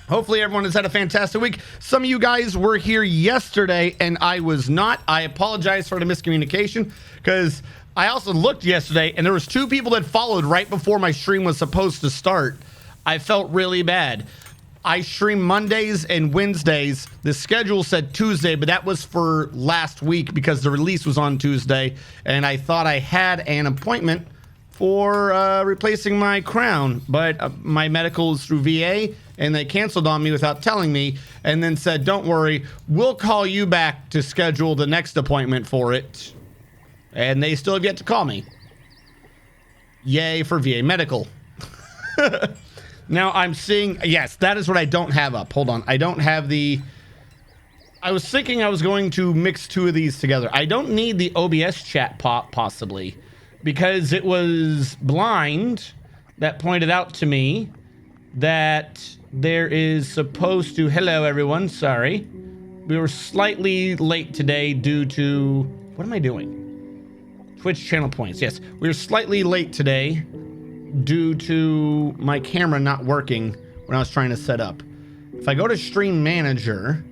Hopefully everyone has had a fantastic week. Some of you guys were here yesterday and I was not. I apologize for the miscommunication because I also looked yesterday and there was 2 people that followed right before my stream was supposed to start. I felt really bad. I stream Mondays and Wednesdays. The schedule said Tuesday, but that was for last week because the release was on Tuesday and I thought I had an appointment for replacing my crown, but my medical is through VA and they canceled on me without telling me and then said, don't worry, we'll call you back to schedule the next appointment for it. And they still have yet to call me. Yay for VA medical. Now I'm seeing, yes, that is what I don't have up. Hold on, I don't have the, I was thinking I was going to mix 2 of these together. I don't need the OBS chat possibly because it was Blind that pointed out to me that there is supposed to, hello everyone, sorry. We were slightly late today due to, what am I doing? Twitch channel points, yes. We were slightly late today due to my camera not working when I was trying to set up. If I go to Stream Manager,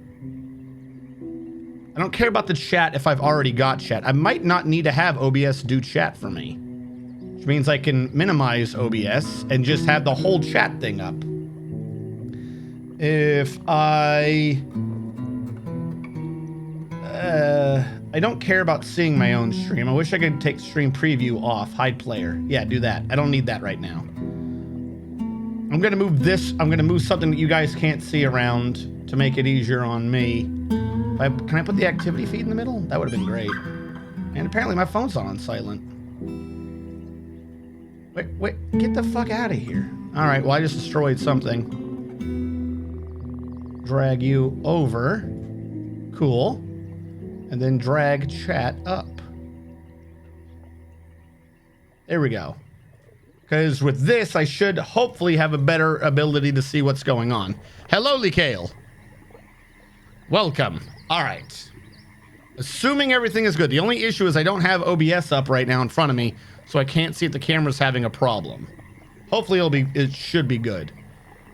I don't care about the chat if I've already got chat. I might not need to have OBS do chat for me, which means I can minimize OBS and just have the whole chat thing up. If I don't care about seeing my own stream. I wish I could take stream preview off, hide player. Yeah, do that. I don't need that right now. I'm gonna move this. I'm gonna move something that you guys can't see around to make it easier on me. Can I put the activity feed in the middle? That would have been great. And apparently my phone's not on silent. Wait, get the fuck out of here. All right, well, I just destroyed something. Drag you over. Cool. And then drag chat up. There we go. Because with this, I should hopefully have a better ability to see what's going on. Hello, Likale. Welcome. All right. Assuming everything is good. The only issue is I don't have OBS up right now in front of me, so I can't see if the camera's having a problem. Hopefully it should be good.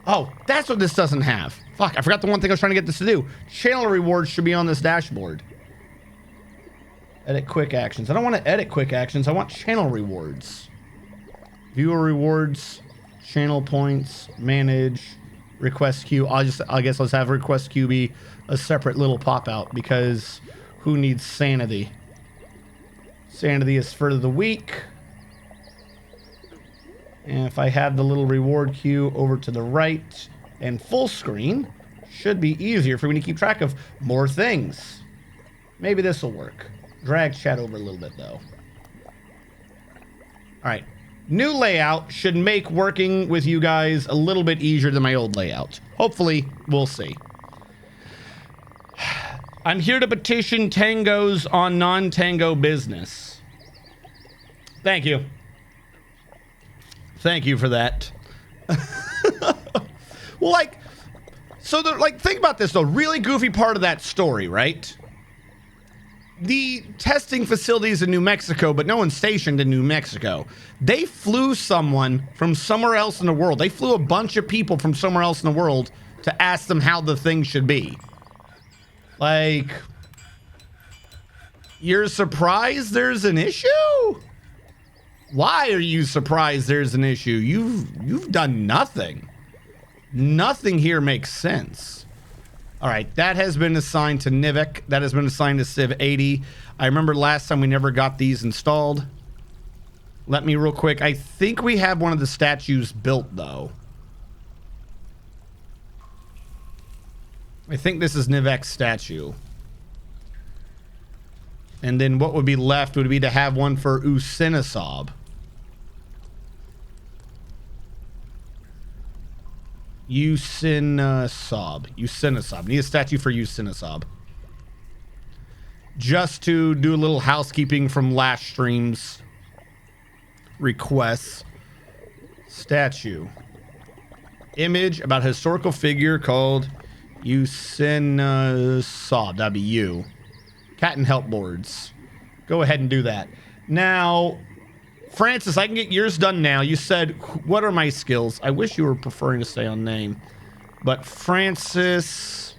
Oh, that's what this doesn't have. Fuck, I forgot the one thing I was trying to get this to do. Channel rewards should be on this dashboard. Edit quick actions. I don't want to edit quick actions. I want channel rewards. Viewer rewards, channel points, manage, request queue. I guess let's have request queue be a separate little pop out because who needs sanity? Sanity is for the week. And if I have the little reward queue over to the right and full screen, should be easier for me to keep track of more things. Maybe this will work. Drag chat over a little bit though. All right. New layout should make working with you guys a little bit easier than my old layout. Hopefully, we'll see. I'm here to petition tangos on non-tango business. Thank you. Thank you for that. Well, think about this though. Really goofy part of that story, right? The testing facilities in New Mexico, but no one's stationed in New Mexico. They flew someone from somewhere else in the world. They flew a bunch of people from somewhere else in the world to ask them how the thing should be. Like, you're surprised there's an issue? Why are you surprised there's an issue? You've done nothing. Nothing here makes sense. All right, that has been assigned to Nivek. That has been assigned to Civ 80. I remember last time we never got these installed. Let me real quick. I think we have one of the statues built, though. I think this is Nivek's statue. And then what would be left would be to have one for Usinasob. Usinasob. Need a statue for Usinasob. Just to do a little housekeeping from last stream's requests. Statue. Image about a historical figure called Usinasob. That'd be you. Cat and help boards. Go ahead and do that. Now, Francis, I can get yours done now. You said, what are my skills? I wish you were preferring to stay on name. But Francis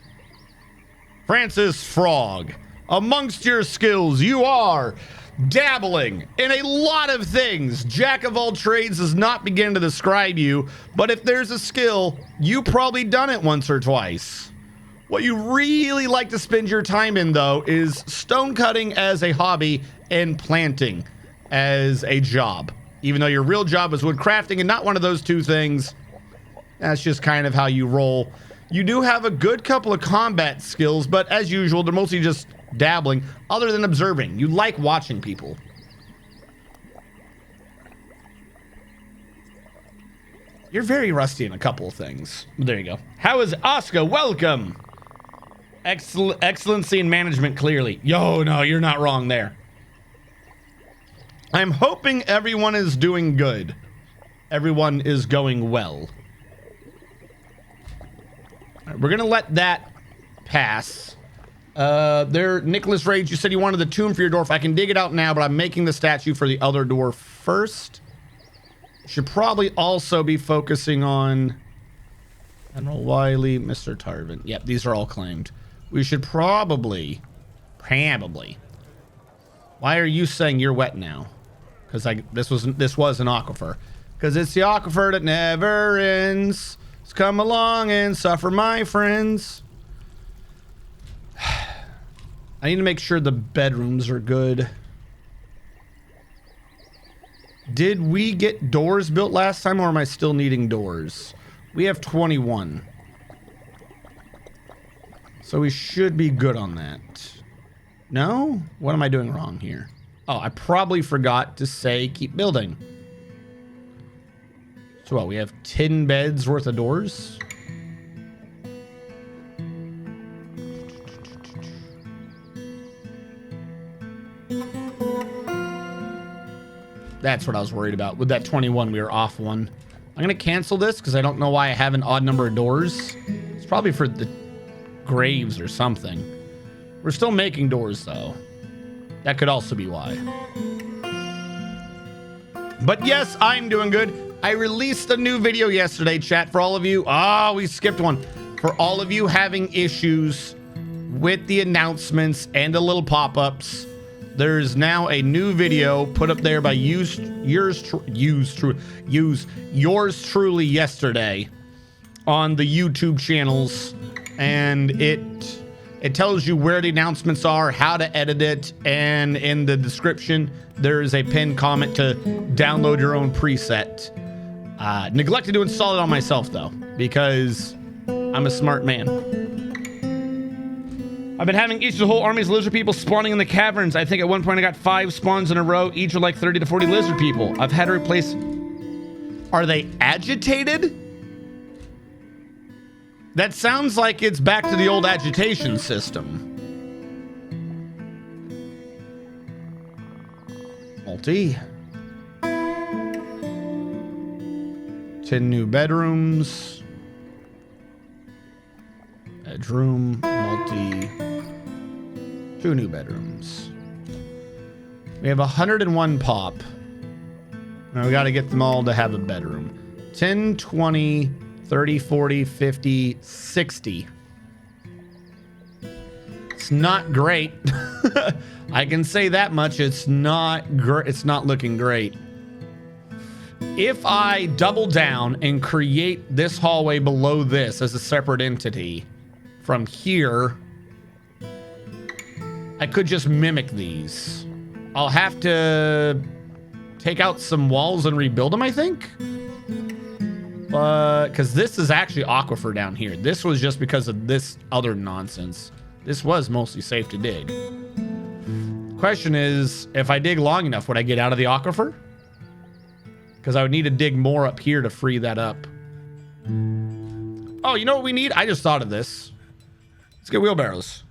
Frog, amongst your skills, you are dabbling in a lot of things. Jack of all trades does not begin to describe you, but if there's a skill, you probably done it once or twice. What you really like to spend your time in, though, is stone cutting as a hobby and planting as a job. Even though your real job is wood crafting and not one of those two things, that's just kind of how you roll. You do have a good couple of combat skills, but as usual, they're mostly just dabbling, other than observing. You like watching people. You're very rusty in a couple of things. There you go. How is Oscar? Welcome. Excellency in management, clearly. Yo, no, you're not wrong there. I'm hoping everyone is doing good. Everyone is going well. All right, we're gonna let that pass. Nicholas Rage, you said you wanted the tomb for your dwarf. I can dig it out now, but I'm making the statue for the other dwarf first. Should probably also be focusing on Admiral Wiley, Mr. Tarvin. Yep, these are all claimed. We should probably. Why are you saying you're wet now? Because this was an aquifer. Because it's the aquifer that never ends. So come along and suffer, my friends. I need to make sure the bedrooms are good. Did we get doors built last time, or am I still needing doors? We have 21. So we should be good on that. No? What am I doing wrong here? Oh, I probably forgot to say keep building. So what, we have 10 beds worth of doors? That's what I was worried about. With that 21, we were off one. I'm going to cancel this because I don't know why I have an odd number of doors. It's probably for the graves or something. We're still making doors, though. That could also be why. But yes, I'm doing good. I released a new video yesterday, chat, for all of you. Oh, we skipped one. For all of you having issues with the announcements and the little pop-ups, there's now a new video put up there by yours truly yesterday on the YouTube channels, and it tells you where the announcements are, how to edit it, and in the description there is a pinned comment to download your own preset. Neglected to install it on myself though, because I'm a smart man. I've been having each of the whole armies of lizard people spawning in the caverns. I think at one point I got 5 spawns in a row. Each are like 30 to 40 lizard people. I've had to replace... Are they agitated? That sounds like it's back to the old agitation system. Multi. 10 new bedrooms. Bedroom, multi. 2 new bedrooms. We have 101 pop. Now we got to get them all to have a bedroom. 10, 20, 30, 40, 50, 60. It's not great. I can say that much. It's not great. It's not looking great. If I double down and create this hallway below this as a separate entity from here, I could just mimic these. I'll have to take out some walls and rebuild them, I think. Because this is actually aquifer down here. This was just because of this other nonsense. This was mostly safe to dig. Question is, if I dig long enough, would I get out of the aquifer? Because I would need to dig more up here to free that up. Oh, you know what we need? I just thought of this. Let's get wheelbarrows.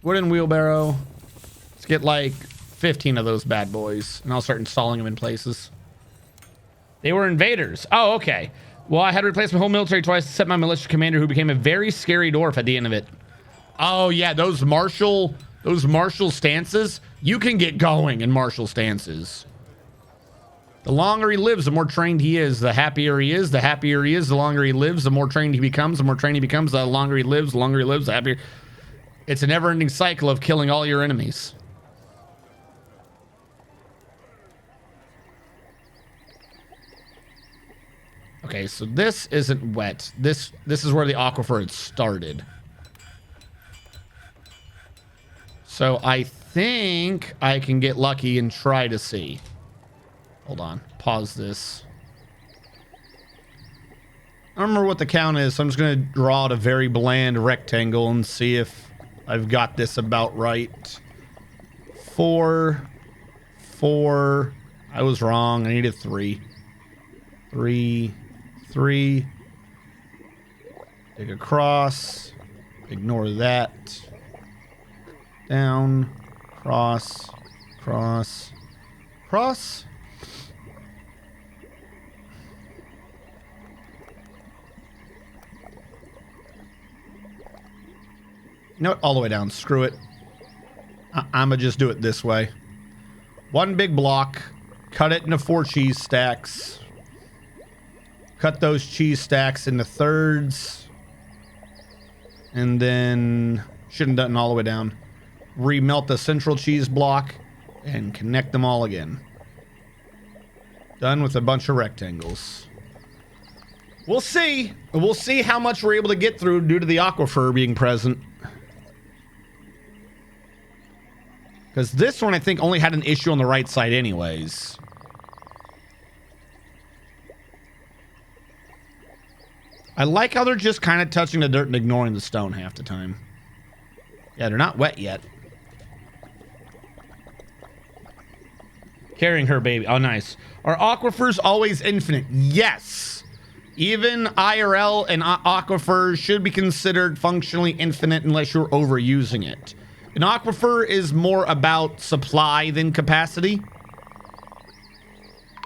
Wooden wheelbarrow. Let's get like 15 of those bad boys, and I'll start installing them in places. They were invaders. Oh, okay. Well, I had to replace my whole military twice except my militia commander, who became a very scary dwarf at the end of it. Oh yeah, those martial stances. You can get going in martial stances. The longer he lives, the more trained he is. The happier he is. The happier he is, the longer he lives. The more trained he becomes. The more trained he becomes, the longer he lives. The longer he lives, the happier. It's a never-ending cycle of killing all your enemies. Okay, so this isn't wet. This is where the aquifer had started. So I think I can get lucky and try to see. Hold on. Pause this. I don't remember what the count is, so I'm just going to draw out a very bland rectangle and see if I've got this about right. 4. I was wrong. I needed 3. 3. Dig across. Ignore that. Down. Cross. No, all the way down. Screw it. I'm gonna just do it this way. One big block. Cut it into 4 cheese stacks. Cut those cheese stacks into thirds. And then... shouldn't have done it all the way down. Remelt the central cheese block. And connect them all again. Done with a bunch of rectangles. We'll see. We'll see how much we're able to get through due to the aquifer being present. Because this one, I think, only had an issue on the right side anyways. I like how they're just kind of touching the dirt and ignoring the stone half the time. Yeah, they're not wet yet. Carrying her baby. Oh, nice. Are aquifers always infinite? Yes. Even IRL and aquifers should be considered functionally infinite unless you're overusing it. An aquifer is more about supply than capacity.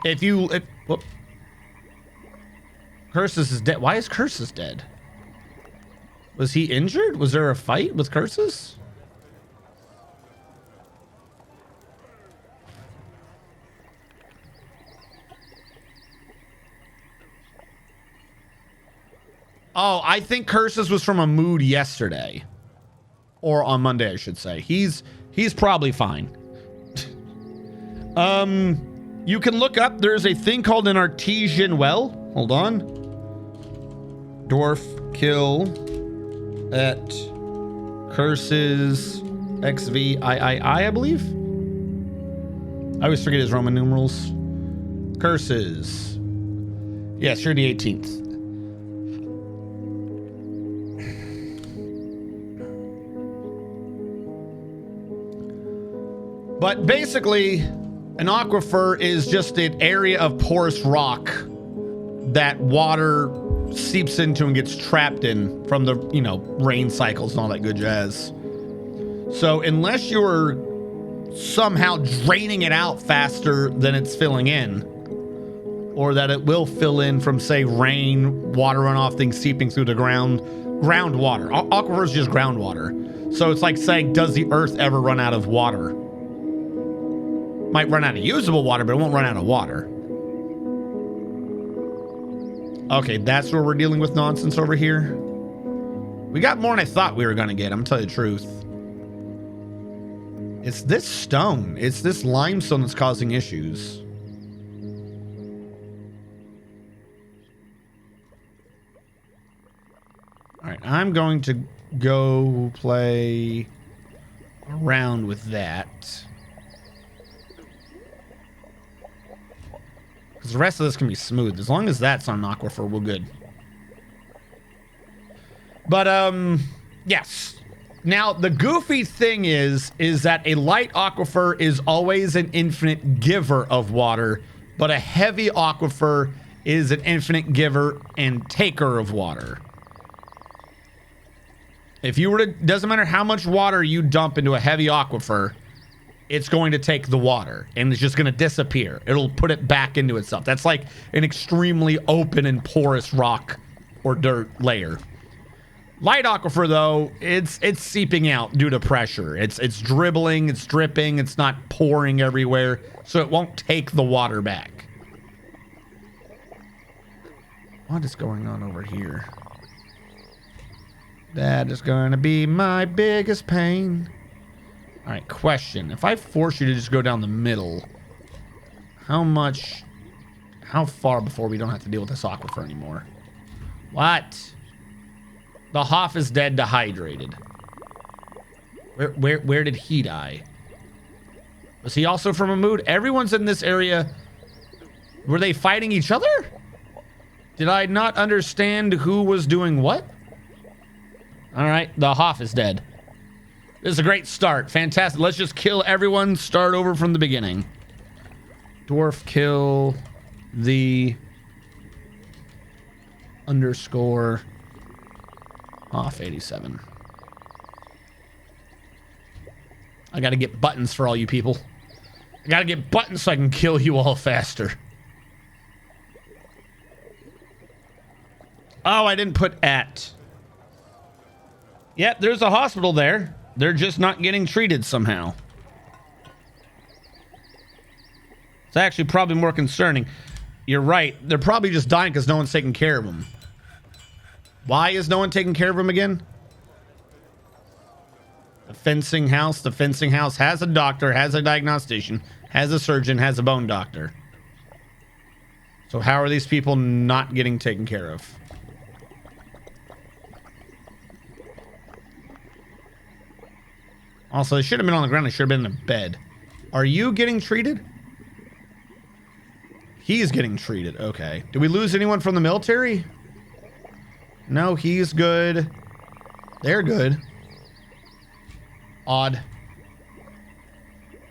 Whoop. Curses is dead. Why is Curses dead? Was he injured? Was there a fight with Curses? Oh, I think Curses was from a mood yesterday. Or on Monday, I should say. He's probably fine. You can look up. There's a thing called an artesian well. Hold on. Dwarf kill at Curses XVIII, I believe. I always forget his Roman numerals. Curses. Yes, you're the 18th. But basically, an aquifer is just an area of porous rock that water seeps into and gets trapped in from the, rain cycles and all that good jazz. So unless you're somehow draining it out faster than it's filling in, or that it will fill in from, say, rain, water runoff, things seeping through the groundwater. Aquifer is just groundwater. So it's like saying, does the earth ever run out of water? Might run out of usable water, but it won't run out of water. Okay, that's where we're dealing with nonsense over here. We got more than I thought we were going to get, I'm telling you the truth. It's this stone. It's this limestone that's causing issues. All right, I'm going to go play around with that. Because the rest of this can be smooth. As long as that's on an aquifer, we're good. But, yes. Now, the goofy thing is that a light aquifer is always an infinite giver of water, but a heavy aquifer is an infinite giver and taker of water. If you were to, doesn't matter how much water you dump into a heavy aquifer, it's going to take the water and it's just going to disappear. It'll put it back into itself. That's like an extremely open and porous rock or dirt layer. Light aquifer, though, it's seeping out due to pressure. It's dribbling, it's dripping, it's not pouring everywhere, so it won't take the water back. What is going on over here? That is going to be my biggest pain. All right, question. If I force you to just go down the middle, how far before we don't have to deal with this aquifer anymore? What? The Hoff is dead, dehydrated. Where did he die? Was he also from a mood? Everyone's in this area. Were they fighting each other? Did I not understand who was doing what? All right, the Hoff is dead. This is a great start. Fantastic. Let's just kill everyone. Start over from the beginning. Dwarf kill the underscore Hoff 87. I gotta get buttons for all you people. I gotta get buttons so I can kill you all faster. Oh, I didn't put at. Yep, there's a hospital there. They're just not getting treated somehow. It's actually probably more concerning. You're right. They're probably just dying because no one's taking care of them. Why is no one taking care of them again? The fencing house. The fencing house has a doctor, has a diagnostician, has a surgeon, has a bone doctor. So how are these people not getting taken care of? Also, they should have been on the ground. They should have been in a bed. Are you getting treated? He's getting treated. Okay. Did we lose anyone from the military? No, he's good. They're good. Odd.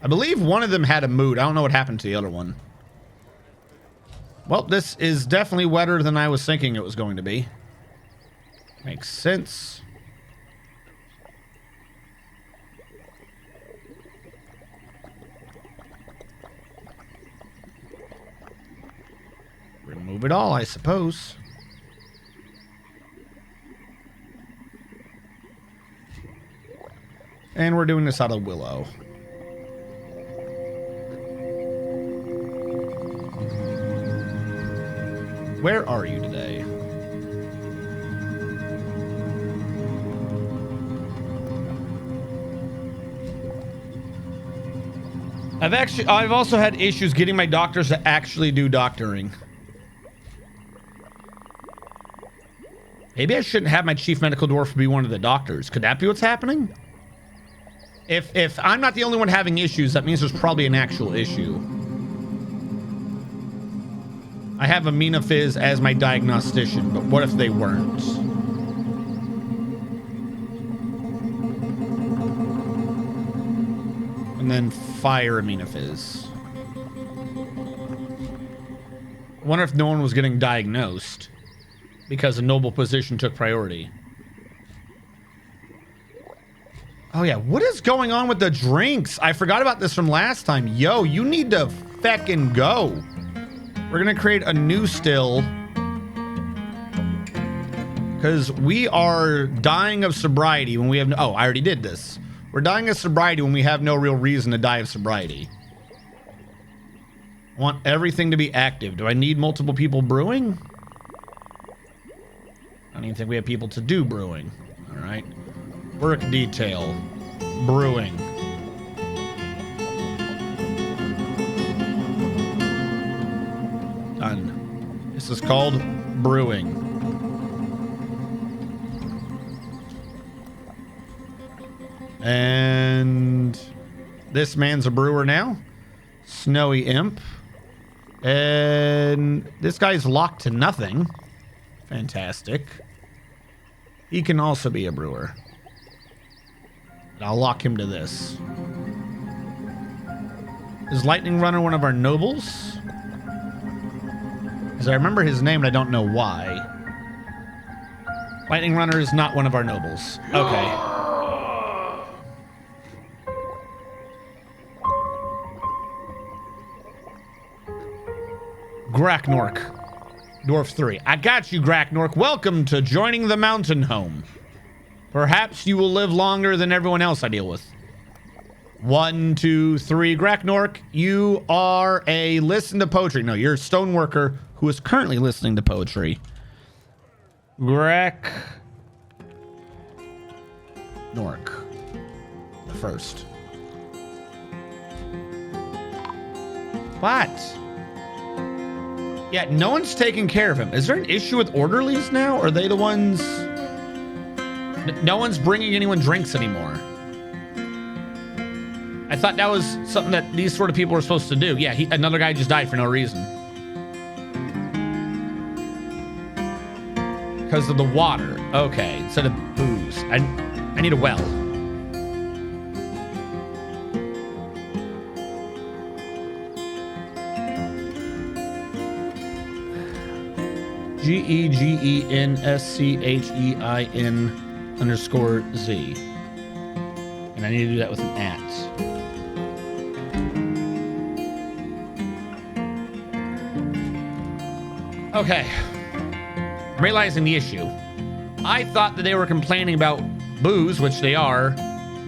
I believe one of them had a mood. I don't know what happened to the other one. Well, this is definitely wetter than I was thinking it was going to be. Makes sense. Remove it all, I suppose. And we're doing this out of willow. Where are you today? I've also had issues getting my doctors to actually do doctoring. Maybe I shouldn't have my chief medical dwarf be one of the doctors. Could that be what's happening? If I'm not the only one having issues, that means there's probably an actual issue. I have Amina Fizz as my diagnostician, but what if they weren't? And then fire Amina Fizz. I wonder if no one was getting diagnosed because a noble position took priority. Oh yeah, what is going on with the drinks? I forgot about this from last time. Yo, you need to feckin' go. We're gonna create a new still because we are dying of sobriety when we have no, oh, I already did this. We're dying of sobriety when we have no real reason to die of sobriety. I want everything to be active. Do I need multiple people brewing? I don't even think we have people to do brewing. All right. Work detail. Brewing. Done. This is called brewing. And this man's a brewer now. Snowy Imp. And this guy's locked to nothing. Fantastic. He can also be a brewer. I'll lock him to this. Is Lightning Runner one of our nobles? Because I remember his name and I don't know why. Lightning Runner is not one of our nobles. Okay. Graknork. Dwarf 3. I got you, Graknork. Welcome to joining the mountain home. Perhaps you will live longer than everyone else I deal with. 1, 2, 3. Graknork, you are a listen to poetry. No, you're a stoneworker who is currently listening to poetry. Grek Nork. The first. What? Yeah, no one's taking care of him. Is there an issue with orderlies now? Are they the ones... No one's bringing anyone drinks anymore. I thought that was something that these sort of people were supposed to do. Yeah, another guy just died for no reason. Because of the water. Okay, instead of booze. I need a well. GEGENSCHEIN_Z. And I need to do that with an @ Okay. I'm realizing the issue. I thought that they were complaining about booze, which they are,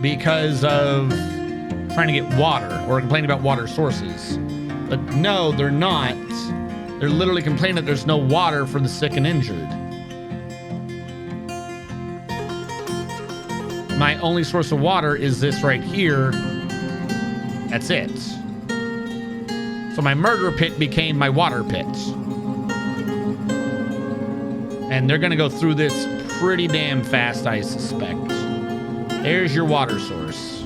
because of trying to get water, or complaining about water sources. But no, they're not. They're literally complaining that there's no water for the sick and injured. My only source of water is this right here. That's it. So my murder pit became my water pit. And they're gonna go through this pretty damn fast, I suspect. There's your water source.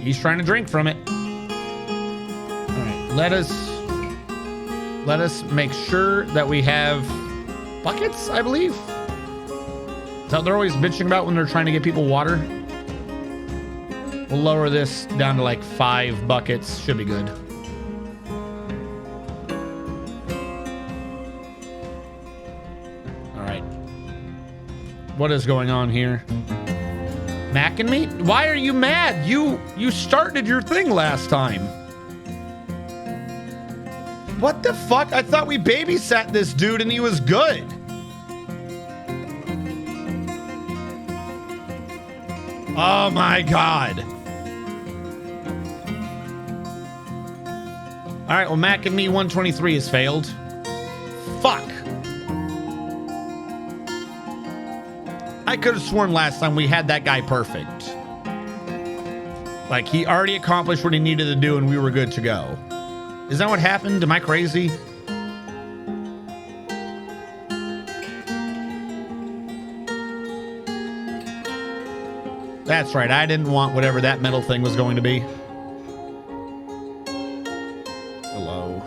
He's trying to drink from it. All right, let us make sure that we have buckets, I believe. Is that what they're always bitching about when they're trying to get people water? We'll lower this down to like 5 buckets. Should be good. All right. What is going on here? Mac and me? Why are you mad? You started your thing last time. What the fuck? I thought we babysat this dude and he was good. Oh my god. All right, well, Mac and me 123 has failed. Fuck. I could have sworn last time we had that guy perfect. Like, he already accomplished what he needed to do and we were good to go. Is that what happened? Am I crazy? That's right. I didn't want whatever that metal thing was going to be. Hello.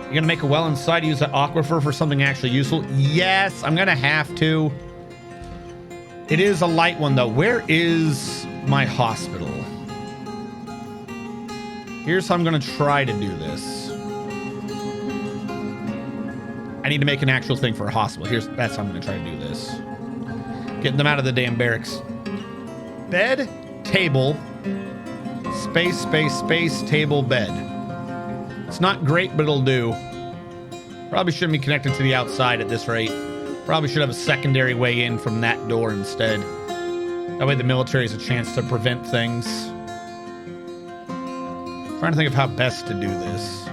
You're gonna make a well inside, use the aquifer for something actually useful? Yes, I'm gonna have to. It is a light one though. Where is my hospital? Here's how I'm gonna try to do this. I need to make an actual thing for a hospital. That's how I'm gonna try to do this. Getting them out of the damn barracks. Bed, table, space, space, space, table, bed. It's not great, but it'll do. Probably shouldn't be connected to the outside at this rate. Probably should have a secondary way in from that door instead. That way the military has a chance to prevent things. Trying to think of how best to do this.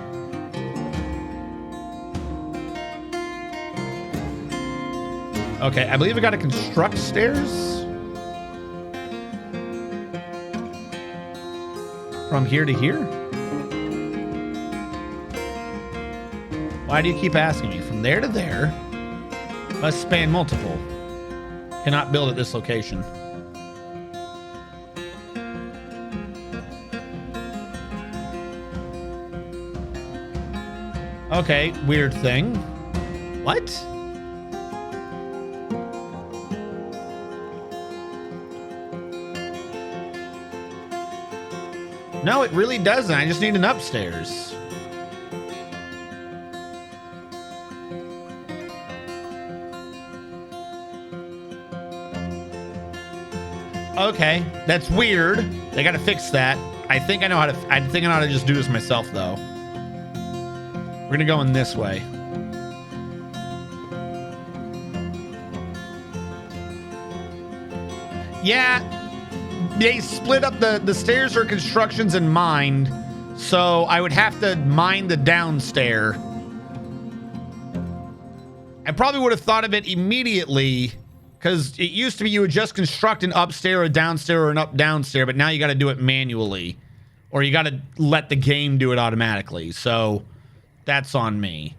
Okay, I believe I gotta construct stairs. From here to here? Why do you keep asking me? From there to there. Must span multiple. Cannot build at this location. Okay, weird thing. What? No, it really doesn't. I just need an upstairs. Okay, that's weird. They gotta fix that. I think I know how to just do this myself though. We're gonna go in this way. Yeah, they split up the stairs are constructions and mined, so I would have to mine the downstair. I probably would have thought of it immediately, because it used to be you would just construct an upstair, a downstair, or an up downstair, but now you got to do it manually, or you got to let the game do it automatically. So that's on me.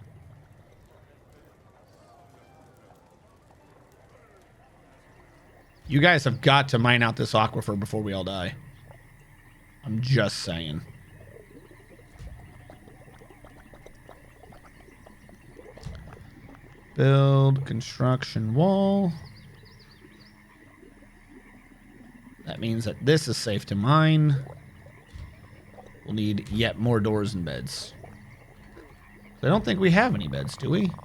You guys have got to mine out this aquifer before we all die. I'm just saying. Build construction wall. That means that this is safe to mine. We'll need yet more doors and beds. I don't think we have any beds, do we? All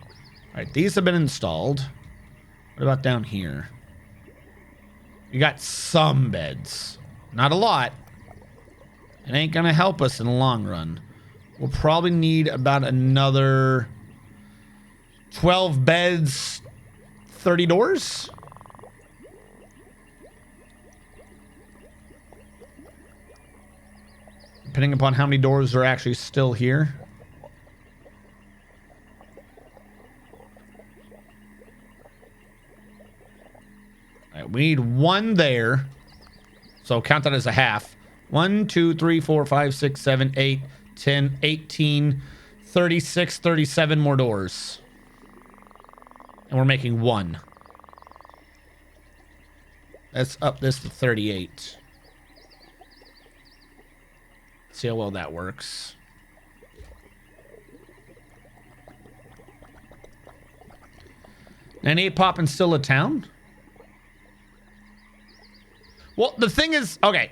right, these have been installed. What about down here? We got some beds. Not a lot. It ain't gonna help us in the long run. We'll probably need about another 12 beds, 30 doors. Depending upon how many doors are actually still here. All right, we need one there. So count that as a half. 1, 2, 3, 4, 5, 6, 7, 8, 10, 18, 36, 37 more doors. And we're making one. Let's up this to 38. See how well that works. And 8 popping still a town? Well, the thing is, okay,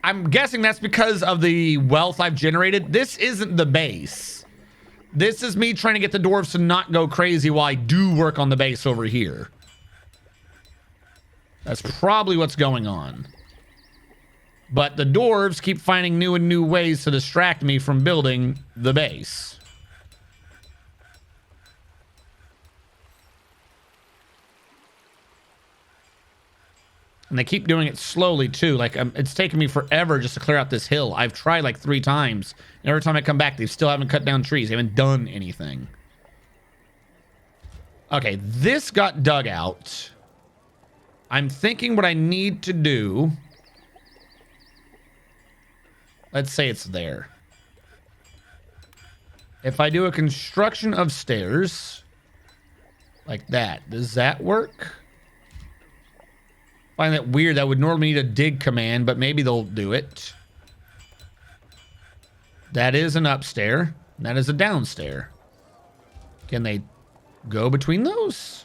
I'm guessing that's because of the wealth I've generated. This isn't the base. This is me trying to get the dwarves to not go crazy while I do work on the base over here. That's probably what's going on. But the dwarves keep finding new and new ways to distract me from building the base. And they keep doing it slowly, too. Like, it's taken me forever just to clear out this hill. I've tried like 3 times. And every time I come back, they still haven't cut down trees. They haven't done anything. Okay, this got dug out. I'm thinking what I need to do. Let's say it's there. If I do a construction of stairs, like that, does that work? Find that weird. That would normally need a dig command, but maybe they'll do it. That is an upstair. That is a downstair. Can they go between those?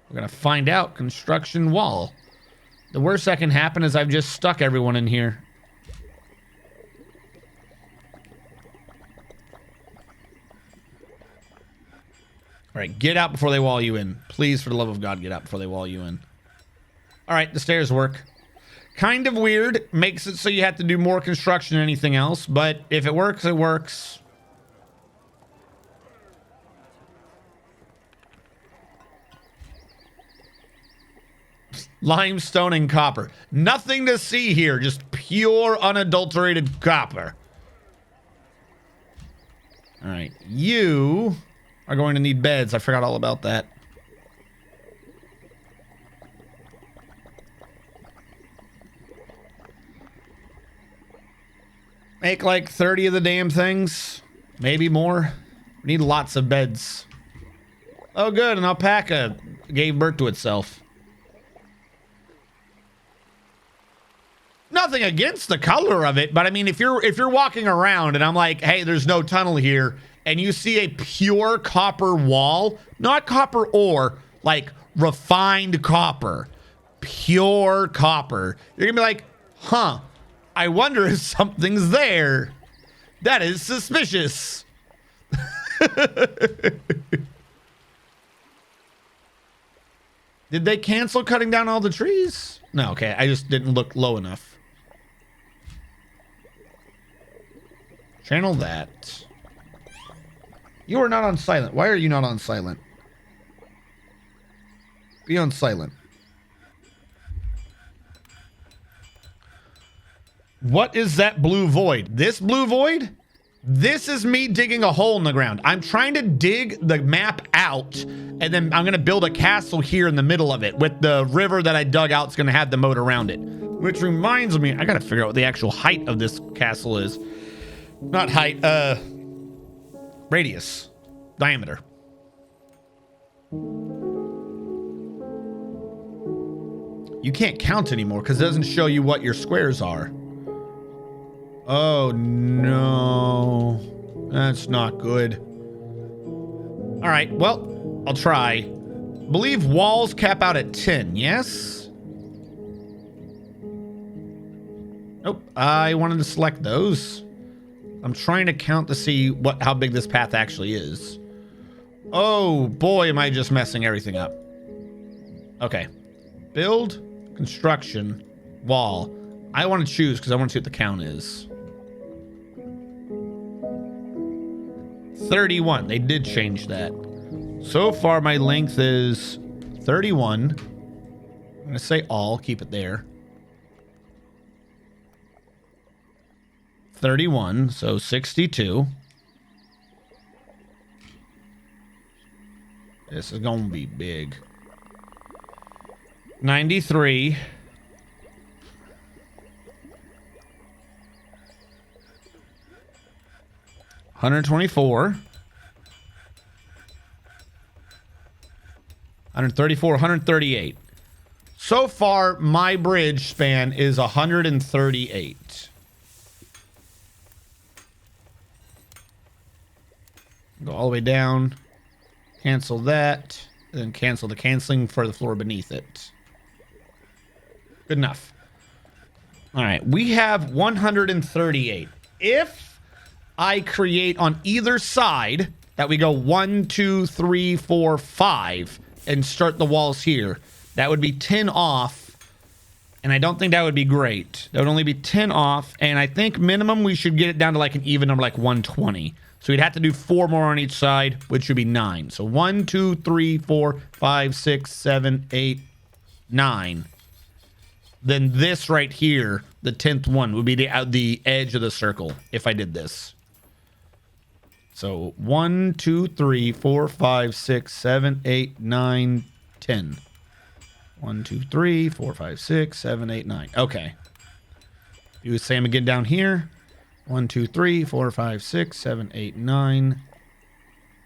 We're going to find out. Construction wall. The worst that can happen is I've just stuck everyone in here. All right, get out before they wall you in. Please, for the love of God, get out before they wall you in. All right, the stairs work. Kind of weird. Makes it so you have to do more construction than anything else. But if it works, it works. Limestone and copper. Nothing to see here. Just pure, unadulterated copper. All right. You are going to need beds. I forgot all about that. Make like 30 of the damn things. Maybe more. We need lots of beds. Oh, good. An alpaca gave birth to itself. Nothing against the color of it, but I mean, if you're walking around and I'm like, hey, there's no tunnel here, and you see a pure copper wall, not copper ore, like refined copper, pure copper, you're gonna be like, huh, I wonder if something's there. That is suspicious. Did they cancel cutting down all the trees? No, okay, I just didn't look low enough. Channel that. You are not on silent. Why are you not on silent? Be on silent. What is that blue void? This blue void? This is me digging a hole in the ground. I'm trying to dig the map out, and then I'm going to build a castle here in the middle of it with the river that I dug out. It's going to have the moat around it. Which reminds me, I got to figure out what the actual height of this castle is. Not height, radius, diameter. You can't count anymore because it doesn't show you what your squares are. Oh no, that's not good. All right, well, I'll try. Believe walls cap out at 10, yes? Nope, I wanted to select those. I'm trying to count to see how big this path actually is. Oh boy, am I just messing everything up. Okay, build, construction, wall. I want to choose because I want to see what the count is. 31. They did change that. So far, my length is 31. I'm going to say all. Keep it there. 31. So 62. This is going to be big. 93. 124, 134, 138. So far, my bridge span is 138. Go all the way down, cancel that, and then cancel the canceling for the floor beneath it. Good enough. All right, we have 138. If I create on either side that we go 1, 2, 3, 4, 5 and start the walls here, that would be 10 off, and I don't think that would be great. That would only be 10 off, and I think minimum we should get it down to like an even number, like 120. So we'd have to do 4 more on each side, which would be 9. So 1, 2, 3, 4, 5, 6, 7, 8, 9. Then this right here, the 10th one, would be the edge of the circle if I did this. So 1, 2, 3, 4, 5, 6, 7, 8, 9, 10. 1, 2, 3, 4, 5, 6, 7, 8, 9. Okay. Do the same again down here. 1, 2, 3, 4, 5, 6, 7, 8, 9,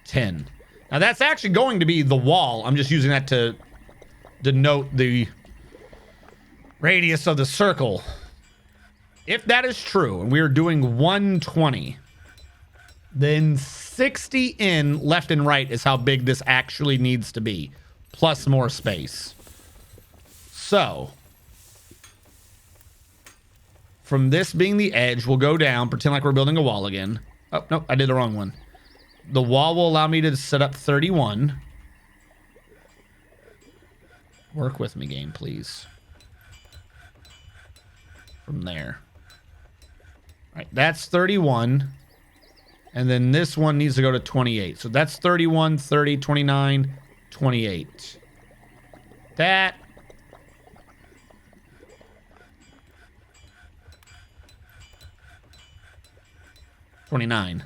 10. Now that's actually going to be the wall. I'm just using that to denote the radius of the circle. If that is true, and we are doing 120, then 60 in left and right is how big this actually needs to be, plus more space. So, from this being the edge, we'll go down, pretend like we're building a wall again. Oh, no, I did the wrong one. The wall will allow me to set up 31. Work with me, game, please. From there. All right, that's 31. And then this one needs to go to 28. So that's 31, 30, 29, 28. That. $29.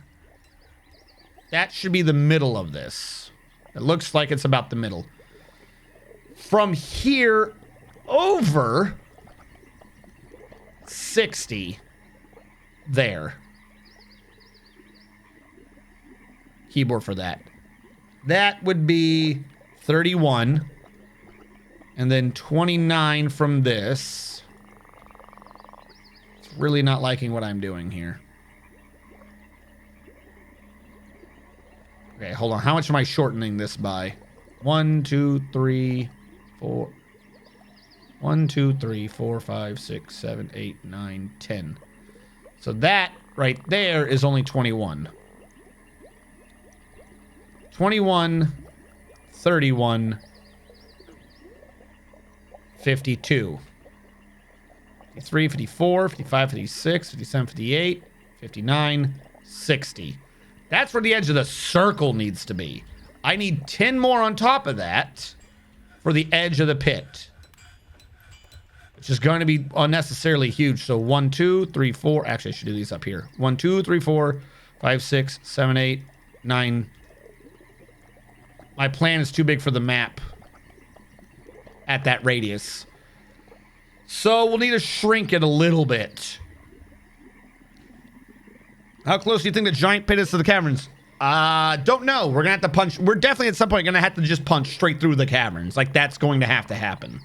That should be the middle of this. It looks like it's about the middle. From here over 60 there. Keyboard for that. That would be 31. And then 29 from this. It's really not liking what I'm doing here. Okay, hold on. How much am I shortening this by? 1, 2, 3, 4. 1, 2, 3, 4, 5, 6, 7, 8, 9, 10. So that right there is only 21. 21, 31, 52. 53, 54, 55, 56, 57, 58, 59, 60. That's where the edge of the circle needs to be. I need 10 more on top of that for the edge of the pit. which is going to be unnecessarily huge. So 1, 2, 3, 4. Actually, I should do these up here. 1, 2, 3, 4, 5, 6, 7, 8, 9. My plan is too big for the map at that radius. So we'll need to shrink it a little bit. How close do you think the giant pit is to the caverns? Don't know. We're gonna have to punch. We're definitely at some point gonna have to just punch straight through the caverns. Like, that's going to have to happen.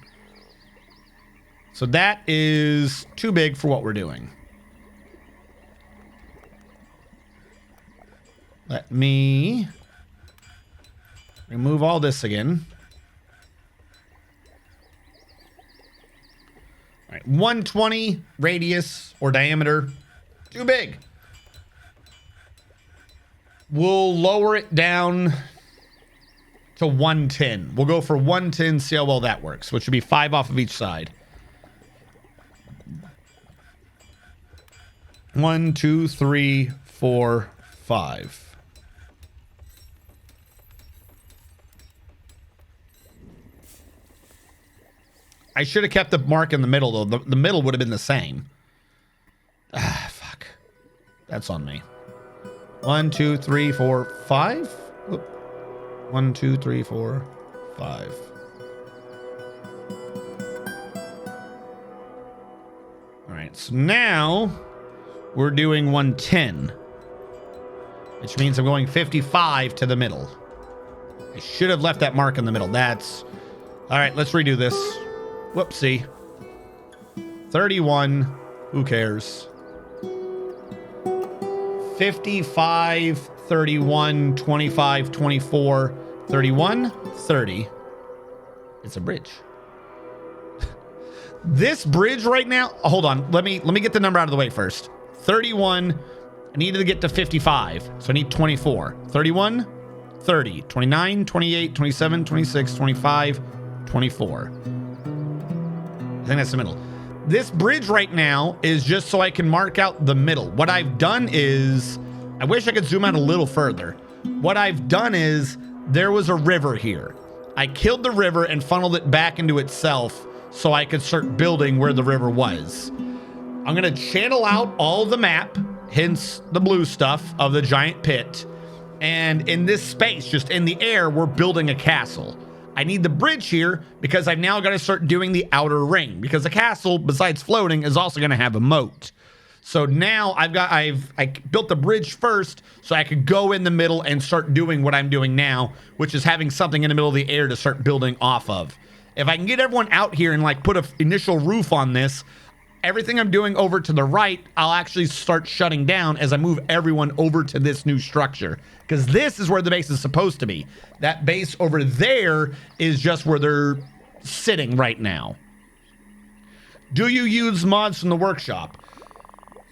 So that is too big for what we're doing. Let me remove all this again. All right, 120 radius or diameter. Too big. We'll lower it down to 110. We'll go for 110, see how well that works, which would be 5 off of each side. 1, 2, 3, 4, 5. I should have kept the mark in the middle, though. The middle would have been the same. Ah, fuck. That's on me. 1, 2, 3, 4, 5. Whoop. 1, 2, 3, 4, 5. All right, so now we're doing 110, which means I'm going 55 to the middle. I should have left that mark in the middle. That's all right. Let's redo this. Whoopsie. 31. Who cares? 55, 31, 25, 24, 31, 30. It's a bridge. This bridge right now, hold on. Let me get the number out of the way first. 31. I needed to get to 55. So I need 24. 31, 30, 29, 28, 27, 26, 25, 24. I think that's the middle. This bridge right now is just so I can mark out the middle. What I've done is, I wish I could zoom out a little further. What I've done is, there was a river here. I killed the river and funneled it back into itself so I could start building where the river was. I'm gonna channel out all the map, hence the blue stuff of the giant pit. And in this space, just in the air, we're building a castle. I need the bridge here because I've now got to start doing the outer ring, because the castle, besides floating, is also going to have a moat. So now I built the bridge first so I could go in the middle and start doing what I'm doing now, which is having something in the middle of the air to start building off of. If I can get everyone out here and like put an initial roof on this, everything I'm doing over to the right, I'll actually start shutting down as I move everyone over to this new structure. Because this is where the base is supposed to be. That base over there is just where they're sitting right now. Do you use mods from the workshop?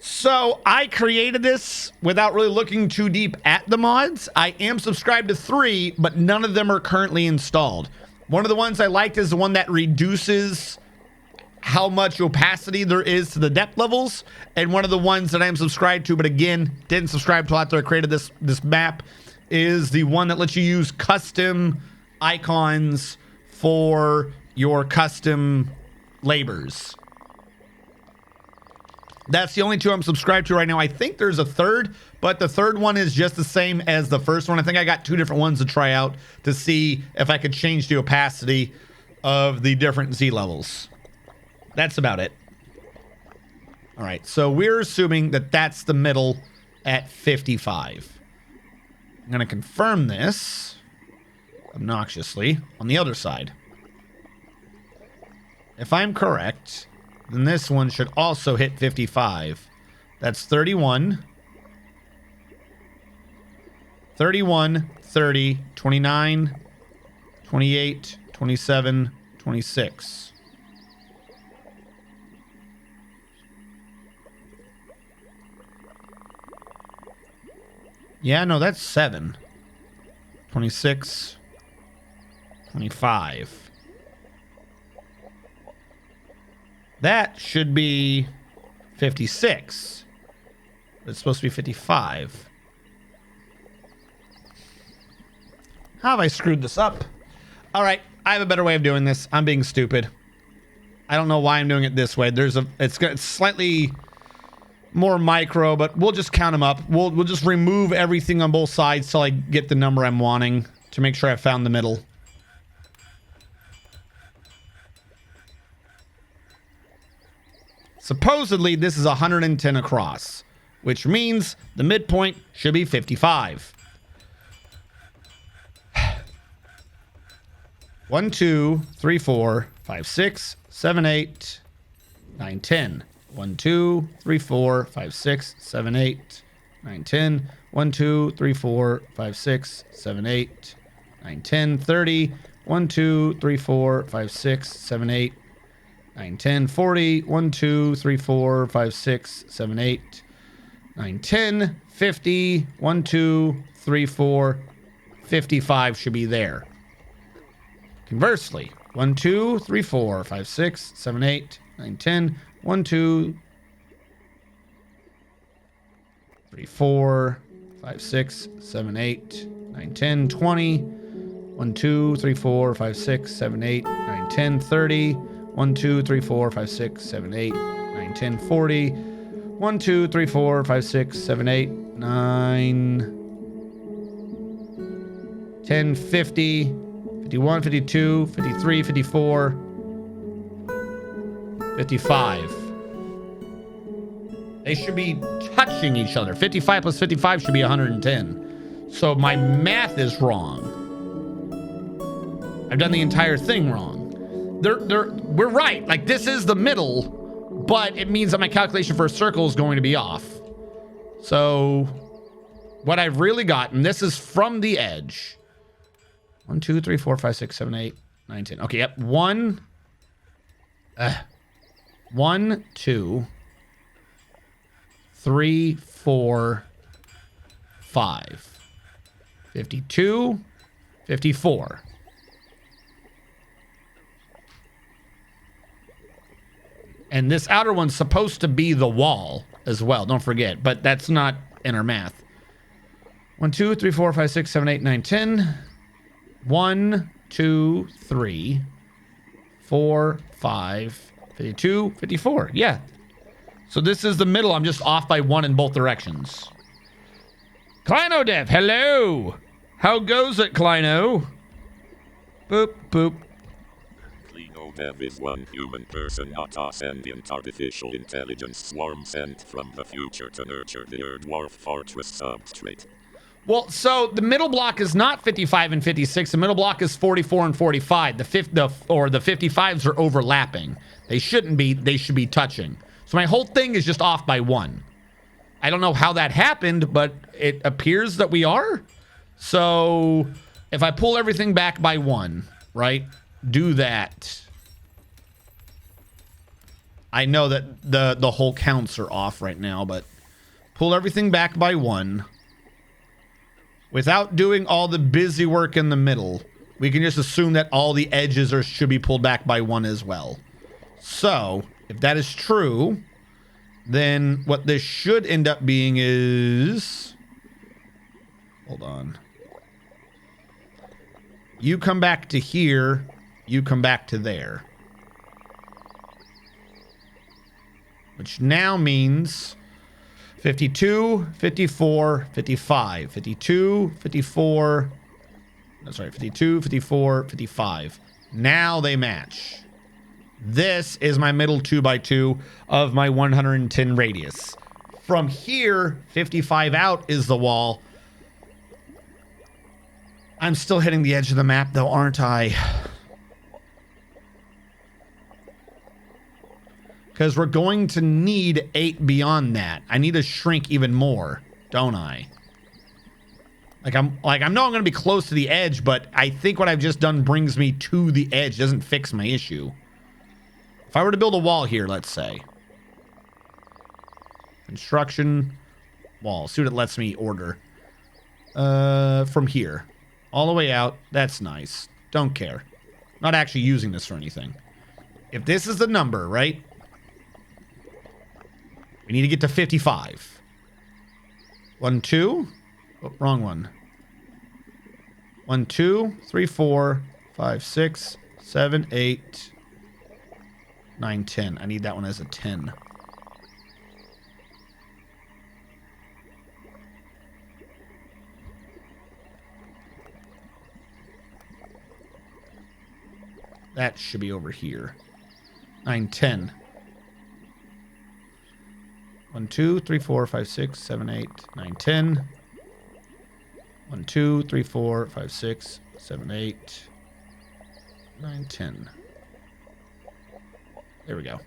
So I created this without really looking too deep at the mods. I am subscribed to 3, but none of them are currently installed. One of the ones I liked is the one that reduces how much opacity there is to the depth levels, and one of the ones that I'm subscribed to, but again, didn't subscribe till after I created this map, is the one that lets you use custom icons for your custom labors. That's the only 2 I'm subscribed to right now. I think there's a third, but the third one is just the same as the first one. I think I got 2 different ones to try out to see if I could change the opacity of the different Z levels. That's about it. All right, so we're assuming that that's the middle at 55. I'm going to confirm this obnoxiously on the other side. If I'm correct, then this one should also hit 55. That's 31. 31, 30, 29, 28, 27, 26. Yeah, no, that's 7. 26. 25. That should be 56. It's supposed to be 55. How have I screwed this up? All right, I have a better way of doing this. I'm being stupid. I don't know why I'm doing it this way. It's slightly more micro, but we'll just count them up. We'll just remove everything on both sides till I get the number I'm wanting to make sure I found the middle. Supposedly, this is 110 across, which means the midpoint should be 55. 1, 2, 3, 4, 5, 6, 7, 8, 9, 10. 1, 2, 3, 4, 5, 6, 7, 8, 9, 10. 1, 2, 3, 4, 5, 6, 7, 8, 9, 10, 30. 1, 2, 3, 4, 5, 6, 7, 8, 9, 10, 40. 1, 2, 3, 4, 5, 6, 7, 8, 9, 10, 50. 1, 2, 3, 4, 55 should be there. Conversely, 1, 2, 3, 4, 5, 6, 7, 8, 9, 10. 1, 2, 3, 4, 5, 6, 7, 8, 9, 10, 20. 1, 2, 3, 4, 5, 6, 7, 8, 9, 10, 30. 1, 2, 3, 4, 5, 6, 7, 8, 9, 10, 40. 1, 2, 3, 4, 5, 6, 7, 8, 9, 10, 50. 51, 52, 53, 54, 55. They should be touching each other. 55 plus 55 should be 110. So my math is wrong. I've done the entire thing wrong. We're right. Like, this is the middle, but it means that my calculation for a circle is going to be off. So what I've really gotten, this is from the edge. 1, 2, 3, 4, 5, 6, 7, 8, 9, 10. Okay, yep. 1, 2, 3, 4, 5. 52, 54. And this outer one's supposed to be the wall as well. Don't forget, but that's not in our math. 1, 2, 3, 4, 5, 6, 7, 8, 9, 10. 1, 2, 3, 4, 5, 52, 54. Yeah. So this is the middle. I'm just off by 1 in both directions. Kleino Dev, hello. How goes it, Kleino? Boop, boop. Kleino Dev is one human person, not a sentient artificial intelligence swarm sent from the future to nurture the dwarf fortress substrate. Well, so the middle block is not 55 and 56. The middle block is 44 and 45. The 55s are overlapping. They shouldn't be. They should be touching. So my whole thing is just off by 1. I don't know how that happened, but it appears that we are. So if I pull everything back by 1, right? Do that. I know that the whole counts are off right now, but pull everything back by 1. Without doing all the busy work in the middle, we can just assume that all the edges should be pulled back by 1 as well. So, if that is true, then what this should end up being is... Hold on. You come back to here, you come back to there. Which now means... 52, 54, 55. 52, 54... That's right, 52, 54, 55. Now they match. This is my middle 2x2 of my 110 radius. From here, 55 out is the wall. I'm still hitting the edge of the map, though, aren't I? Because we're going to need 8 beyond that. I need to shrink even more, don't I? I know I'm going to be close to the edge, but I think what I've just done brings me to the edge. Doesn't fix my issue. If I were to build a wall here, let's say. Construction, wall. See what it lets me order. From here. All the way out. That's nice. Don't care. Not actually using this for anything. If this is the number, right? We need to get to 55. 1, 2. Oh, wrong one. 1, 2, 3, 4, 5, 6, 7, 8, 9, 10. I need that one as a 10. That should be over here. 9, 10. 1, 2, 3, 4, 5, 6, 7, 8, 9, 10. 1, 2, 3, 4, 5, 6, 7, 8, 9, 10. There we go.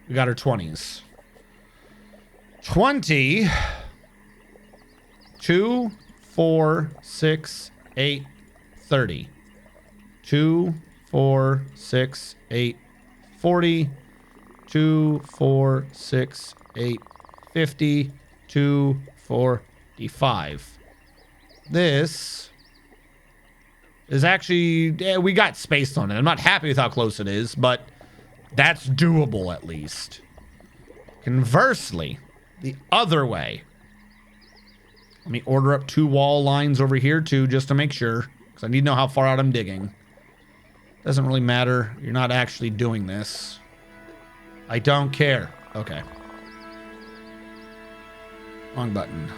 We got our 20s. 20, 2, 4, 6, 8, 30. 2, 4, 6, 8, 40. 2, 4, 6, 8, 50. 2, 45. This is actually, yeah, we got space on it. I'm not happy with how close it is, but that's doable at least. Conversely, the other way. Let me order up 2 wall lines over here too, just to make sure, because I need to know how far out I'm digging. Doesn't really matter. You're not actually doing this. I don't care. Okay. Wrong button.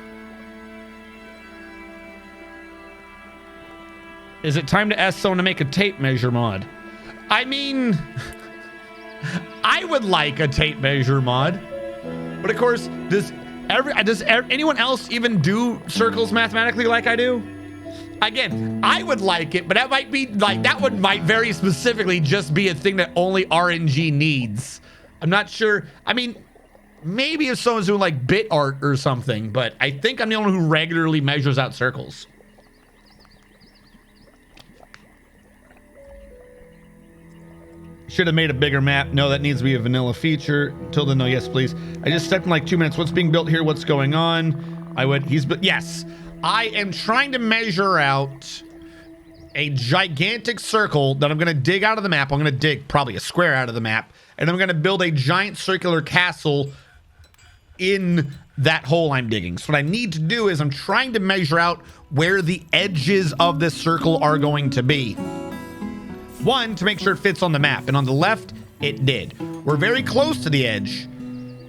Is it time to ask someone to make a tape measure mod? I mean, I would like a tape measure mod. But of course, does anyone else even do circles mathematically like I do? Again, I would like it, but that might be like, might very specifically just be a thing that only RNG needs. I'm not sure. I mean, maybe if someone's doing like bit art or something, but I think I'm the only one who regularly measures out circles. Should have made a bigger map. No, that needs to be a vanilla feature. Tilda, no, yes, please. I just stepped in like 2 minutes. What's being built here? What's going on? Yes. I am trying to measure out a gigantic circle that I'm going to dig out of the map. I'm going to dig probably a square out of the map, and I'm going to build a giant circular castle in that hole I'm digging. So what I need to do is I'm trying to measure out where the edges of this circle are going to be. One, to make sure it fits on the map, and on the left, it did. We're very close to the edge,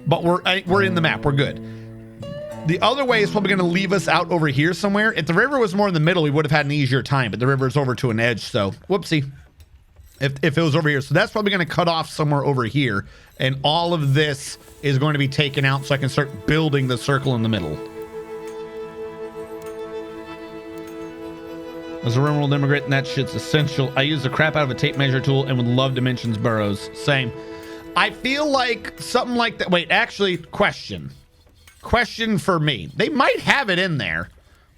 but we're in the map. We're good. The other way is probably going to leave us out over here somewhere. If the river was more in the middle, we would have had an easier time, but the river is over to an edge, so whoopsie. If it was over here. So that's probably going to cut off somewhere over here, and all of this is going to be taken out so I can start building the circle in the middle. As a world immigrant, and that shit's essential. I use the crap out of a tape measure tool and would love dimensions burrows. Same. I feel like something like that. Wait, actually, question for me. They might have it in there.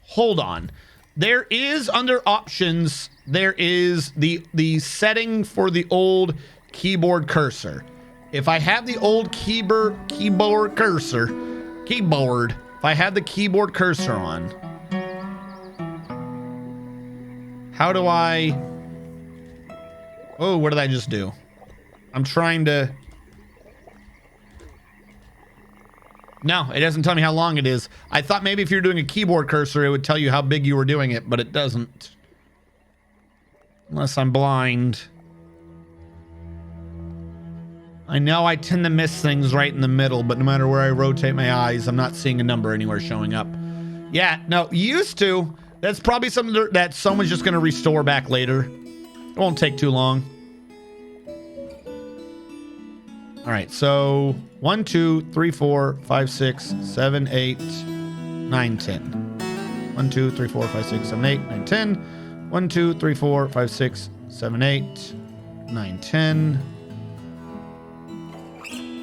Hold on. There is under options, there is the setting for the old keyboard cursor. If I have the old keyboard cursor, if I have the keyboard cursor on, how do I, oh, what did I just do? I'm trying to, no, it doesn't tell me how long it is. I thought maybe if you're doing a keyboard cursor, it would tell you how big you were doing it, but it doesn't. Unless I'm blind. I know I tend to miss things right in the middle, but no matter where I rotate my eyes, I'm not seeing a number anywhere showing up. Yeah, no, used to. That's probably something that someone's just going to restore back later. It won't take too long. All right, so 1, 2, 3, 4, 5, 6, 7, 8, 9, 10. 1, 2, 3, 4, 5, 6, 7, 8, 9, 10. 1, 2, 3, 4, 5, 6, 7, 8, 9, 10.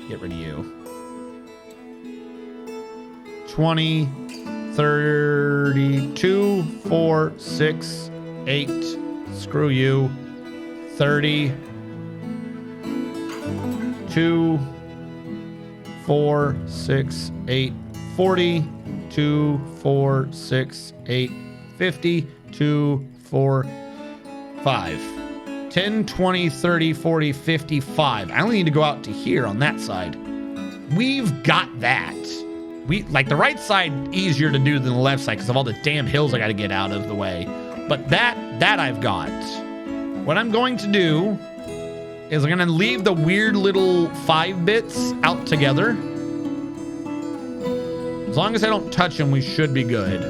Get rid of you. 20, 32, 4, 6, 8. Screw you. 30. 2, 4, 6, 8, 40, 2, 4, 6, 8, 50, 2, 4, 5. 10, 20, 30, 40, 55. I only need to go out to here on that side. We've got that. We like the right side easier to do than the left side because of all the damn hills I got to get out of the way. But that I've got. What I'm going to do is I'm going to leave the weird little 5 bits out together. As long as I don't touch them, we should be good.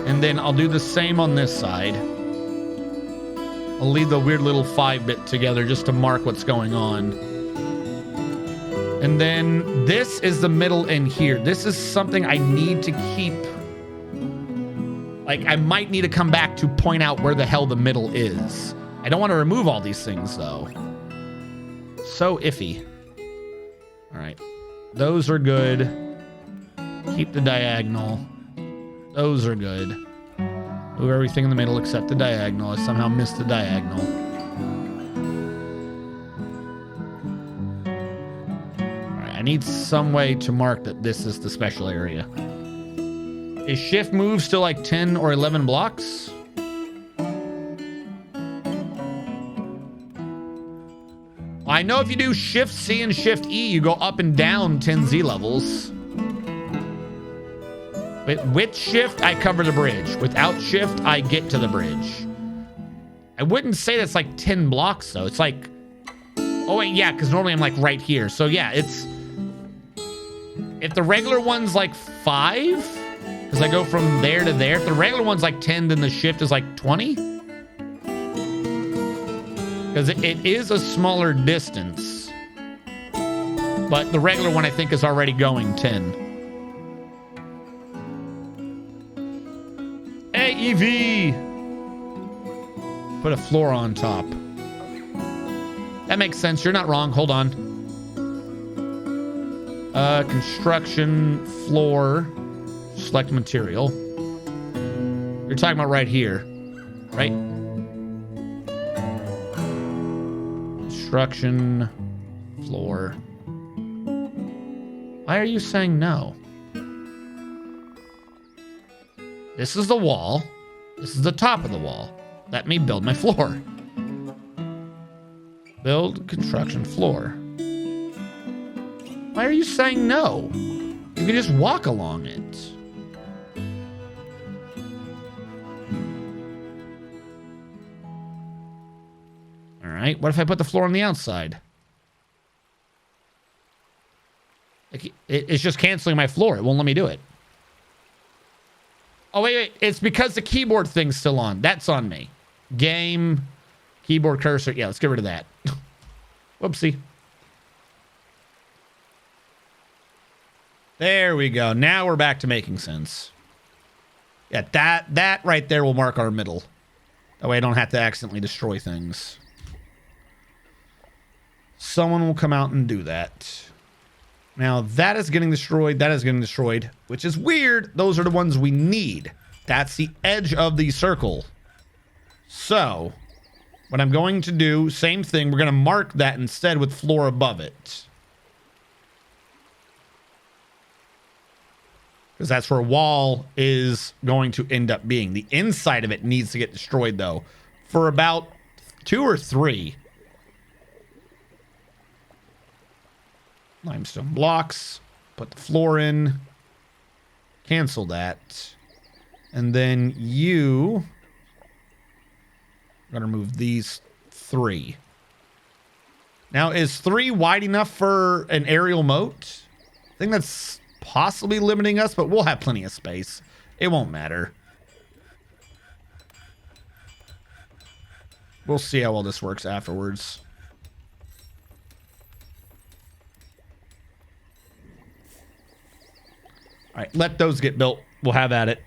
And then I'll do the same on this side. I'll leave the weird little 5-bit together just to mark what's going on. And then this is the middle in here. This is something I need to keep. Like, I might need to come back to point out where the hell the middle is. I don't want to remove all these things, though. So iffy. All right. Those are good. Keep the diagonal. Those are good. Move everything in the middle except the diagonal. I somehow missed the diagonal. All right, I need some way to mark that this is the special area. Is shift move still like 10 or 11 blocks? I know if you do shift C and shift E, you go up and down 10 Z levels. But with shift, I cover the bridge. Without shift, I get to the bridge. I wouldn't say that's like 10 blocks, though. It's like... Oh, wait, yeah, because normally I'm like right here. So, yeah, it's... If the regular one's like 5, because I go from there to there. If the regular one's like 10, then the shift is like 20. Because it is a smaller distance. But the regular one, I think, is already going 10. Hey, EV! Put a floor on top. That makes sense. You're not wrong. Hold on. Construction, floor, select material. You're talking about right here, right? Construction, floor. Why are you saying no? This is the wall. This is the top of the wall. Let me build my floor. Build construction floor. Why are you saying no? You can just walk along it. All right. What if I put the floor on the outside? It's just canceling my floor. It won't let me do it. Oh, wait. It's because the keyboard thing's still on. That's on me. Game, keyboard cursor. Yeah, let's get rid of that. Whoopsie. There we go. Now we're back to making sense. Yeah, that right there will mark our middle. That way I don't have to accidentally destroy things. Someone will come out and do that. Now, that is getting destroyed. That is getting destroyed, which is weird. Those are the ones we need. That's the edge of the circle. So, what I'm going to do, same thing. We're going to mark that instead with floor above it. Because that's where wall is going to end up being. The inside of it needs to get destroyed, though, for about 2 or 3. Limestone blocks. Put the floor in. Cancel that. And then you... I'm going to remove these 3. Now, is 3 wide enough for an aerial moat? I think that's possibly limiting us, but we'll have plenty of space. It won't matter. We'll see how well this works afterwards. All right, let those get built. We'll have at it.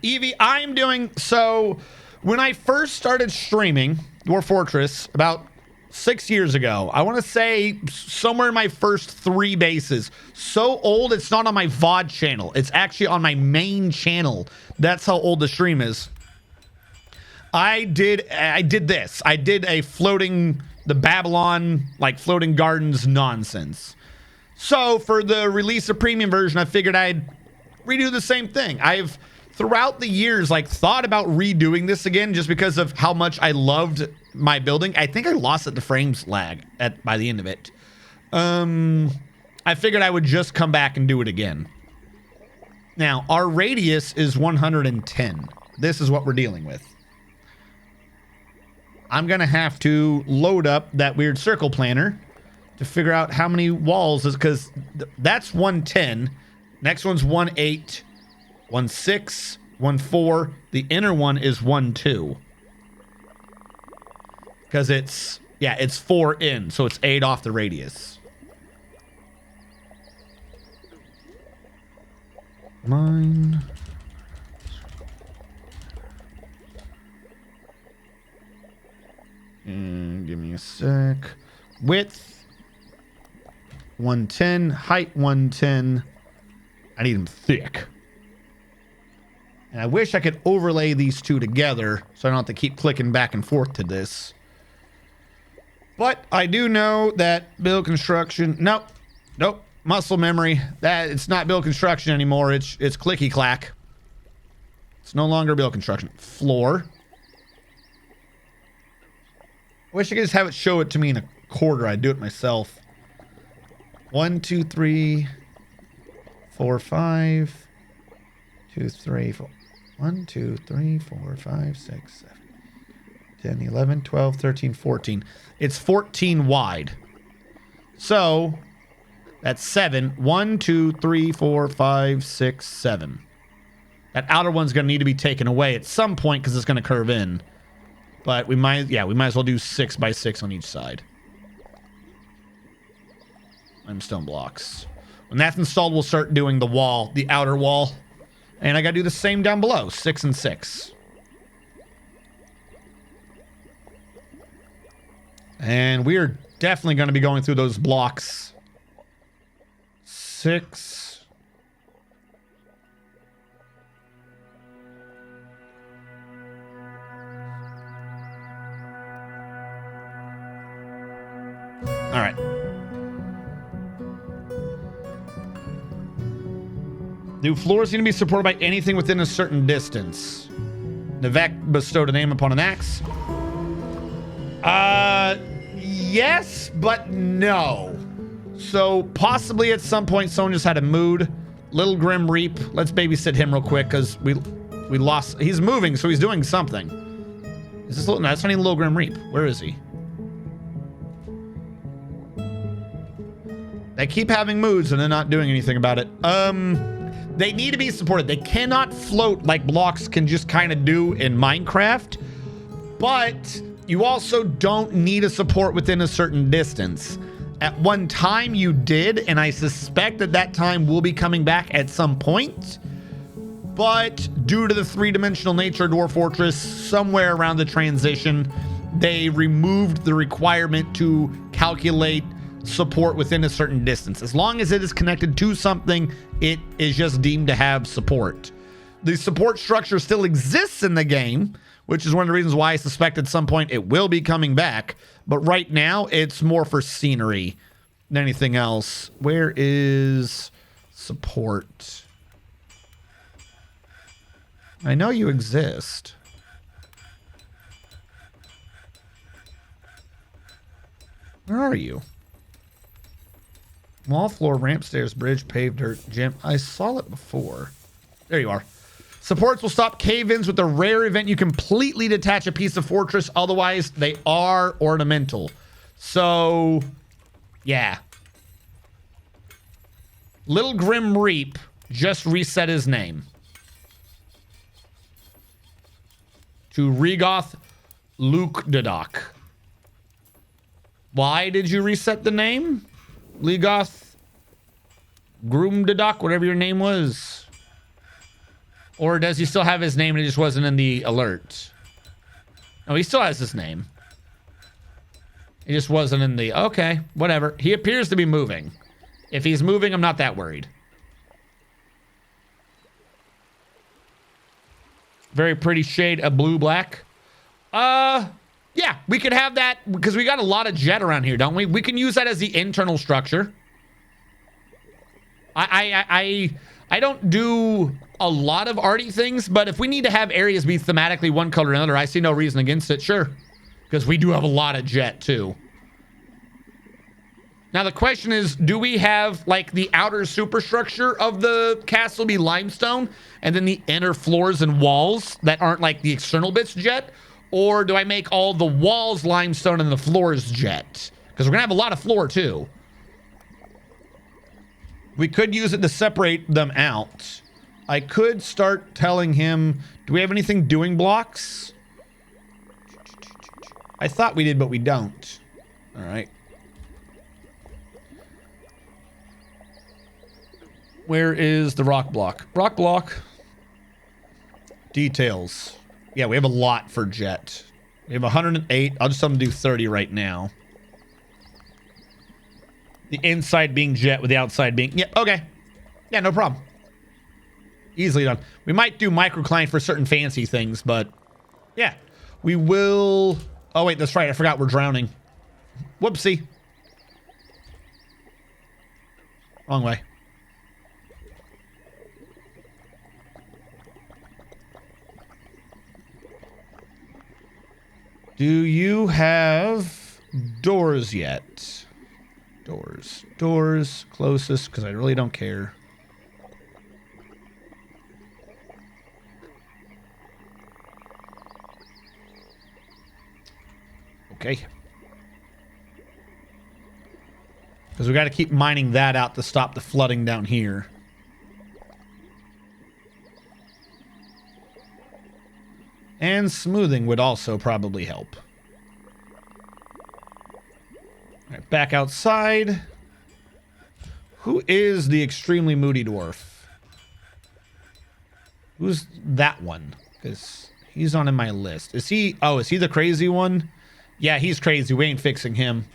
Evie, I'm doing... So, when I first started streaming Dwarf Fortress about 6 years ago, I want to say somewhere in my first 3 bases. So old, it's not on my VOD channel. It's actually on my main channel. That's how old the stream is. I did this. I did a floating... The Babylon, like, floating gardens nonsense. So, for the release of premium version, I figured I'd redo the same thing. I've, throughout the years, like, thought about redoing this again just because of how much I loved my building. I think I lost it to frames lag by the end of it. I figured I would just come back and do it again. Now, our radius is 110. This is what we're dealing with. I'm going to have to load up that weird circle planner to figure out how many walls is, because that's 110. Next one's 18, 16, 14. The inner one is 12. Because it's 4 in, so it's 8 off the radius. Mine. And give me a sec. Width 110, height 110. I need them thick. And I wish I could overlay these two together so I don't have to keep clicking back and forth to this. But I do know that build construction, nope, muscle memory, that it's not build construction anymore. It's clicky clack. It's no longer build construction. Floor. I wish I could just have it show it to me in a quarter. I'd do it myself. 1, 2, 3, 4, 5, 2, 3, 4. 1, 2, 3, 4, 5, 6, 7, 10, 11, 12, 13, 14. It's 14 wide. So that's 7. 1, 2, 3, 4, 5, 6, 7. That outer one's going to need to be taken away at some point because it's going to curve in. But we might as well do 6 by 6 on each side. Limestone blocks. When that's installed, we'll start doing the wall, the outer wall. And I got to do the same down below, 6 and 6. And we are definitely going to be going through those blocks. 6. All right. Do floors need to be supported by anything within a certain distance? Nivek bestowed a name upon an axe. Yes, but no. So possibly at some point someone just had a mood. Little Grim Reap. Let's babysit him real quick because we lost. He's moving, so he's doing something. Is this little? No, that's not even Little Grim Reap. Where is he? They keep having moods and they're not doing anything about it. They need to be supported. They cannot float like blocks can just kind of do in Minecraft. But you also don't need a support within a certain distance. At one time you did, and I suspect that time will be coming back at some point. But due to the three-dimensional nature of Dwarf Fortress, somewhere around the transition, they removed the requirement to calculate support within a certain distance. As long as it is connected to something, it is just deemed to have support. The support structure still exists in the game, which is one of the reasons why I suspect at some point it will be coming back. But right now, it's more for scenery than anything else. Where is support? I know you exist. Where are you? Wall, floor, ramp, stairs, bridge, paved dirt, gym. I saw it before. There you are. Supports will stop cave-ins with the rare event you completely detach a piece of fortress. Otherwise, they are ornamental. So, yeah. Little Grim Reap just reset his name to Regoth Lukdadok. Why did you reset the name? Legoth Groomdadok, whatever your name was. Or does he still have his name and it just wasn't in the alert? No, he still has his name. It just wasn't in the... Okay, whatever. He appears to be moving. If he's moving, I'm not that worried. Very pretty shade of blue-black. Yeah, we could have that because we got a lot of jet around here, don't we? We can use that as the internal structure. I don't do a lot of arty things, but if we need to have areas be thematically one color or another, I see no reason against it. Sure, because we do have a lot of jet too. Now the question is, do we have like the outer superstructure of the castle be limestone and then the inner floors and walls that aren't like the external bits jet? Or do I make all the walls limestone and the floors jet? Because we're going to have a lot of floor too. We could use it to separate them out. I could start telling him, do we have anything doing blocks? I thought we did, but we don't. All right. Where is the rock block? Rock block. Details. Yeah, we have a lot for jet. We have 108. I'll just tell them to do 30 right now. The inside being jet with the outside being... Yeah, okay. Yeah, no problem. Easily done. We might do microclimate for certain fancy things, but... Yeah. We will... Oh, wait, that's right. I forgot we're drowning. Whoopsie. Wrong way. Do you have doors yet? Doors. Doors. Closest, because I really don't care. Okay. Because we got to keep mining that out to stop the flooding down here. And smoothing would also probably help. All right, back outside. Who is the extremely moody dwarf? Who's that one? Because he's on in my list. Is he... Oh, is he the crazy one? Yeah, he's crazy. We ain't fixing him.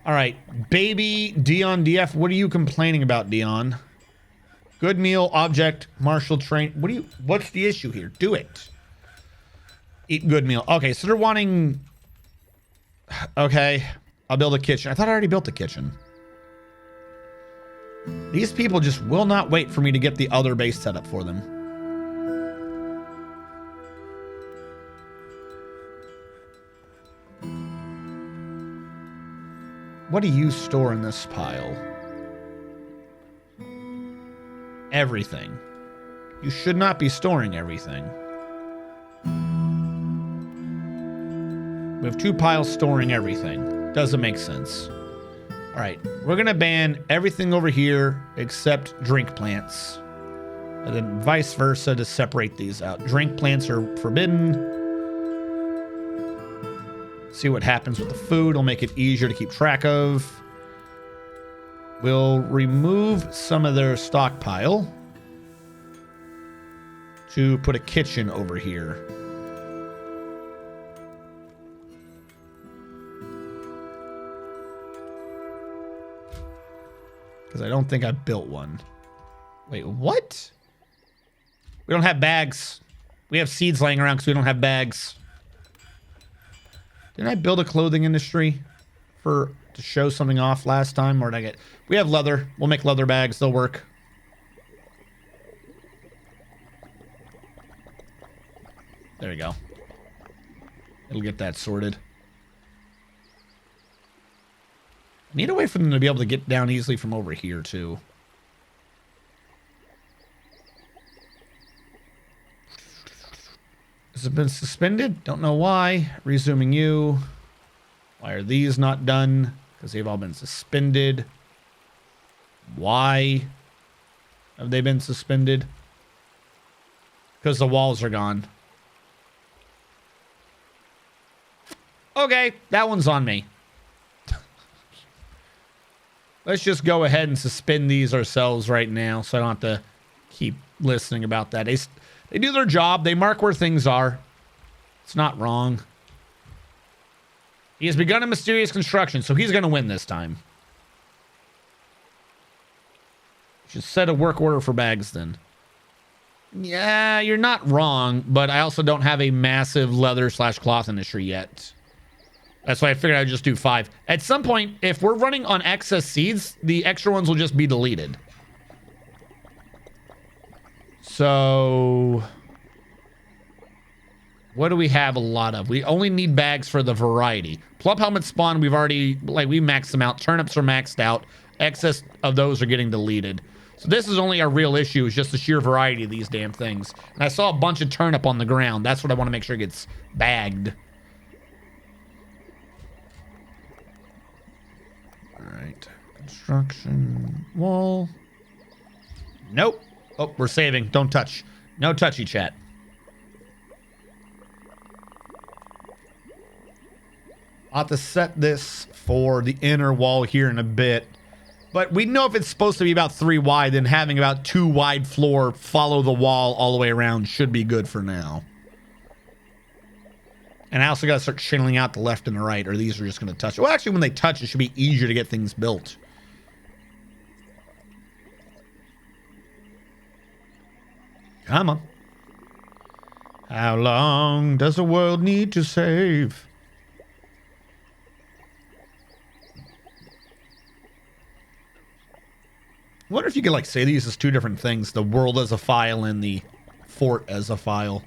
All right. Baby Dion DF. What are you complaining about, Dion? Good meal, object, martial train. What's the issue here? Do it. Eat good meal. Okay, so they're wanting... Okay. I'll build a kitchen. I thought I already built the kitchen. These people just will not wait for me to get the other base set up for them. What do you store in this pile? Everything. You should not be storing everything. We have 2 piles storing everything. Doesn't make sense. All right, we're gonna ban everything over here except drink plants. And then vice versa to separate these out. Drink plants are forbidden. See what happens with the food. It'll make it easier to keep track of. We'll remove some of their stockpile to put a kitchen over here. Because I don't think I built one. Wait, what? We don't have bags. We have seeds laying around because we don't have bags. Didn't I build a clothing industry to show something off last time? Or did I get... We have leather. We'll make leather bags. They'll work. There you go. It'll get that sorted. I need a way for them to be able to get down easily from over here, too. Has it been suspended? Don't know why. Resuming you. Why are these not done? Because they've all been suspended. Why have they been suspended? Because the walls are gone. Okay, that one's on me. Let's just go ahead and suspend these ourselves right now so I don't have to keep listening about that. They do their job. They mark where things are. It's not wrong. He has begun a mysterious construction, so he's going to win this time. Just set a work order for bags then. Yeah, you're not wrong, but I also don't have a massive leather/cloth industry yet. That's why I figured I'd just do 5. At some point, if we're running on excess seeds, the extra ones will just be deleted. So... what do we have a lot of? We only need bags for the variety. Plump helmet spawn, we maxed them out. Turnips are maxed out. Excess of those are getting deleted. So this is only a real issue, is just the sheer variety of these damn things. And I saw a bunch of turnip on the ground. That's what I want to make sure gets bagged. All right. Construction wall. Nope. Oh, we're saving. Don't touch. No touchy, chat. I'll have to set this for the inner wall here in a bit. But we know if it's supposed to be about 3 wide, then having about 2 wide floor follow the wall all the way around should be good for now. And I also got to start channeling out the left and the right, or these are just going to touch. Well, actually, when they touch, it should be easier to get things built. Come on. How long does the world need to save? I wonder if you could, like, say these as 2 different things. The world as a file and the fort as a file.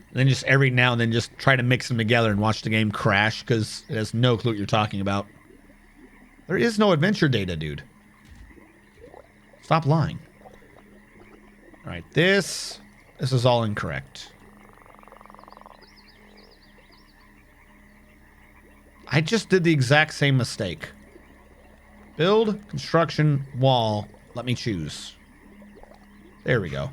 And then just every now and then just try to mix them together and watch the game crash because it has no clue what you're talking about. There is no adventure data, dude. Stop lying. All right, this is all incorrect. I just did the exact same mistake. Build, construction, wall. Let me choose. There we go.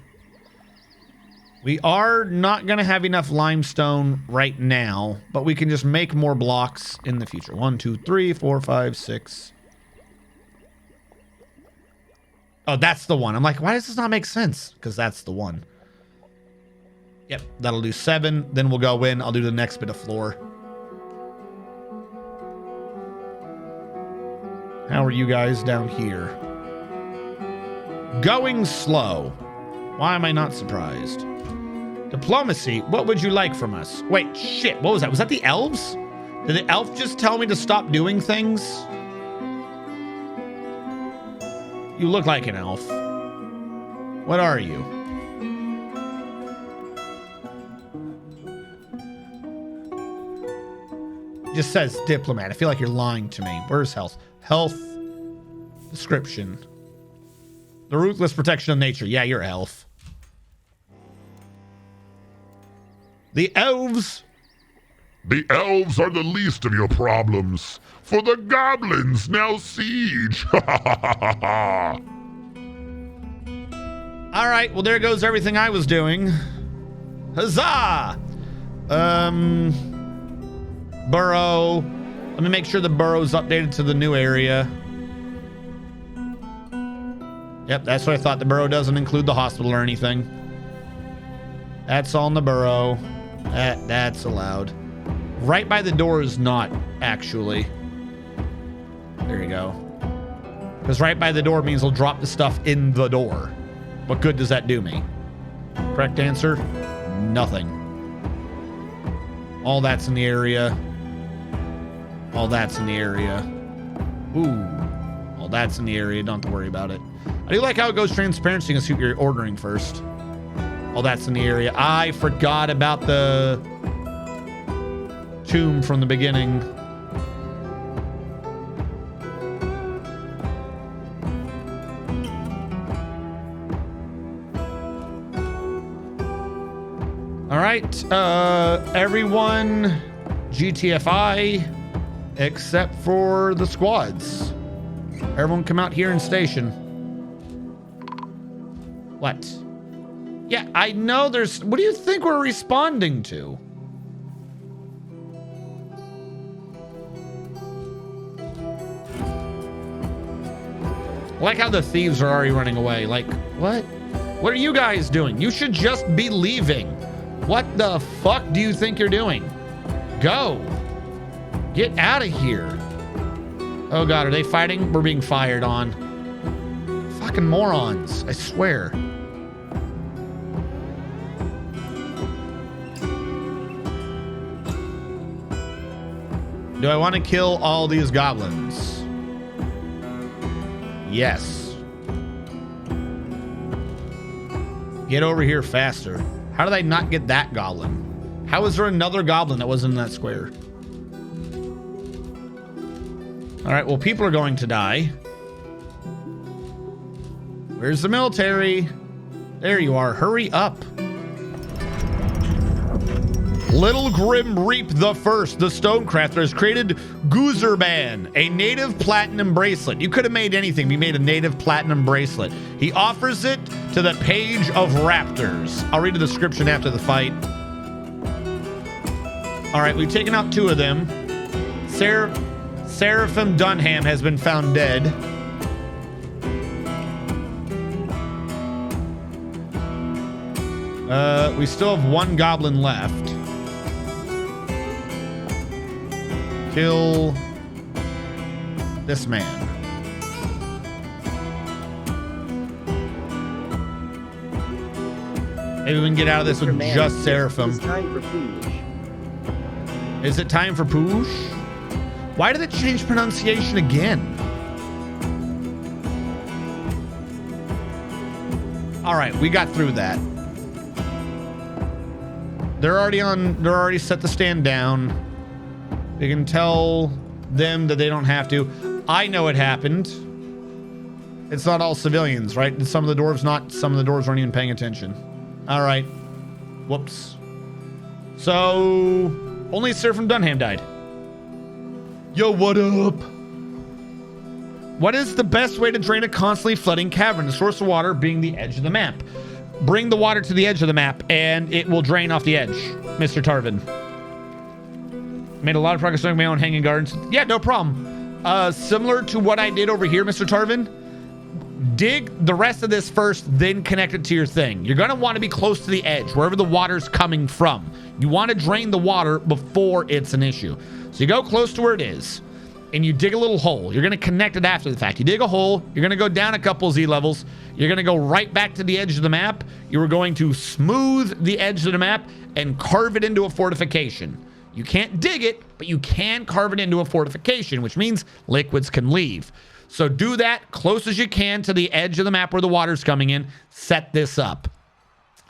We are not going to have enough limestone right now, but we can just make more blocks in the future. 1, 2, 3, 4, 5, 6. Oh, that's the one. I'm like, why does this not make sense? Because that's the one. Yep, that'll do 7. Then we'll go in. I'll do the next bit of floor. How are you guys down here? Going slow. Why am I not surprised? Diplomacy. What would you like from us? Wait, shit. What was that? Was that the elves? Did the elf just tell me to stop doing things? You look like an elf. What are you? It just says diplomat. I feel like you're lying to me. Where's health? Health description. The ruthless protection of nature. Yeah, you're elf. The elves. The elves are the least of your problems, for the goblins now siege. All right, well, there goes everything I was doing. Huzzah! Burrow. Let me make sure the burrow's updated to the new area. Yep, that's what I thought. The burrow doesn't include the hospital or anything. That's all in the burrow. That's allowed. Right by the door is not, actually. There you go. Because right by the door means they'll drop the stuff in the door. What good does that do me? Correct answer? Nothing. All that's in the area. All that's in the area. Ooh. All that's in the area. Don't have to worry about it. I do like how it goes transparency and see what you're ordering first. All that's in the area. I forgot about the tomb from the beginning. All right, everyone, GTFI, except for the squads. Everyone come out here and station. What? Yeah, I know there's... What do you think we're responding to? I like how the thieves are already running away. Like, what? What are you guys doing? You should just be leaving. What the fuck do you think you're doing? Go. Get out of here. Oh god, are they fighting? We're being fired on. Fucking morons, I swear. Do I want to kill all these goblins? Yes. Get over here faster. How did I not get that goblin? How is there another goblin that wasn't in that square? All right, well, people are going to die. Where's the military? There you are. Hurry up. Little Grim Reap the First, the Stonecrafter, has created Goozerban, a native platinum bracelet. You could have made anything. We made a native platinum bracelet. He offers it to the Page of Raptors. I'll read the description after the fight. All right, we've taken out 2 of them. Seraphim Dunham has been found dead. We still have 1 goblin left. Kill this man. Maybe we can get out of this with just Seraphim. It's time for Poosh. Is it time for Poosh? Why did it change pronunciation again? All right, we got through that. They're already set to stand down. We can tell them that they don't have to. I know it happened. It's not all civilians, right? Some of the dwarves aren't even paying attention. All right. Whoops. So only Sir from Dunham died. Yo, what up? What is the best way to drain a constantly flooding cavern? The source of water being the edge of the map. Bring the water to the edge of the map and it will drain off the edge, Mr. Tarvin. Made a lot of progress doing my own hanging gardens. Yeah, no problem. Similar to what I did over here, Mr. Tarvin. Dig the rest of this first, then connect it to your thing. You're going to want to be close to the edge, wherever the water's coming from. You want to drain the water before it's an issue. So you go close to where it is, and you dig a little hole. You're going to connect it after the fact. You dig a hole. You're going to go down a couple Z levels. You're going to go right back to the edge of the map. You're going to smooth the edge of the map and carve it into a fortification. You can't dig it, but you can carve it into a fortification, which means liquids can leave. So do that close as you can to the edge of the map where the water's coming in. Set this up.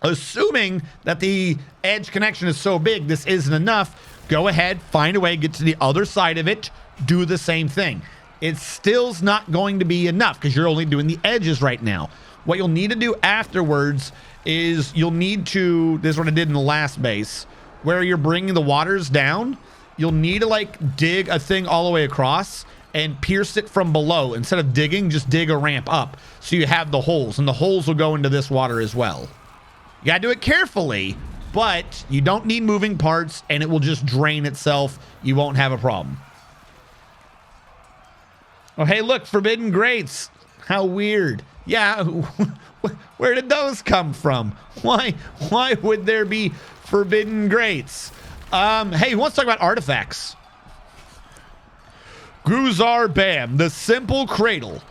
Assuming that the edge connection is so big, this isn't enough, go ahead, find a way, get to the other side of it, do the same thing. It still's not going to be enough because you're only doing the edges right now. What you'll need to do afterwards is you'll need to, this is what I did in the last base, where you're bringing the waters down, you'll need to like dig a thing all the way across and pierce it from below. Instead of digging, just dig a ramp up so you have the holes, and the holes will go into this water as well. You gotta do it carefully, but you don't need moving parts and it will just drain itself. You won't have a problem. Oh, hey, look, forbidden grates. How weird. Yeah, where did those come from? Why would there be forbidden grates? Hey, who wants to talk about artifacts? Guzar Bam, the Simple Cradle,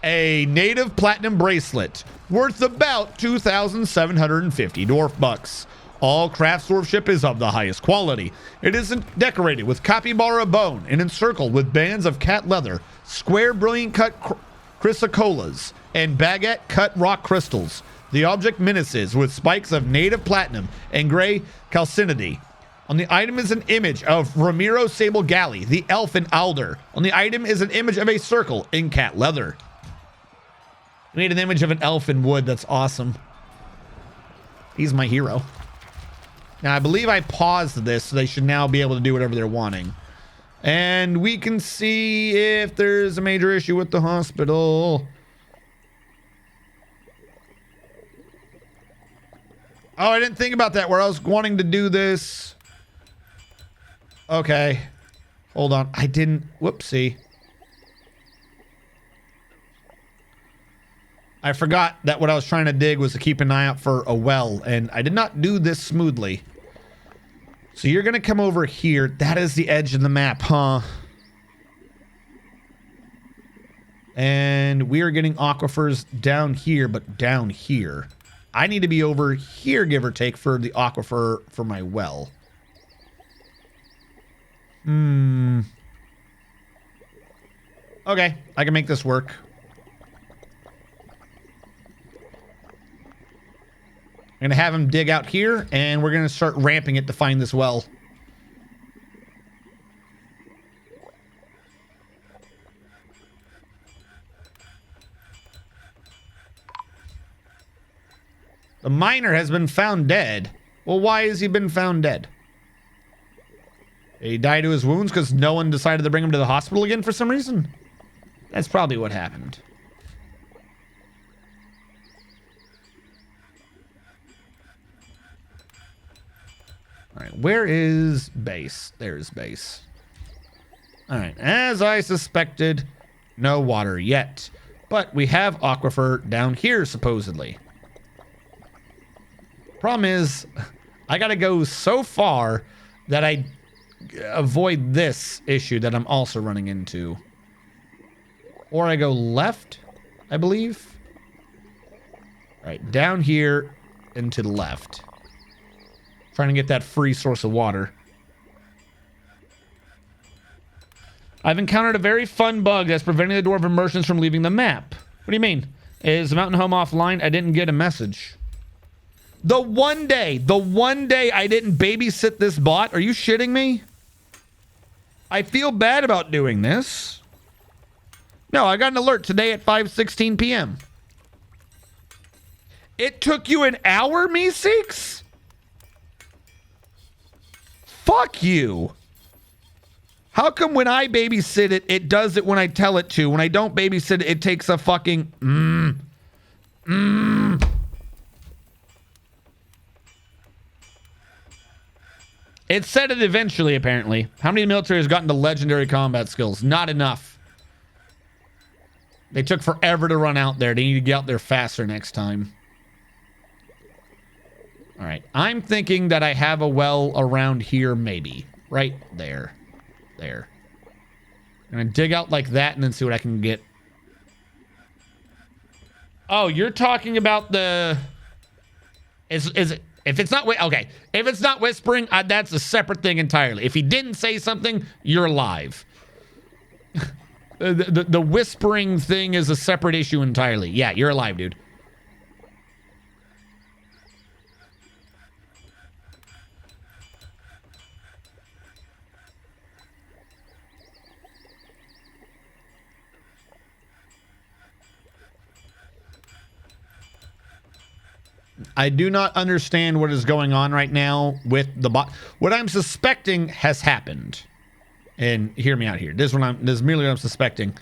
a native platinum bracelet worth about 2,750 dwarf bucks. All craftsmanship is of the highest quality. It is decorated with capybara bone and encircled with bands of cat leather, square brilliant cut chrysocolas, and baguette cut rock crystals. The object menaces with spikes of native platinum and gray calcinity. On the item is an image of Ramiro Sable Galley, the elf in Alder. On the item is an image of a circle in cat leather. I made an image of an elf in wood. That's awesome. He's my hero. Now, I believe I paused this, so they should now be able to do whatever they're wanting. And we can see if there's a major issue with the hospital. Oh, I didn't think about that where I was wanting to do this. Okay. Hold on. I didn't. Whoopsie. I forgot that what I was trying to dig was to keep an eye out for a well, and I did not do this smoothly. So you're going to come over here. That is the edge of the map, huh? And we are getting aquifers down here, but down here. I need to be over here, give or take, for the aquifer for my well. Okay, I can make this work. I'm going to have him dig out here, and we're going to start ramping it to find this well. The miner has been found dead. Well, why has he been found dead? Did he died of his wounds because no one decided to bring him to the hospital again for some reason? That's probably what happened. Alright, where is base? There's base. Alright, as I suspected, no water yet. But we have aquifer down here, supposedly. Problem is, I gotta go so far that I avoid this issue that I'm also running into. Or I go left, I believe. Alright, down here and to the left. Trying to get that free source of water. I've encountered a very fun bug that's preventing the dwarven merchants from leaving the map. What do you mean? Is Mountain Home offline? I didn't get a message. The one day I didn't babysit this bot. Are you shitting me? I feel bad about doing this. No, I got an alert today at 5:16 p.m. It took you an hour, Meeseeks? Fuck you. How come when I babysit it, it does it when I tell it to? When I don't babysit it, it takes a fucking... It said it eventually, apparently. How many military has gotten to legendary combat skills? Not enough. They took forever to run out there. They need to get out there faster next time. All right. I'm thinking that I have a well around here, maybe. Right there. There. I'm going to dig out like that and then see what I can get. Oh, you're talking about the... Is it... If it's not... Okay. If it's not whispering, that's a separate thing entirely. If he didn't say something, you're alive. The whispering thing is a separate issue entirely. Yeah, you're alive, dude. I do not understand what is going on right now with the bot. What I'm suspecting has happened. And hear me out here. This is merely what I'm suspecting.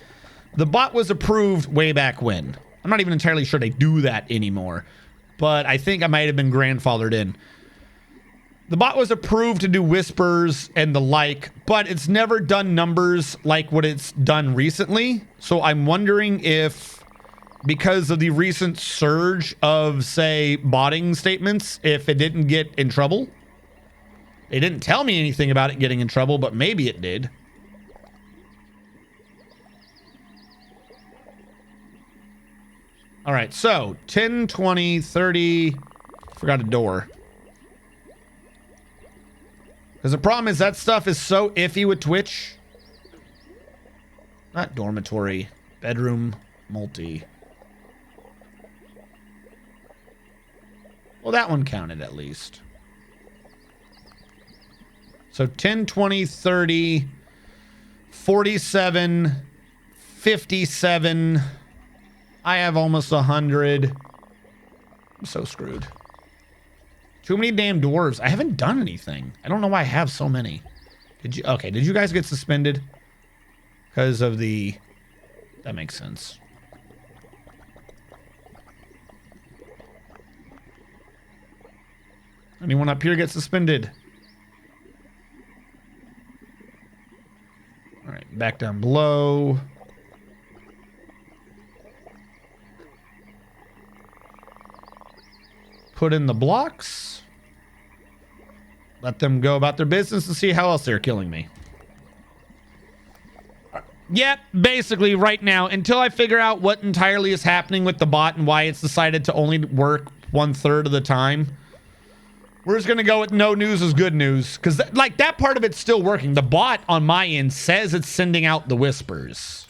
The bot was approved way back when. I'm not even entirely sure they do that anymore. But I think I might have been grandfathered in. The bot was approved to do whispers and the like, but it's never done numbers like what it's done recently. So I'm wondering if, because of the recent surge of, say, botting statements, if it didn't get in trouble. They didn't tell me anything about it getting in trouble, but maybe it did. All right, so 10, 20, 30. Forgot a door. Because the problem is that stuff is so iffy with Twitch. Not dormitory. Bedroom. Multi. Well, that one counted at least. So 10, 20, 30, 47, 57. I have almost 100. I'm so screwed. Too many damn dwarves. I haven't done anything. I don't know why I have so many. Did you? Okay, did you guys get suspended? Because of the... That makes sense. Anyone up here get suspended? All right, back down below. Put in the blocks. Let them go about their business and see how else they're killing me. Yep, basically right now, until I figure out what entirely is happening with the bot and why it's decided to only work 1/3 of the time, we're just going to go with no news is good news. Because, like, that part of it's still working. The bot on my end says it's sending out the whispers.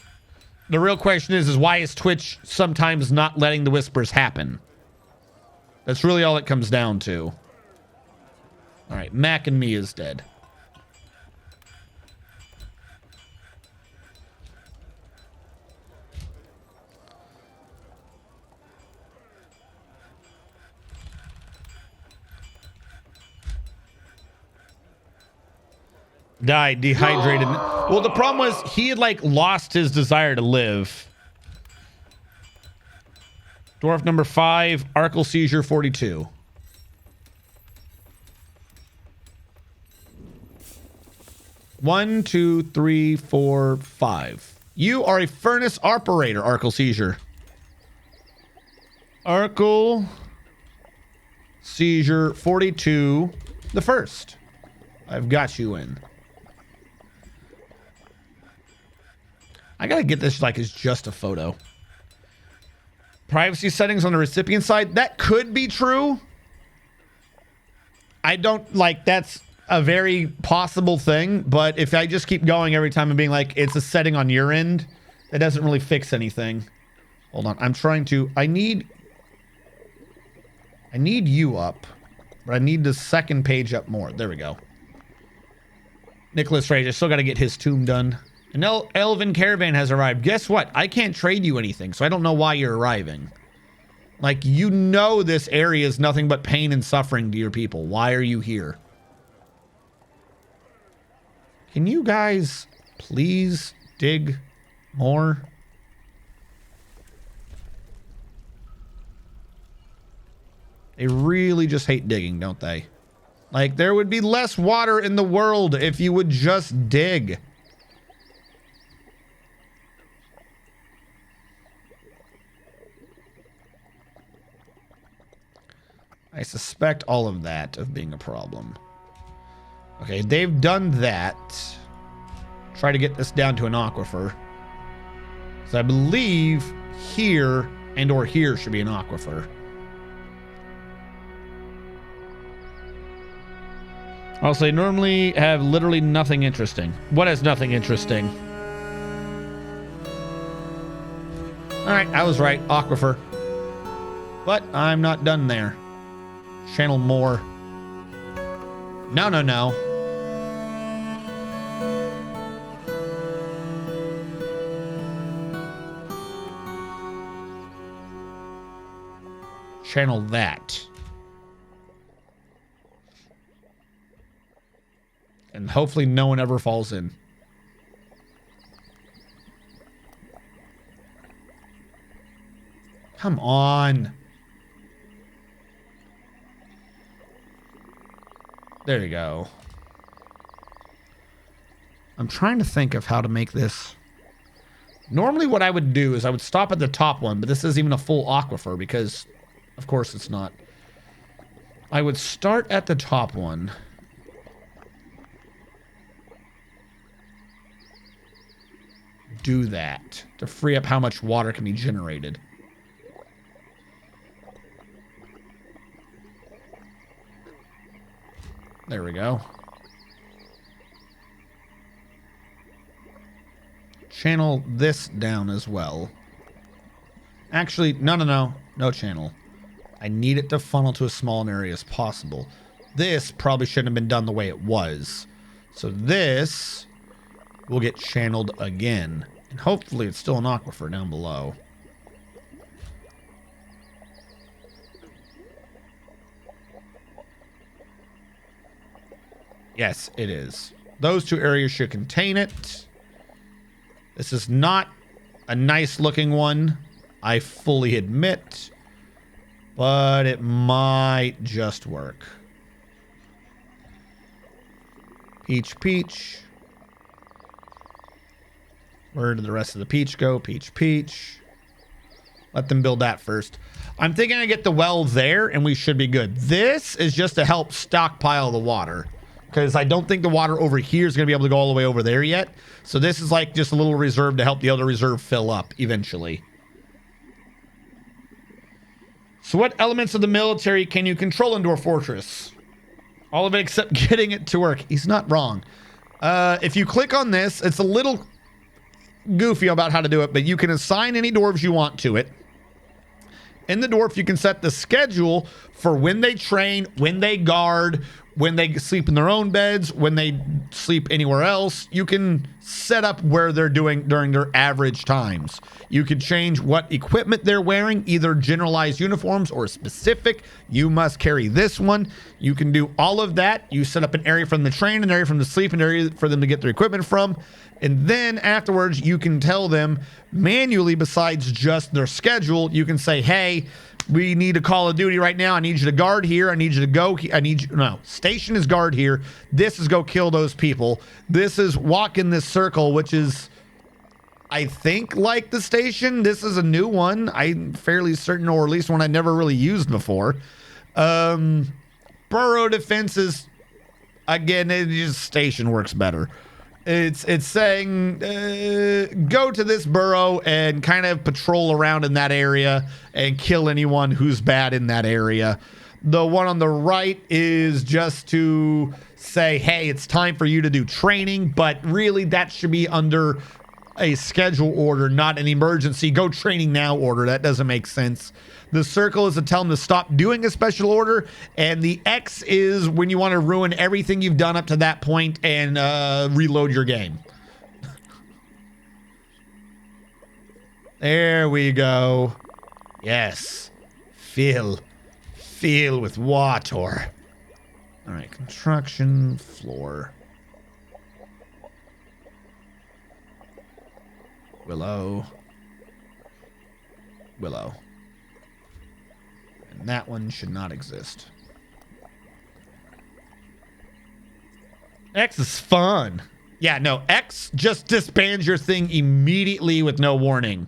The real question is why is Twitch sometimes not letting the whispers happen? That's really all it comes down to. All right, Mac and me is dead. Died, dehydrated. Well, the problem was he had like lost his desire to live. Dwarf number 5, Arkle seizure 42. One, two, three, 4, 5. You are a furnace operator, Arkle seizure. Arkle seizure 42, the first. I've got you in. I gotta get this like it's just a photo. Privacy settings on the recipient side. That could be true. I don't like that's a very possible thing, but if I just keep going every time and being like, it's a setting on your end, that doesn't really fix anything. Hold on. I'm trying to, I need you up, but I need the second page up more. There we go. Nicholas Fraser, still got to get his tomb done. An elven caravan has arrived. Guess what? I can't trade you anything, so I don't know why you're arriving. Like, you know this area is nothing but pain and suffering to your people. Why are you here? Can you guys please dig more? They really just hate digging, don't they? Like, there would be less water in the world if you would just dig. I suspect all of that of being a problem. Okay, they've done that. Try to get this down to an aquifer. So I believe here and or here should be an aquifer. Also, they normally have literally nothing interesting. What is nothing interesting? Alright, I was right. Aquifer. But I'm not done there. Channel more. No, no, no. Channel that. And hopefully no one ever falls in. Come on. There you go. I'm trying to think of how to make this. Normally what I would do is I would stop at the top one, but this isn't even a full aquifer because, of course, it's not. I would start at the top one. Do that to free up how much water can be generated. There we go. Channel this down as well. Actually, no channel. I need it to funnel to as small an area as possible. This probably shouldn't have been done the way it was. So this will get channeled again. And hopefully it's still an aquifer down below. Yes, it is. Those two areas should contain it. This is not a nice looking one, I fully admit, but it might just work. Peach, peach. Where did the rest of the peach go? Peach, peach. Let them build that first. I'm thinking I get the well there and we should be good. This is just to help stockpile the water, because I don't think the water over here is going to be able to go all the way over there yet. So this is like just a little reserve to help the other reserve fill up eventually. So what elements of the military can you control into a fortress? All of it except getting it to work. He's not wrong. If you click on this, it's a little goofy about how to do it, but you can assign any dwarves you want to it. In the dwarf, you can set the schedule for when they train, when they guard, when they sleep in their own beds, when they sleep anywhere else. You can set up where they're doing during their average times. You can change what equipment they're wearing, either generalized uniforms or specific. You must carry this one. You can do all of that. You set up an area from the train, an area from the sleep, an area for them to get their equipment from. And then afterwards, you can tell them manually, besides just their schedule, you can say, hey, we need a Call of Duty right now. I need you to guard here. I need you to go. Station is guard here. This is go kill those people. This is walk in this circle, which is, I think, like the station. This is a new one. I'm fairly certain, or at least one I never really used before. Burrow defenses, again, it just station works better. It's saying go to this burrow and kind of patrol around in that area and kill anyone who's bad in that area. The one on the right is just to say, hey, it's time for you to do training, but really that should be under a schedule order, not an emergency go training now order. That doesn't make sense. The circle is to tell them to stop doing a special order, and the X is when you want to ruin everything you've done up to that point and reload your game. There we go. Yes. Fill with water. All right, construction floor. Willow. And that one should not exist. X is fun. Yeah, no, X just disbands your thing immediately with no warning.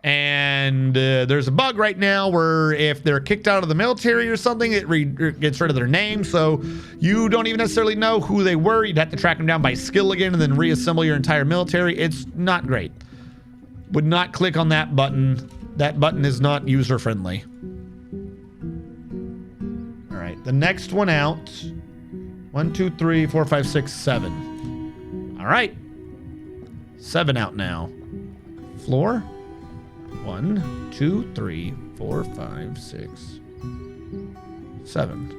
And there's a bug right now where if they're kicked out of the military or something, it gets rid of their name. So you don't even necessarily know who they were. You'd have to track them down by skill again and then reassemble your entire military. It's not great. Would not click on that button. That button is not user friendly. All right, the next one out. 1, 2, 3, 4, 5, 6, 7. All right. 7 out now. Floor. 1, 2, 3, 4, 5, 6, 7.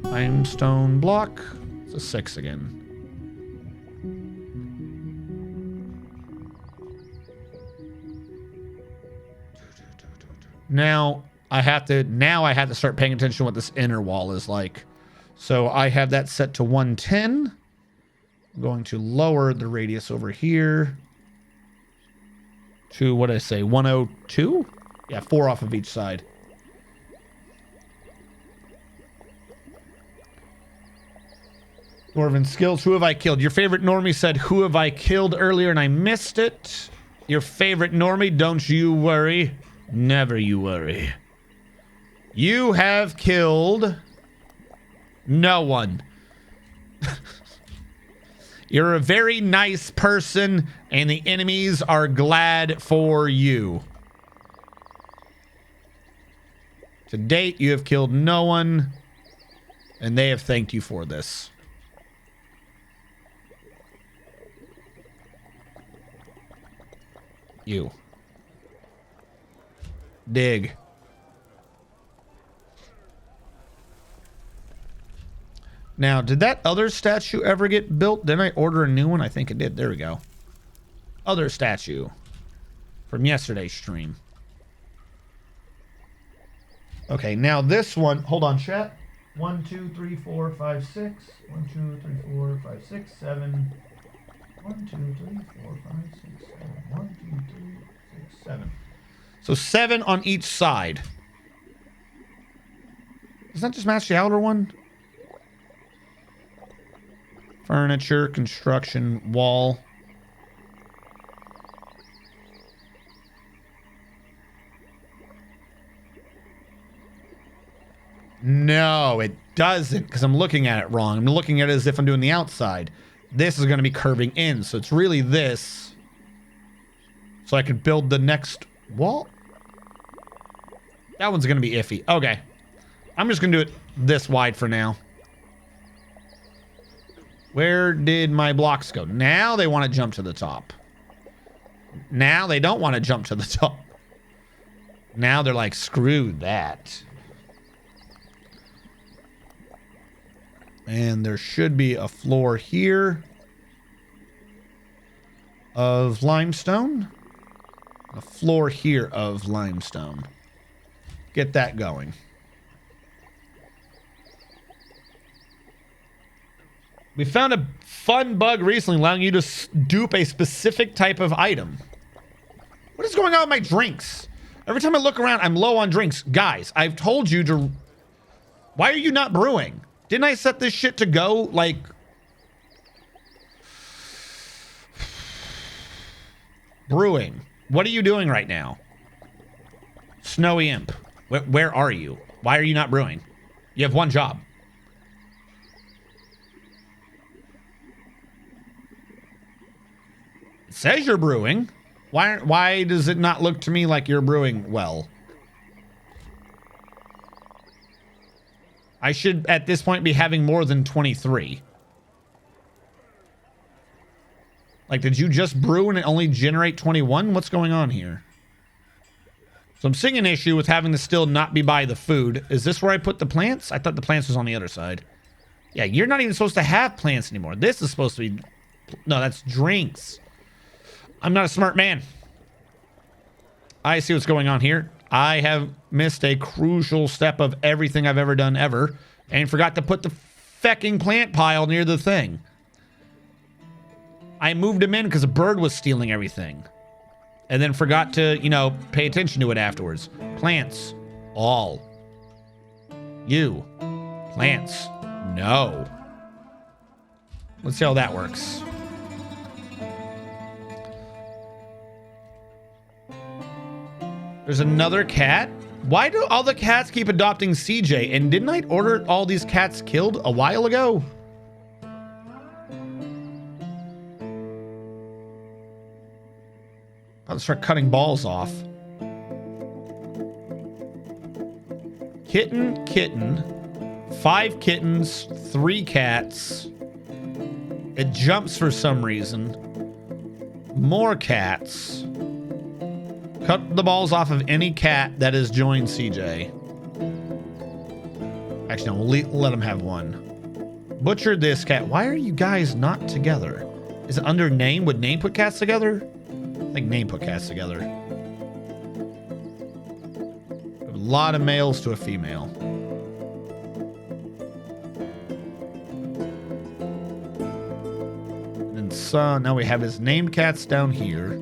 Limestone block. It's a 6 again. Now I have to start paying attention to what this inner wall is like. So I have that set to 110. I'm going to lower the radius over here to, what did I say, 102? Yeah, 4 off of each side. Dwarven skills. Who have I killed? Your favorite normie said, who have I killed earlier, and I missed it. Your favorite normie, don't you worry. Never you worry. You have killed no one. You're a very nice person, and the enemies are glad for you. To date, you have killed no one, and they have thanked you for this. You. Dig. Now, did that other statue ever get built? Didn't I order a new one? I think it did. There we go. Other statue from yesterday's stream. Okay, now this one. Hold on, chat. 1, 2, 3, 4, 5, 6. 1, 2, 3, 4, 5, 6, 7. 1, 2, 3, 4, 5, 6, 7. 1, 2, 3, 6, 7. So 7 on each side. Does that just match the outer one? Furniture, construction, wall. No, it doesn't, because I'm looking at it wrong. I'm looking at it as if I'm doing the outside. This is going to be curving in, so it's really this. So I could build the next wall. That one's going to be iffy. Okay. I'm just going to do it this wide for now. Where did my blocks go? Now they want to jump to the top. Now they don't want to jump to the top. Now they're like, screw that. And there should be a floor here of limestone. A floor here of limestone. Get that going. We found a fun bug recently allowing you to dupe a specific type of item. What is going on with my drinks? Every time I look around, I'm low on drinks. Guys, I've told you to... Why are you not brewing? Didn't I set this shit to go, like... Brewing. What are you doing right now? Snowy Imp. Where are you? Why are you not brewing? You have one job. It says you're brewing. Why does it not look to me like you're brewing well? I should, at this point, be having more than 23. Like, did you just brew and it only generate 21? What's going on here? So I'm seeing an issue with having to still not be by the food. Is this where I put the plants? I thought the plants was on the other side. Yeah, you're not even supposed to have plants anymore. This is supposed to be... No, that's drinks. I'm not a smart man. I see what's going on here. I have missed a crucial step of everything I've ever done ever and forgot to put the fecking plant pile near the thing. I moved him in because a bird was stealing everything. And then forgot to, you know, pay attention to it afterwards. Plants. All. You. Plants. No. Let's see how that works. There's another cat? Why do all the cats keep adopting CJ? And didn't I order all these cats killed a while ago? I'll start cutting balls off. Kitten, kitten. 5 kittens, 3 cats. It jumps for some reason. More cats. Cut the balls off of any cat that has joined CJ. Actually, no, we'll let him have one. Butcher this cat. Why are you guys not together? Is it under name? Would name put cats together? I think name put cats together. A lot of males to a female. And then son, now we have his named cats down here.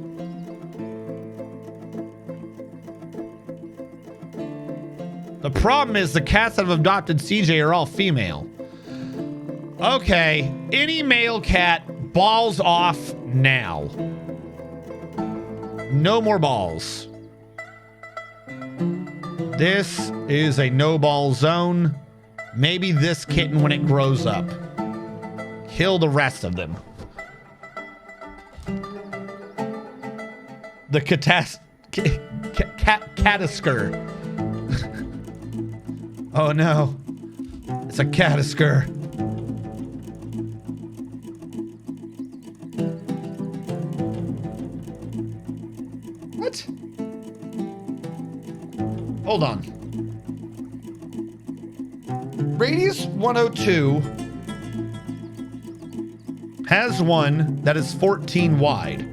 The problem is the cats that have adopted CJ are all female. Okay, any male cat, balls off now. No more balls. This is a no-ball zone. Maybe this kitten when it grows up. Kill the rest of them. The catasker. Oh no. It's a catasker. What? Hold on. Radius 102 has one that is 14 wide.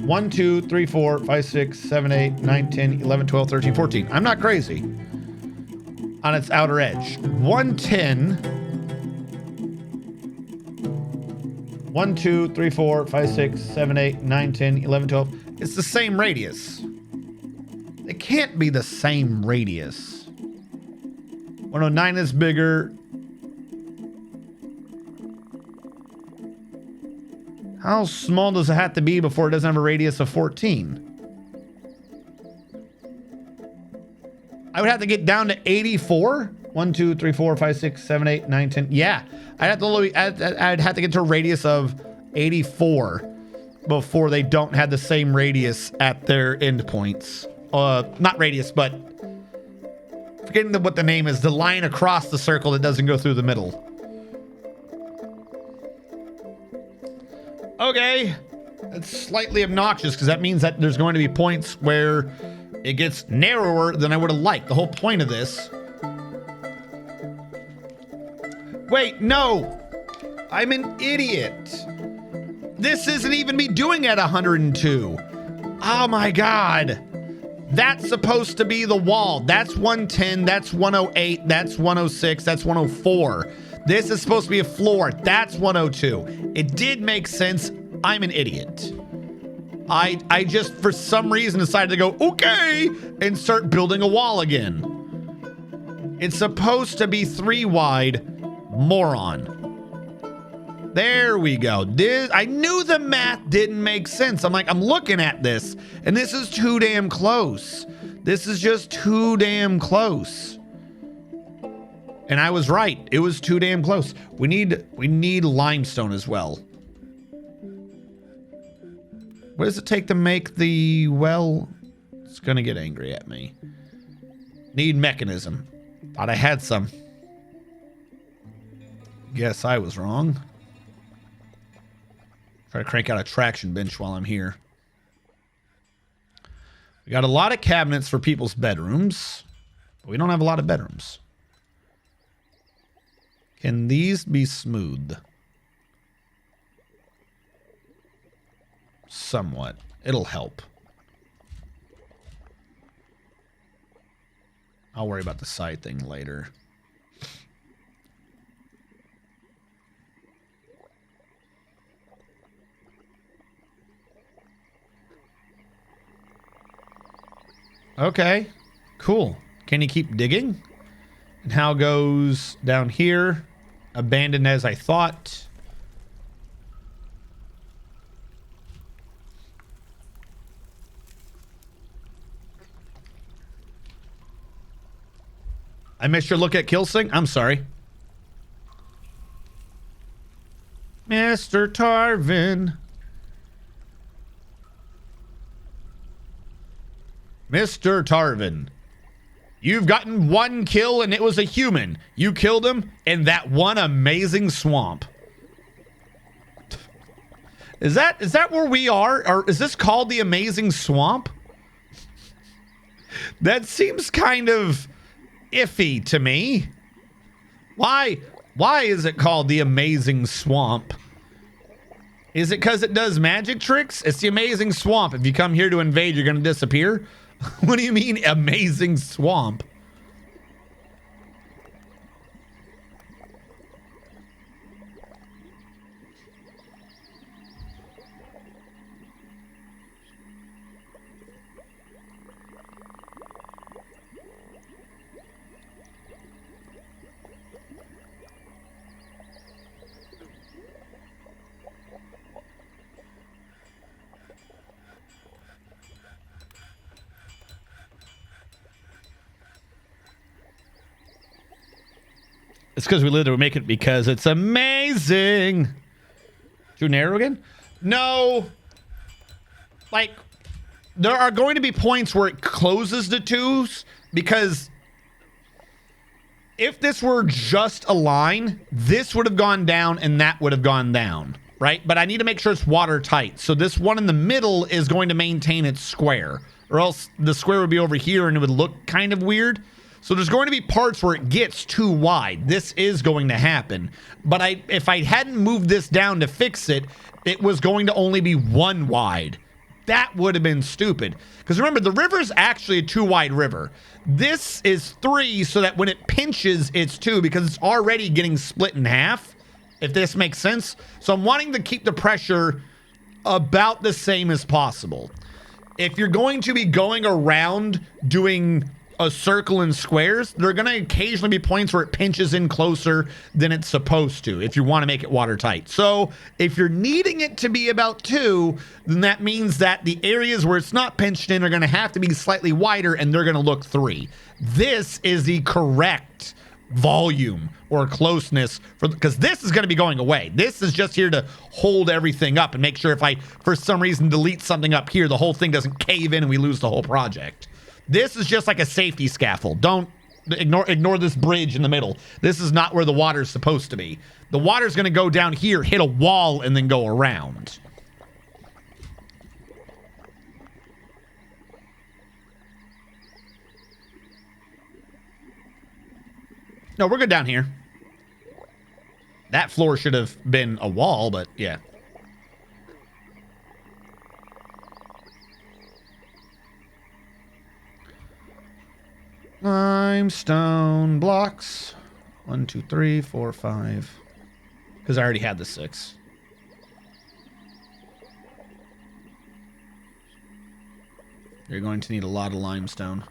1, 2, 3, 4, 5, 6, 7, 8, 9, 10, 11, 12, 13, 14. I'm not crazy. On its outer edge. 110. 1, 2, 3, 4, 5, 6, 7, 8, 9, 10, 11, 12. It's the same radius. It can't be the same radius. 109 is bigger. How small does it have to be before it doesn't have a radius of 14? I would have to get down to 84. 1, 2, 3, 4, 5, 6, 7, 8, 9, 10. Yeah, I'd have to get to a radius of 84 before they don't have the same radius at their endpoints. Not radius, but forgetting what the name is. The line across the circle that doesn't go through the middle. Okay, that's slightly obnoxious because that means that there's going to be points where it gets narrower than I would have liked. The whole point of this. Wait, no. I'm an idiot. This isn't even me doing at 102. Oh my God. That's supposed to be the wall. That's 110, that's 108, that's 106, that's 104. This is supposed to be a floor. That's 102. It did make sense. I'm an idiot. I just, for some reason, decided to go, okay, and start building a wall again. It's supposed to be 3 wide. Moron. There we go. I knew the math didn't make sense. I'm like, I'm looking at this, and this is too damn close. This is just too damn close. And I was right. It was too damn close. We need limestone as well. What does it take to make the well? It's gonna get angry at me. Need mechanism. Thought I had some. Guess I was wrong. Try to crank out a traction bench while I'm here. We got a lot of cabinets for people's bedrooms, but we don't have a lot of bedrooms. Can these be smoothed? Somewhat. It'll help. I'll worry about the side thing later. Okay, cool. Can you keep digging? And how goes down here? Abandoned as I thought. I missed your look at Killsing? I'm sorry. Mr. Tarvin. Mr. Tarvin, you've gotten 1 kill and it was a human. You killed him in that one amazing swamp. Is that where we are? Or is this called the amazing swamp? That seems kind of iffy to me. Why is it called the amazing swamp? Is it because it does magic tricks? It's the amazing swamp. If you come here to invade, you're going to disappear. What do you mean, amazing swamp? It's because we literally make it because it's amazing. Too narrow again? No. Like, there are going to be points where it closes the twos because if this were just a line, this would have gone down and that would have gone down, right? But I need to make sure it's watertight. So this one in the middle is going to maintain its square, or else the square would be over here and it would look kind of weird. So there's going to be parts where it gets too wide. This is going to happen. But if I hadn't moved this down to fix it, it was going to only be 1 wide. That would have been stupid. Because remember, the river's actually a 2 wide river. This is 3 so that when it pinches, it's 2 because it's already getting split in half, if this makes sense. So I'm wanting to keep the pressure about the same as possible. If you're going to be going around doing a circle and squares, there are going to occasionally be points where it pinches in closer than it's supposed to if you want to make it watertight. So if you're needing it to be about 2, then that means that the areas where it's not pinched in are going to have to be slightly wider and they're going to look 3. This is the correct volume or closeness for, because this is going to be going away. This is just here to hold everything up and make sure if I for some reason delete something up here, the whole thing doesn't cave in and we lose the whole project. This is just like a safety scaffold. Don't ignore this bridge in the middle. This is not where the water's supposed to be. The water's going to go down here, hit a wall, and then go around. No, we're good down here. That floor should have been a wall, but yeah. Limestone blocks. 1, 2, 3, 4, 5. Because I already had the 6. You're going to need a lot of limestone.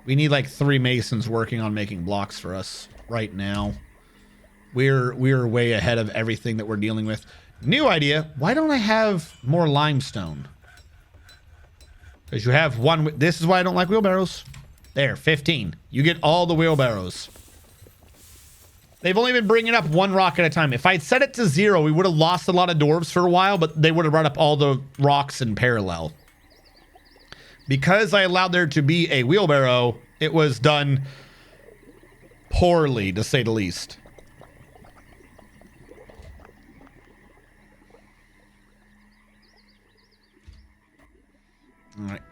We need like 3 masons working on making blocks for us right now. We're way ahead of everything that we're dealing with. New idea. Why don't I have more limestone? Because you have one. This is why I don't like wheelbarrows. There, 15. You get all the wheelbarrows. They've only been bringing up 1 rock at a time. If I'd set it to 0, we would have lost a lot of dwarves for a while, but they would have brought up all the rocks in parallel. Because I allowed there to be a wheelbarrow, it was done poorly, to say the least. All right.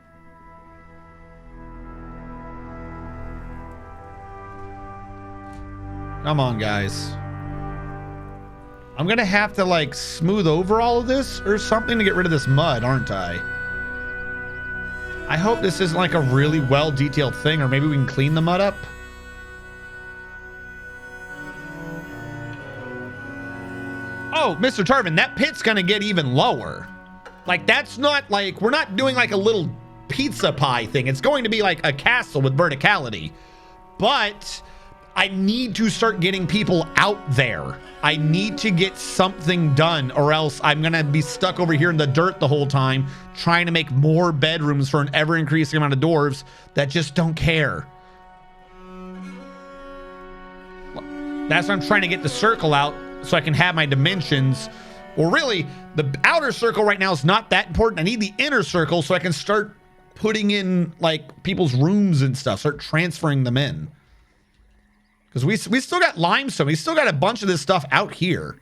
Come on, guys. I'm gonna have to, like, smooth over all of this or something to get rid of this mud, aren't I? I hope this isn't, like, a really well-detailed thing, or maybe we can clean the mud up. Oh, Mr. Tarvin, that pit's gonna get even lower. Like, that's not, like, we're not doing, like, a little pizza pie thing. It's going to be, like, a castle with verticality. But I need to start getting people out there. I need to get something done, or else I'm going to be stuck over here in the dirt the whole time trying to make more bedrooms for an ever-increasing amount of dwarves that just don't care. That's why I'm trying to get the circle out so I can have my dimensions. Well, really, the outer circle right now is not that important. I need the inner circle so I can start putting in, like, people's rooms and stuff, start transferring them in. Because we still got limestone. We still got a bunch of this stuff out here.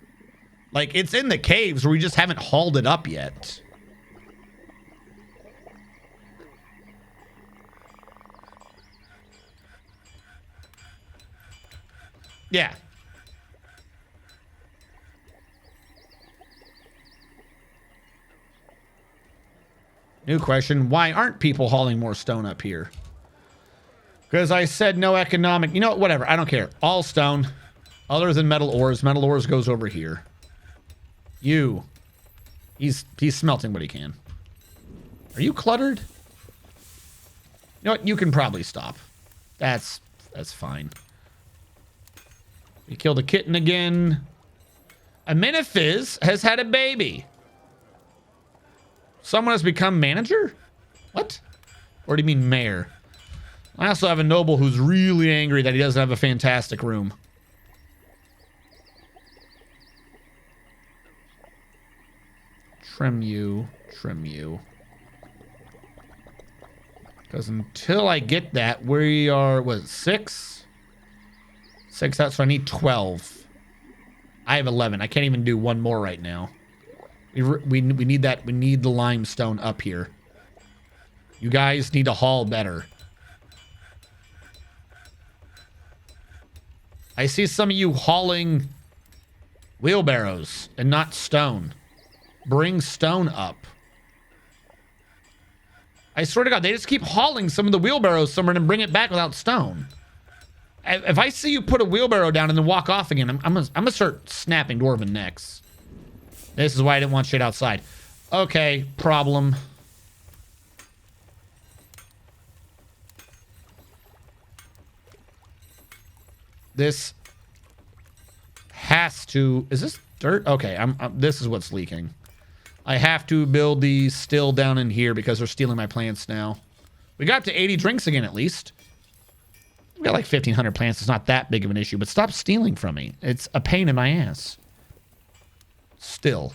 Like, it's in the caves where we just haven't hauled it up yet. Yeah. New question. Why aren't people hauling more stone up here? Because I said no economic. You know what? Whatever. I don't care. All stone. Other than metal ores. Metal ores goes over here. You. He's smelting what he can. Are you cluttered? You know what? You can probably stop. That's fine. We killed a kitten again. Aminifiz has had a baby. Someone has become manager? What? Or do you mean mayor? I also have a noble who's really angry that he doesn't have a fantastic room. Trim you. Trim you. Because until I get that, we are, what, 6? 6 out, so I need 12. I have 11. I can't even do one more right now. We need that. We need the limestone up here. You guys need to haul better. I see some of you hauling wheelbarrows and not stone. Bring stone up. I swear to God, they just keep hauling some of the wheelbarrows somewhere and bring it back without stone. If I see you put a wheelbarrow down and then walk off again, I'm gonna start snapping dwarven necks. This is why I didn't want shit outside. Okay, problem. This has to... Is this dirt? Okay, this is what's leaking. I have to build these still down in here because they're stealing my plants now. We got up to 80 drinks again, at least. We got like 1,500 plants. It's not that big of an issue, but stop stealing from me. It's a pain in my ass. Still.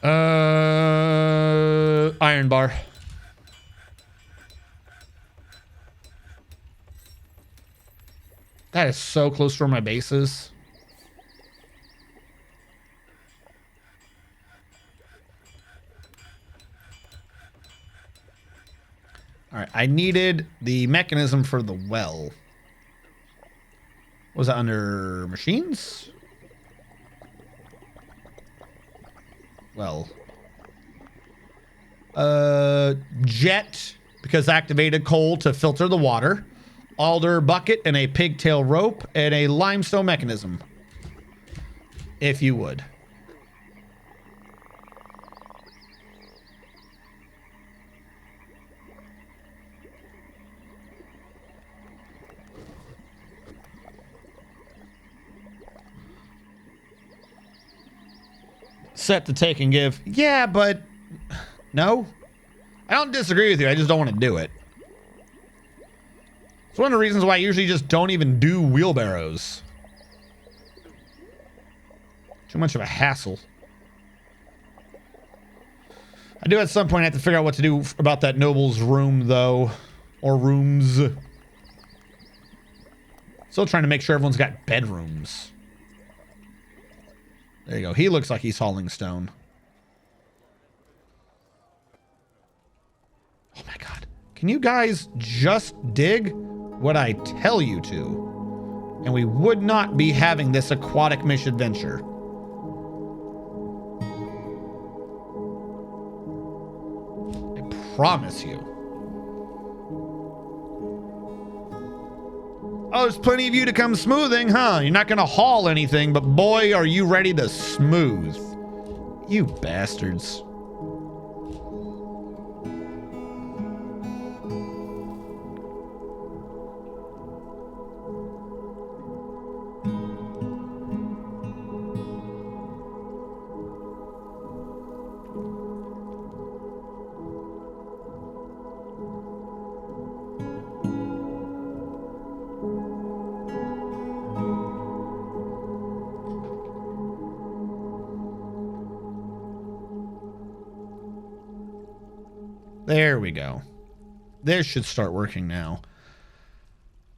Iron bar. That is so close to where my base is. All right, I needed the mechanism for the well. Was that under machines? Well. Jet, because activated coal to filter the water. Alder bucket and a pigtail rope and a limestone mechanism. If you would. Set to take and give. Yeah, but no. I don't disagree with you. I just don't want to do it. It's one of the reasons why I usually just don't even do wheelbarrows. Too much of a hassle. I do at some point have to figure out what to do about that noble's room, though. Or rooms. Still trying to make sure everyone's got bedrooms. There you go. He looks like he's hauling stone. Oh my god. Can you guys just dig what I tell you to? And we would not be having this aquatic misadventure. I promise you. Oh, there's plenty of you to come smoothing, huh? You're not gonna haul anything, but boy, are you ready to smooth. You bastards. There we go. This should start working now.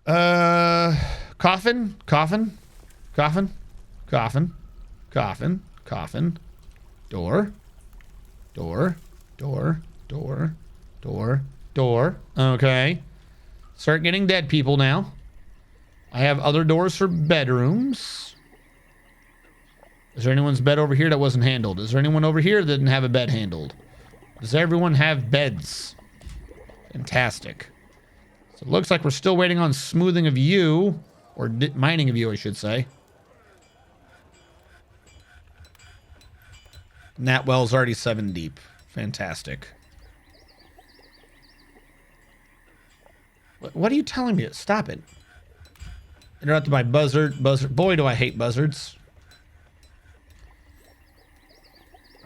Coffin, coffin, coffin, coffin, coffin, coffin, door, door, door, door, door, door. Okay. Start getting dead people now. I have other doors for bedrooms. Is there anyone's bed over here that wasn't handled? Is there anyone over here that didn't have a bed handled? Does everyone have beds? Fantastic. So it looks like we're still waiting on smoothing of you, or mining of you, I should say. And that well's already 7 deep. Fantastic. What are you telling me? Stop it. Interrupted by buzzard. Buzzard. Boy, do I hate buzzards.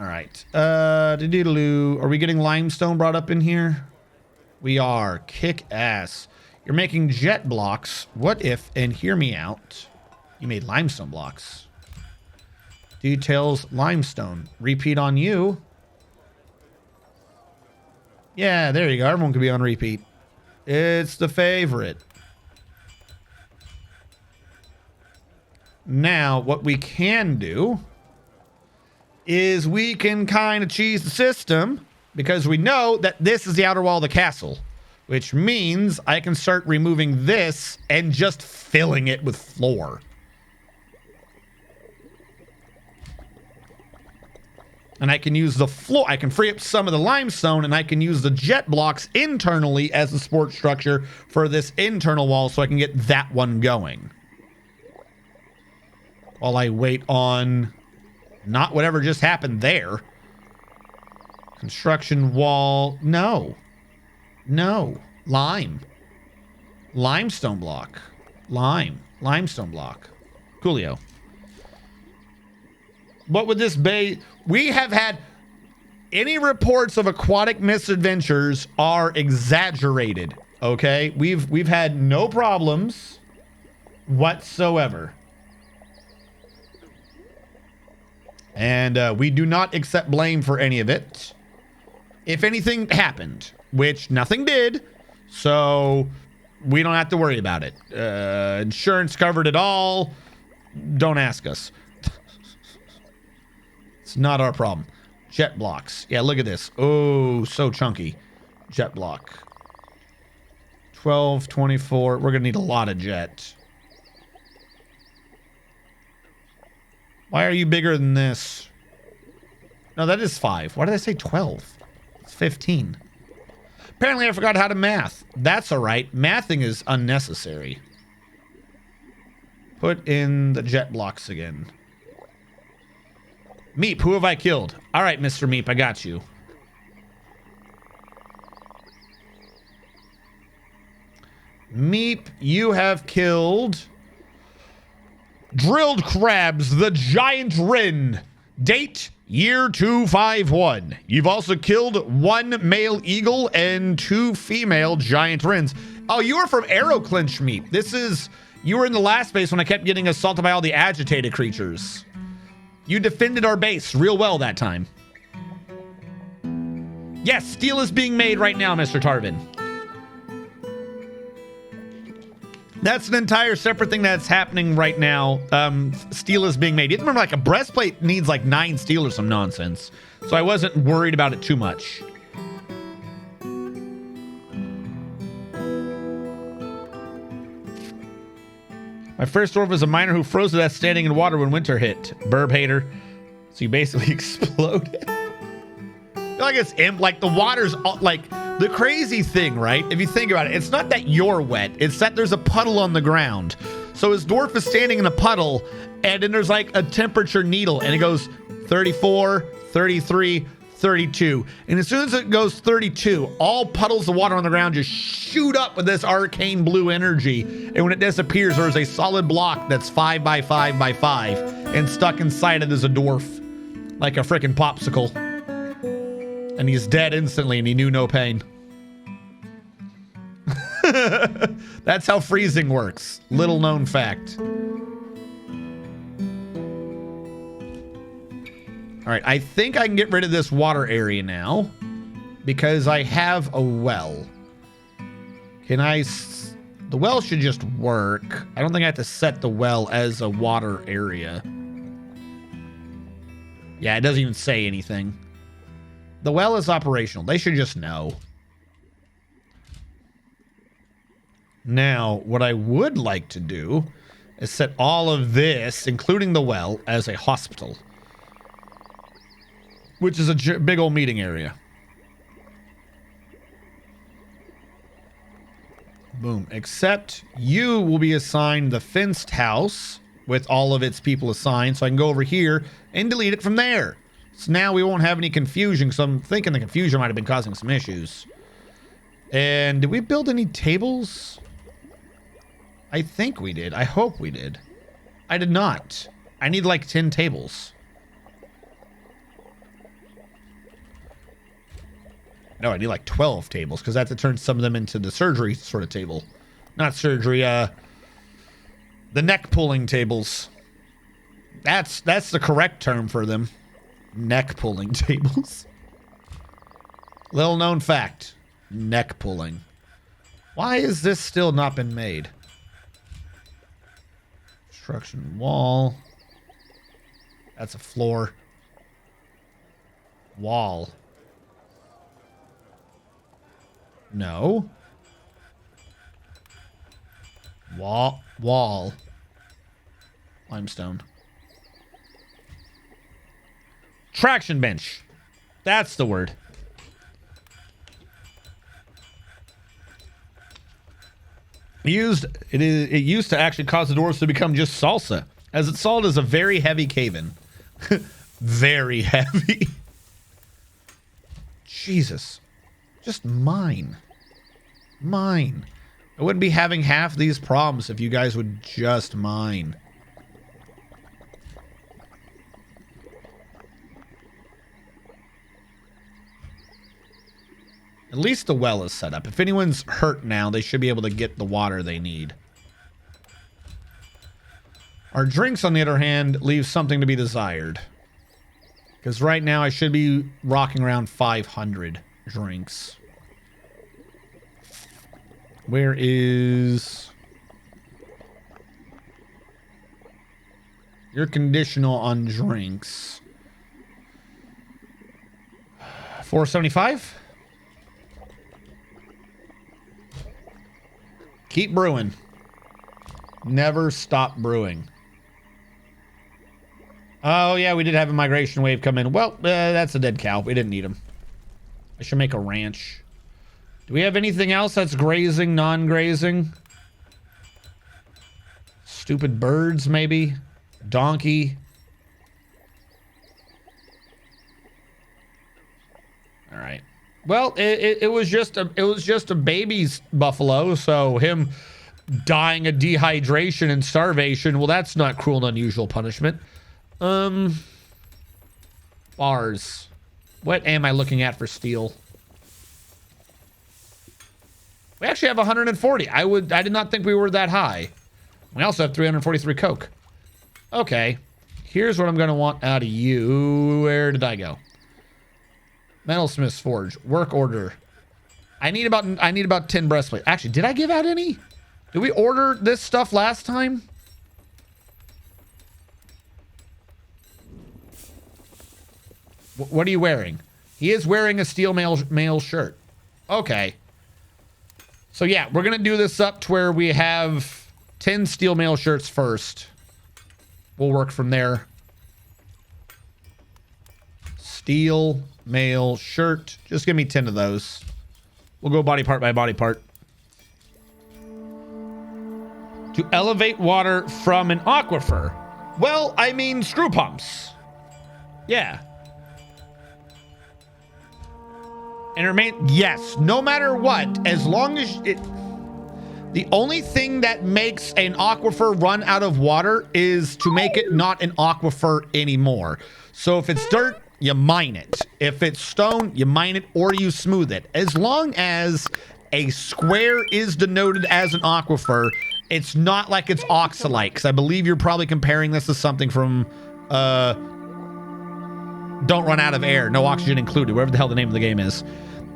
All right. Are we getting limestone brought up in here? We are. Kick ass. You're making jet blocks. What if, and hear me out, you made limestone blocks? Details limestone. Repeat on you. Yeah, there you go. Everyone can be on repeat. It's the favorite. Now, what we can do is we can kind of cheese the system because we know that this is the outer wall of the castle, which means I can start removing this and just filling it with floor. And I can use the floor. I can free up some of the limestone and I can use the jet blocks internally as the support structure for this internal wall so I can get that one going. While I wait on not whatever just happened there. Construction wall. No. No. Lime. Limestone block. Lime. Limestone block. Coolio. What would this be? We have had any reports of aquatic misadventures are exaggerated. Okay? We've had no problems whatsoever. And we do not accept blame for any of it. If anything happened, which nothing did, so we don't have to worry about it. Insurance covered it all. Don't ask us. It's not our problem. Jet blocks. Yeah, look at this. Oh, so chunky. Jet block. 12, 24. We're going to need a lot of jet. Why are you bigger than this? No, that is 5. Why did I say 12? It's 15. Apparently I forgot how to math. That's all right. Mathing is unnecessary. Put in the jet blocks again. Meep, who have I killed? All right, Mr. Meep, I got you. Meep, you have killed Drilled Crabs, the Giant Wren. Date, year 251. You've also killed 1 male eagle and 2 female giant wrens. Oh, you are from Arrow Clinch, Meep. You were in the last base when I kept getting assaulted by all the agitated creatures. You defended our base real well that time. Yes, steel is being made right now, Mr. Tarvin. That's an entire separate thing that's happening right now. Steel is being made. You have to remember, like, a breastplate needs like 9 steel or some nonsense. So I wasn't worried about it too much. My first dwarf was a miner who froze to death standing in water when winter hit. Burb hater. So you basically exploded. Like it's like the water's like the crazy thing, right? If you think about it, it's not that you're wet, it's that there's a puddle on the ground. So his dwarf is standing in a puddle, and then there's like a temperature needle, and it goes 34, 33, 32. And as soon as it goes 32, all puddles of water on the ground just shoot up with this arcane blue energy. And when it disappears, there's a solid block that's 5 by 5 by 5, and stuck inside it is a dwarf, like a freaking popsicle. And he's dead instantly, and he knew no pain. That's how freezing works. Little known fact. All right, I think I can get rid of this water area now because I have a well. Can I... The well should just work. I don't think I have to set the well as a water area. Yeah, it doesn't even say anything. The well is operational. They should just know. Now, what I would like to do is set all of this, including the well, as a hospital. Which is a big old meeting area. Boom. Except you will be assigned the fenced house with all of its people assigned. So I can go over here and delete it from there. So now we won't have any confusion. So I'm thinking the confusion might have been causing some issues. And did we build any tables? I think we did. I hope we did. I did not. I need like 10 tables. No, I need like 12 tables because I have to turn some of them into the surgery sort of table. Not surgery, the neck pulling tables. That's the correct term for them. Neck pulling tables. Little known fact. Neck pulling. Why is this still not been made? Construction wall. That's a floor. Wall. No. Wall. Limestone. Traction bench. That's the word. It used to actually cause the doors to become just salsa, as its salt is a very heavy cave-in. Very heavy. Jesus. Just mine. Mine. I wouldn't be having half these problems if you guys would just mine. At least the well is set up. If anyone's hurt now, they should be able to get the water they need. Our drinks, on the other hand, leave something to be desired. Because right now I should be rocking around 500 drinks. Where is... Your conditional on drinks? 475? Keep brewing. Never stop brewing. Oh, yeah, we did have a migration wave come in. Well, that's a dead cow. We didn't need him. I should make a ranch. Do we have anything else that's grazing, non-grazing? Stupid birds, maybe? Donkey. All right. Well, it was just a baby's buffalo, so him dying of dehydration and starvation, well, that's not cruel and unusual punishment. Bars. What am I looking at for steel? We actually have 140. I did not think we were that high. We also have 343 coke. Okay. Here's what I'm going to want out of you. Where did I go? Metalsmith's Forge. Work order. I need about 10 breastplates. Actually, did I give out any? Did we order this stuff last time? What are you wearing? He is wearing a steel mail shirt. Okay. So yeah, we're going to do this up to where we have 10 steel mail shirts first. We'll work from there. Steel mail shirt. Just give me 10 of those. We'll go body part by body part. To elevate water from an aquifer. Well, I mean screw pumps. Yeah. And remain, yes, no matter what, as long as it, the only thing that makes an aquifer run out of water is to make it not an aquifer anymore. So if it's dirt, you mine it. If it's stone, you mine it or you smooth it. As long as a square is denoted as an aquifer, it's not like it's oxalite, because I believe you're probably comparing this to something from Don't Run Out of Air, no oxygen included, whatever the hell the name of the game is.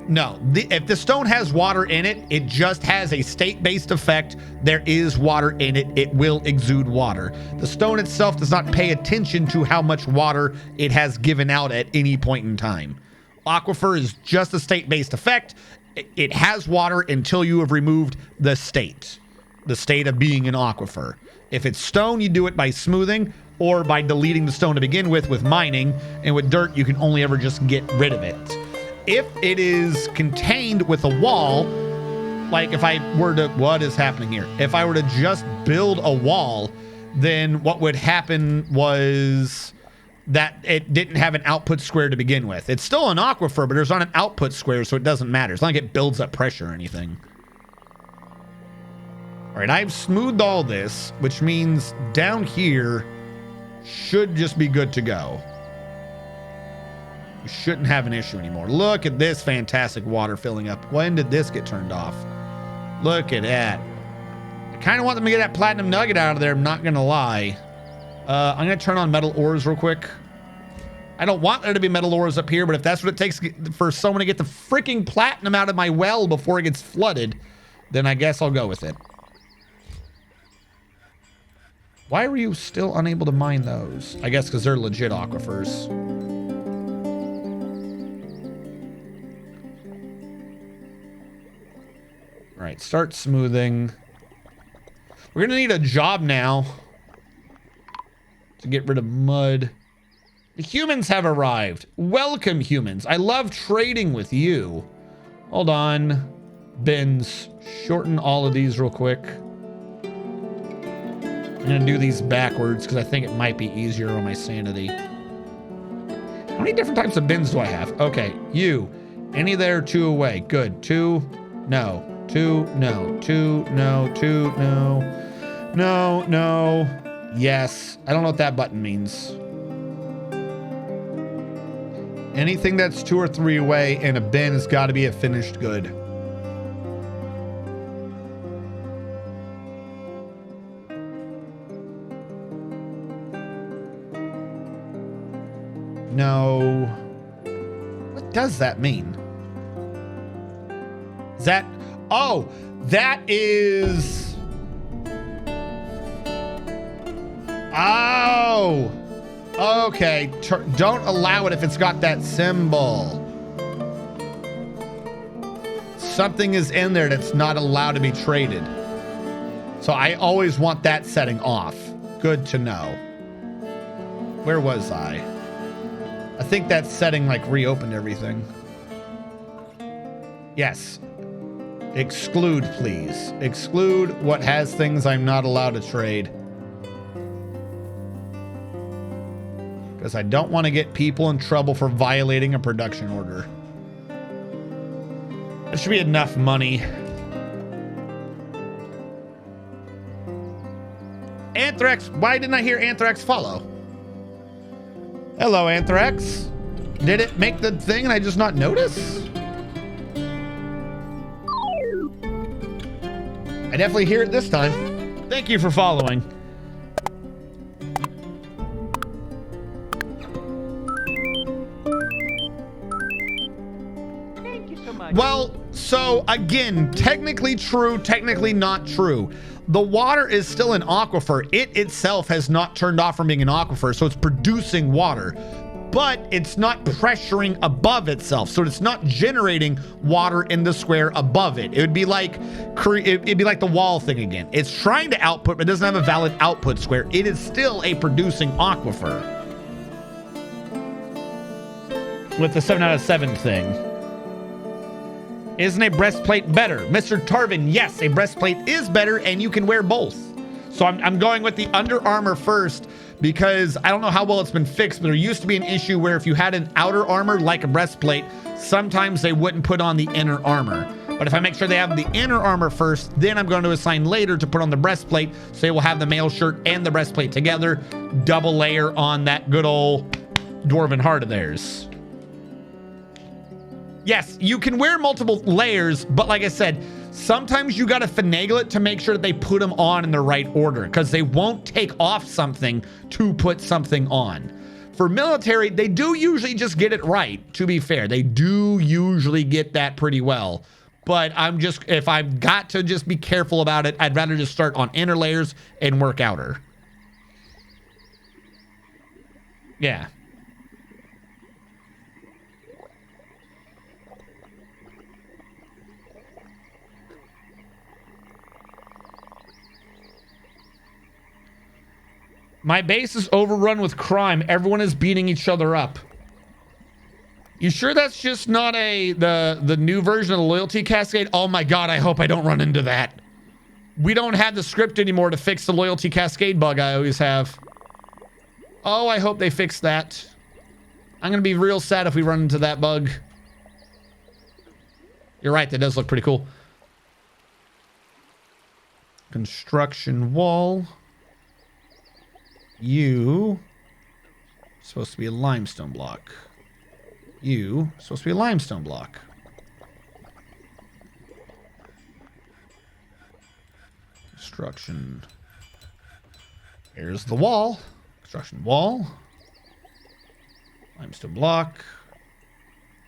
No, if the stone has water in it, it just has a state-based effect. There is water in it. It will exude water. The stone itself does not pay attention to how much water it has given out at any point in time. Aquifer is just a state-based effect. It has water until you have removed the state of being an aquifer. If it's stone, you do it by smoothing or by deleting the stone to begin with mining. And with dirt, you can only ever just get rid of it. If it is contained with a wall, like if I were to, what is happening here? If I were to just build a wall, then what would happen was that it didn't have an output square to begin with. It's still an aquifer, but there's not an output square, so it doesn't matter. It's not like it builds up pressure or anything. All right, I've smoothed all this, which means down here should just be good to go. We shouldn't have an issue anymore. Look at this fantastic water filling up. When did this get turned off? Look at that. I kind of want them to get that platinum nugget out of there, I'm not going to lie. I'm going to turn on metal ores real quick. I don't want there to be metal ores up here, but if that's what it takes for someone to get the freaking platinum out of my well before it gets flooded, then I guess I'll go with it. Why were you still unable to mine those? I guess because they're legit aquifers. All right, start smoothing. We're gonna need a job now to get rid of mud. The humans have arrived. Welcome, humans. I love trading with you. Hold on. Bins. Shorten all of these real quick. I'm gonna do these backwards because I think it might be easier on my sanity. How many different types of bins do I have? Okay, you. Any there, 2 away. Good. 2, no. 2, no. 2, no. 2, no. No, no. Yes. I don't know what that button means. Anything that's 2 or 3 away in a bin has got to be a finished good. No. What does that mean? Is that... Oh, that is... Oh. Okay. Don't allow it if it's got that symbol. Something is in there that's not allowed to be traded. So I always want that setting off. Good to know. Where was I? I think that setting like reopened everything. Yes. Exclude, please. Exclude what has things I'm not allowed to trade. Because I don't want to get people in trouble for violating a production order. That should be enough money. Anthrax, why didn't I hear Anthrax follow? Hello, Anthrax. Did it make the thing and I just not notice? I definitely hear it this time. Thank you for following. Thank you so much. Well, so again, technically true, technically not true. The water is still an aquifer. It itself has not turned off from being an aquifer, so it's producing water, but it's not pressuring above itself, so it's not generating water in the square above it. It would be like it'd be like the wall thing again. It's trying to output, but it doesn't have a valid output square. It is still a producing aquifer. With the 7 out of 7 thing. Isn't a breastplate better? Mr. Tarvin, yes, a breastplate is better and you can wear both. So I'm going with the Under Armor first because I don't know how well it's been fixed, but there used to be an issue where if you had an outer armor like a breastplate, sometimes they wouldn't put on the inner armor. But if I make sure they have the inner armor first, then I'm going to assign later to put on the breastplate, so they will have the mail shirt and the breastplate together, double layer on that good old dwarven heart of theirs. Yes, you can wear multiple layers, but like I said, sometimes you got to finagle it to make sure that they put them on in the right order, because they won't take off something to put something on. For military, they do usually just get it right, to be fair. They do usually get that pretty well. But if I've got to just be careful about it, I'd rather just start on inner layers and work outer. Yeah. My base is overrun with crime. Everyone is beating each other up. You sure that's just not the new version of the loyalty cascade? Oh my god, I hope I don't run into that. We don't have the script anymore to fix the loyalty cascade bug I always have. Oh, I hope they fix that. I'm gonna be real sad if we run into that bug. You're right, that does look pretty cool. Construction wall. You supposed to be a limestone block. You supposed to be a limestone block. Construction. Here's the wall. Construction wall. Limestone block.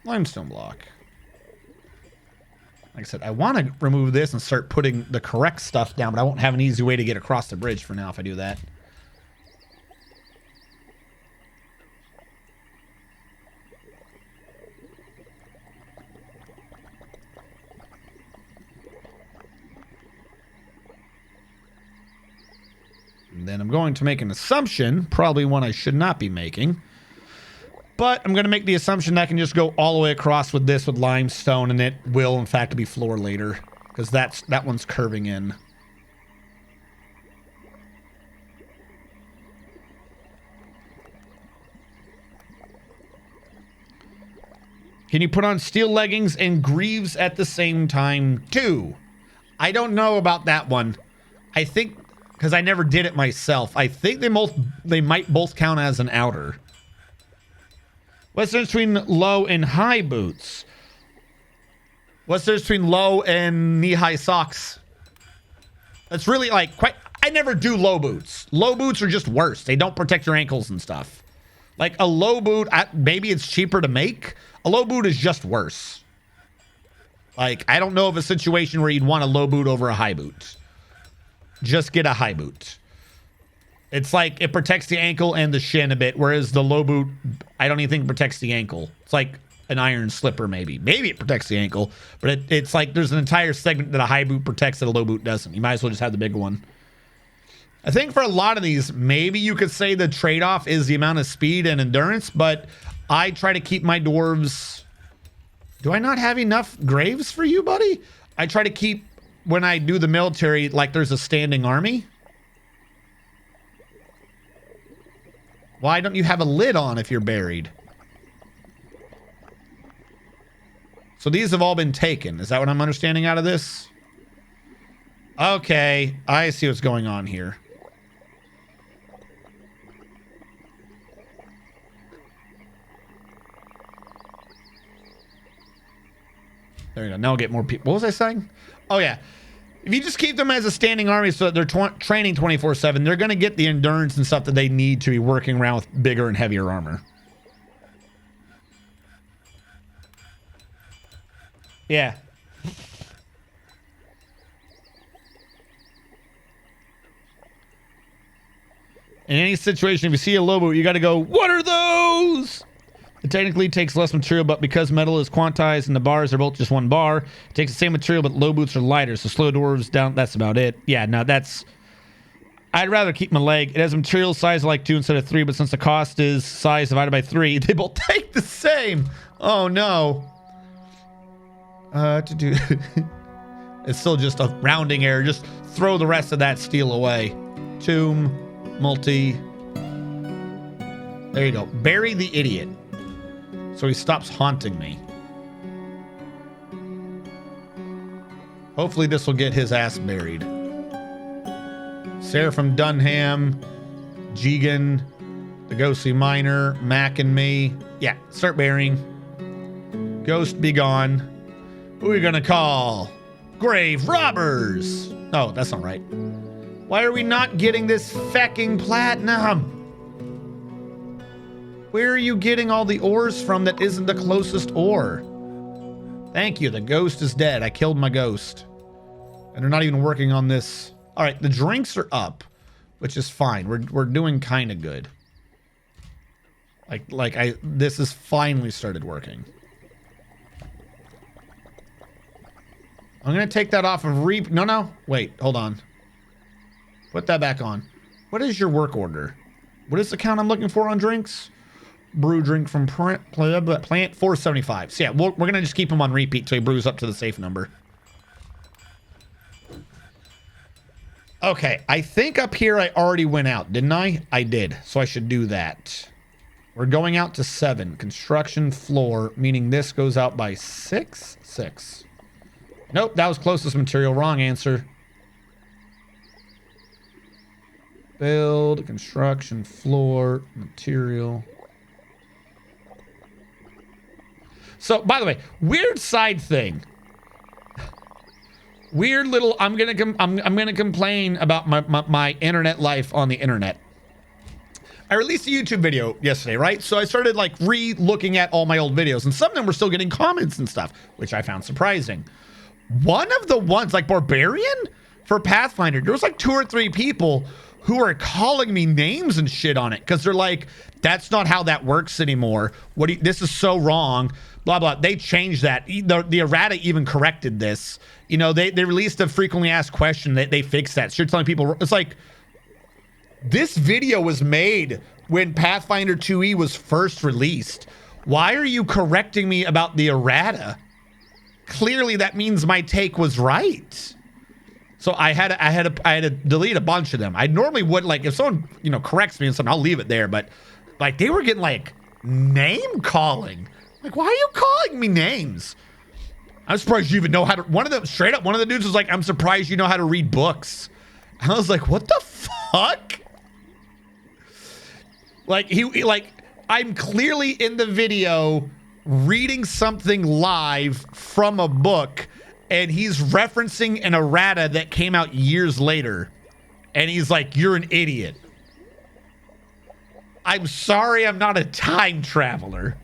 Limestone block. Like I said, I want to remove this and start putting the correct stuff down, but I won't have an easy way to get across the bridge for now if I do that. And then I'm going to make an assumption, probably one I should not be making. But I'm going to make the assumption that I can just go all the way across with this with limestone, and it will, in fact, be floor later. Because that one's curving in. Can you put on steel leggings and greaves at the same time, too? I don't know about that one. I think... because I never did it myself. I think they might both count as an outer. What's the difference between low and high boots? What's the difference between low and knee-high socks? That's really like quite... I never do low boots. Low boots are just worse. They don't protect your ankles and stuff. Like a low boot, maybe it's cheaper to make. A low boot is just worse. Like, I don't know of a situation where you'd want a low boot over a high boot. Just get a high boot. It's like it protects the ankle and the shin a bit, whereas the low boot, I don't even think protects the ankle. It's like an iron slipper, maybe. Maybe it protects the ankle, but it's like there's an entire segment that a high boot protects that a low boot doesn't. You might as well just have the big one. I think for a lot of these, maybe you could say the trade-off is the amount of speed and endurance, but I try to keep my dwarves... Do I not have enough graves for you, buddy? I try to keep, when I do the military, like there's a standing army. Why don't you have a lid on if you're buried? So these have all been taken. Is that what I'm understanding out of this? Okay, I see what's going on here. There you go. Now I'll get more people. What was I saying? Oh, yeah. If you just keep them as a standing army so that they're training 24/7, they're going to get the endurance and stuff that they need to be working around with bigger and heavier armor. Yeah. In any situation, if you see a low boot, you got to go, what are those? It technically takes less material, but because metal is quantized and the bars are both just one bar, it takes the same material, but low boots are lighter. So slow dwarves down, that's about it. Yeah, no, that's... I'd rather keep my leg. It has a material size of like 2 instead of 3, but since the cost is size divided by 3, they both take the same. Oh, no. To do... It's still just a rounding error. Just throw the rest of that steel away. Tomb, multi... There you go. Bury the idiot. So he stops haunting me. Hopefully this will get his ass buried. Sarah from Dunham, Jigan, the ghostly miner, Mac and me. Yeah, start burying. Ghost be gone. Who are we gonna call? Grave robbers. Oh, that's not right. Why are we not getting this fecking platinum? Where are you getting all the ores from that isn't the closest ore? Thank you. The ghost is dead. I killed my ghost. And they're not even working on this. All right, the drinks are up, which is fine. We're doing kind of good. This has finally started working. I'm gonna take that off of No. Wait, hold on. Put that back on. What is your work order? What is the count I'm looking for on drinks? Brew drink from plant 475. So yeah, we're gonna just keep him on repeat till he brews up to the safe number. Okay, I think up here I already went out, didn't I? I did, so I should do that. We're going out to 7. Construction floor, meaning this goes out by 6? 6. Nope, that was closest material. Wrong answer. Build, construction floor, material. So, by the way, weird side thing. Weird little. I'm gonna complain about my internet life on the internet. I released a YouTube video yesterday, right? So I started like re-looking at all my old videos, and some of them were still getting comments and stuff, which I found surprising. One of the ones, like Barbarian for Pathfinder, there was like 2 or 3 people who are calling me names and shit on it because they're like, "That's not how that works anymore. This is so wrong." Blah, blah. They changed that. The errata even corrected this. You know, they released a frequently asked question. They fixed that. So you're telling people, it's like, this video was made when Pathfinder 2e was first released. Why are you correcting me about the errata? Clearly that means my take was right. So I had to delete a bunch of them. I normally would, like, if someone, you know, corrects me and something, I'll leave it there. But like, they were getting like name calling. Like, why are you calling me names? I'm surprised you even know how to... One of the dudes was like, I'm surprised you know how to read books. And I was like, what the fuck? Like, I'm clearly in the video reading something live from a book, and he's referencing an errata that came out years later. And he's like, you're an idiot. I'm sorry I'm not a time traveler.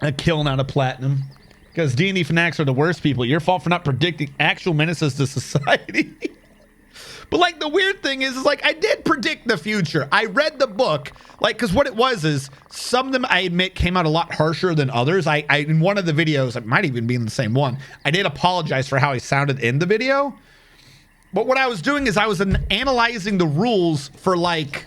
A kill, not a platinum. Because D&D fanatics are the worst people. Your fault for not predicting actual menaces to society. But But like the weird thing is like I did predict the future. I read the book, like, because what it was is some of them I admit came out a lot harsher than others. I in one of the videos, it might even be in the same one, I did apologize for how I sounded in the video. But what I was doing is I was analyzing the rules for like,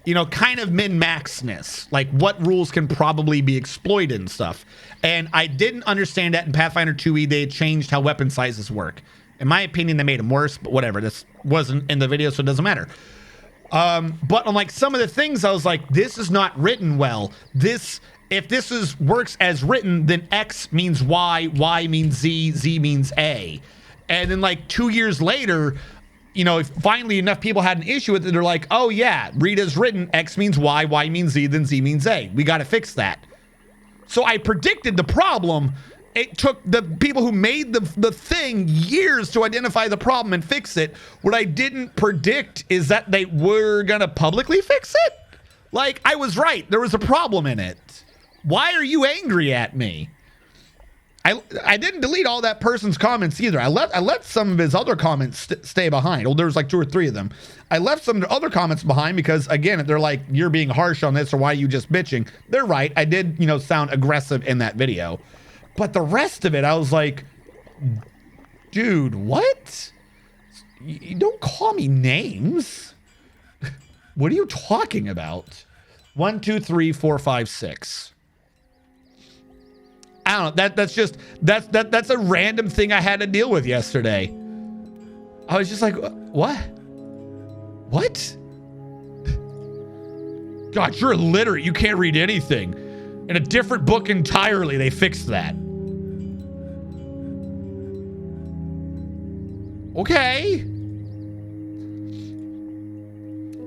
you know, kind of min-maxness, like what rules can probably be exploited and stuff. And I didn't understand that in Pathfinder 2e they changed how weapon sizes work. In my opinion, they made them worse, but whatever. This wasn't in the video, so it doesn't matter. But on like some of the things, I was like, this is not written well. If this works as written, then X means Y, Y means Z, Z means A. And then like 2 years later, you know, if finally enough people had an issue with it, they're like, oh yeah, read as written, X means Y, Y means Z, then Z means A. We got to fix that. So I predicted the problem. It took the people who made the thing years to identify the problem and fix it. What I didn't predict is that they were gonna publicly fix it. Like, I was right. There was a problem in it. Why are you angry at me? I didn't delete all that person's comments either. I let some of his other comments stay behind. Well, there was like 2 or 3 of them. I left some of the other comments behind because, again, they're like, you're being harsh on this, or why are you just bitching? They're right. I did, you know, sound aggressive in that video. But the rest of it, I was like, dude, what? You don't call me names. What are you talking about? 1, 2, 3, 4, 5, 6. I don't know. That's a random thing I had to deal with yesterday. I was just like, what? What? God, you're illiterate. You can't read anything. In a different book entirely, they fixed that. Okay.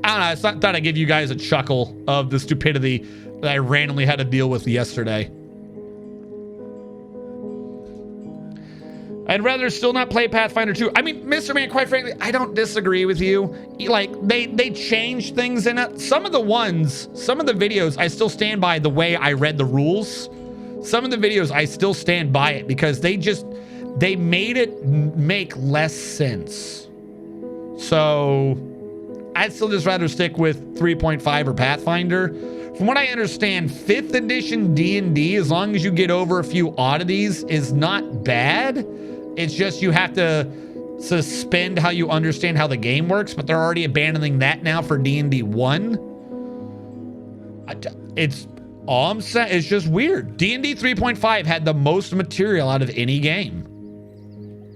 I don't know. I thought I'd give you guys a chuckle of the stupidity that I randomly had to deal with yesterday. I'd rather still not play Pathfinder 2. I mean, Mr. Man, quite frankly, I don't disagree with you. Like, they changed things in it. Some of the videos, I still stand by the way I read the rules. Some of the videos, I still stand by it because they made it make less sense. So, I'd still just rather stick with 3.5 or Pathfinder. From what I understand, 5th edition D&D, as long as you get over a few oddities, is not bad. It's just you have to suspend how you understand how the game works, but they're already abandoning that now for D&D 1. It's all I'm saying. It's just weird. D&D 3.5 had the most material out of any game.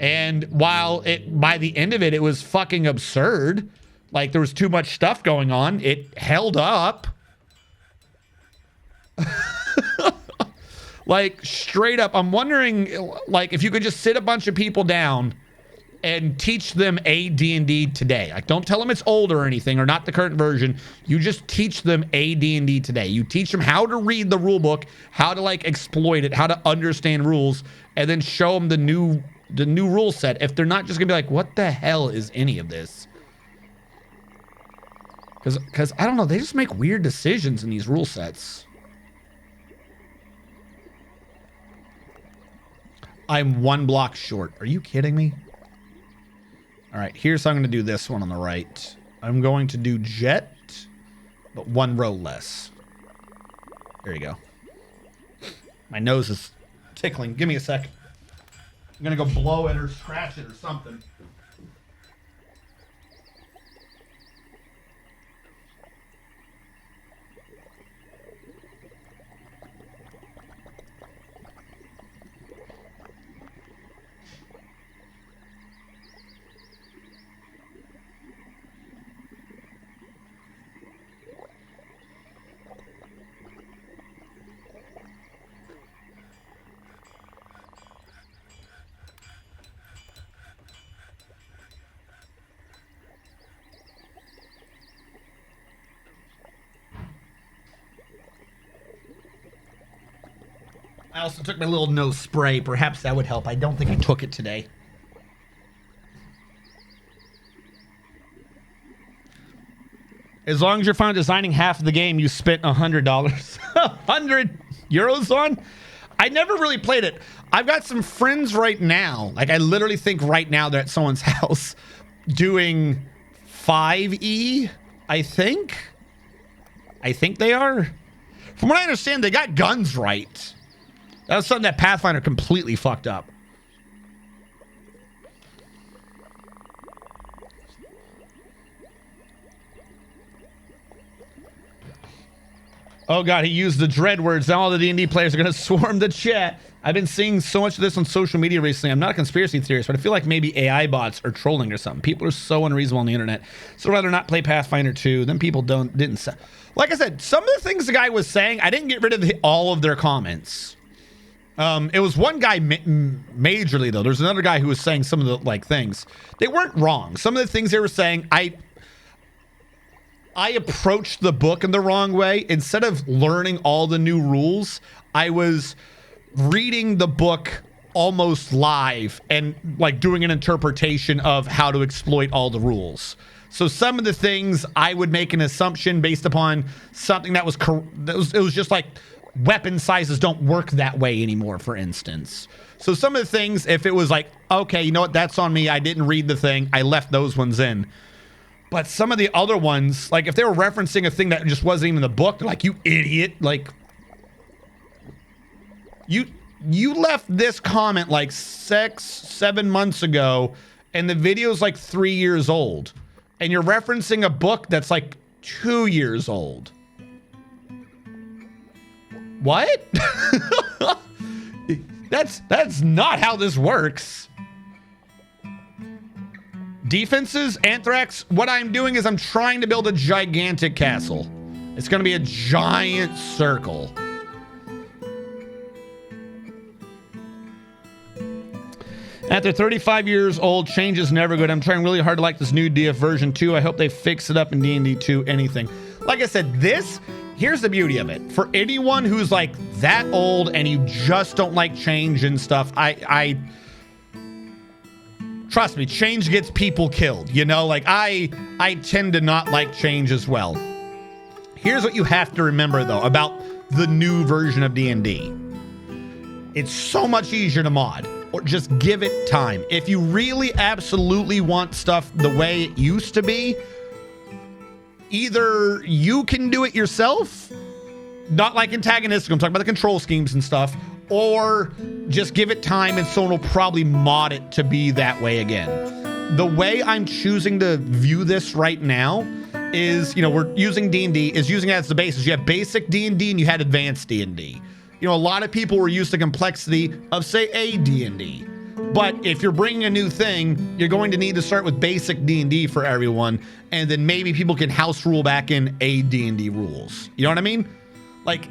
And while by the end of it, it was fucking absurd. Like, there was too much stuff going on. It held up. Like, straight up, I'm wondering, like, if you could just sit a bunch of people down and teach them AD&D today. Like, don't tell them it's old or anything, or not the current version. You just teach them AD&D today. You teach them how to read the rule book, how to, like, exploit it, how to understand rules, and then show them the new rule set. If they're not just gonna be like, what the hell is any of this? Because I don't know, they just make weird decisions in these rule sets. I'm 1 block short. Are you kidding me? All right, here's how I'm going to do this one on the right. I'm going to do jet, but 1 row less. There you go. My nose is tickling. Give me a sec. I'm going to go blow it or scratch it or something. I also took my little nose spray. Perhaps that would help. I don't think I took it today. As long as you're fine designing half of the game you spent $100. 100 euros on? I never really played it. I've got some friends right now. Like, I literally think right now they're at someone's house doing 5E, I think. I think they are. From what I understand, they got guns right. That was something that Pathfinder completely fucked up. Oh god, he used the dread words. Now all the D&D players are going to swarm the chat. I've been seeing so much of this on social media recently. I'm not a conspiracy theorist, but I feel like maybe AI bots are trolling or something. People are so unreasonable on the internet. So I'd rather not play Pathfinder 2. Then people didn't. Like I said, some of the things the guy was saying, I didn't get rid of all of their comments. It was one guy majorly though. There's another guy who was saying some of the things. They weren't wrong. Some of the things they were saying, I approached the book in the wrong way. Instead of learning all the new rules, I was reading the book almost live and doing an interpretation of how to exploit all the rules. So some of the things I would make an assumption based upon something that was it was just like weapon sizes don't work that way anymore, for instance. So some of the things, if it was like, okay, you know what, that's on me, I didn't read the thing, I left those ones in. But some of the other ones, like if they were referencing a thing that just wasn't even in the book, they're like, you idiot. Like, you left this comment like 6-7 months ago, and the video's like 3 years old. And you're referencing a book that's like 2 years old. What? That's not how this works. Defenses, Anthrax, what I'm doing is I'm trying to build a gigantic castle. It's going to be a giant circle. After 35 years old, change is never good. I'm trying really hard to like this new DF version 2. I hope they fix it up in D&D 2, anything. Like I said, here's the beauty of it. For anyone who's like that old and you just don't like change and stuff, I trust me, change gets people killed. You know, like I tend to not like change as well. Here's what you have to remember though about the new version of D&D. It's so much easier to mod, or just give it time. If you really absolutely want stuff the way it used to be, either you can do it yourself, not like antagonistic, I'm talking about the control schemes and stuff, or just give it time and someone will probably mod it to be that way again. The way I'm choosing to view this right now is, we're using D&D, is using it as the basis. You have basic D&D and you had advanced D&D. A lot of people were used to complexity of, say, a D&D. But if you're bringing a new thing, you're going to need to start with basic D&D for everyone, and then maybe people can house rule back in a D&D rules. You know what I mean? Like,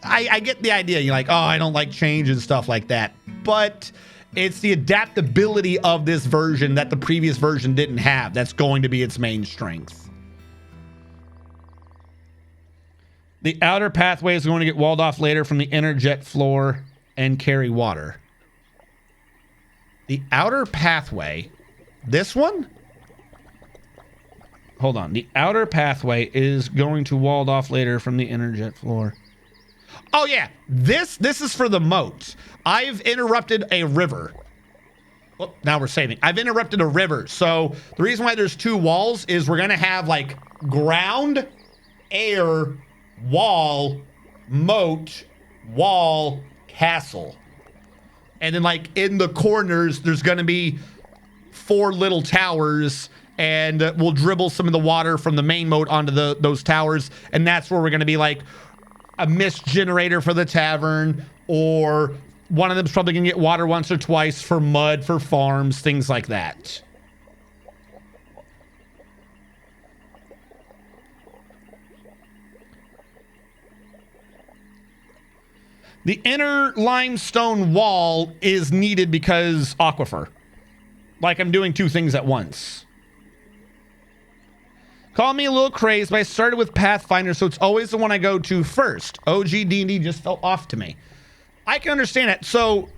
I get the idea. You're like, oh, I don't like change and stuff like that. But it's the adaptability of this version that the previous version didn't have that's going to be its main strength. The outer pathway is going to get walled off later from the inner jet floor and carry water. The outer pathway, this one? Hold on. The outer pathway is going to walled off later from the inner jet floor. Oh yeah, this is for the moat. I've interrupted a river. Well, now we're saving. I've interrupted a river. So the reason why there's two walls is we're going to have like ground, air, wall, moat, wall, castle. And then like in the corners, there's going to be 4 little towers, and we'll dribble some of the water from the main moat onto those towers. And that's where we're going to be like a mist generator for the tavern, or one of them's probably going to get water once or twice for mud, for farms, things like that. The inner limestone wall is needed because aquifer. Like I'm doing 2 things at once. Call me a little crazed, but I started with Pathfinder, so it's always the one I go to first. OG D&D just fell off to me. I can understand it. So,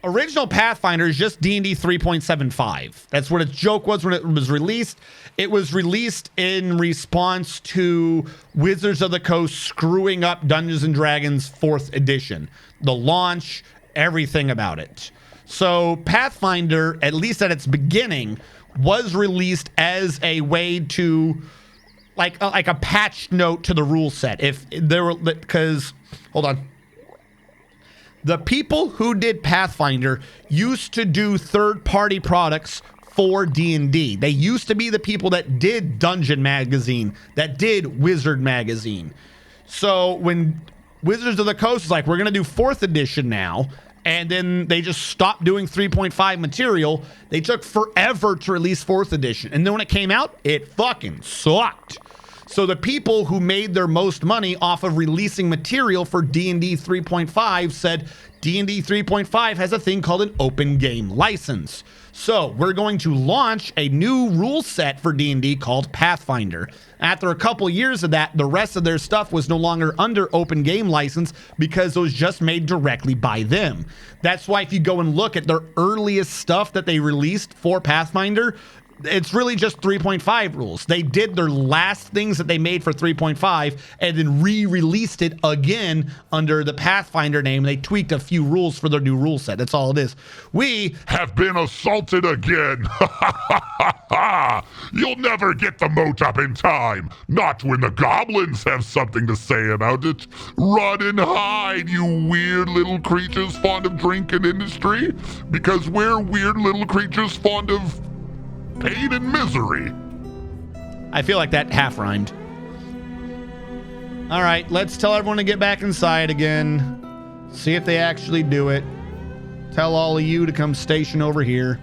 original Pathfinder is just D&D 3.75. That's what its joke was when it was released. It was released in response to Wizards of the Coast screwing up Dungeons & Dragons 4th edition. The launch, everything about it. So Pathfinder, at least at its beginning, was released as a way to like a patch note to the rule set. If there were, because hold on. The people who did Pathfinder used to do third-party products for D&D. They used to be the people that did Dungeon Magazine, that did Wizard Magazine. So when Wizards of the Coast was like, we're going to do 4th edition now, and then they just stopped doing 3.5 material, they took forever to release 4th edition. And then when it came out, it fucking sucked. So the people who made their most money off of releasing material for D&D 3.5 said D&D 3.5 has a thing called an open game license. So we're going to launch a new rule set for D&D called Pathfinder. After a couple years of that, the rest of their stuff was no longer under open game license because it was just made directly by them. That's why if you go and look at their earliest stuff that they released for Pathfinder, it's really just 3.5 rules. They did their last things that they made for 3.5 and then re-released it again under the Pathfinder name. They tweaked a few rules for their new rule set. That's all it is. We have been assaulted again. You'll never get the moat up in time. Not when the goblins have something to say about it. Run and hide, you weird little creatures fond of drink and industry. Because we're weird little creatures fond of pain and misery. I feel like that half rhymed. All right, let's tell everyone to get back inside again. See if they actually do it. Tell all of you to come station over here.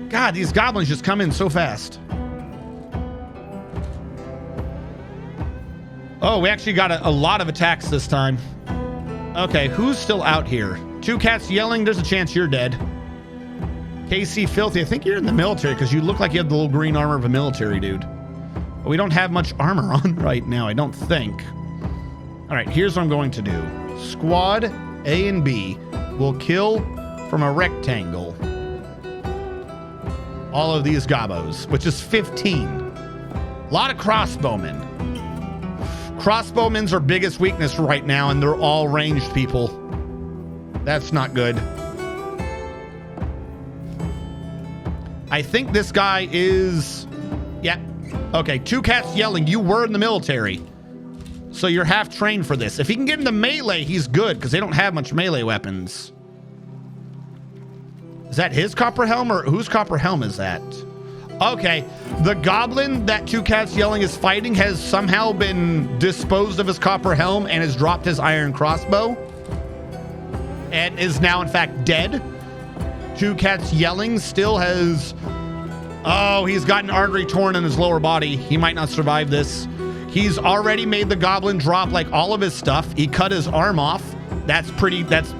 God, these goblins just come in so fast. Oh, we actually got a lot of attacks this time. Okay, who's still out here? Two cats yelling, there's a chance you're dead. KC Filthy, I think you're in the military because you look like you have the little green armor of a military dude. But we don't have much armor on right now, I don't think. All right, here's what I'm going to do. Squad A and B will kill from a rectangle all of these gobos, which is 15. A lot of crossbowmen. Crossbowmen's our biggest weakness right now, and they're all ranged people. That's not good. I think this guy is... Yeah. Okay, two cats yelling. You were in the military. So you're half trained for this. If he can get into melee, he's good, because they don't have much melee weapons. Is that his copper helm, or whose copper helm is that? Okay, the goblin that two cats yelling is fighting has somehow been disposed of his copper helm and has dropped his iron crossbow. And is now, in fact, dead. Two cats yelling still has... Oh, he's got an artery torn in his lower body. He might not survive this. He's already made the goblin drop, like, all of his stuff. He cut his arm off. That's pretty... That's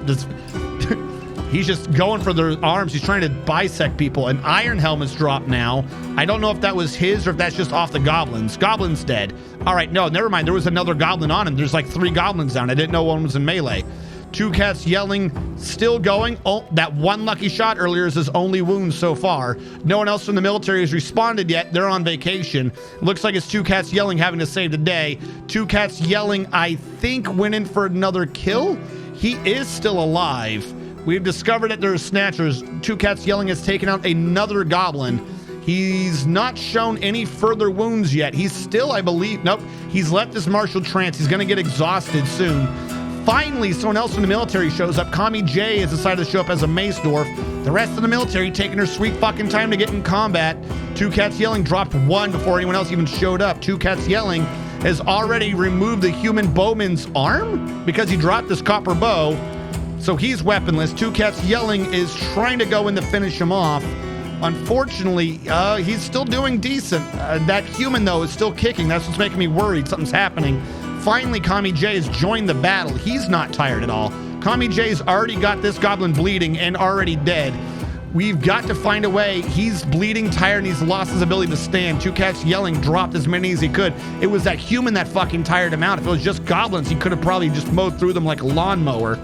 he's just going for their arms. He's trying to bisect people. An iron helm is dropped now. I don't know if that was his or if that's just off the goblins. Goblin's dead. All right, no, never mind. There was another goblin on him. There's like 3 goblins down. I didn't know one was in melee. Two cats yelling, still going. Oh, that one lucky shot earlier is his only wound so far. No one else from the military has responded yet. They're on vacation. Looks like it's two cats yelling having to save the day. Two cats yelling, I think, went in for another kill. He is still alive. We've discovered that there's snatchers. Two cats yelling has taken out another goblin. He's not shown any further wounds yet. He's still, I believe, nope. He's left his martial trance. He's gonna get exhausted soon. Finally, someone else from the military shows up. Kami J has decided to show up as a mace dwarf. The rest of the military taking her sweet fucking time to get in combat. Two cats yelling dropped 1 before anyone else even showed up. Two cats yelling has already removed the human bowman's arm because he dropped this copper bow. So he's weaponless. Two cats yelling is trying to go in to finish him off. Unfortunately, he's still doing decent. That human, though, is still kicking. That's what's making me worried. Something's happening. Finally, Kami J has joined the battle. He's not tired at all. Kami J's already got this goblin bleeding and already dead. We've got to find a way. He's bleeding, tired, and he's lost his ability to stand. Two cats yelling, dropped as many as he could. It was that human that fucking tired him out. If it was just goblins, he could have probably just mowed through them like a lawnmower.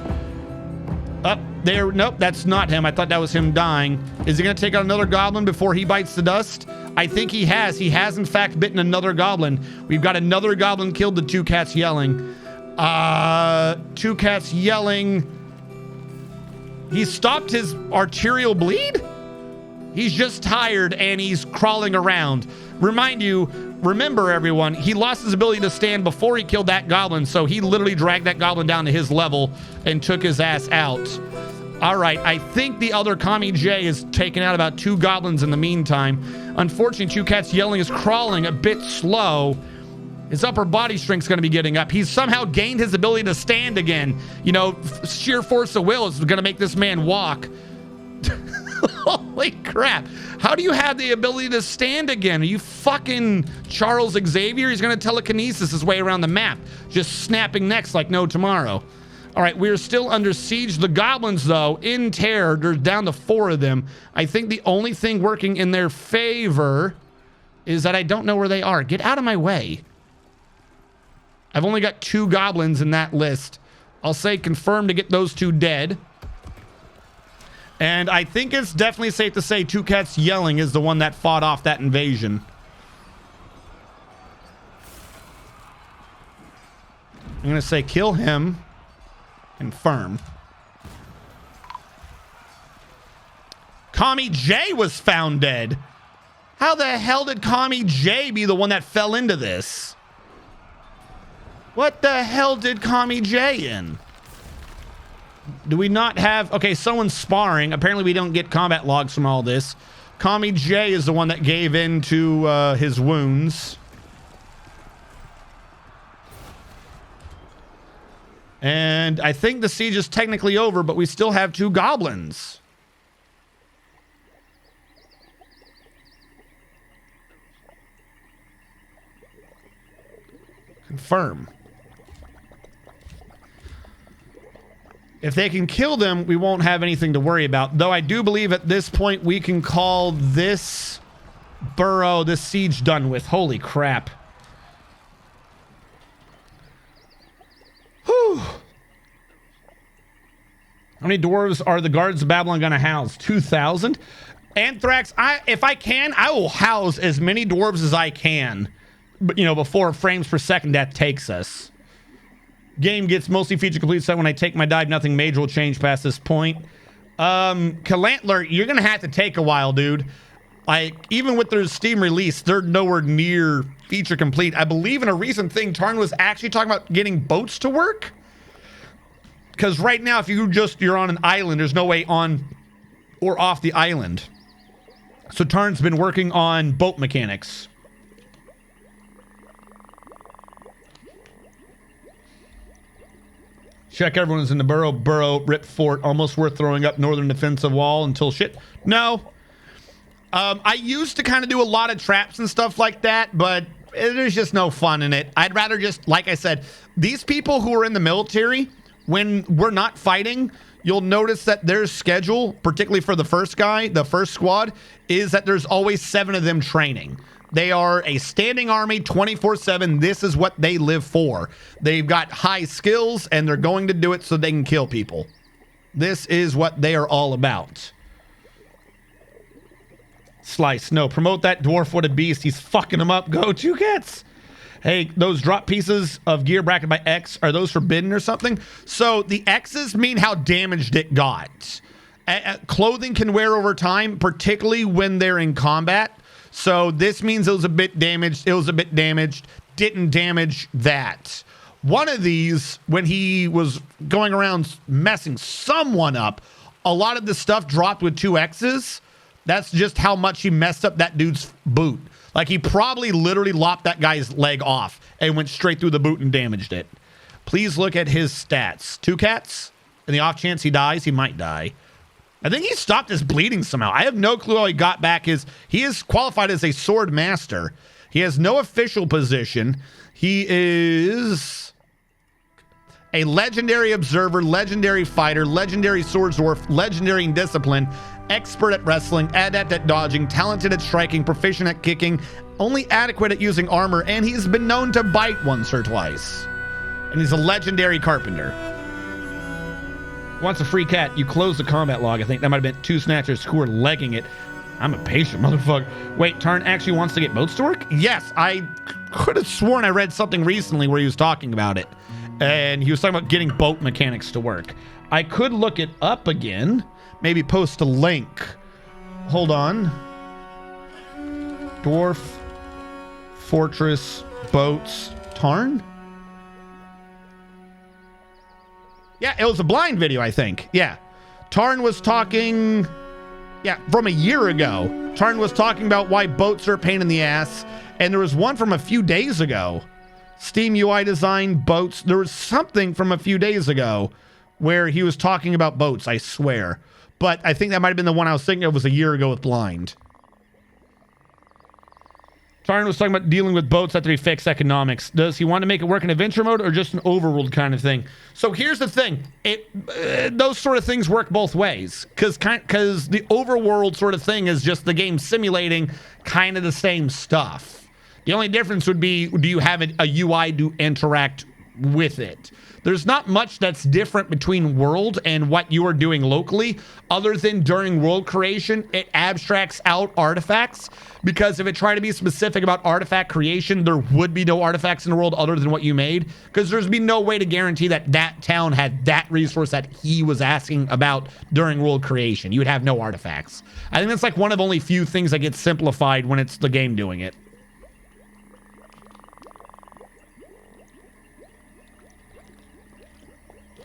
Up there. Nope, that's not him. I thought that was him dying. Is he going to take out another goblin before he bites the dust? I think he has. He has, in fact, bitten another goblin. We've got another goblin killed to two cats yelling. Two cats yelling. He stopped his arterial bleed? He's just tired and he's crawling around. Remember everyone, he lost his ability to stand before he killed that goblin, so he literally dragged that goblin down to his level and took his ass out. All right, I think the other Kami J has taken out about 2 goblins in the meantime. Unfortunately, Two Cats Yelling is crawling a bit slow. His upper body strength's going to be getting up. He's somehow gained his ability to stand again. You know, sheer force of will is going to make this man walk. Holy crap. How do you have the ability to stand again? Are you fucking Charles Xavier? He's going to telekinesis his way around the map, just snapping necks like no tomorrow. All right, we're still under siege. The goblins, though, in terror, there's down to 4 of them. I think the only thing working in their favor is that I don't know where they are. Get out of my way. I've only got 2 goblins in that list. I'll say confirm to get those 2 dead. And I think it's definitely safe to say Two Cats Yelling is the one that fought off that invasion. I'm going to say kill him. Confirm. Kami J was found dead. How the hell did Kami J be the one that fell into this? What the hell did Kami J in? Do we not have... Okay, someone's sparring. Apparently we don't get combat logs from all this. Kami J is the one that gave in to his wounds. And I think the siege is technically over, but we still have 2 goblins. Confirm. If they can kill them, we won't have anything to worry about. Though I do believe at this point we can call this burrow, this siege done with. Holy crap. Whew. How many dwarves are the guards of Babylon going to house? 2,000? Anthrax, if I can, I will house as many dwarves as I can. But, you know, before frames per second that takes us. Game gets mostly feature complete, so when I take my dive, nothing major will change past this point. Calantler, you're going to have to take a while, dude. Like, even with their Steam release, they're nowhere near feature complete. I believe in a recent thing, Tarn was actually talking about getting boats to work. Because right now, if you're on an island, there's no way on or off the island. So Tarn's been working on boat mechanics. Check everyone's in the burrow. Burrow, rip fort, almost worth throwing up northern defensive wall until shit. No. I used to kind of do a lot of traps and stuff like that, but there's just no fun in it. I'd rather just, like I said, these people who are in the military, when we're not fighting, you'll notice that their schedule, particularly for the first guy, the first squad, is that there's always 7 of them training. They are a standing army 24/7. This is what they live for. They've got high skills and they're going to do it so they can kill people. This is what they are all about. Slice. No, promote that dwarf. What a beast. He's fucking them up. Go, Two Cats. Hey, those drop pieces of gear bracketed by X, are those forbidden or something? So the X's mean how damaged it got. Clothing can wear over time, particularly when they're in combat. So this means it was a bit damaged. It was a bit damaged. Didn't damage that. One of these, when he was going around messing someone up, a lot of the stuff dropped with 2 X's. That's just how much he messed up that dude's boot. Like, he probably literally lopped that guy's leg off and went straight through the boot and damaged it. Please look at his stats. 2 Cats? In the off chance he dies, he might die. I think he stopped his bleeding somehow. I have no clue how he got back his... He is qualified as a sword master. He has no official position. He is a legendary observer, legendary fighter, legendary sword dwarf, legendary in discipline, expert at wrestling, adept at dodging, talented at striking, proficient at kicking, only adequate at using armor, and he's been known to bite once or twice. And he's a legendary carpenter. Wants a free cat. You close the combat log. I think that might have been 2 snatchers who are legging it. I'm a patient motherfucker. Wait, Tarn actually wants to get boats to work? Yes, I could have sworn I read something recently where he was talking about it. And he was talking about getting boat mechanics to work. I could look it up again. Maybe post a link. Hold on. Dwarf Fortress Boats Tarn? Yeah, it was a blind video, I think. Yeah. Tarn was talking... Yeah, from a year ago. Tarn was talking about why boats are a pain in the ass. And there was one from a few days ago. Steam UI design, boats. There was something from a few days ago where he was talking about boats, I swear. But I think that might have been the one I was thinking of was a year ago with blind. Tarn was talking about dealing with boats that to be fixed economics. Does he want to make it work in adventure mode or just an overworld kind of thing? So here's the thing. Those sort of things work both ways. Because the overworld sort of thing is just the game simulating kind of the same stuff. The only difference would be, do you have a UI to interact with it? There's not much that's different between world and what you are doing locally, other than during world creation, it abstracts out artifacts. Because if it tried to be specific about artifact creation, there would be no artifacts in the world other than what you made. Because there's be no way to guarantee that that town had that resource that he was asking about during world creation. You would have no artifacts. I think that's like one of only few things that gets simplified when it's the game doing it.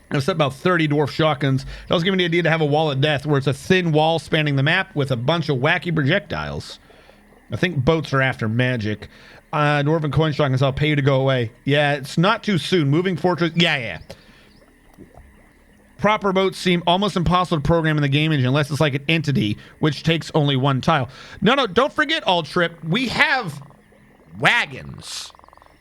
I've set about 30 dwarf shotguns. That was giving me the idea to have a wall of death where it's a thin wall spanning the map with a bunch of wacky projectiles. I think boats are after magic. Dwarven coin shotguns, I'll pay you to go away. Yeah, it's not too soon. Moving fortress. Yeah. Proper boats seem almost impossible to program in the game engine unless it's like an entity, which takes only one tile. No, don't forget, Trip. We have wagons.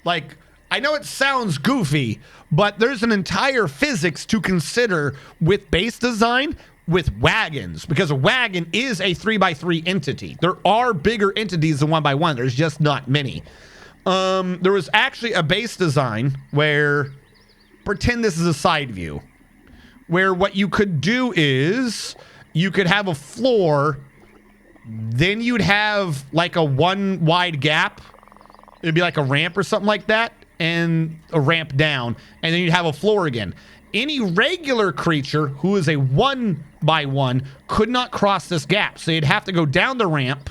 Like... I know it sounds goofy, but there's an entire physics to consider with base design with wagons, because a wagon is a 3x3 entity. There are bigger entities than 1x1. There's just not many. There was actually a base design where, pretend this is a side view, where what you could do is you could have a floor, then you'd have like a one wide gap. It'd be like a ramp or something like that. And a ramp down, and then you'd have a floor again. Any regular creature who is a 1x1 could not cross this gap, so you'd have to go down the ramp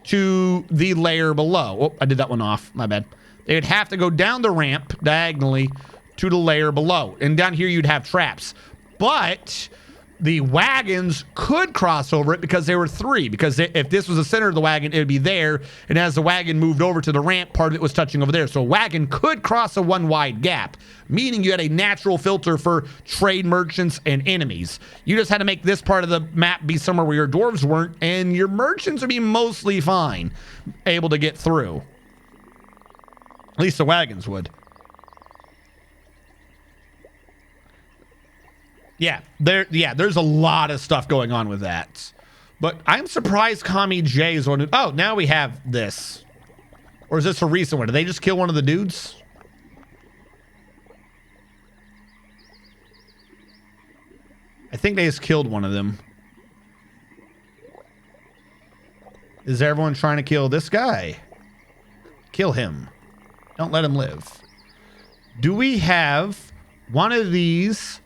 to the layer below. Oh, I did that one off. My bad. They'd have to go down the ramp diagonally to the layer below, and down here you'd have traps. But the wagons could cross over it because there were three. Because if this was the center of the wagon, it would be there. And as the wagon moved over to the ramp, part of it was touching over there. So a wagon could cross a one wide gap, meaning you had a natural filter for trade merchants and enemies. You just had to make this part of the map be somewhere where your dwarves weren't, and your merchants would be mostly fine, able to get through. At least the wagons would. Yeah, there's a lot of stuff going on with that. But I'm surprised Kami J is one. Oh, now we have this. Or is this a recent one? Did they just kill one of the dudes? I think they just killed one of them. Is everyone trying to kill this guy? Kill him. Don't let him live. Do we have one of these...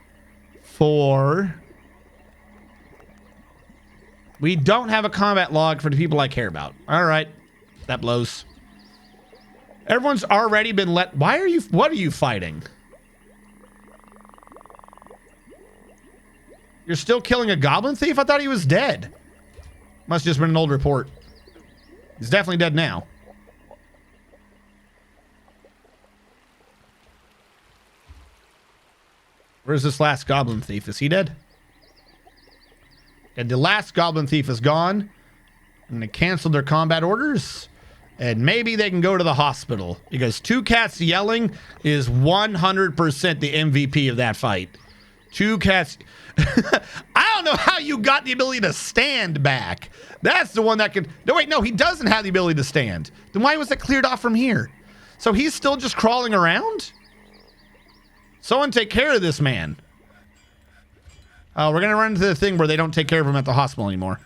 We don't have a combat log for the people I care about. All right. That blows. Everyone's already been let... What are you fighting? You're still killing a goblin thief? I thought he was dead. Must have just been an old report. He's definitely dead now. Where's this last goblin thief? Is he dead? And the last goblin thief is gone. I'm going to cancel their combat orders. And maybe they can go to the hospital. Because two cats yelling is 100% the MVP of that fight. Two cats... I don't know how you got the ability to stand back. That's the one that can... No, wait, no, he doesn't have the ability to stand. Then why was it cleared off from here? So he's still just crawling around? Someone take care of this man. We're going to run into the thing where they don't take care of him at the hospital anymore.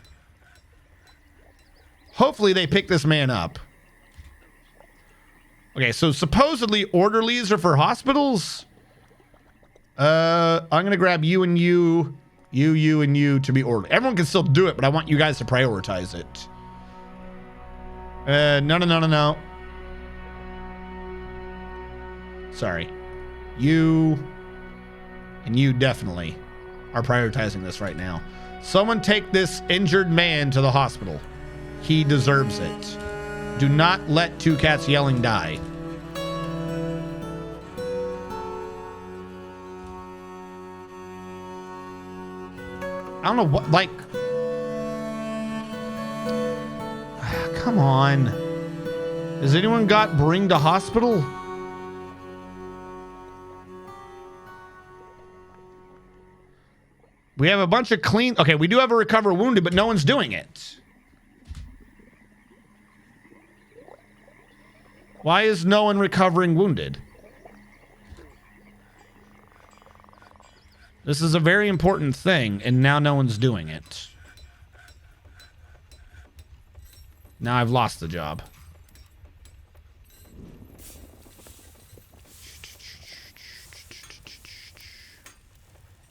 Hopefully they pick this man up. Okay, so supposedly orderlies are for hospitals. I'm going to grab you and you and you to be ordered. Everyone can still do it, but I want you guys to prioritize it. No. Sorry. You and you definitely are prioritizing this right now. Someone take this injured man to the hospital. He deserves it. Do not let two cats yelling die. I don't know what, like... Come on. Has anyone got bring to hospital? We have a bunch of clean... Okay, we do have a recover wounded, but no one's doing it. Why is no one recovering wounded? This is a very important thing, and now no one's doing it. Now I've lost the job.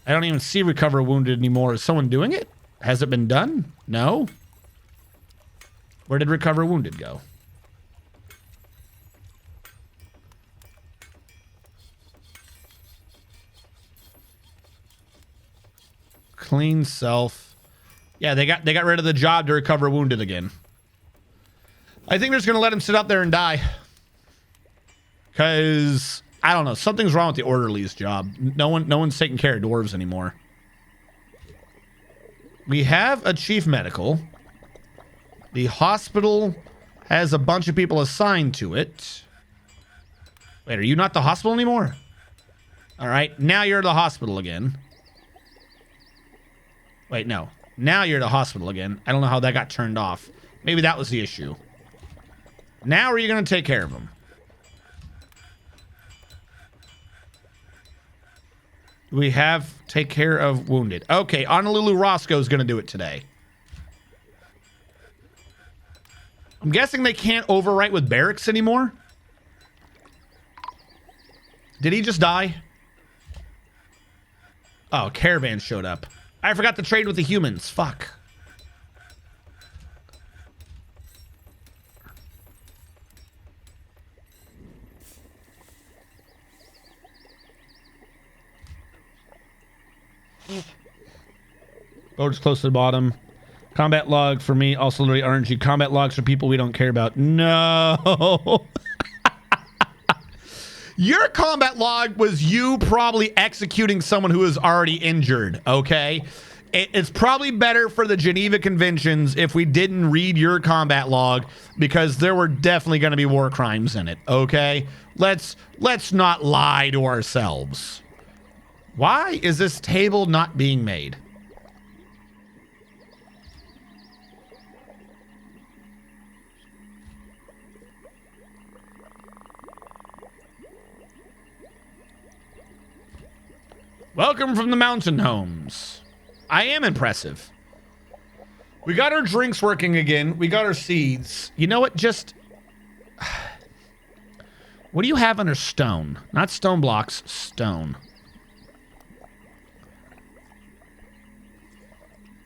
I don't even see recover wounded anymore. Is someone doing it? Has it been done? No. Where did recover wounded go? Clean self. Yeah, they got rid of the job to recover wounded again. I think they're just gonna let him sit out there and die. Cause I don't know, something's wrong with the orderly's job. No one's taking care of dwarves anymore. We have a chief medical. The hospital has a bunch of people assigned to it. Wait, are you not the hospital anymore? All right, now you're the hospital again. Wait, no. Now you're the hospital again. I don't know how that got turned off. Maybe that was the issue. Now are you going to take care of them? We have take care of wounded. Okay, Honolulu Roscoe is going to do it today. I'm guessing they can't overwrite with barracks anymore. Did he just die? Oh, caravan showed up. I forgot to trade with the humans. Fuck. Boat's close to the bottom. Combat log for me. Also literally RNG. Combat logs for people we don't care about. No. Your combat log was you probably executing someone who is already injured, okay? It's probably better for the Geneva Conventions if we didn't read your combat log because there were definitely going to be war crimes in it, okay? Let's not lie to ourselves. Why is this table not being made? Welcome from the mountain homes. I am impressive. We got our drinks working again. We got our seeds. You know what? Just... What do you have under stone? Not stone blocks, stone.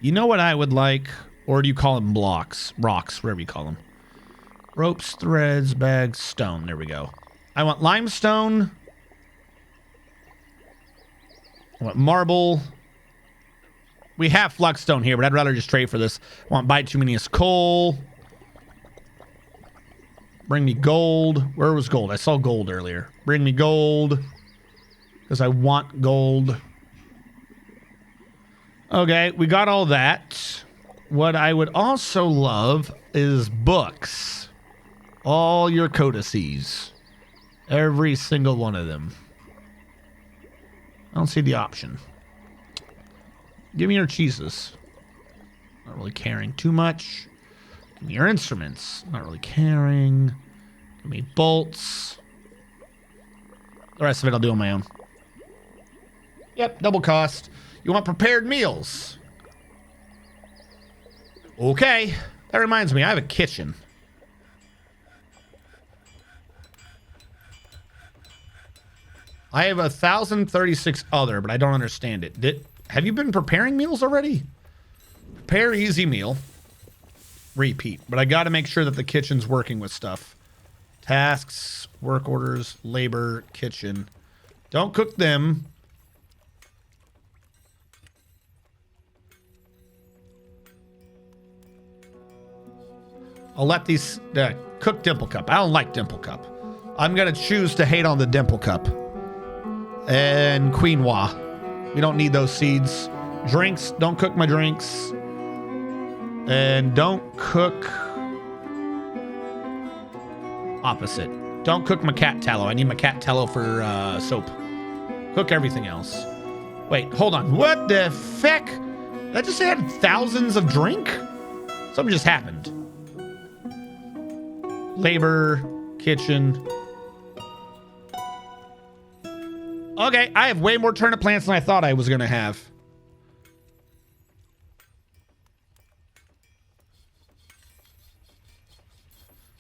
You know what I would like? Or do you call them blocks? Rocks, whatever you call them. Ropes, threads, bags, stone. There we go. I want limestone. I want marble. We have flux-stone here, but I'd rather just trade for this. I want bituminous coal. Bring me gold. Where was gold? I saw gold earlier. Bring me gold. Because I want gold. Okay, we got all that. What I would also love is books. All your codices. Every single one of them. I don't see the option. Give me your cheeses. Not really caring too much. Give me your instruments. Not really caring. Give me bolts. The rest of it I'll do on my own. Yep, double cost. You want prepared meals? Okay. That reminds me, I have a kitchen. I have 1,036 other, but I don't understand it. Have you been preparing meals already? Prepare easy meal. Repeat. But I got to make sure that the kitchen's working with stuff. Tasks, work orders, labor, kitchen. Don't cook them. I'll let these cook Dimple Cup. I don't like Dimple Cup. I'm going to choose to hate on the Dimple Cup. And quinoa. We don't need those seeds. Drinks. Don't cook my drinks. And don't cook... Opposite. Don't cook my cat tallow. I need my cat tallow for soap. Cook everything else. Wait, hold on. What the feck? That just had thousands of drink? Something just happened. Labor, kitchen. Okay, I have way more turnip plants than I thought I was going to have.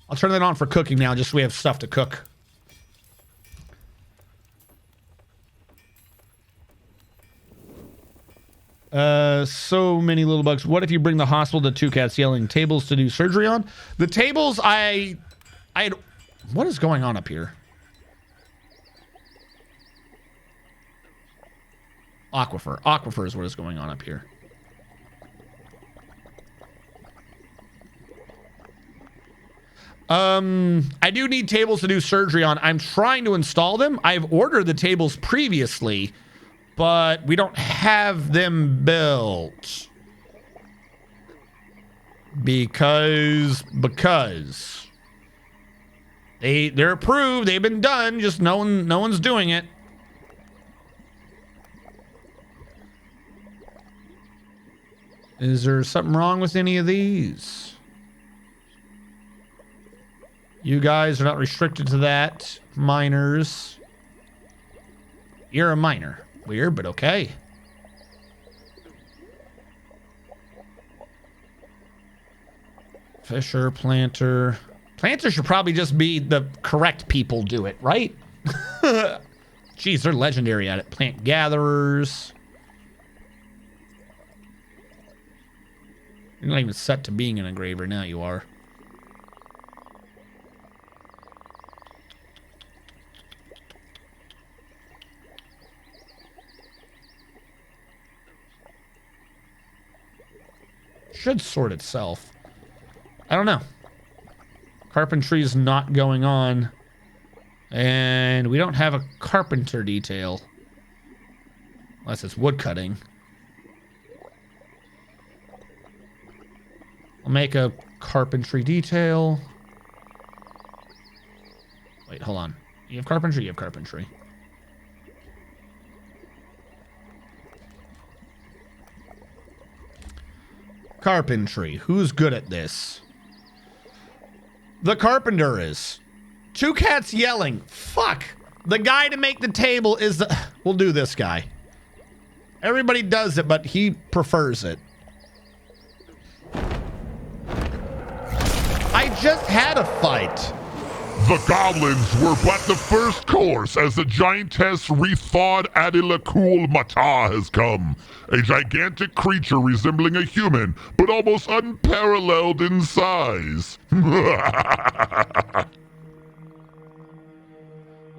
I'll turn that on for cooking now, just so we have stuff to cook. So many little bugs. What if you bring the hospital to 2 cats yelling tables to do surgery on? The tables, I had... What is going on up here? Aquifer. Aquifer is what is going on up here. I do need tables to do surgery on. I'm trying to install them. I've ordered the tables previously, but we don't have them built. Because they're approved, they've been done, just no one's doing it. Is there something wrong with any of these? You guys are not restricted to that. Miners. You're a miner. Weird, but okay. Fisher, planter. Planter should probably just be the correct people do it, right? Jeez, they're legendary at it. Plant gatherers. You're not even set to being an engraver. Now you are. Should sort itself. I don't know. Carpentry is not going on. And we don't have a carpenter detail. Unless it's wood cutting. I'll make a carpentry detail. Wait, hold on. You have carpentry? You have carpentry. Carpentry. Who's good at this? The carpenter is. 2 cats yelling. Fuck. The guy to make the table is the... We'll do this guy. Everybody does it, but he prefers it. I just had a fight. The goblins were but the first course as the giantess Rethawed Adilakul Mata has come. A gigantic creature resembling a human, but almost unparalleled in size.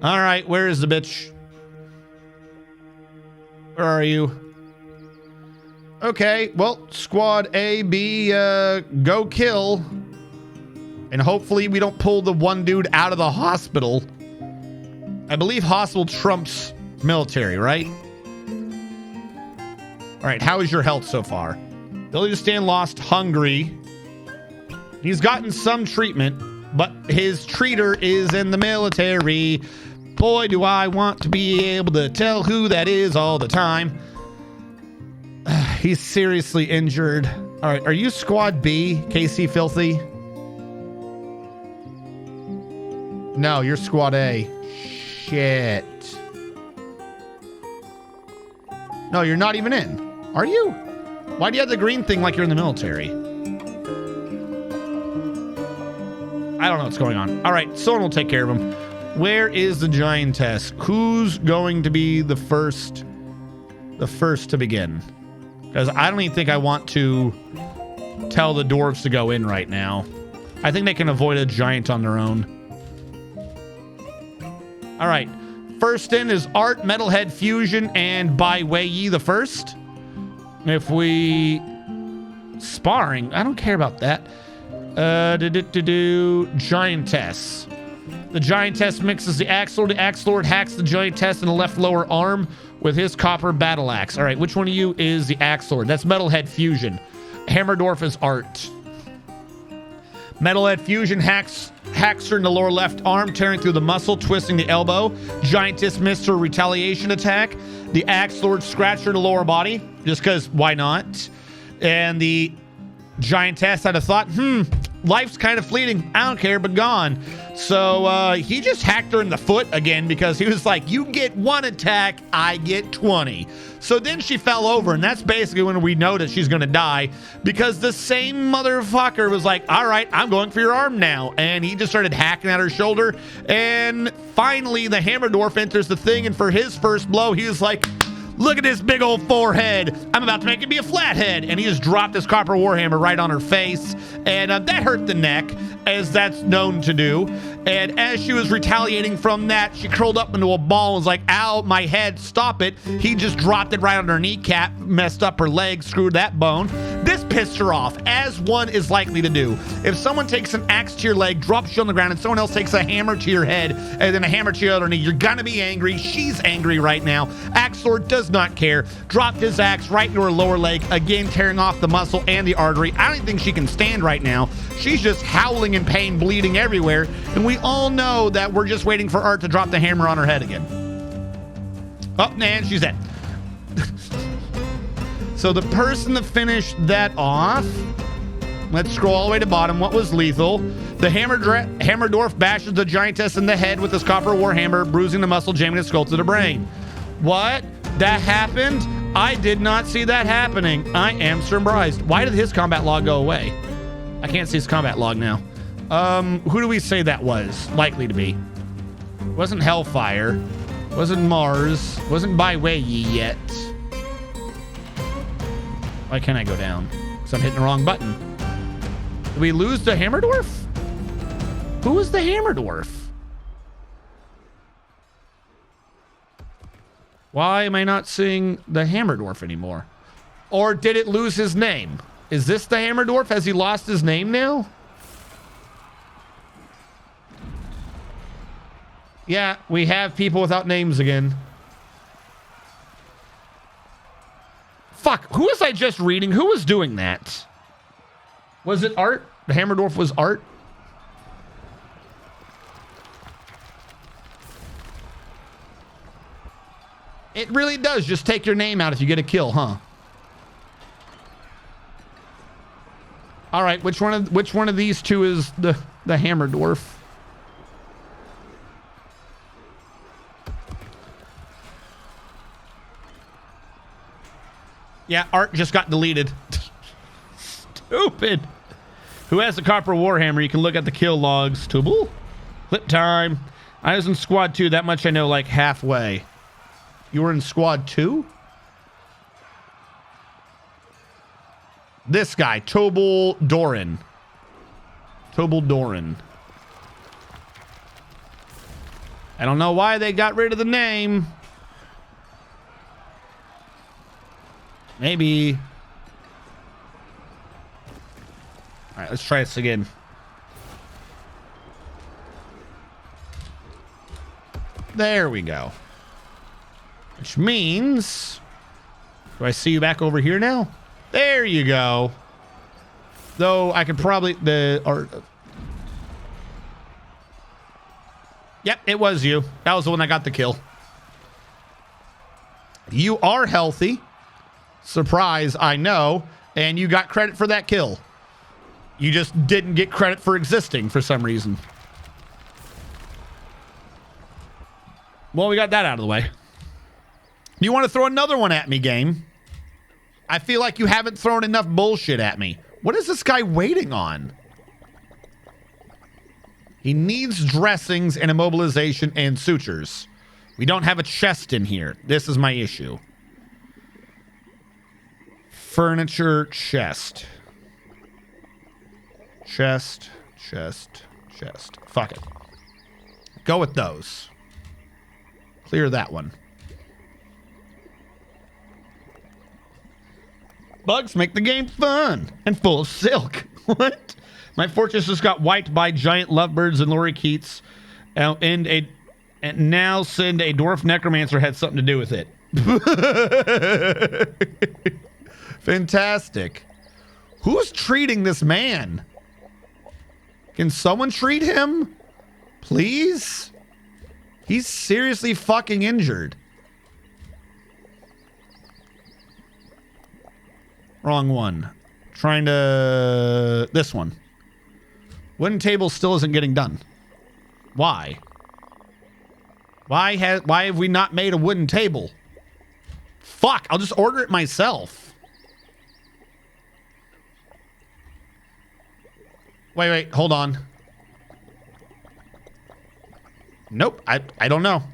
Alright, where is the bitch? Where are you? Okay, well, Squad A, B, go kill. And hopefully we don't pull the one dude out of the hospital. I believe hospital trumps military, right? All right, how is your health so far? Ability to stand lost, hungry. He's gotten some treatment, but his treater is in the military. Boy, do I want to be able to tell who that is all the time. He's seriously injured. All right, are you Squad B, KC Filthy? No, you're Squad A. Shit. No, you're not even in. Are you? Why do you have the green thing like you're in the military? I don't know what's going on. All right, someone will take care of him. Where is the giantess? Who's going to be the first to begin? Because I don't even think I want to tell the dwarves to go in right now. I think they can avoid a giant on their own. All right. First in is Art, Metalhead Fusion, and Bai Wei the first. If we... Sparring? I don't care about that. Giantess. The Giantess mixes the Axe Lord. The Axe Lord hacks the Giantess in the left lower arm with his copper battle axe. All right, which one of you is the Axe Lord? That's Metalhead Fusion. Hammerdorf is Art. Metalhead Fusion hacks her in the lower left arm, tearing through the muscle, twisting the elbow. Giantess missed her retaliation attack. The Axe Lord scratched her in the lower body, just because why not? And the Giantess had a thought, life's kind of fleeting. I don't care, but gone. So he just hacked her in the foot again because he was like, you get one attack, I get 20. So then she fell over, and that's basically when we know that she's going to die because the same motherfucker was like, all right, I'm going for your arm now. And he just started hacking at her shoulder. And finally, the Hammerdorf enters the thing, and for his first blow, he was like, look at this big old forehead. I'm about to make it be a flathead. And he just dropped his copper warhammer right on her face. And that hurt the neck, as that's known to do. And as she was retaliating from that, she curled up into a ball and was like, ow, my head, stop it. He just dropped it right on her kneecap, messed up her leg, screwed that bone. This pissed her off, as one is likely to do. If someone takes an axe to your leg, drops you on the ground, and someone else takes a hammer to your head, and then a hammer to your other knee, you're gonna be angry. She's angry right now. Axe Lord does not care. Dropped his axe right into her lower leg, again tearing off the muscle and the artery. I don't even think she can stand right now. She's just howling in pain, bleeding everywhere, and we all know that we're just waiting for Art to drop the hammer on her head again. Oh, and she's dead. So the person that finished that off, let's scroll all the way to bottom. What was lethal? The Hammerdorf bashes the Giantess in the head with his copper warhammer, bruising the muscle, jamming his skull to the brain. What? That happened? I did not see that happening. I am surprised. Why did his combat log go away? I can't see his combat log now. Who do we say that was likely to be? Wasn't Hellfire. Wasn't Mars. Wasn't Bai Wei yet. Why can't I go down? Because I'm hitting the wrong button. Did we lose the Hammerdorf? Who was the Hammerdorf? Why am I not seeing the Hammerdorf anymore? Or did it lose his name? Is this the Hammerdorf? Has he lost his name now? Yeah, we have people without names again. Fuck, who was I just reading? Who was doing that? Was it Art? The Hammerdorf was Art? It really does just take your name out if you get a kill, huh? All right, which one of these two is the Hammerdorf? Yeah, Art just got deleted. Stupid. Who has the copper warhammer? You can look at the kill logs. Tubal. Clip time. I was in squad 2. That much I know, like halfway. You were in squad 2? This guy, Tobal Doran. Tobal Doran. I don't know why they got rid of the name. Maybe. All right, let's try this again. There we go. Which means, do I see you back over here now? There you go. Though I could probably yep, it was you. That was the one that got the kill. You are healthy. Surprise, I know. And you got credit for that kill. You just didn't get credit for existing for some reason. Well, we got that out of the way. You want to throw another one at me, game? I feel like you haven't thrown enough bullshit at me. What is this guy waiting on? He needs dressings and immobilization and sutures. We don't have a chest in here. This is my issue. Furniture, chest. Chest. Fuck it. Go with those. Clear that one. Bugs make the game fun and full of silk. What? My fortress just got wiped by giant lovebirds and lorikeets, and now send a dwarf necromancer had something to do with it. Fantastic. Who's treating this man? Can someone treat him? Please? He's seriously fucking injured. Wrong one. Trying to... This one. Wooden table still isn't getting done. Why? Why have we not made a wooden table? Fuck, I'll just order it myself. Wait, hold on. Nope, I don't know.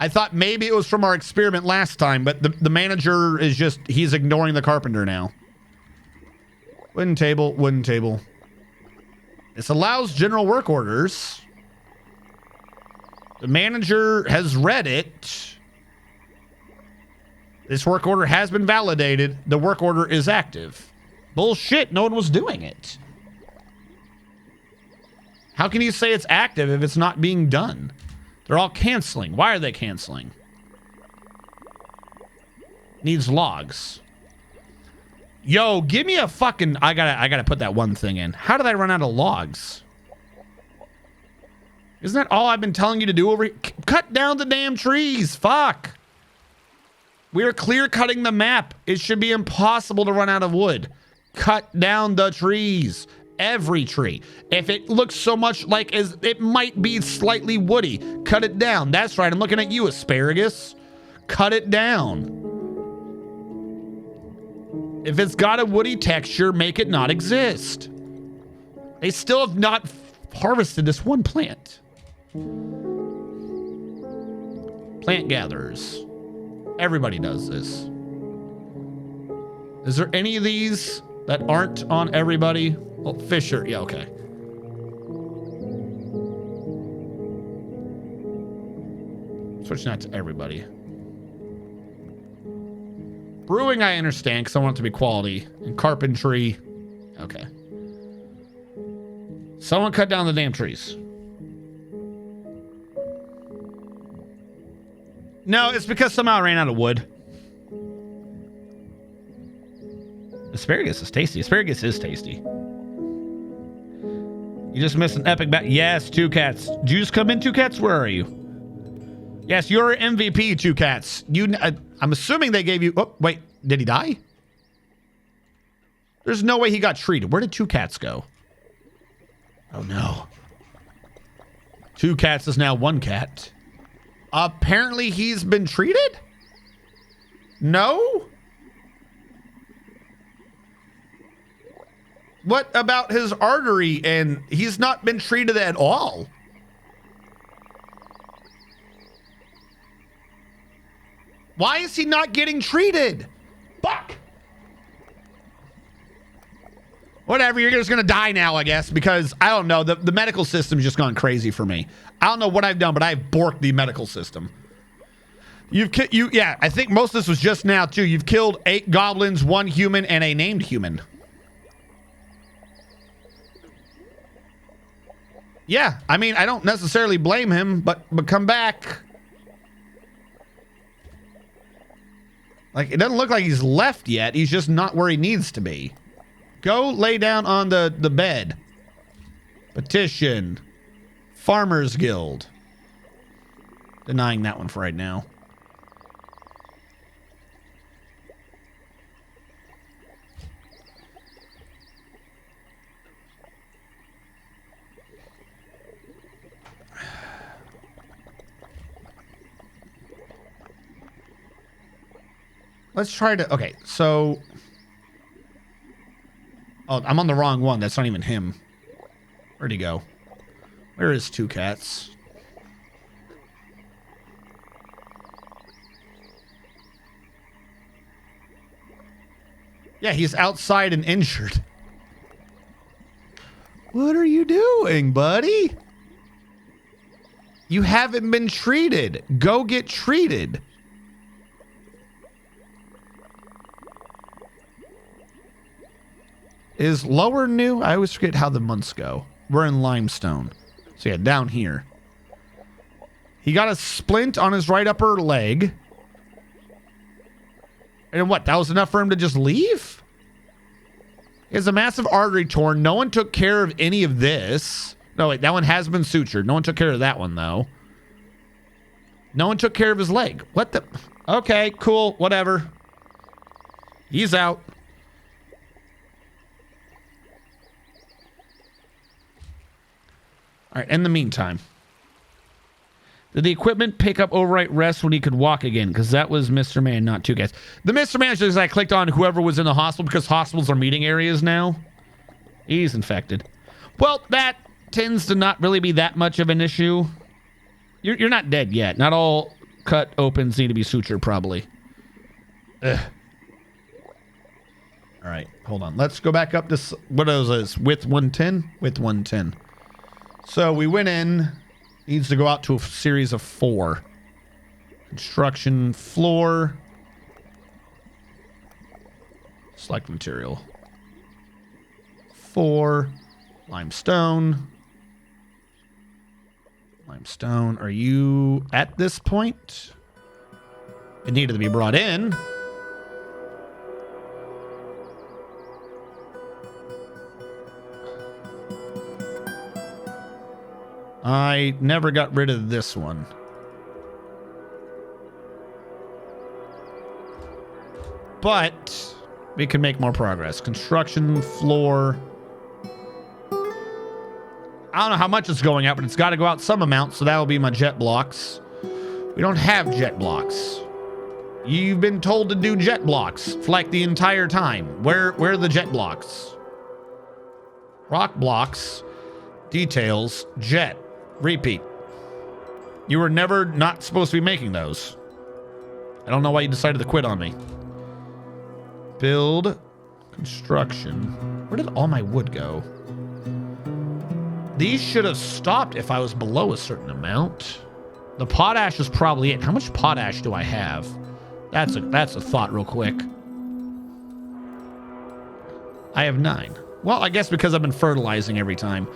I thought maybe it was from our experiment last time, but the manager is just, he's ignoring the carpenter now. Wooden table, wooden table. This allows general work orders. The manager has read it. This work order has been validated. The work order is active. Bullshit, no one was doing it. How can you say it's active if it's not being done? They're all canceling. Why are they canceling? Needs logs. Yo, give me a fucking... I gotta put that one thing in. How did I run out of logs? Isn't that all I've been telling you to do over here? Cut down the damn trees. Fuck. We are clear cutting the map. It should be impossible to run out of wood. Cut down the trees. Every tree. If it looks so much like as it might be slightly woody, cut it down. That's right. I'm looking at you, asparagus. Cut it down. If it's got a woody texture, make it not exist. They still have not harvested this one plant. Plant gatherers. Everybody does this. Is there any of these that aren't on everybody? Well, Fisher, yeah, okay. Switch that to everybody. Brewing, I understand, because I want it to be quality. And carpentry, okay. Someone cut down the damn trees. No, it's because somehow I ran out of wood. Asparagus is tasty. Asparagus is tasty. You just missed an epic bat. Yes, Two Cats. Did you just come in, Two Cats? Where are you? Yes, you're MVP, Two Cats. I'm assuming they gave you... Oh, wait. Did he die? There's no way he got treated. Where did Two Cats go? Oh, no. Two Cats is now one cat. Apparently he's been treated? No? What about his artery? And he's not been treated at all. Why is he not getting treated? Fuck. Whatever, you're just gonna die now, I guess, because I don't know. The medical system's just gone crazy for me. I don't know what I've done, but I've borked the medical system. Yeah, I think most of this was just now too. You've killed 8 goblins, 1 human, and a named human. Yeah, I mean, I don't necessarily blame him, but come back. Like, it doesn't look like he's left yet. He's just not where he needs to be. Go lay down on the bed. Petition. Farmers Guild. Denying that one for right now. Let's try to... Okay, so... Oh, I'm on the wrong one. That's not even him. Where'd he go? Where is Two Cats? Yeah, he's outside and injured. What are you doing, buddy? You haven't been treated. Go get treated. Is lower new? I always forget how the months go. We're in limestone. So yeah, down here. He got a splint on his right upper leg. And what? That was enough for him to just leave? He has a massive artery torn. No one took care of any of this. No, wait, that one has been sutured. No one took care of that one, though. No one took care of his leg. What the? Okay, cool, whatever. He's out. All right, in the meantime. Did the equipment pick up overnight rest when he could walk again? Because that was Mr. Man, not Two Cats. The Mr. Man is just I clicked on whoever was in the hospital because hospitals are meeting areas now. He's infected. Well, that tends to not really be that much of an issue. You're not dead yet. Not all cut opens need to be sutured, probably. Ugh. All right, hold on. Let's go back up to what is this? Width 110? Width 110. So we went in. Needs to go out to a series of 4. Construction floor. Select material. 4. Limestone. Limestone. Are you at this point? It needed to be brought in. I never got rid of this one. But we can make more progress. Construction floor. I don't know how much it's going out, but it's got to go out some amount, so that'll be my jet blocks. We don't have jet blocks. You've been told to do jet blocks for like the entire time. Where are the jet blocks? Rock blocks. Details. Jet. Repeat. You were never not supposed to be making those. I don't know why you decided to quit on me. Build. Construction. Where did all my wood go? These should have stopped if I was below a certain amount. The potash is probably it. How much potash do I have? That's a thought real quick. I have 9. Well, I guess because I've been fertilizing every time.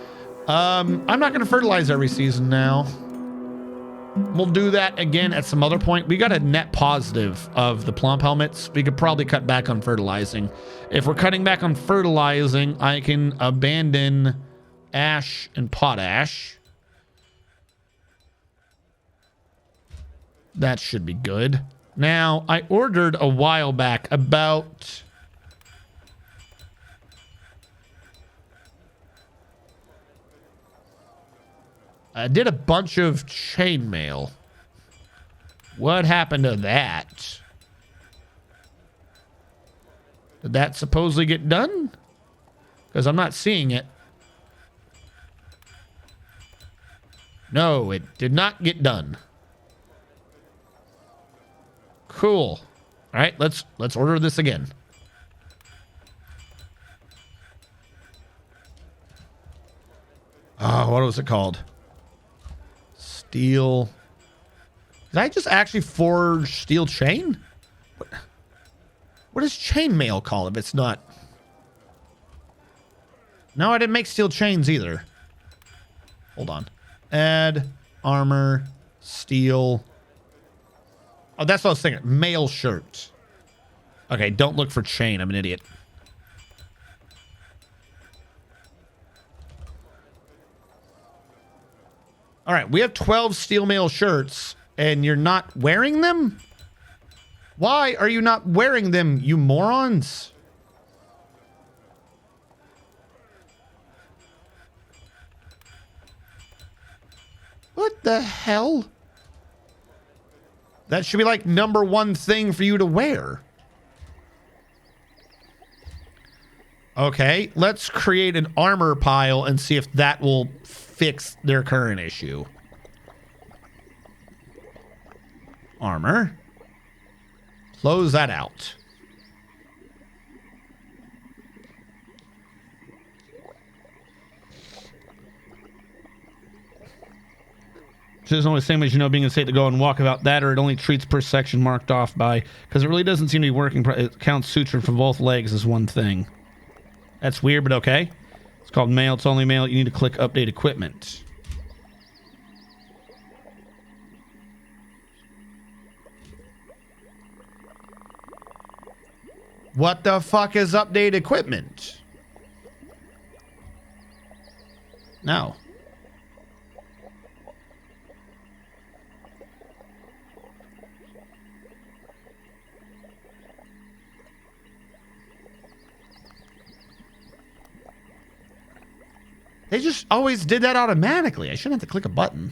I'm not going to fertilize every season now. We'll do that again at some other point. We got a net positive of the plump helmets. We could probably cut back on fertilizing. If we're cutting back on fertilizing, I can abandon ash and potash. That should be good. Now, I ordered a while back about... I did a bunch of chainmail. What happened to that? Did that supposedly get done? Because I'm not seeing it. No, it did not get done. Cool. All right, let's order this again. Oh, what was it called? Steel. Did I just actually forge steel chain? What is chainmail called if it's not? No, I didn't make steel chains either. Hold on. Add armor, steel. Oh, that's what I was thinking. Mail shirt. Okay, don't look for chain. I'm an idiot. All right, we have 12 steel mail shirts, and you're not wearing them? Why are you not wearing them, you morons? What the hell? That should be like #1 thing for you to wear. Okay, let's create an armor pile and see if that will fix their current issue. Armor. Close that out. There's only the same as, you know, being in state to go and walk about that, or it only treats per section marked off by, because it really doesn't seem to be working. It counts suture for both legs as one thing. That's weird, but okay. It's called mail. It's only mail. You need to click update equipment. What the fuck is update equipment? No. They just always did that automatically. I shouldn't have to click a button.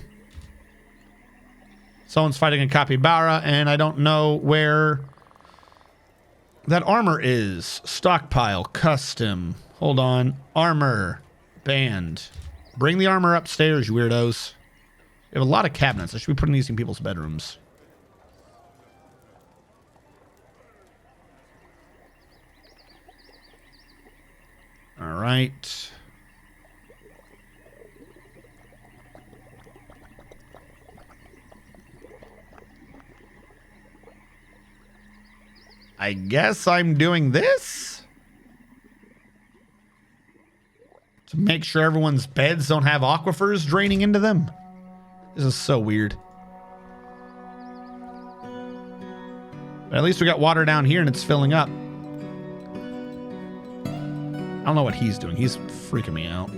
Someone's fighting a capybara, and I don't know where that armor is. Stockpile, custom. Hold on. Armor. Band. Bring the armor upstairs, you weirdos. We have a lot of cabinets. I should be putting these in people's bedrooms. All right. I guess I'm doing this to make sure everyone's beds don't have aquifers draining into them. This is so weird. But at least we got water down here and it's filling up. I don't know what he's doing. He's freaking me out.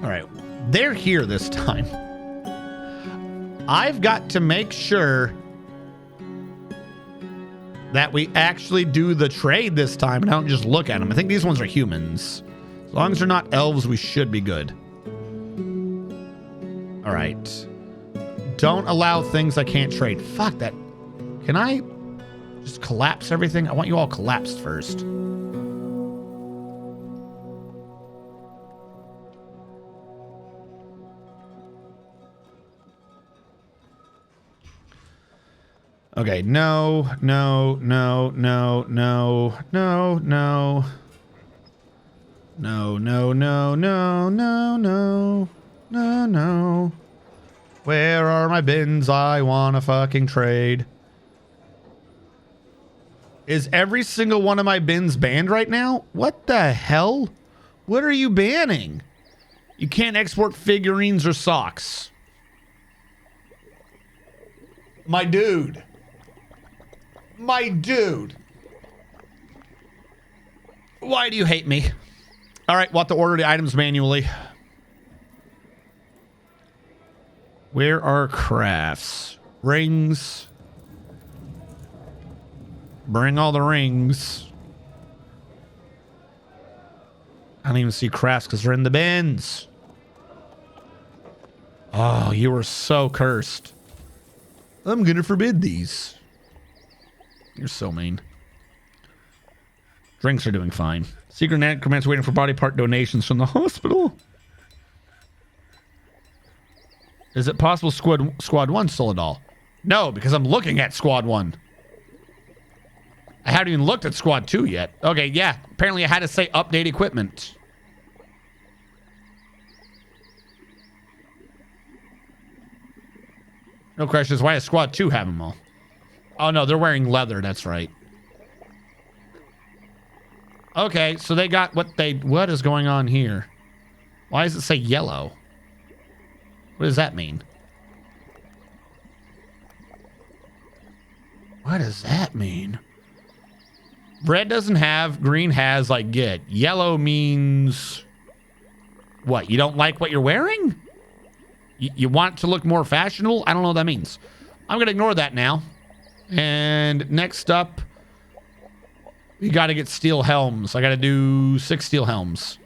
All right. They're here this time. I've got to make sure that we actually do the trade this time and I don't just look at them. I think these ones are humans. As long as they're not elves, we should be good. All right. Don't allow things I can't trade. Fuck that. Can I just collapse everything? I want you all collapsed first. Okay, no, no, no, no, no, no, no. No, no, no, no, no, no, no, no. Where are my bins? I want to fucking trade. Is every single one of my bins banned right now? What the hell? What are you banning? You can't export figurines or socks. My dude. My dude. Why do you hate me? All right, we'll have to order the items manually. Where are crafts? Rings. Bring all the rings. I don't even see crafts because they're in the bins. Oh, you were so cursed. I'm going to forbid these. You're so mean. Drinks are doing fine. Secret necromancer waiting for body part donations from the hospital. Is it possible Squad 1 stole it all? No, because I'm looking at Squad 1. I haven't even looked at Squad 2 yet. Okay, yeah. Apparently I had to say update equipment. No question is why does Squad 2 have them all? Oh no, they're wearing leather, that's right. Okay, so they got what is going on here? Why does it say yellow? What does that mean? What does that mean? Red doesn't have, green has, like, get. Yellow means what? You don't like what you're wearing? You want to look more fashionable? I don't know what that means. I'm going to ignore that now. And next up, we got to get steel helms. I got to do 6 steel helms.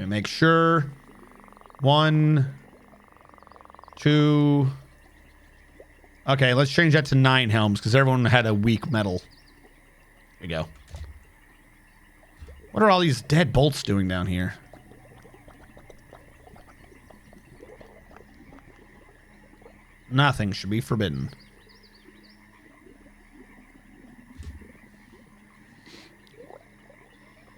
me make sure. 1, 2. Okay, let's change that to 9 helms because everyone had a weak metal. There we go. What are all these dead bolts doing down here? Nothing should be forbidden.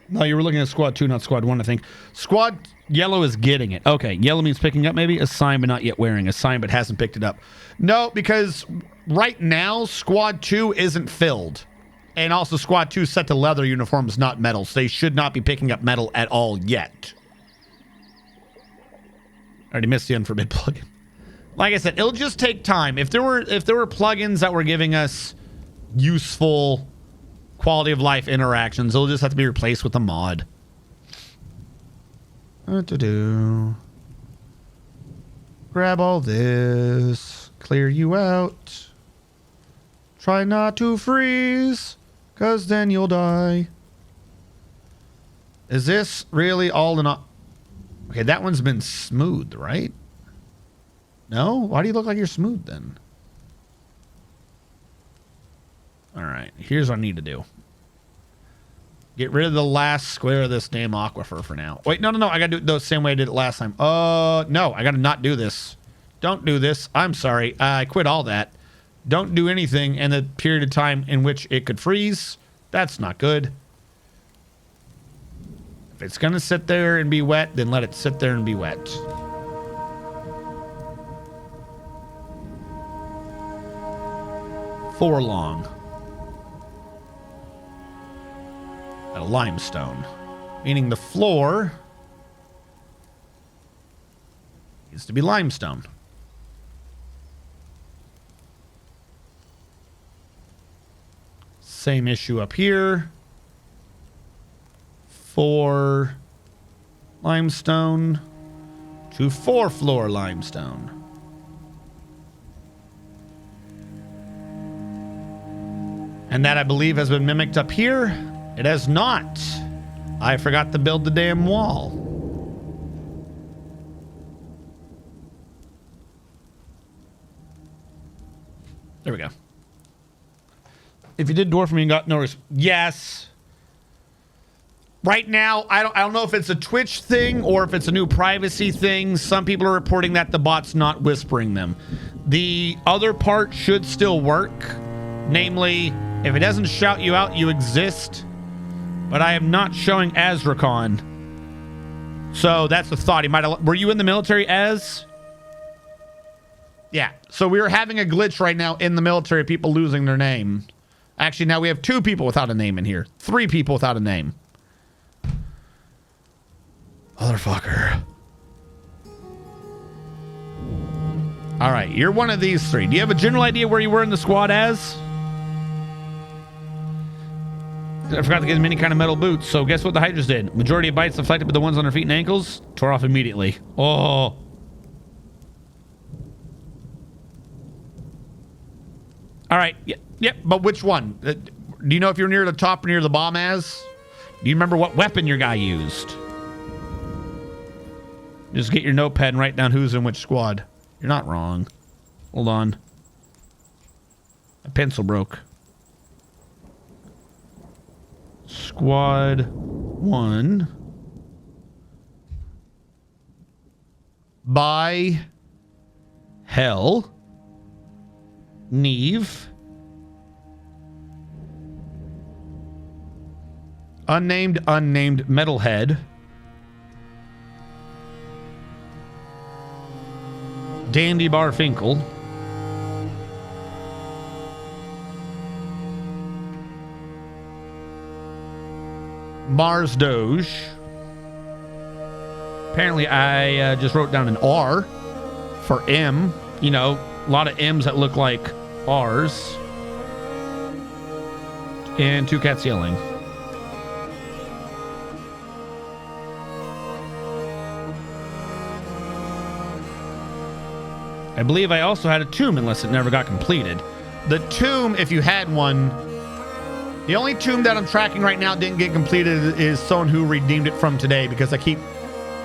No, you were looking at squad 2, not squad 1, I think. Squad yellow is getting it. Okay, yellow means picking up maybe? Assigned but not yet wearing. Assigned but hasn't picked it up. No, because right now, squad 2 isn't filled. And also squad 2 set to leather uniforms, not metal. So they should not be picking up metal at all yet. Already missed the unforbid plugin. Like I said, it'll just take time. If there were plugins that were giving us useful quality of life interactions, it'll just have to be replaced with a mod. What to do? Grab all this. Clear you out. Try not to freeze, because then you'll die. Is this really all in all? Okay, that one's been smooth, right? No? Why do you look like you're smooth then? Alright, here's what I need to do. Get rid of the last square of this damn aquifer for now. Wait, no. I gotta do it the same way I did it last time. No, I gotta not do this. Don't do this. I'm sorry. I quit all that. Don't do anything in the period of time in which it could freeze. That's not good. If it's gonna sit there and be wet, then let it sit there and be wet. For long. A limestone, meaning the floor needs to be limestone. Same issue up here. 4 limestone to 4 floor limestone. And that, I believe, has been mimicked up here. It has not. I forgot to build the damn wall. There we go. If you did dwarf me and got noticed, yes. Right now, I don't know if it's a Twitch thing or if it's a new privacy thing. Some people are reporting that the bot's not whispering them. The other part should still work. Namely, if it doesn't shout you out, you exist. But I am not showing Azrakon. So that's the thought. He might have. Were you in the military as? Yeah. So we are having a glitch right now in the military. People losing their name. Actually, now we have 2 people without a name in here. 3 people without a name. Motherfucker. All right. You're one of these 3. Do you have a general idea where you were in the squad as? I forgot to get them any kind of metal boots. So guess what the Hydras did? Majority of bites deflected, but the ones on their feet and ankles tore off immediately. Oh. All right. Yep. But which one? Do you know if you're near the top or near the bomb as? Do you remember what weapon your guy used? Just get your notepad and write down who's in which squad. You're not wrong. Hold on. My pencil broke. Squad 1 by Hell Neve unnamed Metalhead Dandy Barfinkel Mars Doge. Apparently, I just wrote down an R for M. You know, a lot of M's that look like R's. And 2 cats yelling. I believe I also had a tomb, unless it never got completed. The tomb, if you had one... The only tomb that I'm tracking right now didn't get completed is someone who redeemed it from today, because I keep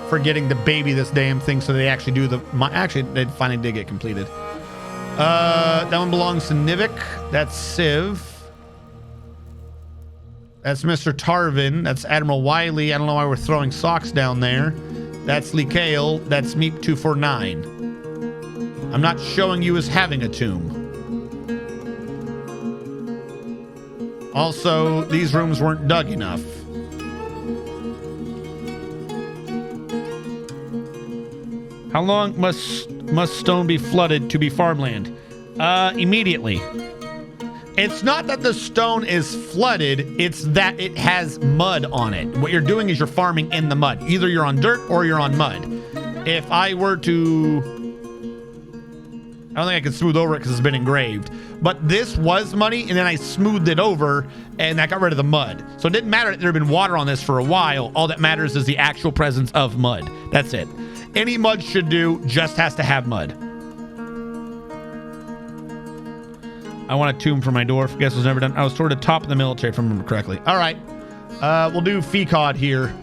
forgetting to baby this damn thing so they actually do the... Actually, they finally did get completed. That one belongs to Nivik. That's Civ. That's Mr. Tarvin. That's Admiral Wiley. I don't know why we're throwing socks down there. That's Lee Kale. That's Meep 249. I'm not showing you as having a tomb. Also, these rooms weren't dug enough. How long must stone be flooded to be farmland? Immediately. It's not that the stone is flooded, it's that it has mud on it. What you're doing is you're farming in the mud. Either you're on dirt or you're on mud. If I were to... I don't think I can smooth over it because it's been engraved. But this was muddy, and then I smoothed it over, and that got rid of the mud. So it didn't matter that there had been water on this for a while. All that matters is the actual presence of mud. That's it. Any mud should do, just has to have mud. I want a tomb for my dwarf. Guess it was never done. I was toward the top of the military, if I remember correctly. All right. We'll do FECOD here.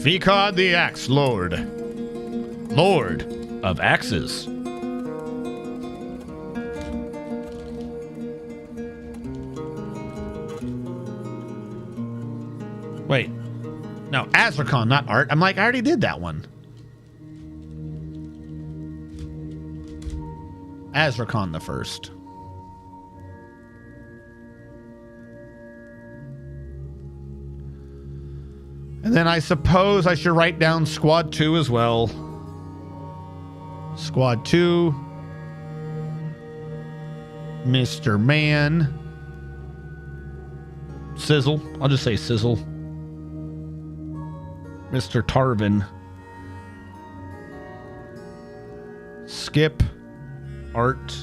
FECOD the Axe Lord. Lord of Axes. Wait. No, Azrakon, not Art. I'm like, I already did that one. Azrakon the first. And then I suppose I should write down Squad 2 as well. Squad 2. Mr. Man. Sizzle. I'll just say Sizzle. Mr. Tarvin. Skip. Art.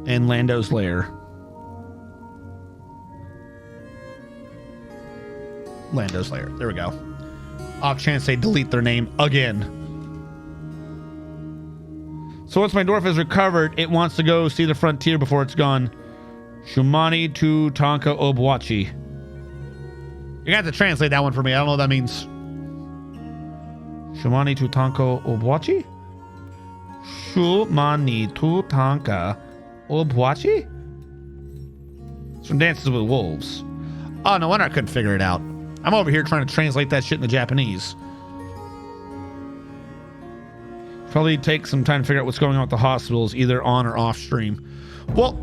And Lando's Lair. Lando's Lair. There we go. Off chance they delete their name again. So once my dwarf is recovered, it wants to go see the frontier before it's gone. Shumani to Tonka Obwachi. You're gonna have to translate that one for me. I don't know what that means. Shumani to Tonka Obwachi? Shumani to Tonka Obwachi? It's from Dances with Wolves. Oh, no wonder I couldn't figure it out. I'm over here trying to translate that shit into Japanese. Probably take some time to figure out what's going on with the hospitals, either on or off stream. Well,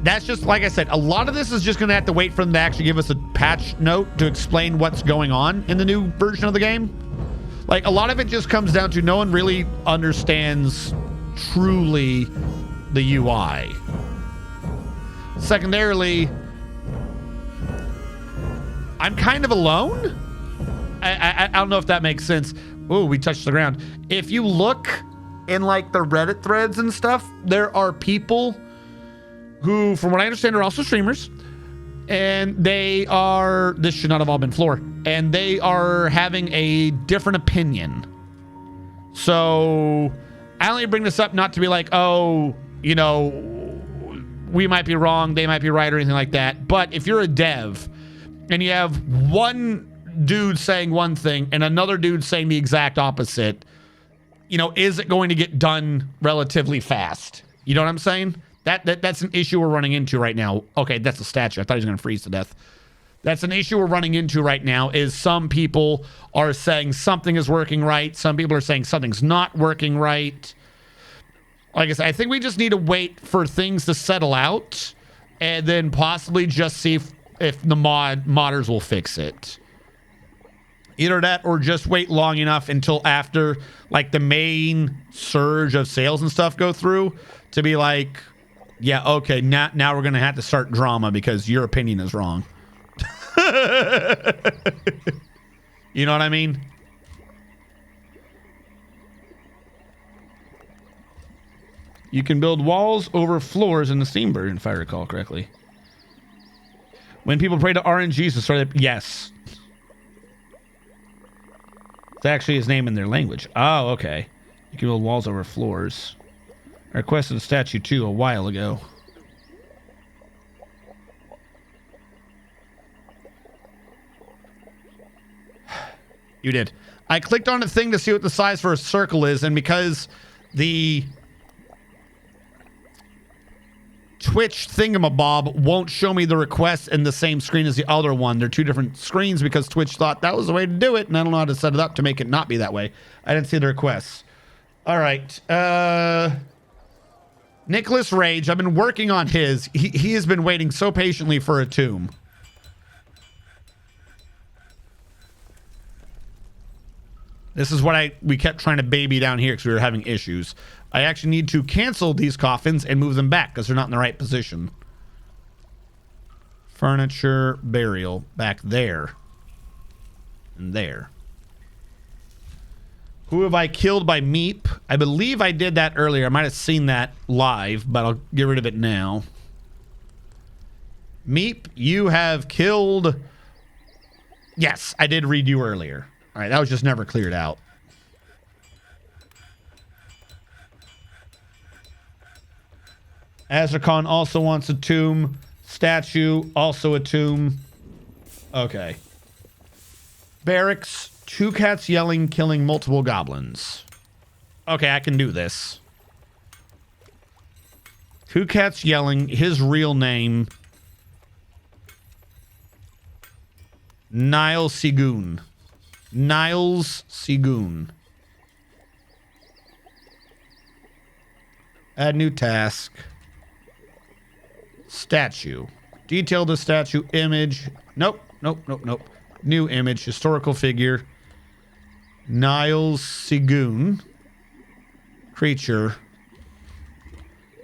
that's just, like I said, a lot of this is just going to have to wait for them to actually give us a patch note to explain what's going on in the new version of the game. Like, a lot of it just comes down to no one really understands truly the UI. Secondarily, I'm kind of alone. I don't know if that makes sense. Ooh, we touched the ground. If you look in like the Reddit threads and stuff, there are people who, from what I understand, are also streamers. And they are, this should not have all been floor. And they are having a different opinion. So I only bring this up not to be like, oh, you know, we might be wrong, they might be right, or anything like that. But if you're a dev and you have one dude saying one thing and another dude saying the exact opposite, you know, is it going to get done relatively fast? You know what I'm saying? That's an issue we're running into right now. Okay, that's a statue. I thought he was going to freeze to death. That's an issue we're running into right now, is some people are saying something is working right. Some people are saying something's not working right. Like I said, I think we just need to wait for things to settle out and then possibly just see if the modders will fix it. Either that or just wait long enough until after like the main surge of sales and stuff go through to be like, yeah, okay, now we're going to have to start drama because your opinion is wrong. You know what I mean? You can build walls over floors in the Steam version, if I recall correctly. When people pray to RNGs to start it, yes. It's actually his name in their language. Oh, okay. You can build walls over floors. I requested a statue too a while ago. You did. I clicked on the thing to see what the size for a circle is, and because the Twitch thingamabob won't show me the request in the same screen as the other one. They're two different screens because Twitch thought that was the way to do it, and I don't know how to set it up to make it not be that way. I didn't see the requests. All right. Nicholas Rage, I've been working on his. He has been waiting so patiently for a tomb. This is what we kept trying to baby down here because we were having issues. I actually need to cancel these coffins and move them back because they're not in the right position. Furniture, burial, back there. And there. Who have I killed by Meep? I believe I did that earlier. I might have seen that live, but I'll get rid of it now. Meep, you have killed... Yes, I did read you earlier. All right, that was just never cleared out. Azrakhan also wants a tomb. Statue, also a tomb. Okay. Barracks, 2 cats yelling, killing multiple goblins. Okay, I can do this. 2 cats yelling, his real name... Niles Sigoon. Niles Sigoon. Add new task. Statue. Detail the statue image. Nope. New image. Historical figure. Niles Sigoon. Creature.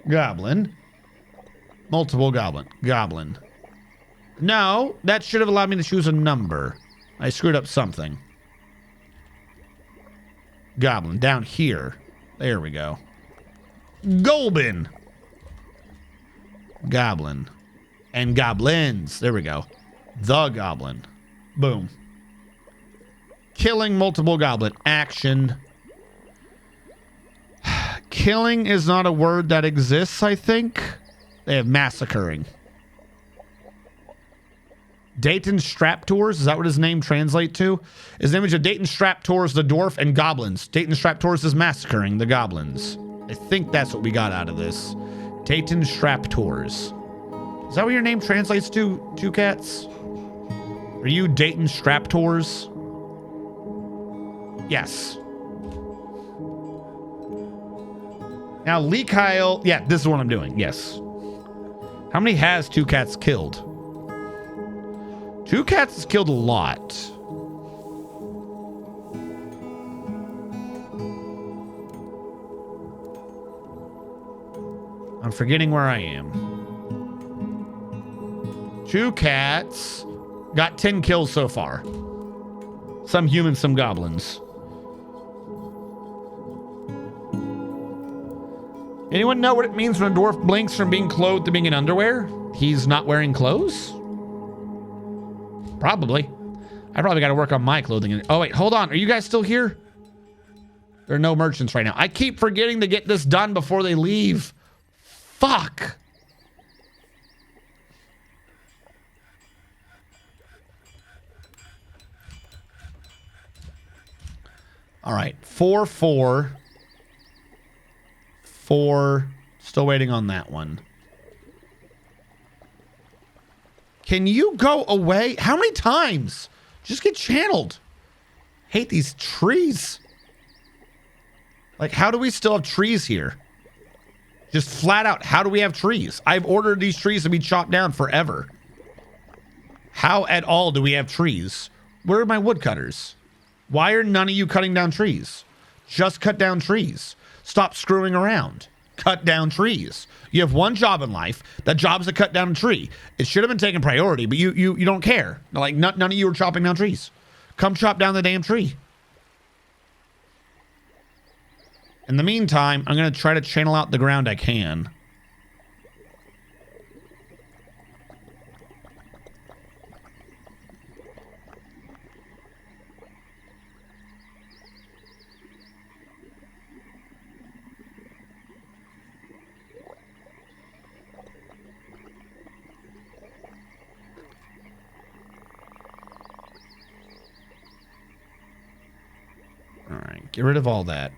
Goblin. Multiple goblin. Goblin. No, that should have allowed me to choose a number. I screwed up something. Goblin. Down here. There we go. Golbin. Goblin. And goblins. There we go. The goblin. Boom. Killing multiple goblin. Action. Killing is not a word that exists, I think. They have massacring. Dayton Straptors, is that what his name translates to? Is the image of Dayton Straptors, the dwarf, and goblins. Dayton Straptors is massacring the goblins. I think that's what we got out of this. Dayton Straptors. Is that what your name translates to, 2 cats? Are you Dayton Straptors? Yes. Now, Lee Kyle, yeah, this is what I'm doing, yes. How many has 2 cats killed? 2 cats has killed a lot. I'm forgetting where I am. 2 cats got 10 kills so far. Some humans, some goblins. Anyone know what it means when a dwarf blinks from being clothed to being in underwear? He's not wearing clothes? Probably. I probably got to work on my clothing. Oh, wait, hold on. Are you guys still here? There are no merchants right now. I keep forgetting to get this done before they leave. Fuck. All right. 4. Still waiting on that one. Can you go away? How many times? Just get channeled. Hate these trees. Like, how do we still have trees here? Just flat out, how do we have trees? I've ordered these trees to be chopped down forever. How at all do we have trees? Where are my woodcutters? Why are none of you cutting down trees? Just cut down trees. Stop screwing around. Cut down trees. You have one job in life. That job's to cut down a tree. It should have been taking priority, but you don't care. Like, none of you are chopping down trees. Come chop down the damn tree. In the meantime, I'm going to try to channel out the ground I can. Get rid of all that.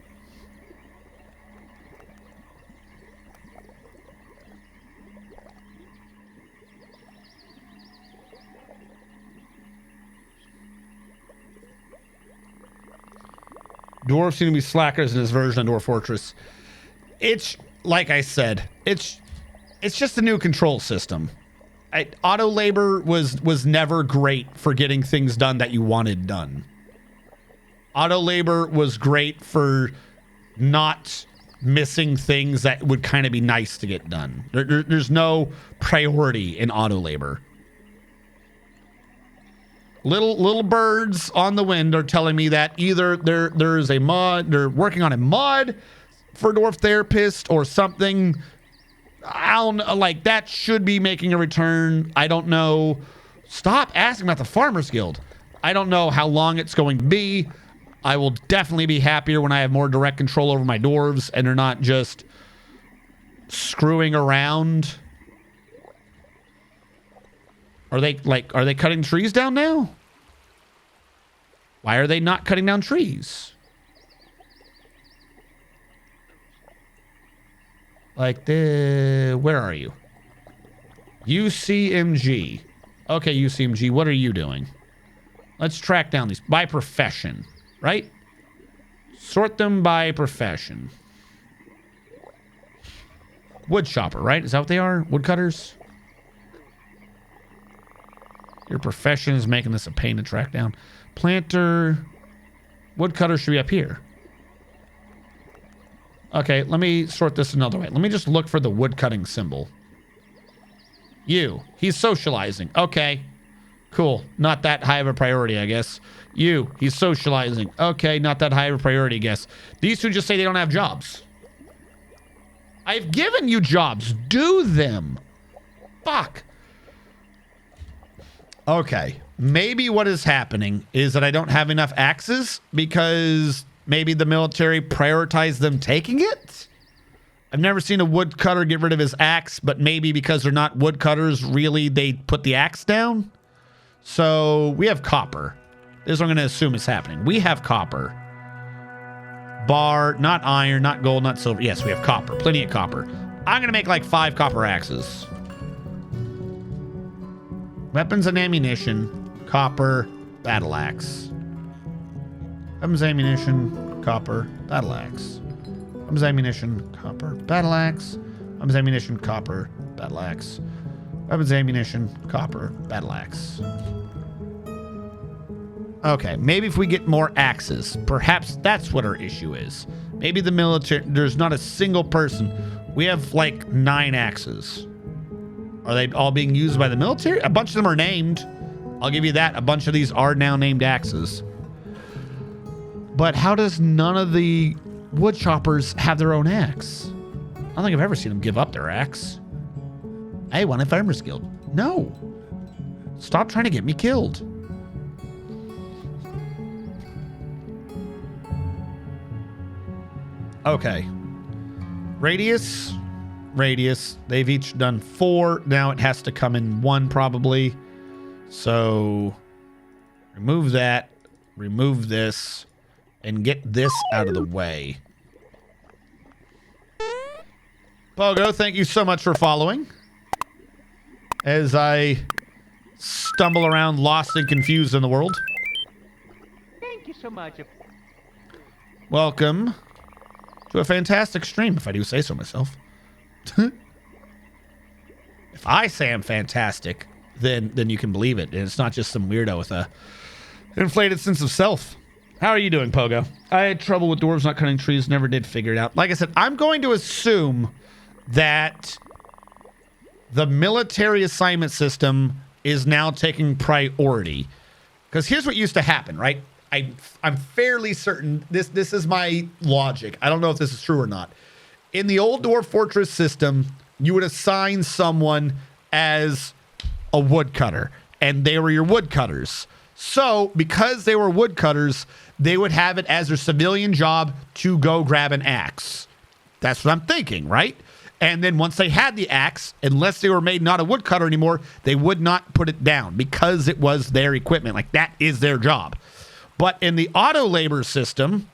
Dwarves seem to be slackers in this version of Dwarf Fortress. It's, like I said, it's just a new control system. Auto labor was never great for getting things done that you wanted done. Auto labor was great for not missing things that would kind of be nice to get done. There's no priority in auto labor. Little birds on the wind are telling me that either there's a mod, they're working on a mod for Dwarf Therapist or something. I don't know, like that should be making a return. I don't know. Stop asking about the Farmers Guild. I don't know how long it's going to be. I will definitely be happier when I have more direct control over my dwarves and they're not just screwing around. Are they cutting trees down now? Why are they not cutting down trees? Where are you? UCMG. Okay, UCMG, what are you doing? Let's track down these by profession, right? Sort them by profession. Wood chopper, right? Is that what they are? Woodcutters? Your profession is making this a pain to track down. Planter. Woodcutter should be up here. Okay, let me sort this another way. Let me just look for the woodcutting symbol. You. He's socializing. Okay. Cool. Not that high of a priority, I guess. You. He's socializing. Okay, not that high of a priority, I guess. These two just say they don't have jobs. I've given you jobs. Do them. Fuck. Okay, maybe what is happening is that I don't have enough axes because maybe the military prioritized them taking it? I've never seen a woodcutter get rid of his axe, but maybe because they're not woodcutters, really, they put the axe down? So we have copper. This is what I'm going to assume is happening. We have copper. Bar, not iron, not gold, not silver. Yes, we have copper. Plenty of copper. I'm going to make like 5 copper axes. Weapons and ammunition, copper, battle axe. Weapons, ammunition, copper, battle axe. Weapons, ammunition, copper, battle axe. Weapons, ammunition, copper, battle axe. Weapons, ammunition, copper, battle axe. Okay, maybe if we get more axes, perhaps that's what our issue is. Maybe the military, there's not a single person. We have like 9 axes. Are they all being used by the military? A bunch of them are named. I'll give you that. A bunch of these are now named axes. But how does none of the wood choppers have their own axe? I don't think I've ever seen them give up their axe. I want a Farmers Guild. No. Stop trying to get me killed. Okay. Radius. They've each done 4. Now it has to come in 1 probably. So remove that. Remove this. And get this out of the way. Pogo, thank you so much for following. As I stumble around lost and confused in the world. Thank you so much. Welcome to a fantastic stream, if I do say so myself. If I say I'm fantastic, then you can believe it. And it's not just some weirdo with a inflated sense of self. How are you doing, Pogo? I had trouble with dwarves not cutting trees, never did figure it out. Like I said, I'm going to assume that the military assignment system is now taking priority. Because here's what used to happen, right? I'm fairly certain, this is my logic. I don't know if this is true or not. In the old Dwarf Fortress system, you would assign someone as a woodcutter, and they were your woodcutters. So, because they were woodcutters, they would have it as their civilian job to go grab an axe. That's what I'm thinking, right? And then once they had the axe, unless they were made not a woodcutter anymore, they would not put it down because it was their equipment. Like, that is their job. But in the auto labor system,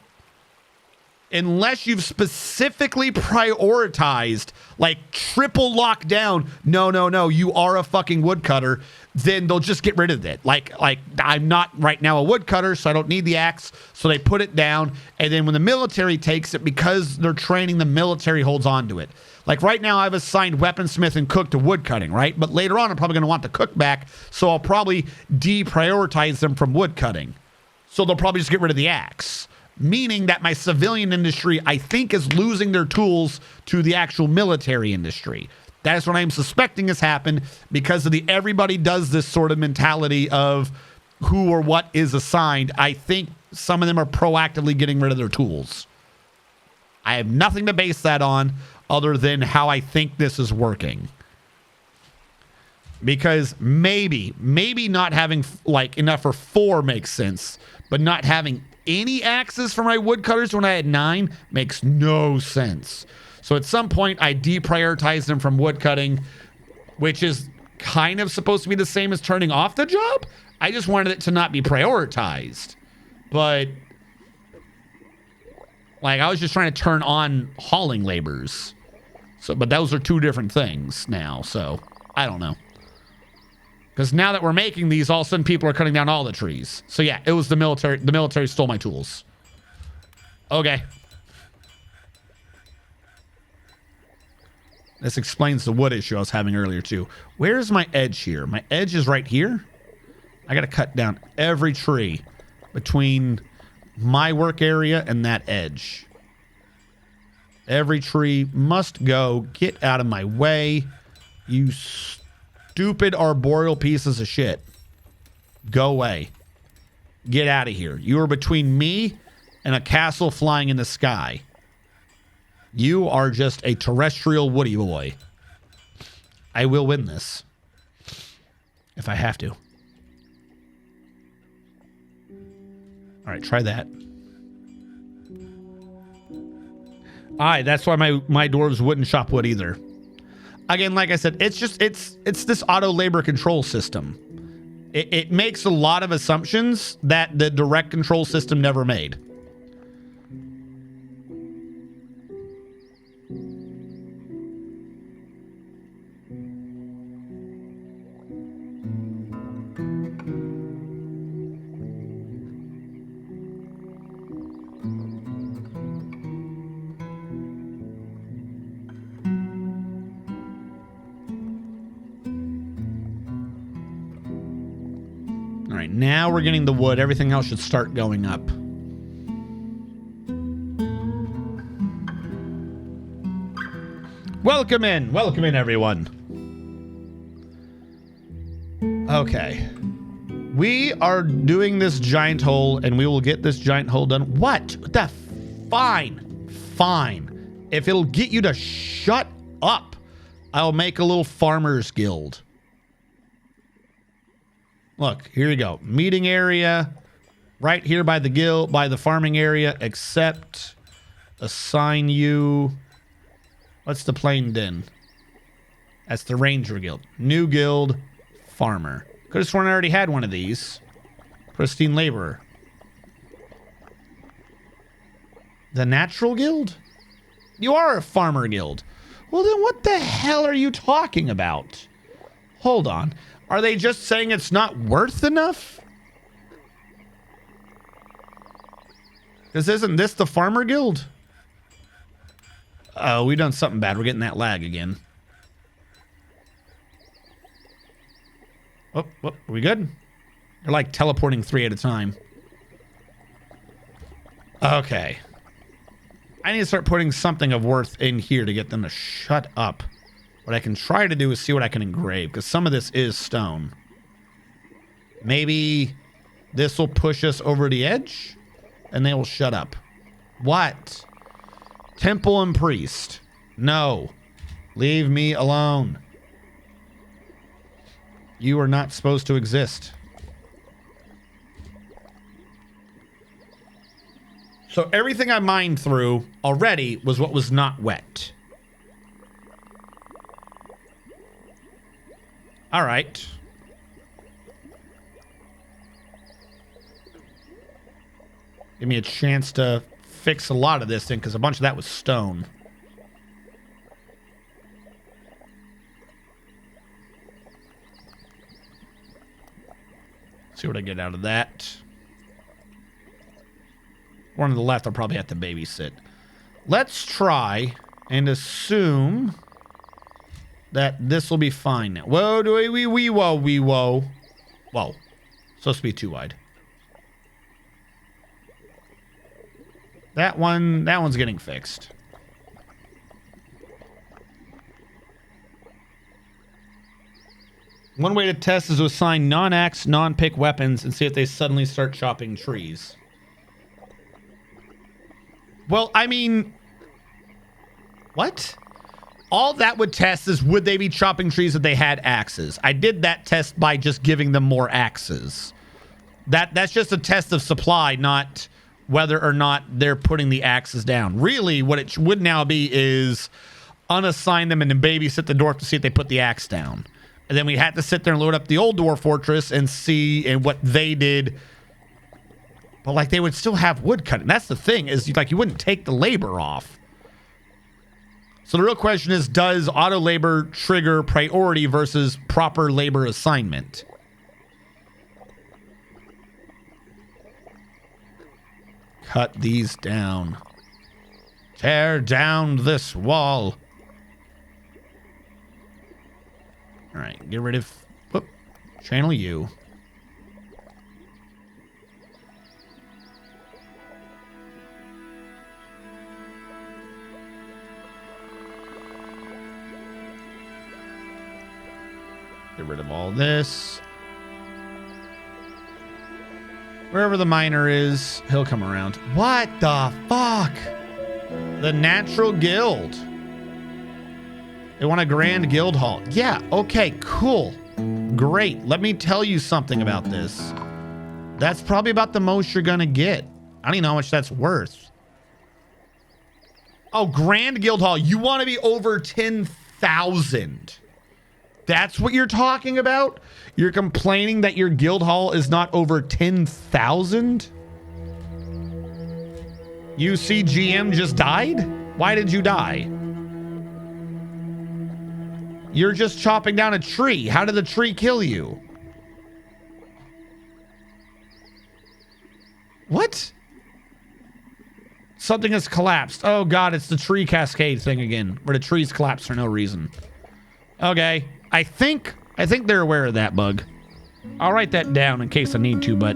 unless you've specifically prioritized, like triple lockdown, no, you are a fucking woodcutter, then they'll just get rid of it. Like I'm not right now a woodcutter, so I don't need the axe, so they put it down, and then when the military takes it, because they're training, the military holds on to it. Like right now, I've assigned weaponsmith and cook to woodcutting, right? But later on, I'm probably going to want the cook back, so I'll probably deprioritize them from woodcutting. So they'll probably just get rid of the axe. Meaning that my civilian industry, I think, is losing their tools to the actual military industry. That is what I'm suspecting has happened because of the everybody does this sort of mentality of who or what is assigned. I think some of them are proactively getting rid of their tools. I have nothing to base that on other than how I think this is working. Because maybe not having like enough for 4 makes sense, but not having any axes for my woodcutters when I had 9 makes no sense. So at some point I deprioritized them from woodcutting, which is kind of supposed to be the same as turning off the job. I just wanted it to not be prioritized. But like I was just trying to turn on hauling labors. So, but those are 2 different things now. So I don't know. Because now that we're making these, all of a sudden people are cutting down all the trees. So yeah, it was the military. The military stole my tools. Okay. This explains the wood issue I was having earlier too. Where's my edge here? My edge is right here. I got to cut down every tree between my work area and that edge. Every tree must go. Get out of my way, you stupid arboreal pieces of shit. Go away. Get out of here. You are between me and a castle flying in the sky. You are just a terrestrial woody boy. I will win this. If I have to. Alright, try that. Aye, that's why my dwarves wouldn't chop wood either. Again, like I said, it's this auto labor control system. It makes a lot of assumptions that the direct control system never made. All right, now we're getting the wood. Everything else should start going up. Welcome in, everyone. Okay. We are doing this giant hole, and we will get this giant hole done. What? The fine. If it'll get you to shut up, I'll make a little farmer's guild. Look, here you go. Meeting area right here by the guild, by the farming area, except assign you. What's the plain den? That's the ranger guild. New guild, farmer. Could have sworn I already had one of these. Pristine laborer. The natural guild? You are a farmer guild. Well, then what the hell are you talking about? Hold on. Are they just saying it's not worth enough? Because isn't this the farmer guild? Oh, we done something bad. We're getting that lag again. Oh, are we good? They're like teleporting 3 at a time. Okay. I need to start putting something of worth in here to get them to shut up. What I can try to do is see what I can engrave, because some of this is stone. Maybe this will push us over the edge, and they will shut up. What? Temple and priest. No. Leave me alone. You are not supposed to exist. So everything I mined through already was what was not wet. All right. Give me a chance to fix a lot of this thing because a bunch of that was stone. See what I get out of that. One to the left, I'll probably have to babysit. Let's try and assume that this will be fine now. Whoa, whoa. Whoa. Supposed to be too wide. That one's getting fixed. One way to test is to assign non-axe, non-pick weapons and see if they suddenly start chopping trees. Well, I mean, what? All that would test is would they be chopping trees if they had axes. I did that test by just giving them more axes. That's just a test of supply, not whether or not they're putting the axes down. Really, what it would now be is unassign them and then babysit the dwarf to see if they put the axe down. And then we had to sit there and load up the old dwarf fortress and see what they did. But like they would still have wood cutting. That's the thing is like you wouldn't take the labor off. So the real question is, does auto labor trigger priority versus proper labor assignment? Cut these down. Tear down this wall. All right, get rid of... Whoop, channel U. Get rid of all this. Wherever the miner is, he'll come around. What the fuck? The Natural Guild. They want a grand guild hall. Yeah, okay, cool. Great. Let me tell you something about this. That's probably about the most you're gonna get. I don't even know how much that's worth. Oh, grand guild hall. You want to be over 10,000. That's what you're talking about? You're complaining that your guild hall is not over 10,000? UCGM just died? Why did you die? You're just chopping down a tree. How did the tree kill you? What? Something has collapsed. Oh god, it's the tree cascade thing again, where the trees collapse for no reason. Okay, I think they're aware of that bug. I'll write that down in case I need to, but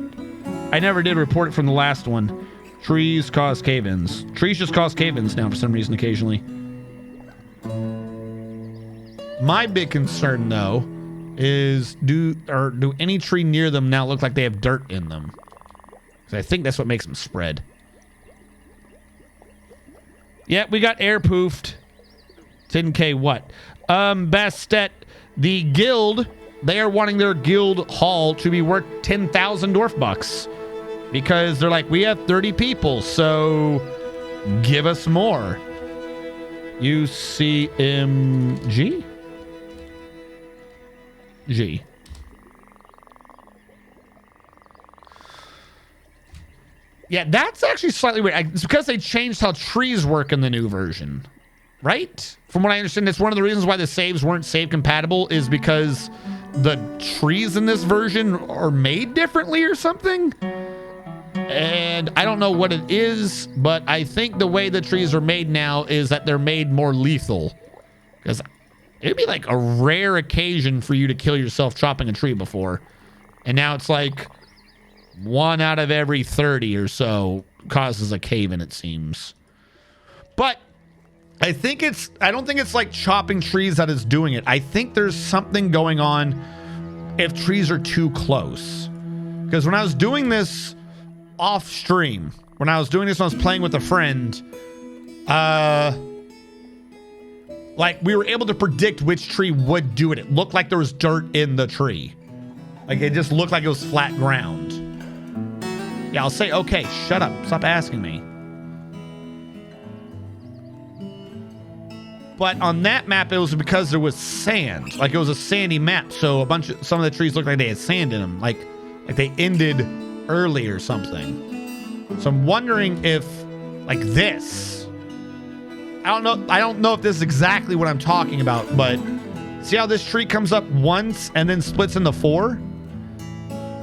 I never did report it from the last one. Trees cause cave-ins. Trees just cause cave-ins now for some reason occasionally. My big concern though is do any tree near them now look like they have dirt in them? Because I think that's what makes them spread. Yeah, we got air poofed. 10K what? Bastet, the guild, they are wanting their guild hall to be worth 10,000 dwarf bucks. Because they're like, we have 30 people, so give us more. UCMG? G. Yeah, that's actually slightly weird. It's because they changed how trees work in the new version, right? From what I understand, it's one of the reasons why the saves weren't save compatible is because the trees in this version are made differently or something. And I don't know what it is, but I think the way the trees are made now is that they're made more lethal. Because it'd be like a rare occasion for you to kill yourself chopping a tree before. And now it's like 1 out of every 30 or so causes a cave-in, it seems. But I don't think it's like chopping trees that is doing it. I think there's something going on if trees are too close. Because when I was doing this off stream, when I was playing with a friend, like we were able to predict which tree would do it. It looked like there was dirt in the tree. Like it just looked like it was flat ground. Yeah, I'll say, okay, shut up. Stop asking me. But on that map, it was because there was sand. Like it was a sandy map. So some of the trees looked like they had sand in them. Like they ended early or something. So I'm wondering if Like this. I don't know if this is exactly what I'm talking about, but see how this tree comes up once and then splits into 4?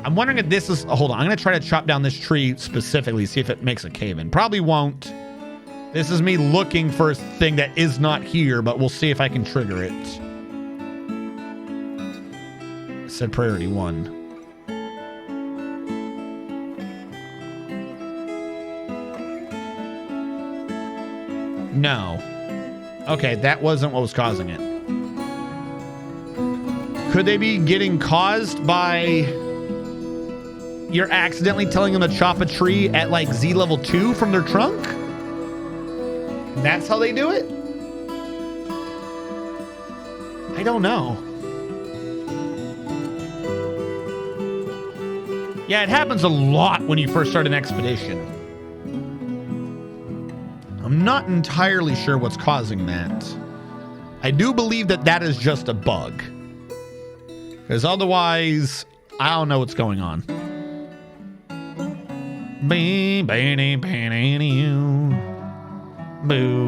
I'm wondering if this is... hold on. I'm going to try to chop down this tree specifically, see if it makes a cave in. Probably won't. This is me looking for a thing that is not here, but we'll see if I can trigger it. I said priority 1. No. Okay, that wasn't what was causing it. Could they be getting caused by... you're accidentally telling them to chop a tree at like Z level 2 from their trunk? That's how they do it? I don't know. Yeah, it happens a lot when you first start an expedition. I'm not entirely sure what's causing that. I do believe that that is just a bug. Because otherwise, I don't know what's going on. Boo.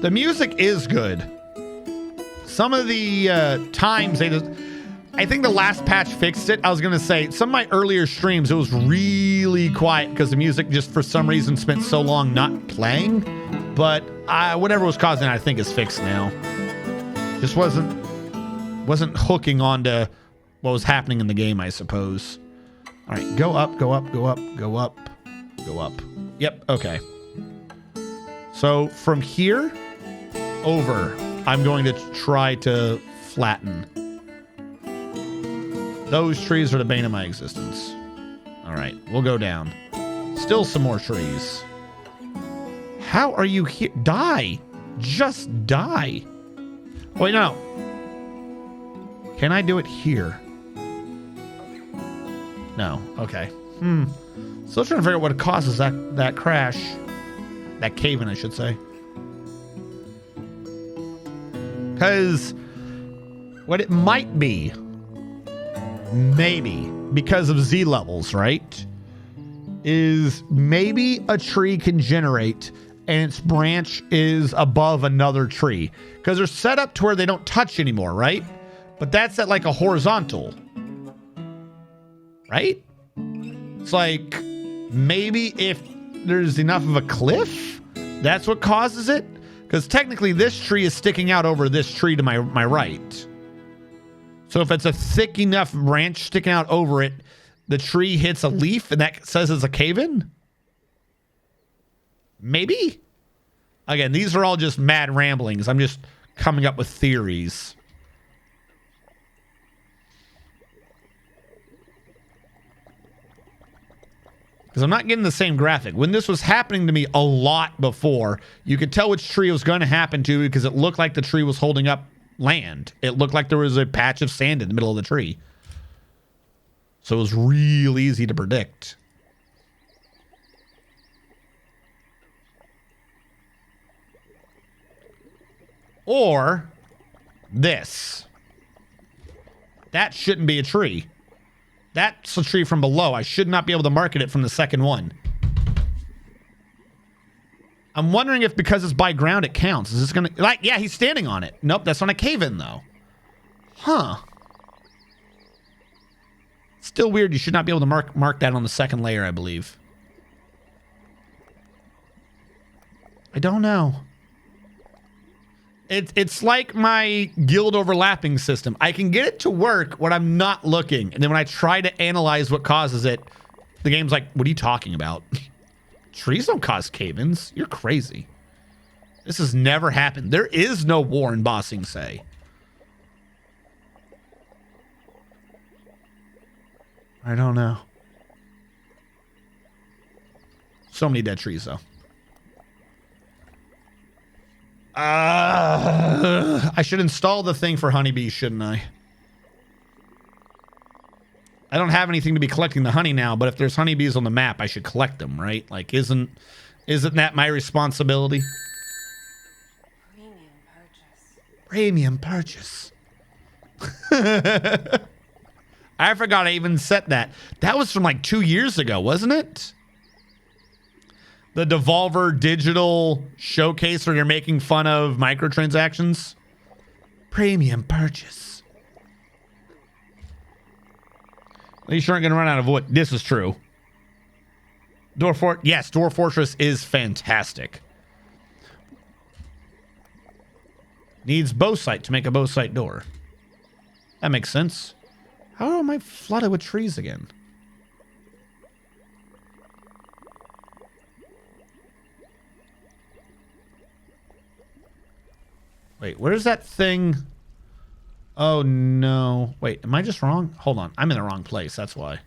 The music is good. Some of the times they just... I think the last patch fixed it. I was going to say, some of my earlier streams, it was really quiet because the music just for some reason spent so long not playing. But whatever was causing it, I think is fixed now. Just wasn't hooking onto what was happening in the game, I suppose. All right, go up, go up, go up, go up, go up. Yep, okay. So from here over, I'm going to try to flatten. Those trees are the bane of my existence. All right, we'll go down. Still some more trees. How are you here? Die. Just die. Wait, no. Can I do it here? No. Okay. Still trying to figure out what causes that crash. That cave-in, I should say. Because what it might be, maybe, because of Z levels, right? Is maybe a tree can generate and its branch is above another tree. Because they're set up to where they don't touch anymore, right? But that's at like a horizontal. Right? It's like maybe if there's enough of a cliff, that's what causes it. Because technically this tree is sticking out over this tree to my right. So if it's a thick enough branch sticking out over it, the tree hits a leaf and that says it's a cave-in? Maybe? Again, these are all just mad ramblings. I'm just coming up with theories. Because I'm not getting the same graphic. When this was happening to me a lot before, you could tell which tree it was going to happen to because it looked like the tree was holding up land. It looked like there was a patch of sand in the middle of the tree. So it was real easy to predict. Or this. That shouldn't be a tree. That's a tree from below. I should not be able to market it from the second one. I'm wondering if because it's by ground it counts. Is this gonna... like, yeah, he's standing on it. Nope, that's on a cave-in though. Huh. Still weird. You should not be able to mark that on the second layer, I believe. I don't know. It's like my guild overlapping system. I can get it to work when I'm not looking. And then when I try to analyze what causes it, the game's like, what are you talking about? Trees don't cause cave-ins. You're crazy. This has never happened. There is no war in Ba Sing Se. I don't know. So many dead trees, though. I should install the thing for honeybees, shouldn't I? I don't have anything to be collecting the honey now, but if there's honeybees on the map, I should collect them, right? Like, isn't that my responsibility? Premium purchase. I forgot I even set that. That was from like 2 years ago, wasn't it? The Devolver digital showcase where you're making fun of microtransactions. Premium purchase. At least you aren't going to run out of wood. This is true. Yes, Dwarf Fortress is fantastic. Needs bow sight to make a bow sight door. That makes sense. How am I flooded with trees again? Wait, where's that thing? Oh, no. Wait, am I just wrong? Hold on. I'm in the wrong place. That's why.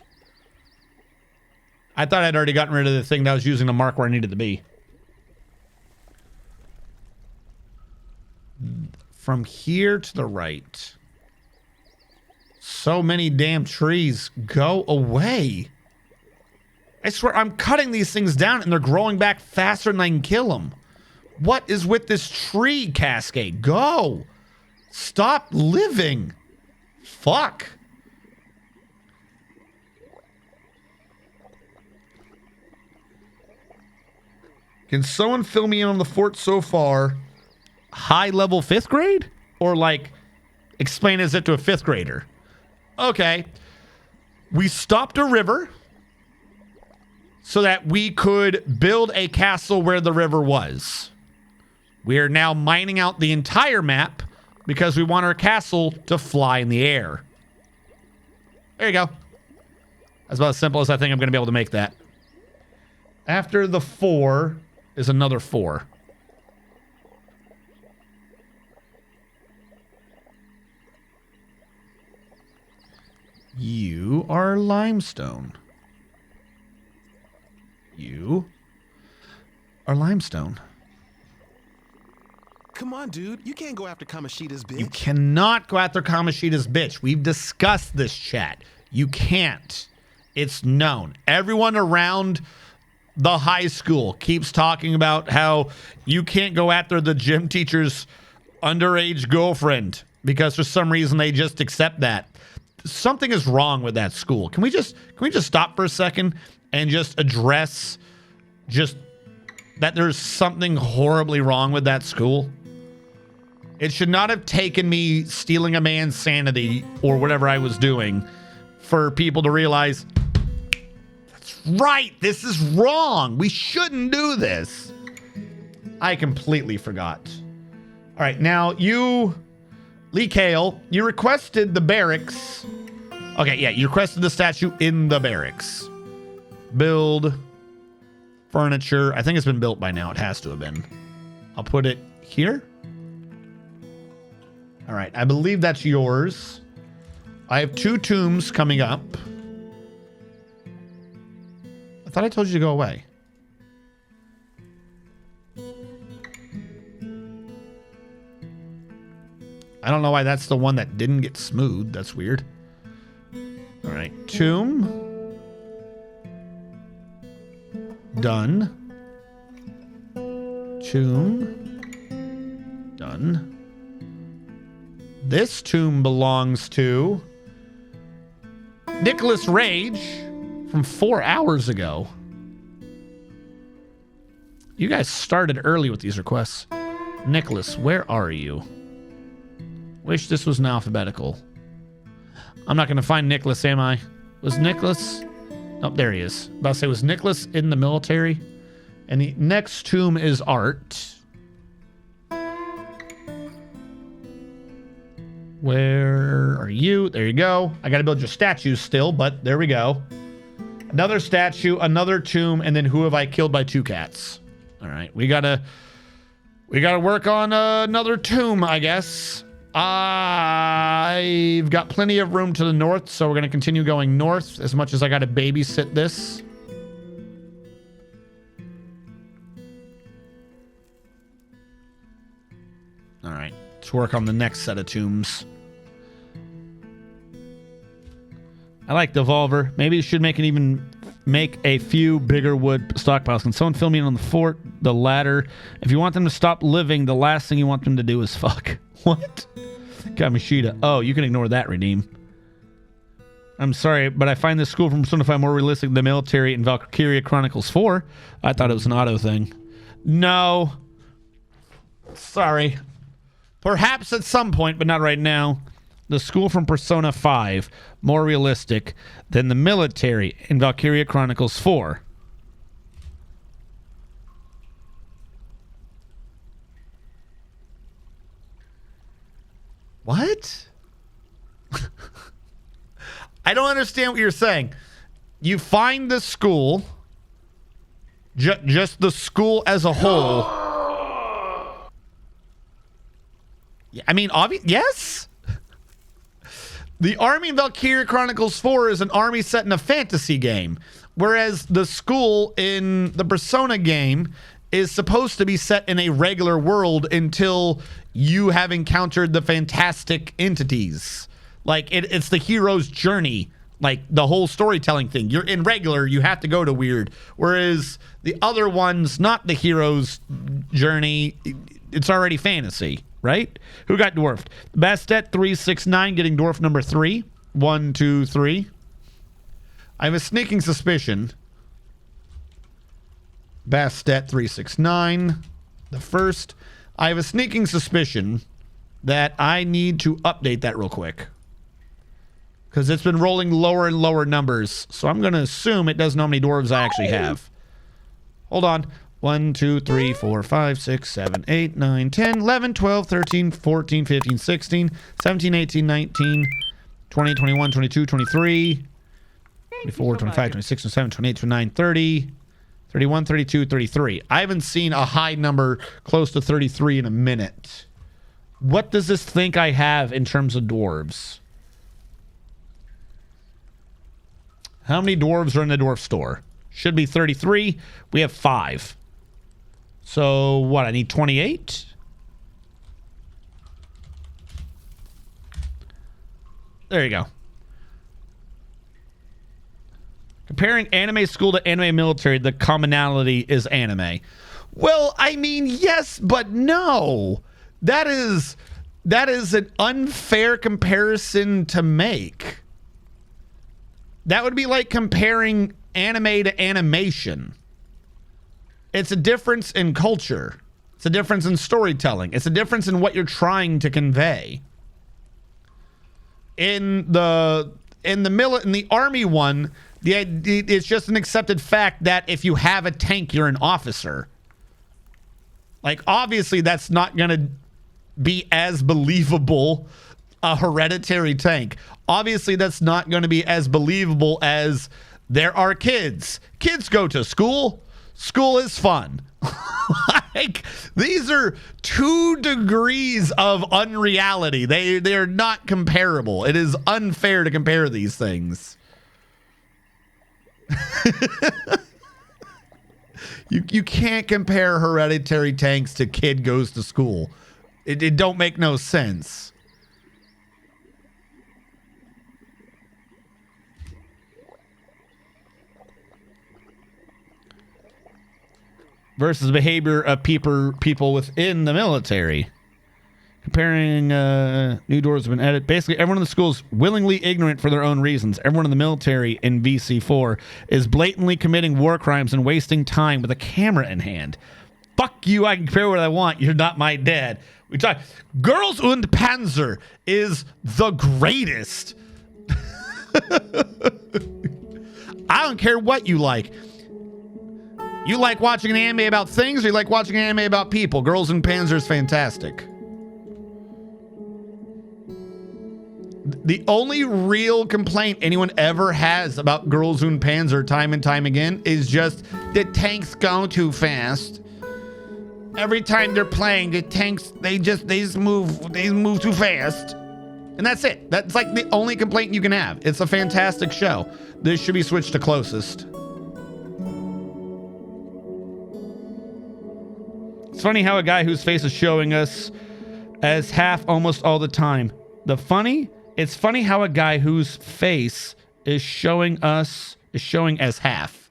I thought I'd already gotten rid of the thing that I was using to mark where I needed to be. From here to the right. So many damn trees. Go away. I swear, I'm cutting these things down and they're growing back faster than I can kill them. What is with this tree cascade? Go. Stop living. Fuck. Can someone fill me in on the fort so far? High level 5th grade? Or like, explain as it to a 5th grader. Okay. We stopped a river so that we could build a castle where the river was. We are now mining out the entire map because we want our castle to fly in the air. There you go. That's about as simple as I think I'm going to be able to make that. After the 4 is another 4. You are limestone. You are limestone. Come on, dude. You can't go after Kamoshida's bitch. You cannot go after Kamoshida's bitch. We've discussed this, chat. You can't. It's known. Everyone around the high school keeps talking about how you can't go after the gym teacher's underage girlfriend because for some reason they just accept that. Something is wrong with that school. Can we just stop for a second and just address just that there's something horribly wrong with that school? It should not have taken me stealing a man's sanity or whatever I was doing for people to realize that's right. This is wrong. We shouldn't do this. I completely forgot. All right. Now you, Lee Kale, you requested the barracks. Okay. Yeah. You requested the statue in the barracks. Build furniture. I think it's been built by now. It has to have been. I'll put it here. All right, I believe that's yours. I have 2 tombs coming up. I thought I told you to go away. I don't know why that's the one that didn't get smooth. That's weird. All right, tomb. Done. Tomb. Done. This tomb belongs to Nicholas Rage from 4 hours ago. You guys started early with these requests. Nicholas, where are you? Wish this was in alphabetical. I'm not going to find Nicholas, am I? Was Nicholas? Oh, there he is. About to say, was Nicholas in the military? And the next tomb is Art. Where are you? There you go. I got to build your statues still, but there we go. Another statue, another tomb, and then who have I killed by 2 cats? All right, we gotta work on another tomb, I guess. I've got plenty of room to the north, so we're gonna continue going north as much as I gotta babysit this. All right, let's work on the next set of tombs. I like Devolver. Maybe you should make a few bigger wood stockpiles. Can someone fill me in on the fort, the ladder? If you want them to stop living, the last thing you want them to do is fuck. What? Kamishita. Oh, you can ignore that, Redeem. I'm sorry, but I find this school from Persona 5 more realistic than the military in Valkyria Chronicles 4. I thought it was an auto thing. No. Sorry. Perhaps at some point, but not right now. The school from Persona 5 more realistic than the military in Valkyria Chronicles 4. What? I don't understand what you're saying. You find the school, just the school as a whole. I mean, yes. The army in Valkyria Chronicles 4 is an army set in a fantasy game, whereas the school in the Persona game is supposed to be set in a regular world until you have encountered the fantastic entities. Like, it's the hero's journey, like the whole storytelling thing. You're in regular, you have to go to weird. Whereas the other one's not the hero's journey, it's already fantasy, right? Who got dwarfed? Bastet 369 getting dwarf number 3. 1, 2, 3. I have a sneaking suspicion. Bastet 369, the first. I have a sneaking suspicion that I need to update that real quick, because it's been rolling lower and lower numbers. So I'm going to assume it doesn't know how many dwarves I actually have. Hold on. 1, 2, 3, 4, 5, 6, 7, 8, 9, 10, 11, 12, 13, 14, 15, 16, 17, 18, 19, 20, 21, 22, 23, 24, 25, 26, 27, 28, 29, 30, 31, 32, 33. I haven't seen a high number close to 33 in a minute. What does this think I have in terms of dwarves? How many dwarves are in the dwarf store? Should be 33. We have 5. So what? I need 28? There you go. Comparing anime school to anime military, the commonality is anime. Well, I mean, yes, but no. That is an unfair comparison to make. That would be like comparing anime to animation. It's a difference in culture. It's a difference in storytelling. It's a difference in what you're trying to convey. In the army one, it's just an accepted fact that if you have a tank, you're an officer. Like, obviously, that's not going to be as believable a hereditary tank. Obviously, that's not going to be as believable as there are kids. Kids go to school. School is fun. Like, these are 2 degrees of unreality. They're not comparable. It is unfair to compare these things. You can't compare hereditary tanks to kid goes to school. It don't make no sense. Versus behavior of people within the military. Comparing new doors have been added. Basically, everyone in the school is willingly ignorant for their own reasons. Everyone in the military in VC4 is blatantly committing war crimes and wasting time with a camera in hand. Fuck you, I can compare what I want. You're not my dad. We talk. Girls und Panzer is the greatest. I don't care what you like. You like watching an anime about things, or you like watching an anime about people? Girls und Panzer is fantastic. The only real complaint anyone ever has about Girls und Panzer time and time again is just the tanks go too fast. Every time they're playing, the tanks they just move too fast. And that's it. That's like the only complaint you can have. It's a fantastic show. This should be switched to closest. It's funny how a guy whose face is showing us as half almost all the time. It's funny how a guy whose face is showing as half.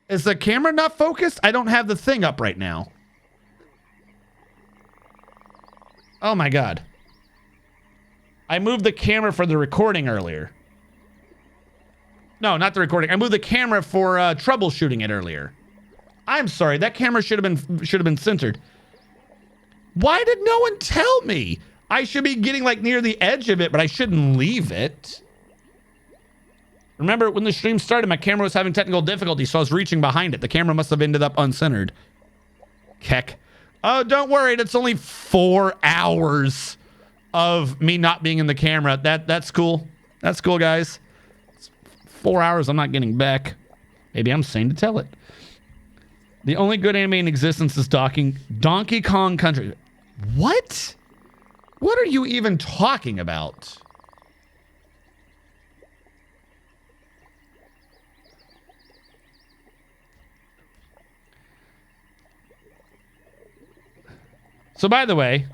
Is the camera not focused? I don't have the thing up right now. Oh my God. I moved the camera for the recording earlier. No, not the recording. I moved the camera for troubleshooting it earlier. I'm sorry. That camera should have been centered. Why did no one tell me? I should be getting like near the edge of it, but I shouldn't leave it. Remember when the stream started, my camera was having technical difficulties, so I was reaching behind it. The camera must have ended up uncentered. Keck. Oh, don't worry. It's only 4 hours of me not being in the camera. That's cool. That's cool, guys. It's 4 hours I'm not getting back. Maybe I'm sane to tell it. The only good anime in existence is Donkey Kong Country. What? What are you even talking about? So, by the way,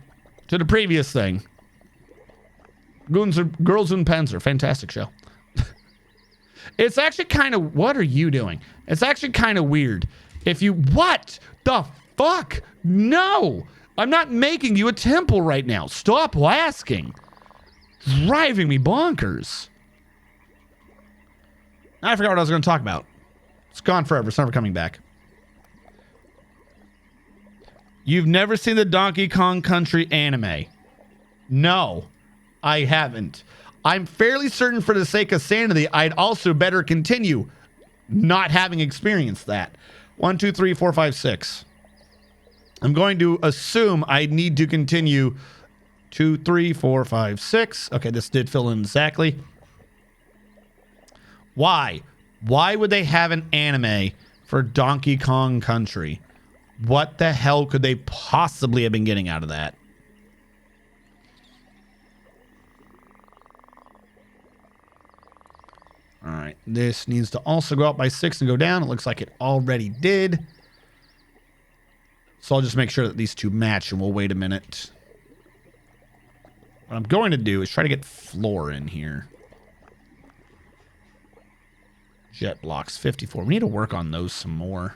to the previous thing, Girls and Panzer, fantastic show. It's actually kind of, what are you doing? It's actually kind of weird. If you, what the fuck? No, I'm not making you a temple right now. Stop asking. Driving me bonkers. I forgot what I was going to talk about. It's gone forever. It's never coming back. You've never seen the Donkey Kong Country anime? No, I haven't. I'm fairly certain for the sake of sanity, I'd also better continue not having experienced that. 1, 2, 3, 4, 5, 6. I'm going to assume I need to continue 2, 3, 4, 5, 6. Okay, this did fill in exactly. Why? Why would they have an anime for Donkey Kong Country? What the hell could they possibly have been getting out of that? All right, this needs to also go up by 6 and go down. It looks like it already did. So I'll just make sure that these two match, and we'll wait a minute. What I'm going to do is try to get floor in here. Jet blocks 54. We need to work on those some more.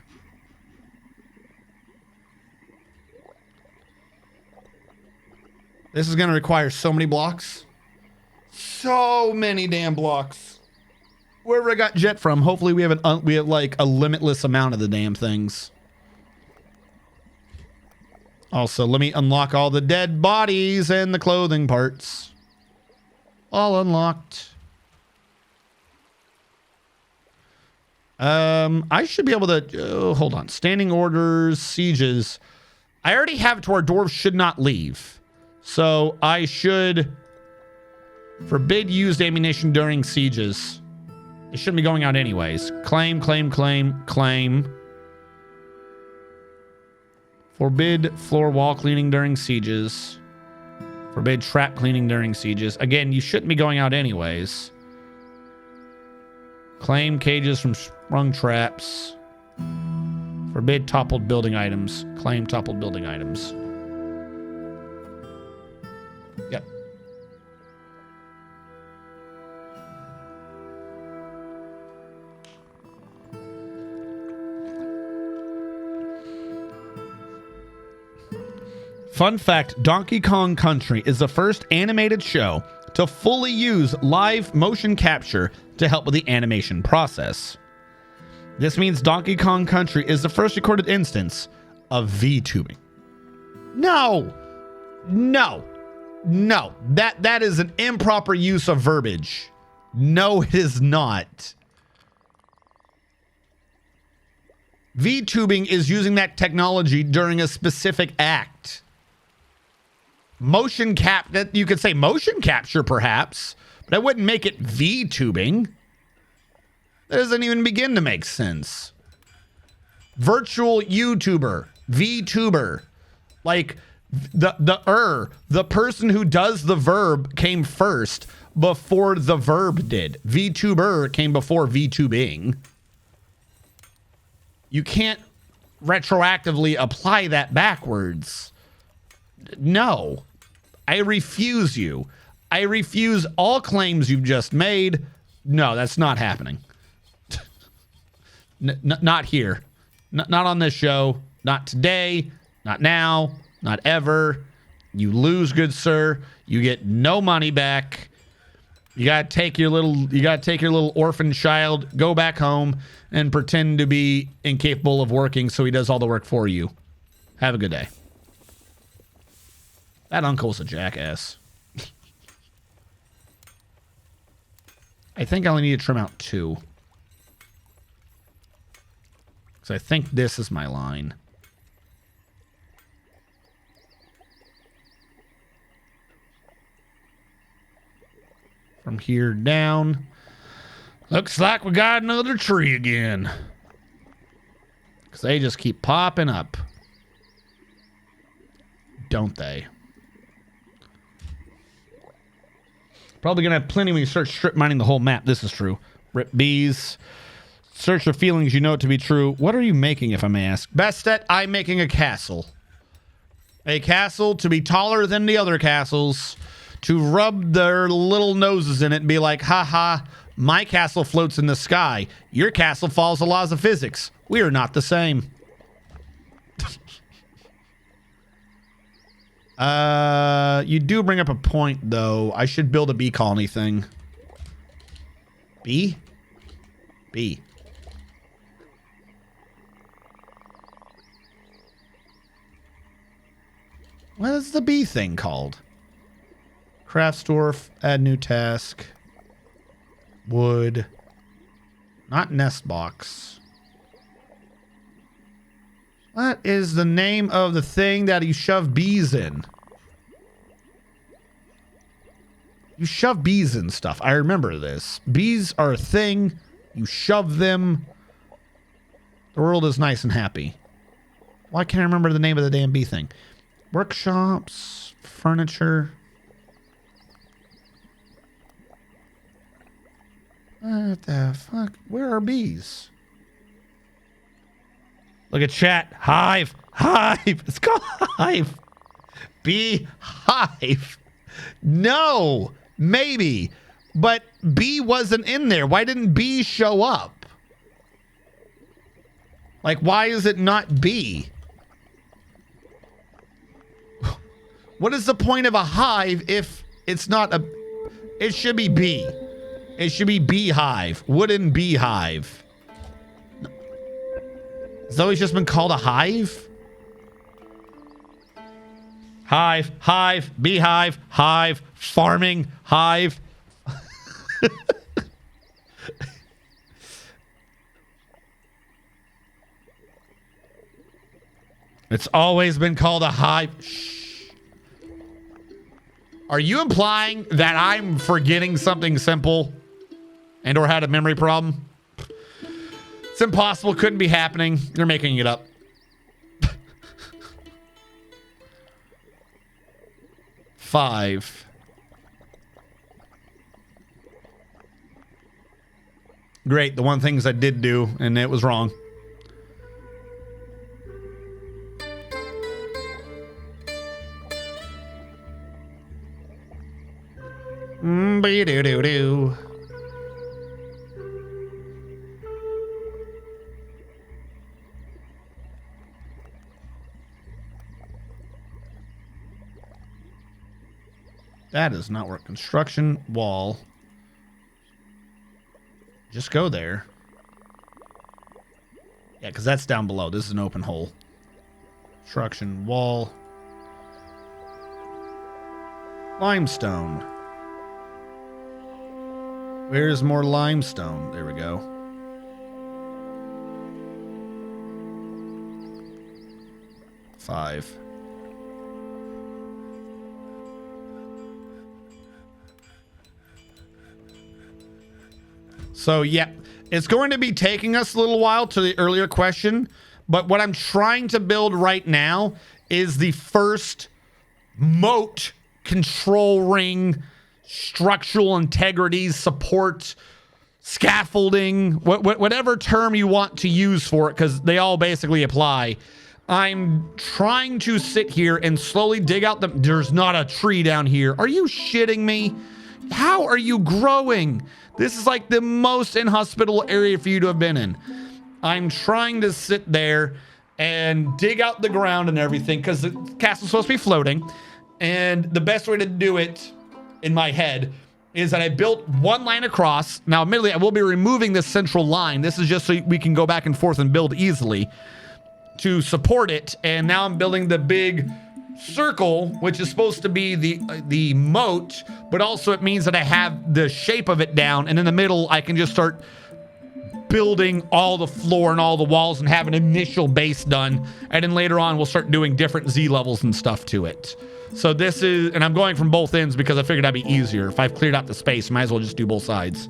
This is going to require so many blocks. So many damn blocks. Wherever I got jet from, hopefully we have like a limitless amount of the damn things. Also, let me unlock all the dead bodies and the clothing parts. All unlocked. I should be able to... hold on. Standing orders, sieges. I already have it to where dwarves should not leave. So I should forbid used ammunition during sieges. It shouldn't be going out anyways. Claim, claim, claim, claim. Forbid floor wall cleaning during sieges. Forbid trap cleaning during sieges. Again, you shouldn't be going out anyways. Claim cages from sprung traps. Forbid toppled building items. Claim toppled building items. Yep. Fun fact, Donkey Kong Country is the first animated show to fully use live motion capture to help with the animation process. This means Donkey Kong Country is the first recorded instance of VTubing. No. That is an improper use of verbiage. No, it is not. VTubing is using that technology during a specific act. Motion cap, that you could say motion capture perhaps, but I wouldn't make it VTubing. That doesn't even begin to make sense. Virtual YouTuber, VTuber. Like the person who does the verb came first before the verb did. VTuber came before VTubing. You can't retroactively apply that backwards. No, I refuse you. I refuse all claims you've just made. No, that's not happening. Not here. Not on this show. Not today. Not now. Not ever. You lose, good sir. You get no money back. You gotta take your little orphan child, go back home, and pretend to be incapable of working so he does all the work for you. Have a good day. That uncle's a jackass. I think I only need to trim out 2. Because I think this is my line. From here down. Looks like we got another tree again. Because they just keep popping up. Don't they? Probably going to have plenty when you start strip mining the whole map. This is true. Rip bees. Search for feelings you know it to be true. What are you making, if I may ask? Bestet, I'm making a castle. A castle to be taller than the other castles. To rub their little noses in it and be like, haha, my castle floats in the sky. Your castle follows the laws of physics. We are not the same. You do bring up a point, though. I should build a bee colony thing. Bee? Bee. What is the bee thing called? Craft store, add new task. Wood. Not nest box. What is the name of the thing that you shove bees in? You shove bees in stuff. I remember this. Bees are a thing. You shove them. The world is nice and happy. Why can't I remember the name of the damn bee thing? Workshops, furniture. What the fuck? Where are bees? Look at chat. Hive. Hive. It's called Hive. Bee hive. No. Maybe. But bee wasn't in there. Why didn't bee show up? Like, why is it not bee? What is the point of a hive if it's not a... It should be bee. It should be beehive. Wooden beehive. Has always just been called a hive? Hive, hive, beehive, hive, farming, hive. It's always been called a hive. Shh. Are you implying that I'm forgetting something simple and or had a memory problem? It's impossible. Couldn't be happening. You're making it up. Five. Great. The one things I did do, and it was wrong. Be-do-do-do. That does not work. Construction wall. Just go there. Yeah, because that's down below. This is an open hole. Construction wall. Limestone. Where's more limestone? There we go. Five. So, yeah, it's going to be taking us a little while to the earlier question, but what I'm trying to build right now is the first moat control ring, structural integrity, support, scaffolding, whatever term you want to use for it, because they all basically apply. I'm trying to sit here and slowly dig out there's not a tree down here. Are you shitting me? How are you growing? This is like the most inhospitable area for you to have been in. I'm trying to sit there and dig out the ground and everything because the castle's supposed to be floating. And the best way to do it in my head is that I built one line across. Now, admittedly, I will be removing this central line. This is just so we can go back and forth and build easily to support it. And now I'm building the big circle, which is supposed to be the moat, but also it means that I have the shape of it down. And in the middle, I can just start building all the floor and all the walls and have an initial base done. And then later on, we'll start doing different Z levels and stuff to it. So this is, and I'm going from both ends because I figured that'd be easier. If I've cleared out the space, might as well just do both sides.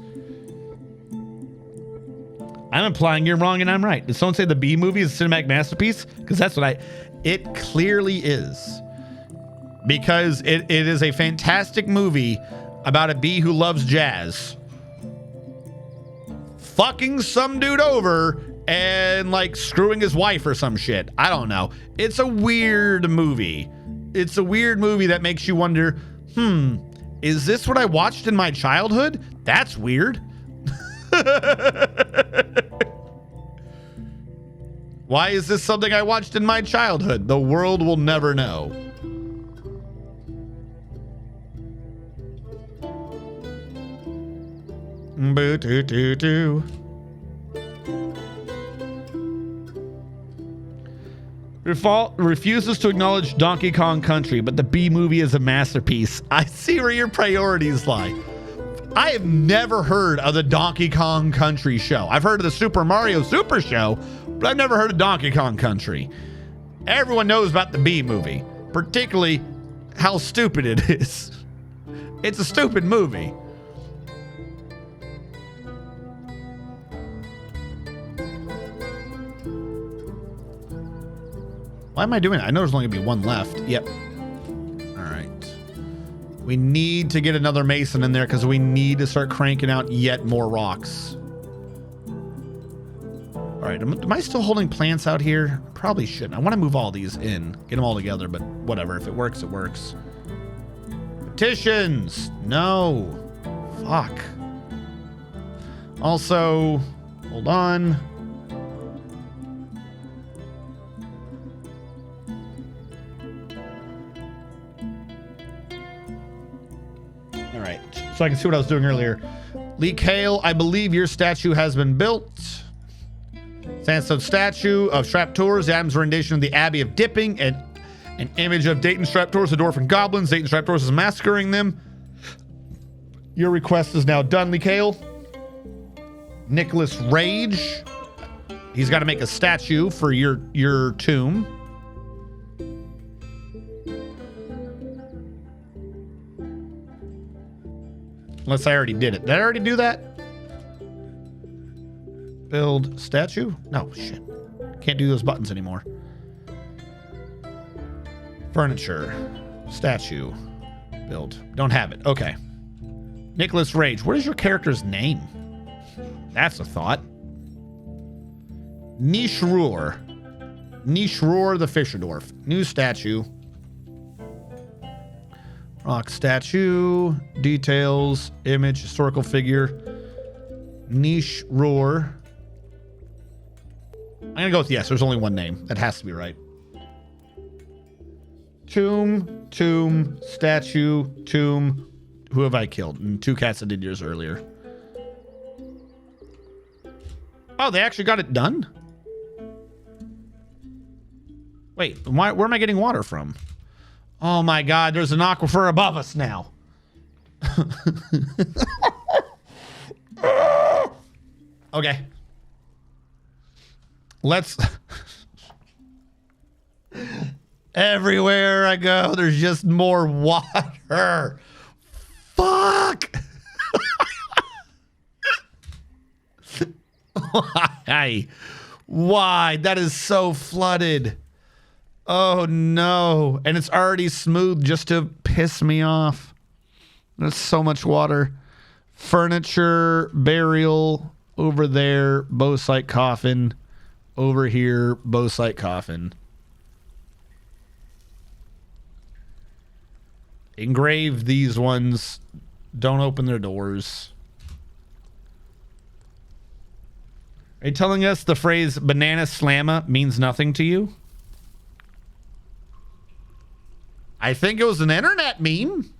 I'm implying you're wrong and I'm right. Did someone say the Bee movie is a cinematic masterpiece? Because that's what it clearly is. Because it is a fantastic movie about a bee who loves jazz. Fucking some dude over and like screwing his wife or some shit. I don't know. It's a weird movie. It's a weird movie that makes you wonder, is this what I watched in my childhood? That's weird. Why is this something I watched in my childhood? The world will never know. Boo-doo-doo-doo. Refuses to acknowledge Donkey Kong Country, but the Bee movie is a masterpiece. I see where your priorities lie. I have never heard of the Donkey Kong Country show. I've heard of the Super Mario Super show, but I've never heard of Donkey Kong Country. Everyone knows about the Bee movie, particularly how stupid it is. It's a stupid movie. Why am I doing it? I know there's only gonna be one left. Yep. All right. We need to get another mason in there because we need to start cranking out yet more rocks. All right. Am I still holding plants out here? Probably shouldn't. I want to move all these in, get them all together, but whatever. If it works, it works. Petitions. No. Fuck. Also, hold on. So I can see what I was doing earlier. Lee Kale, I believe your statue has been built. Sandstone statue of Straptors, the Adams rendition of the Abbey of Dipping, and an image of Dayton Straptors, the dwarf and goblins. Dayton Straptors is massacring them. Your request is now done, Lee Kale. Nicholas Rage. He's got to make a statue for your tomb. Unless I already did it. Did I already do that? Build statue? No, shit. Can't do those buttons anymore. Furniture. Statue. Build. Don't have it. Okay. Nicholas Rage. What is your character's name? That's a thought. Nishrur. Nishrur the Fisher Dwarf. New statue. Rock statue, details, image, historical figure, niche roar. I'm gonna go with yes. There's only one name. That has to be right. Tomb, statue, tomb. Who have I killed? And 2 cats that did yours earlier. Oh, they actually got it done? Wait, where am I getting water from? Oh my God, there's an aquifer above us now. Okay. Let's... Everywhere I go, there's just more water. Fuck! Why? Why? That is so flooded. Oh no. And it's already smooth just to piss me off. There's so much water. Furniture, burial, over there, bow site coffin. Over here, bow site coffin. Engrave these ones. Don't open their doors. Are you telling us the phrase banana slamma means nothing to you? I think it was an internet meme.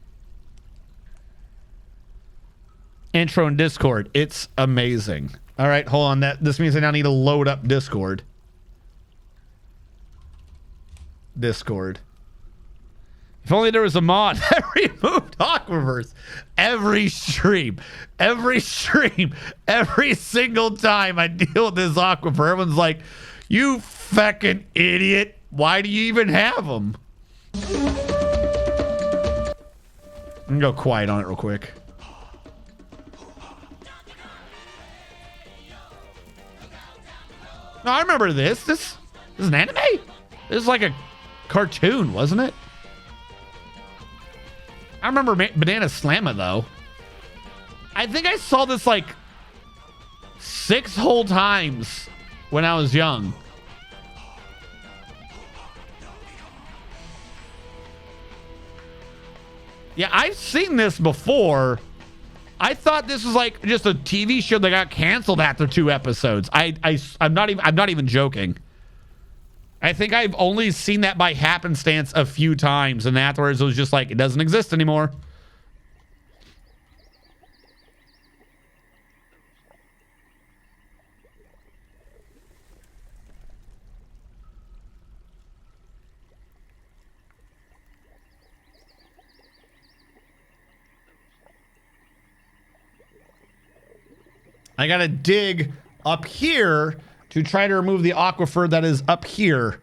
Intro in Discord. It's amazing. All right, hold on. This means I now need to load up Discord. Discord. If only there was a mod that removed aquifers. Every stream, every single time I deal with this aquifer, everyone's like, you feckin' idiot. Why do you even have them? I'm gonna go quiet on it real quick. No, I remember this. This is an anime? This is like a cartoon, wasn't it? I remember Banana Slamma, though. I think I saw this like 6 whole times when I was young. Yeah, I've seen this before. I thought this was like just a TV show that got canceled after 2 episodes. I'm not even joking. I think I've only seen that by happenstance a few times, and afterwards it was just like, it doesn't exist anymore. I gotta dig up here to try to remove the aquifer that is up here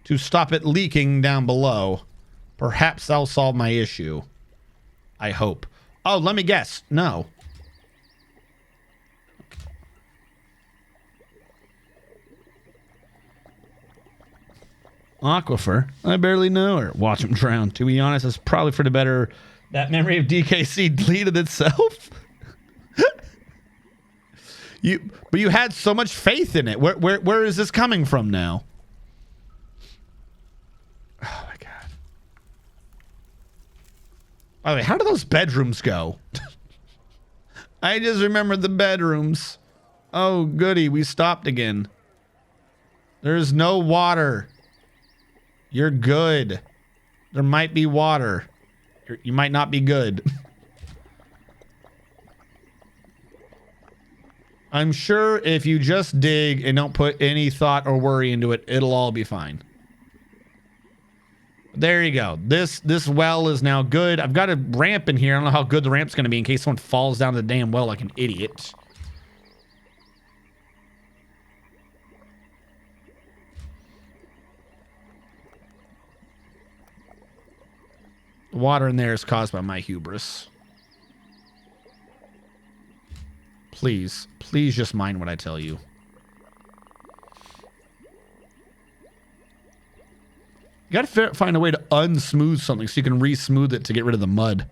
to stop it leaking down below. Perhaps that'll solve my issue. I hope. Oh, let me guess. No. Aquifer. I barely know her. Watch him drown. To be honest, it's probably for the better that memory of DKC deleted itself. But you had so much faith in it. Where is this coming from now? Oh my god. By the way, how do those bedrooms go? I just remembered the bedrooms. Oh goody, we stopped again. There's no water. You're good. There might be water. You might not be good. I'm sure if you just dig and don't put any thought or worry into it, it'll all be fine. There you go. This well is now good. I've got a ramp in here. I don't know how good the ramp's going to be in case someone falls down the damn well like an idiot. The water in there is caused by my hubris. Please, please just mind what I tell you. You gotta find a way to unsmooth something so you can re-smooth it to get rid of the mud.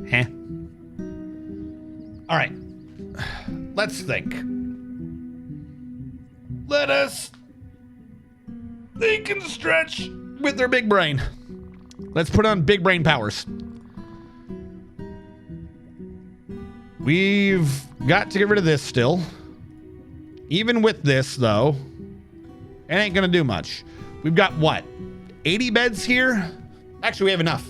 Huh? All right. Let's think. Let us think and stretch with their big brain. Let's put on big brain powers. We've got to get rid of this still. Even with this, though, it ain't gonna do much. We've got, what, 80 beds here? Actually, we have enough.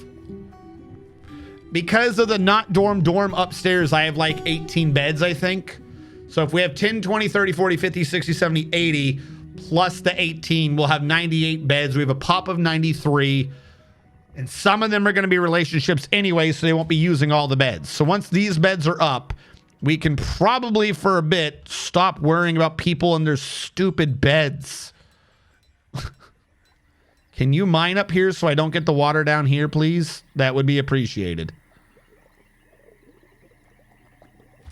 Because of the not dorm upstairs, I have like 18 beds, I think. So if we have 10, 20, 30, 40, 50, 60, 70, 80... plus the 18, we'll have 98 beds. We have a pop of 93. And some of them are going to be relationships anyway, so they won't be using all the beds. So once these beds are up, we can probably, for a bit, stop worrying about people and their stupid beds. Can you mine up here so I don't get the water down here, please? That would be appreciated.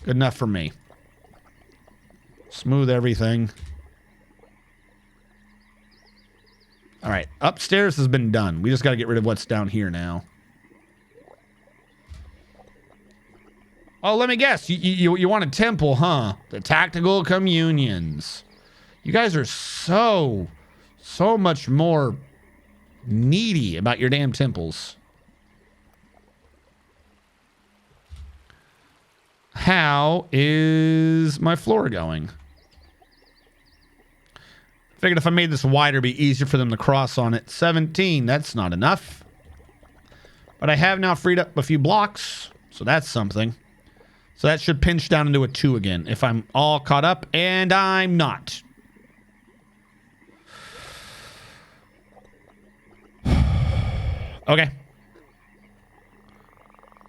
Good enough for me. Smooth everything. All right, upstairs has been done. We just got to get rid of what's down here now. Oh, let me guess. You want a temple, huh? The tactical communions. You guys are so much more needy about your damn temples. How is my floor going? Figured if I made this wider, it'd be easier for them to cross on it. 17, that's not enough. But I have now freed up a few blocks, so that's something. So that should pinch down into a 2 again if I'm all caught up, and I'm not. Okay.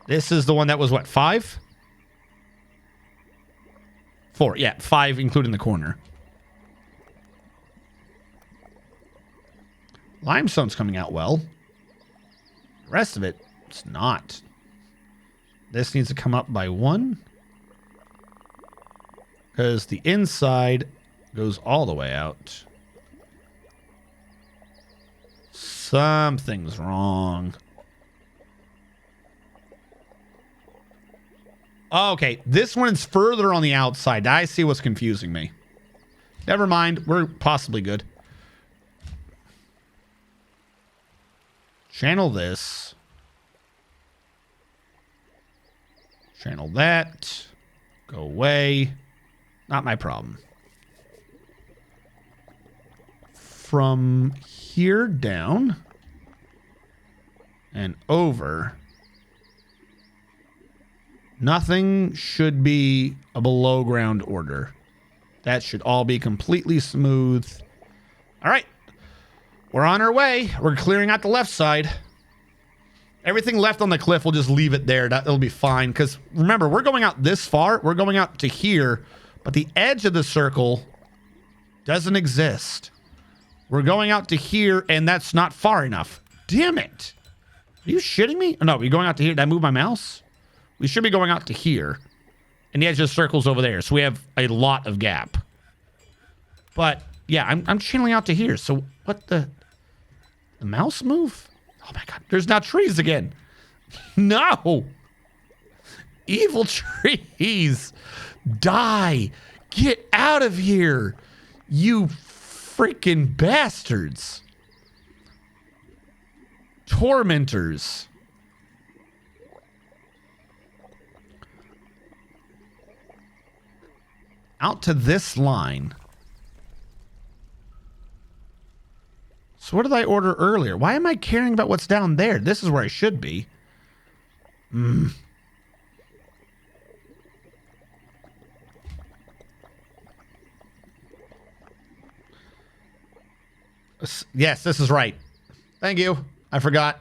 This is the one that was what, 5? 4, yeah, 5 including the corner. Limestone's coming out well. The rest of it, it's not. This needs to come up by 1. Because the inside goes all the way out. Something's wrong. Okay, this one's further on the outside. I see what's confusing me. Never mind, we're possibly good. Channel this. Channel that. Go away. Not my problem. From here down and over. Nothing should be a below ground order. That should all be completely smooth. All right. We're on our way. We're clearing out the left side. Everything left on the cliff, we'll just leave it there. That'll be fine. Because remember, we're going out this far. We're going out to here. But the edge of the circle doesn't exist. We're going out to here, and that's not far enough. Damn it. Are you shitting me? Oh, no, we're going out to here. Did I move my mouse? We should be going out to here. And the edge of the circle's over there. So we have a lot of gap. But, yeah, I'm channeling out to here. So what the mouse move? Oh, my God. There's now trees again. No. Evil trees. Die. Get out of here. You freaking bastards. Tormentors. Out to this line. So what did I order earlier? Why am I caring about what's down there? This is where I should be. Yes, this is right. Thank you. I forgot.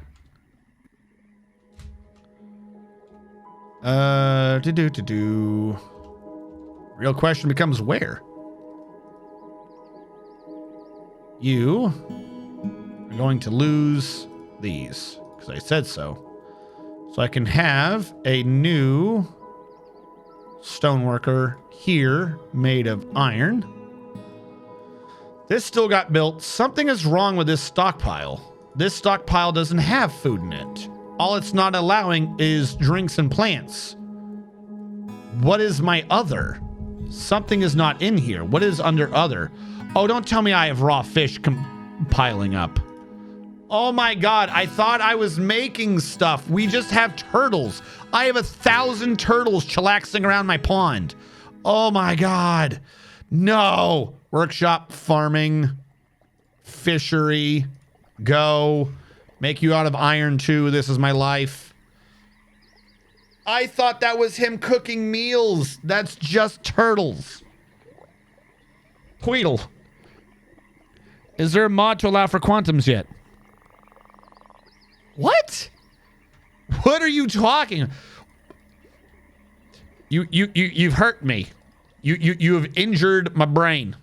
Real question becomes where? You are going to lose these because I said so. So I can have a new stoneworker here made of iron. This still got built. Something is wrong with this stockpile. This stockpile doesn't have food in it. All it's not allowing is drinks and plants. What is my other? Something is not in here. What is under other? Oh, don't tell me I have raw fish piling up. Oh my God, I thought I was making stuff. We just have turtles. I have 1,000 turtles chillaxing around my pond. Oh my God. No. Workshop, farming, fishery, go. Make you out of iron too. This is my life. I thought that was him cooking meals. That's just turtles. Tweedle. Is there a mod to allow for quantums yet? What? What are you talking? You've hurt me. You have injured my brain.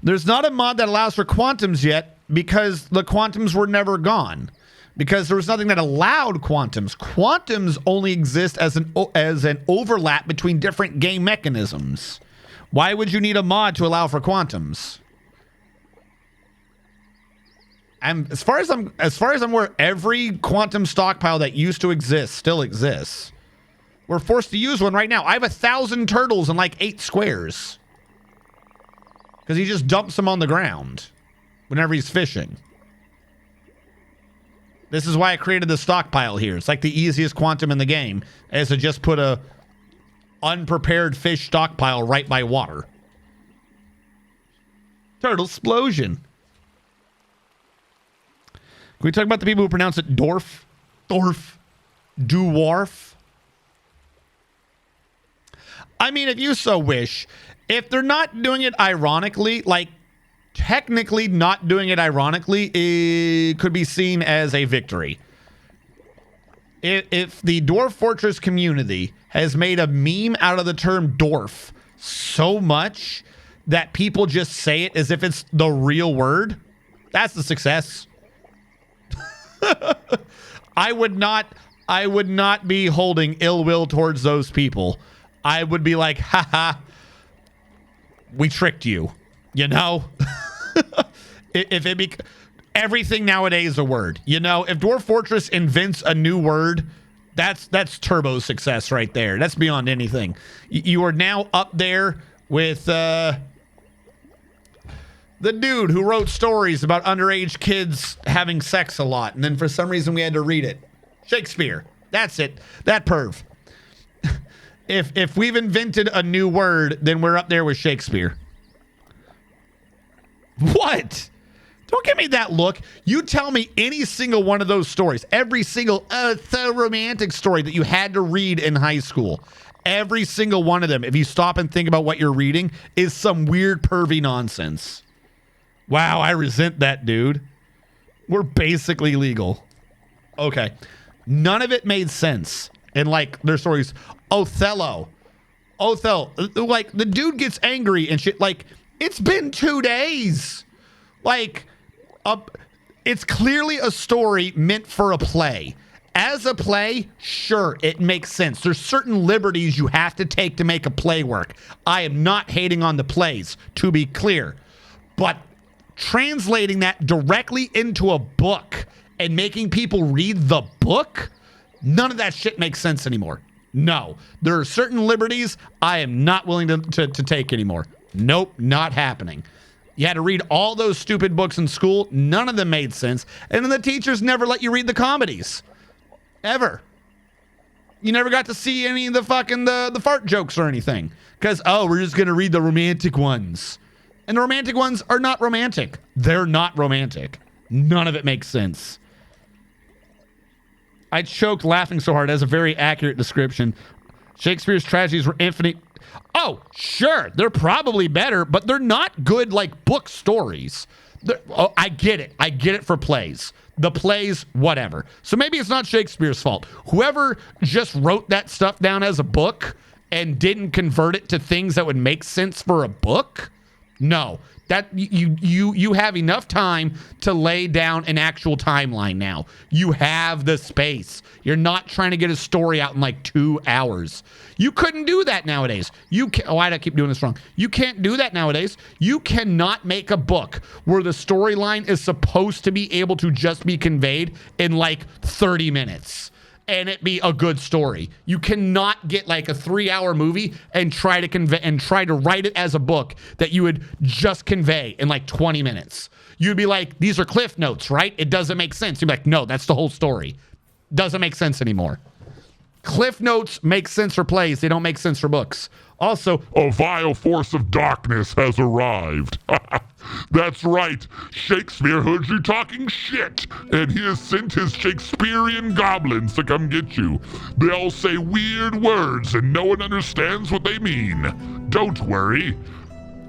There's not a mod that allows for quantums yet because the quantums were never gone. Because there was nothing that allowed quantums. Quantums only exist as an overlap between different game mechanisms. Why would you need a mod to allow for quantums? And as far as I'm aware, every quantum stockpile that used to exist still exists. We're forced to use one right now. I have 1,000 turtles in like 8 squares. Because he just dumps them on the ground whenever he's fishing. This is why I created the stockpile here. It's like the easiest quantum in the game, is to just put a unprepared fish stockpile right by water. Turtle explosion. Can we talk about the people who pronounce it Dorf? Dorf. Dwarf. I mean, if you so wish, if they're not doing it ironically, like technically not doing it ironically, it could be seen as a victory. If the Dwarf Fortress community has made a meme out of the term dwarf so much that people just say it as if it's the real word, that's a success. I would not be holding ill will towards those people. I would be like, haha, we tricked you, you know? If it be everything nowadays is a word, you know, if Dwarf Fortress invents a new word, that's turbo success right there. That's beyond anything. You are now up there with the dude who wrote stories about underage kids having sex a lot, and then for some reason we had to read it. Shakespeare. That's it. That perv. If we've invented a new word, then we're up there with Shakespeare. What? Don't give me that look. You tell me any single one of those stories, every single so romantic story that you had to read in high school, every single one of them, if you stop and think about what you're reading, is some weird pervy nonsense. Wow, I resent that, dude. We're basically legal. Okay. None of it made sense. And like their stories, Othello, like the dude gets angry and shit. Like, it's been 2 days. Like, it's clearly a story meant for a play. As a play, sure, it makes sense. There's certain liberties you have to take to make a play work. I am not hating on the plays, to be clear. But translating that directly into a book and making people read the book, none of that shit makes sense anymore. No. There are certain liberties I am not willing to take anymore. Nope, not happening. You had to read all those stupid books in school. None of them made sense. And then the teachers never let you read the comedies. Ever. You never got to see any of the fucking the fart jokes or anything. Because, we're just going to read the romantic ones. And the romantic ones are not romantic. They're not romantic. None of it makes sense. I choked laughing so hard. That's a very accurate description. Shakespeare's tragedies were infinite. Oh, sure. They're probably better, but they're not good, like, book stories. I get it. I get it for plays. The plays, whatever. So maybe it's not Shakespeare's fault. Whoever just wrote that stuff down as a book and didn't convert it to things that would make sense for a book, no. That you have enough time to lay down an actual timeline now. You have the space. You're not trying to get a story out in like 2 hours. You couldn't do that nowadays. Why do I keep doing this wrong? You can't do that nowadays. You cannot make a book where the storyline is supposed to be able to just be conveyed in like 30 minutes. And it be a good story. You cannot get like a 3-hour movie and try to write it as a book that you would just convey in like 20 minutes. You'd be like, these are cliff notes, right? It doesn't make sense. You'd be like, no, that's the whole story. Doesn't make sense anymore. Cliff notes make sense for plays. They don't make sense for books. Also, a vile force of darkness has arrived. That's right. Shakespeare heard you talking shit, and he has sent his Shakespearean goblins to come get you. They all say weird words, and no one understands what they mean. Don't worry.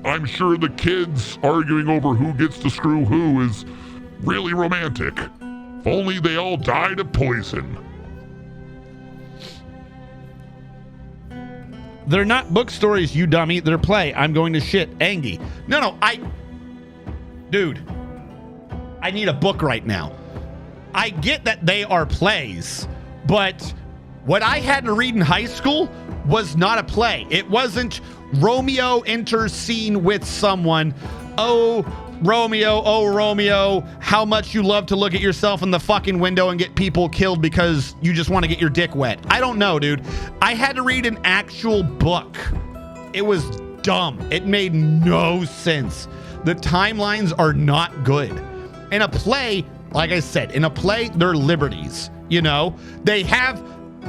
I'm sure the kids arguing over who gets to screw who is really romantic. If only they all died of poison. They're not book stories, you dummy. They're play. I'm going to shit. Angie. No, Dude, I need a book right now. I get that they are plays, but what I had to read in high school was not a play. It wasn't Romeo enters scene with someone. Oh, Romeo, how much you love to look at yourself in the fucking window and get people killed because you just want to get your dick wet. I don't know, dude. I had to read an actual book. It was dumb. It made no sense. The timelines are not good. In a play, like I said, they're liberties. You know, they have,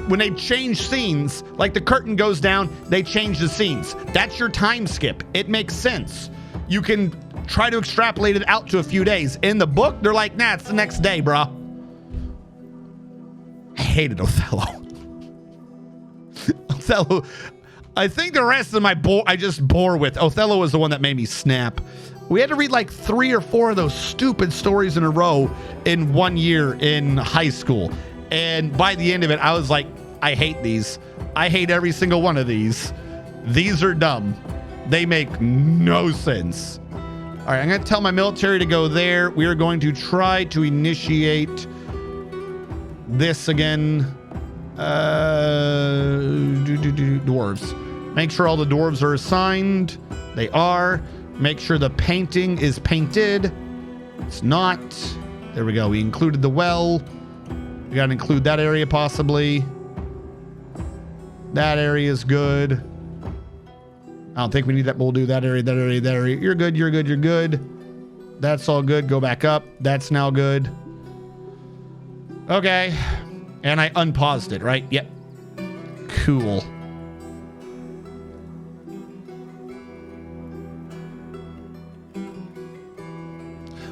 when they change scenes, like the curtain goes down, they change the scenes. That's your time skip. It makes sense. You can try to extrapolate it out to a few days. In the book, they're like, nah, it's the next day, bro. I hated Othello. Othello. I think the rest of I just bore with. Othello was the one that made me snap. We had to read like 3 or 4 of those stupid stories in a row in 1 year in high school. And by the end of it, I was like, I hate these. I hate every single one of these. These are dumb. They make no sense. All right, I'm going to tell my military to go there. We are going to try to initiate this again. Dwarves. Make sure all the dwarves are assigned. They are. Make sure the painting is painted. It's not. There we go. We included the well. We got to include that area possibly. That area is good. I don't think we need that, but we'll do that area, that area, that area. You're good, you're good, you're good. That's all good. Go back up. That's now good. Okay. And I unpaused it, right? Yep. Cool.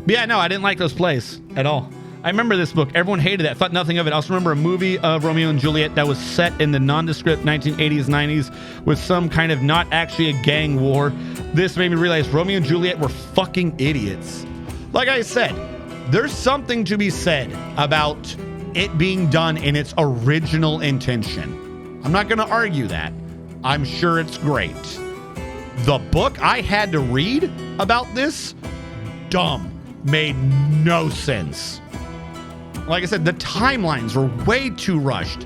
But yeah, no, I didn't like those plays at all. I remember this book. Everyone hated it. I thought nothing of it. I also remember a movie of Romeo and Juliet that was set in the nondescript 1980s, 90s with some kind of not actually a gang war. This made me realize Romeo and Juliet were fucking idiots. Like I said, there's something to be said about it being done in its original intention. I'm not going to argue that. I'm sure it's great. The book I had to read about this, dumb. Made no sense. Like I said, the timelines were way too rushed.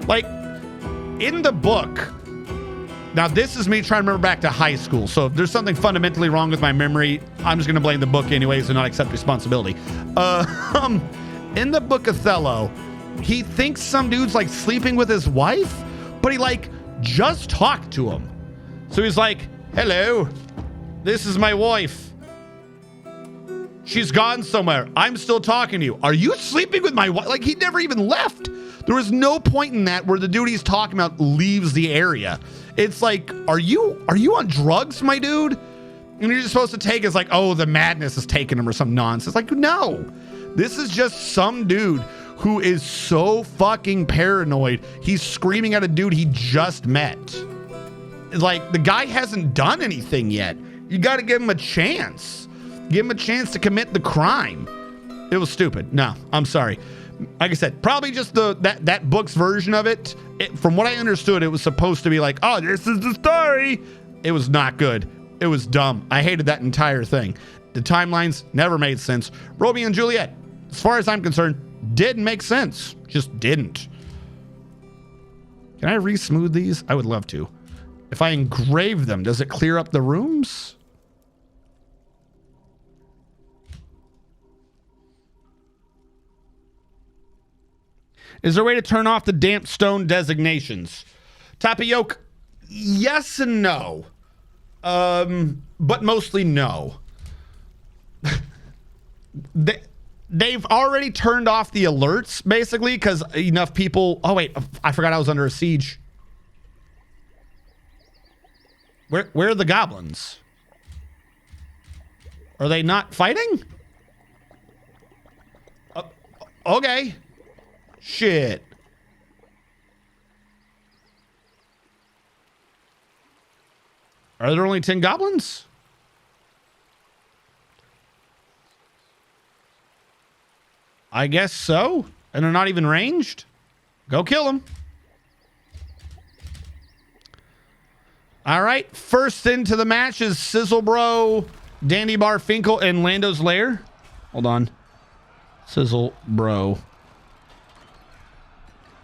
Like, in the book, now this is me trying to remember back to high school, so if there's something fundamentally wrong with my memory, I'm just going to blame the book anyways and not accept responsibility. In the book Othello, he thinks some dude's like sleeping with his wife, but he like just talked to him. So he's like, hello, this is my wife. She's gone somewhere. I'm still talking to you. Are you sleeping with my wife? Like, he never even left. There was no point in that where the dude he's talking about leaves the area. It's like, are you on drugs, my dude? And you're just supposed to take it as like, oh, the madness is taking him or some nonsense. Like, no. This is just some dude who is so fucking paranoid. He's screaming at a dude he just met. It's like, the guy hasn't done anything yet. You got to give him a chance. Give him a chance to commit the crime. It was stupid. No, I'm sorry. Like I said, probably just that book's version of it. From what I understood, it was supposed to be like, oh, this is the story. It was not good. It was dumb. I hated that entire thing. The timelines never made sense. Romeo and Juliet, as far as I'm concerned, didn't make sense. Just didn't. Can I re-smooth these? I would love to. If I engrave them, does it clear up the rooms? Is there a way to turn off the damp stone designations? Tapioca, yes and no. But mostly no. They've already turned off the alerts, basically, because enough people... Oh, wait, I forgot I was under a siege. Where are the goblins? Are they not fighting? Okay. Shit. Are there only 10 goblins? I guess so. And they're not even ranged? Go kill them. All right. First into the match is Sizzlebro, Dandy Bar Finkel, and Lando's Lair. Hold on. Sizzlebro.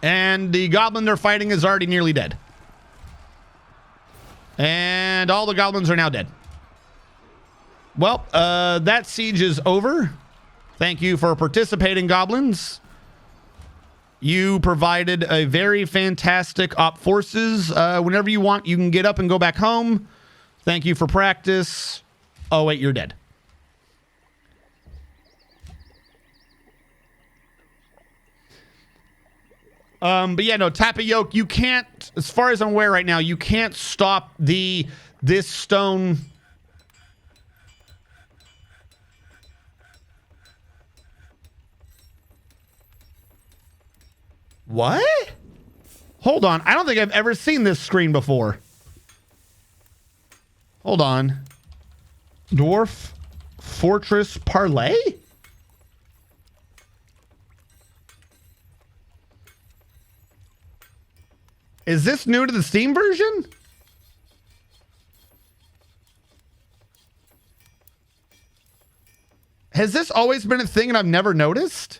And the goblin they're fighting is already nearly dead. And all the goblins are now dead. Well, that siege is over. Thank you for participating, goblins. You provided a very fantastic op forces. Whenever you want, you can get up and go back home. Thank you for practice. Oh, wait, you're dead. But yeah, no, Tapioca, you can't, as far as I'm aware right now, you can't stop this stone. What? Hold on. I don't think I've ever seen this screen before. Hold on. Dwarf Fortress Parlay? Is this new to the Steam version? Has this always been a thing and I've never noticed?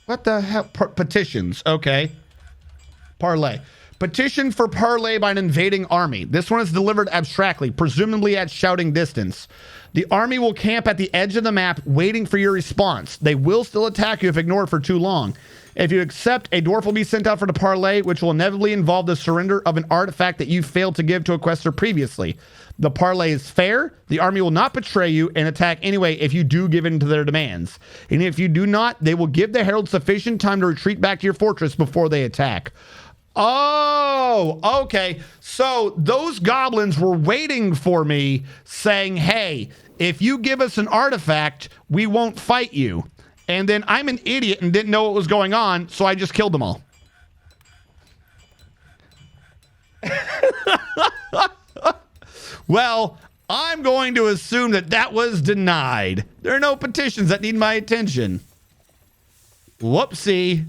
What the hell? Petitions. Okay. Parlay. Petition for parlay by an invading army. This one is delivered abstractly, presumably at shouting distance. The army will camp at the edge of the map waiting for your response. They will still attack you if ignored for too long. If you accept, a dwarf will be sent out for the parlay, which will inevitably involve the surrender of an artifact that you failed to give to a quester previously. The parlay is fair. The army will not betray you and attack anyway if you do give in to their demands. And if you do not, they will give the herald sufficient time to retreat back to your fortress before they attack. Oh, okay. So those goblins were waiting for me saying, hey, if you give us an artifact, we won't fight you. And then I'm an idiot and didn't know what was going on, so I just killed them all. Well, I'm going to assume that that was denied. There are no petitions that need my attention. Whoopsie.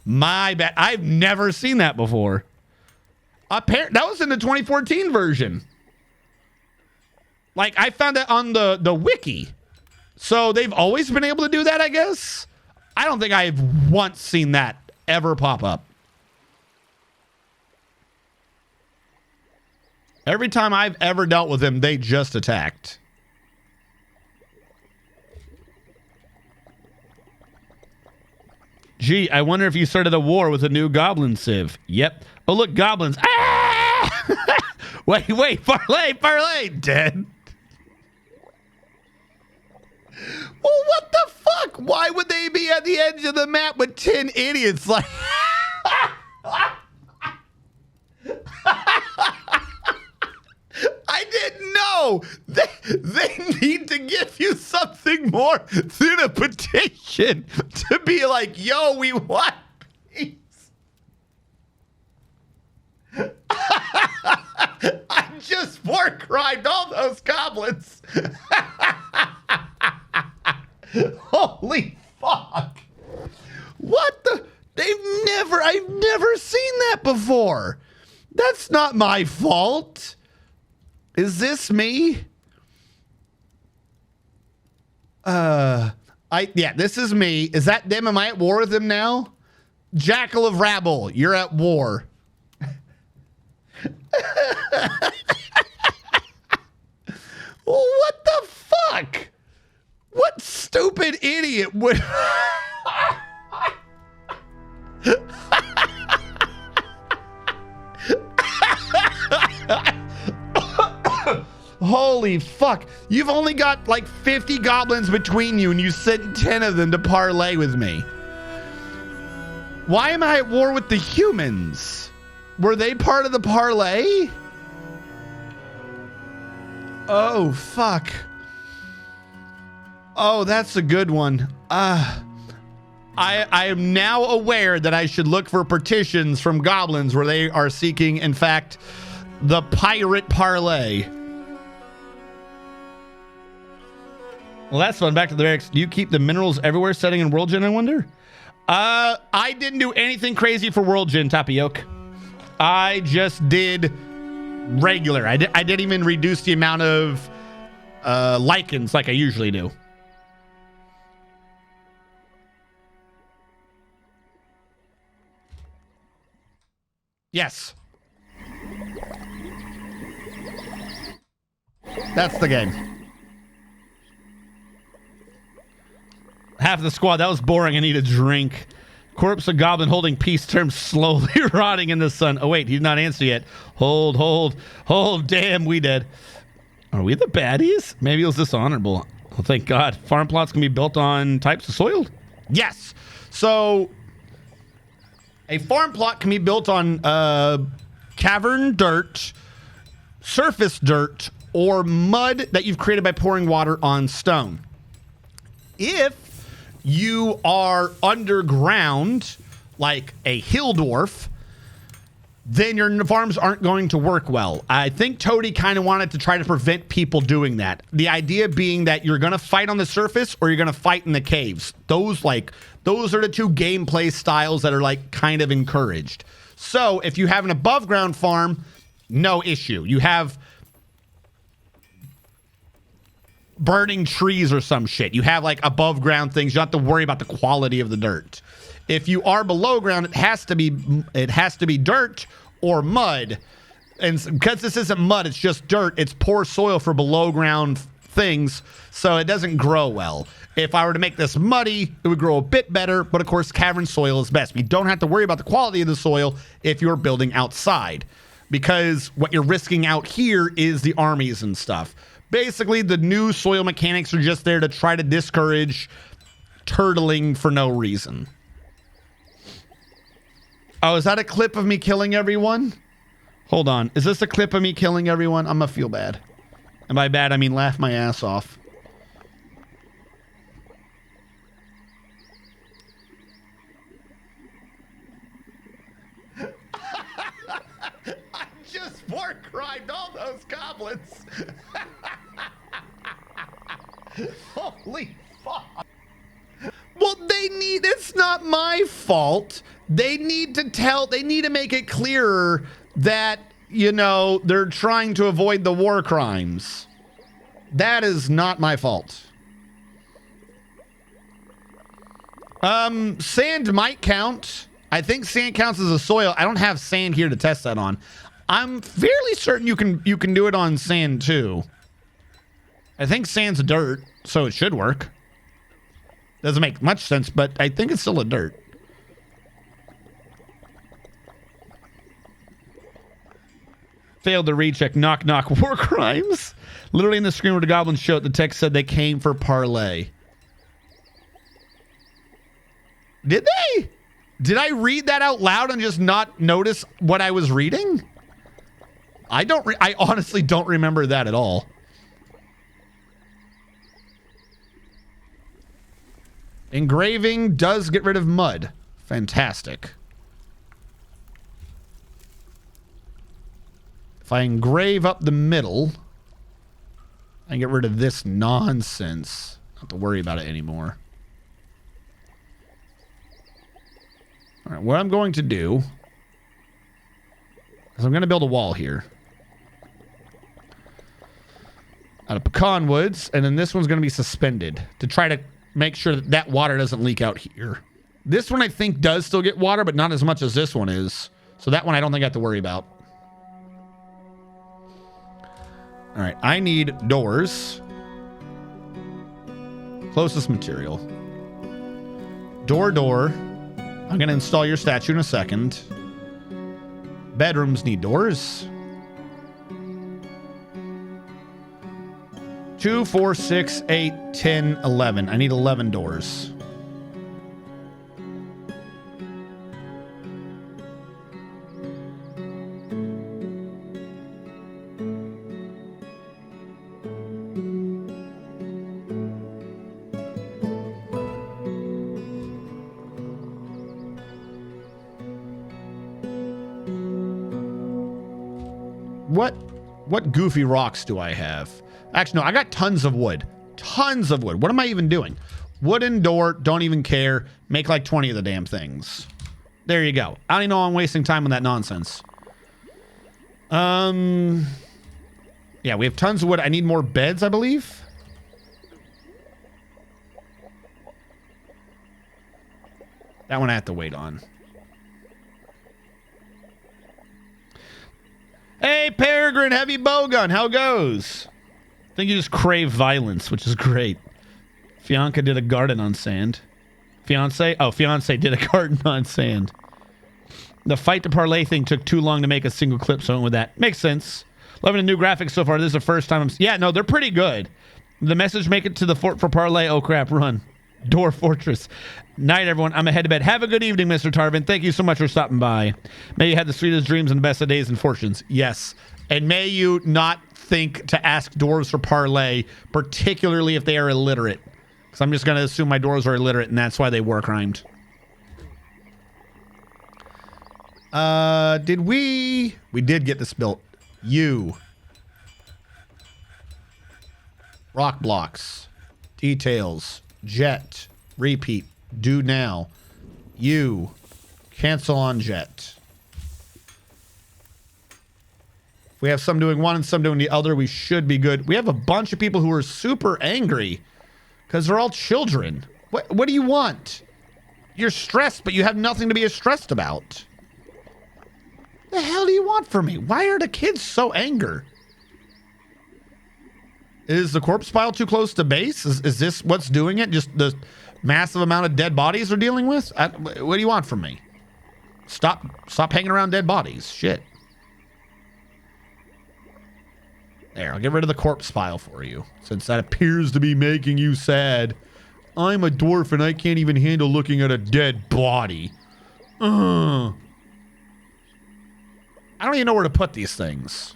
My bad. I've never seen that before. That was in the 2014 version. Like, I found that on the wiki. So they've always been able to do that, I guess? I don't think I've once seen that ever pop up. Every time I've ever dealt with them, they just attacked. Gee, I wonder if you started a war with a new goblin civ. Yep. Oh, look, goblins. Ah! Wait, parlay, dead. Well, what the fuck? Why would they be at the edge of the map with 10 idiots? Like, I didn't know. They need to give you something more than a petition to be like, yo, we want peace. I just war crimed all those goblins. Holy fuck. What the? I've never seen that before. That's not my fault. Is this me? Yeah, this is me. Is that them? Am I at war with them now? Jackal of Rabble, you're at war. Well, what the fuck? What stupid idiot would... Holy fuck. You've only got like 50 goblins between you and you sent 10 of them to parlay with me. Why am I at war with the humans? Were they part of the parlay? Oh, fuck. Oh, that's a good one. I am now aware that I should look for petitions from goblins where they are seeking, in fact, the pirate parlay. Well, that's fun. Back to the barracks. Do you keep the minerals everywhere setting in World Gen, I wonder? I didn't do anything crazy for World Gen, Tapioca. I just did regular. I didn't even reduce the amount of lichens like I usually do. Yes. That's the game. Half of the squad. That was boring. I need a drink. Corpse of goblin holding peace terms slowly rotting in the sun. Oh, wait. He did not answer yet. Hold. Damn, we dead. Are we the baddies? Maybe it was dishonorable. Oh, thank God. Farm plots can be built on types of soil? Yes. So... a farm plot can be built on cavern dirt, surface dirt, or mud that you've created by pouring water on stone. If you are underground, like a hill dwarf, then your farms aren't going to work well. I think Toady kind of wanted to try to prevent people doing that. The idea being that you're going to fight on the surface or you're going to fight in the caves. Those are the two gameplay styles that are like kind of encouraged. So if you have an above ground farm, no issue. You have burning trees or some shit. You have like above ground things. You don't have to worry about the quality of the dirt. If you are below ground, it has to be dirt or mud. And because this isn't mud, it's just dirt. It's poor soil for below ground things, so it doesn't grow well. If I were to make this muddy, it would grow a bit better, but of course cavern soil is best. You don't have to worry about the quality of the soil if you're building outside, because what you're risking out here is the armies and stuff. Basically, the new soil mechanics are just there to try to discourage turtling for no reason. Oh, is that a clip of me killing everyone? Hold on. Is this a clip of me killing everyone? I'm gonna feel bad. And by bad, I mean laugh my ass off. I just war crimed all those goblins. Holy fuck. Well, it's not my fault. They need to make it clearer that, you know, they're trying to avoid the war crimes. That is not my fault. Sand might count. I think sand counts as a soil. I don't have sand here to test that on. I'm fairly certain you can do it on sand too. I think sand's dirt, so it should work. Doesn't make much sense, but I think it's still a dirt. Failed to recheck. Knock knock. War crimes. Literally in the screen where the goblins showed, the text said they came for parlay. Did they? Did I read that out loud and just not notice what I was reading? I honestly don't remember that at all. Engraving does get rid of mud. Fantastic. If I engrave up the middle, I get rid of this nonsense. Not have to worry about it anymore. All right, what I'm going to do is I'm going to build a wall here out of pecan woods, and then this one's going to be suspended to try to make sure that that water doesn't leak out here. This one I think does still get water, but not as much as this one is. So that one I don't think I have to worry about. All right, I need doors. Closest material. Door. I'm going to install your statue in a second. Bedrooms need doors. 2, 4, 6, 8, 10, 11. I need 11 doors. What goofy rocks do I have? Actually, no, I got tons of wood. Tons of wood. What am I even doing? Wooden door, don't even care. Make like 20 of the damn things. There you go. I don't even know I'm wasting time on that nonsense. Yeah, we have tons of wood. I need more beds, I believe. That one I have to wait on. Hey, Peregrine, heavy bowgun, how goes? I think you just crave violence, which is great. Fianca did a garden on sand. Fiance? Oh, fiance did a garden on sand. The fight to parlay thing took too long to make a single clip, so I went with that. Makes sense. Loving the new graphics so far. This is the first time yeah, no, they're pretty good. The message, make it to the fort for parlay. Oh, crap, run. Door Fortress. Night, everyone. I'm ahead to bed. Have a good evening, Mr. Tarvin. Thank you so much for stopping by. May you have the sweetest dreams and the best of days and fortunes. Yes. And may you not think to ask dwarves for parlay, particularly if they are illiterate. Because I'm just going to assume my doors are illiterate, and that's why they war crimed. Did we... We did get this built. You. Rock blocks. Details. Jet. Repeat. Do now. You. Cancel on jet. If we have some doing one and some doing the other, we should be good. We have a bunch of people who are super angry because they're all children. What do you want? You're stressed, but you have nothing to be stressed about. The hell do you want from me? Why are the kids so angry? Is the corpse pile too close to base? Is this what's doing it? Just the massive amount of dead bodies they're dealing with? What do you want from me? Stop hanging around dead bodies. Shit. There, I'll get rid of the corpse pile for you, since that appears to be making you sad. I'm a dwarf and I can't even handle looking at a dead body. I don't even know where to put these things.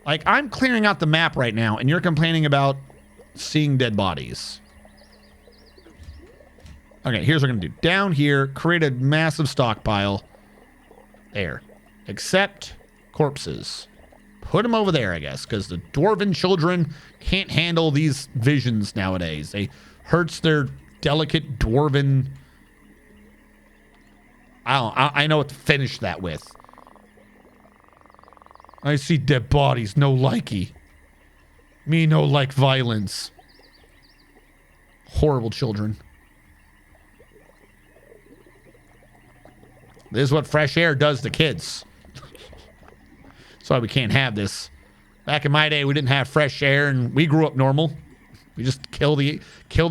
Like, I'm clearing out the map right now, and you're complaining about seeing dead bodies. Okay, here's what we're going to do. Down here, create a massive stockpile. There. Accept corpses. Put them over there, I guess, because the dwarven children can't handle these visions nowadays. They hurts their delicate dwarven... I know what to finish that with. I see dead bodies, no likey. Me no like violence. Horrible children. This is what fresh air does to kids. That's why we can't have this. Back in my day, we didn't have fresh air, and we grew up normal. We just kill the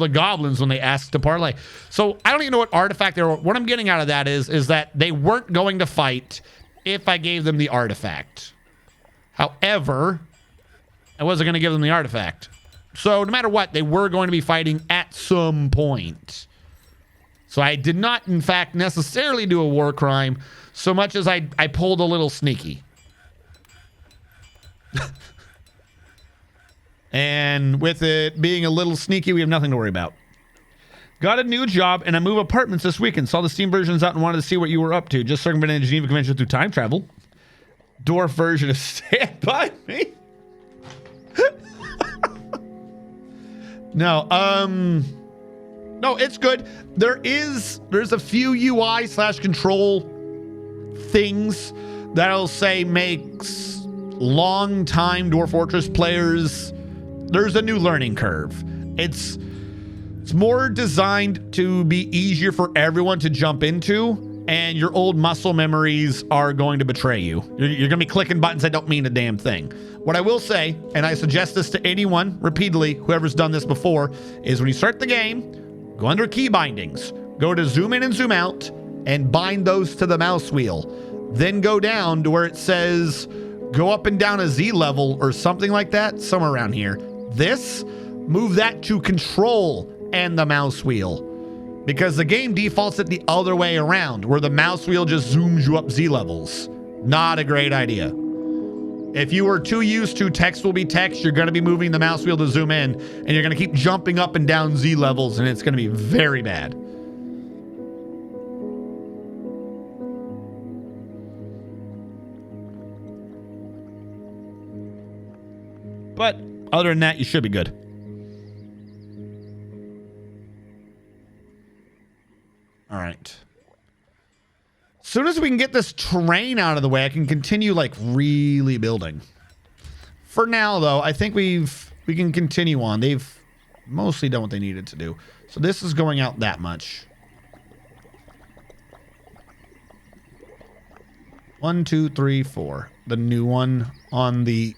goblins when they ask to parlay. So I don't even know what artifact they were. What I'm getting out of that is that they weren't going to fight if I gave them the artifact. However, I wasn't going to give them the artifact. So no matter what, they were going to be fighting at some point. So I did not, in fact, necessarily do a war crime so much as I pulled a little sneaky. And with it being a little sneaky, we have nothing to worry about. Got a new job and I move apartments this weekend. Saw the Steam versions out and wanted to see what you were up to. Just circumvented a Geneva Convention through time travel. Dwarf version of Stand By Me. No, it's good. There's a few UI / control things that I'll say makes long-time Dwarf Fortress players, there's a new learning curve. It's more designed to be easier for everyone to jump into, and your old muscle memories are going to betray you. You're going to be clicking buttons that don't mean a damn thing. What I will say, and I suggest this to anyone repeatedly, whoever's done this before, is when you start the game, go under key bindings, go to zoom in and zoom out, and bind those to the mouse wheel. Then go down to where it says go up and down a Z level or something like that, somewhere around here. Move that to control and the mouse wheel, because the game defaults it the other way around, where the mouse wheel just zooms you up Z levels. Not a great idea. If you are too used to text will be text, you're going to be moving the mouse wheel to zoom in, and you're going to keep jumping up and down Z levels, and it's going to be very bad. But other than that, you should be good. All right. As soon as we can get this terrain out of the way, I can continue like really building. For now, though, I think we can continue on. They've mostly done what they needed to do. So this is going out that much. 1, 2, 3, 4. The new one on the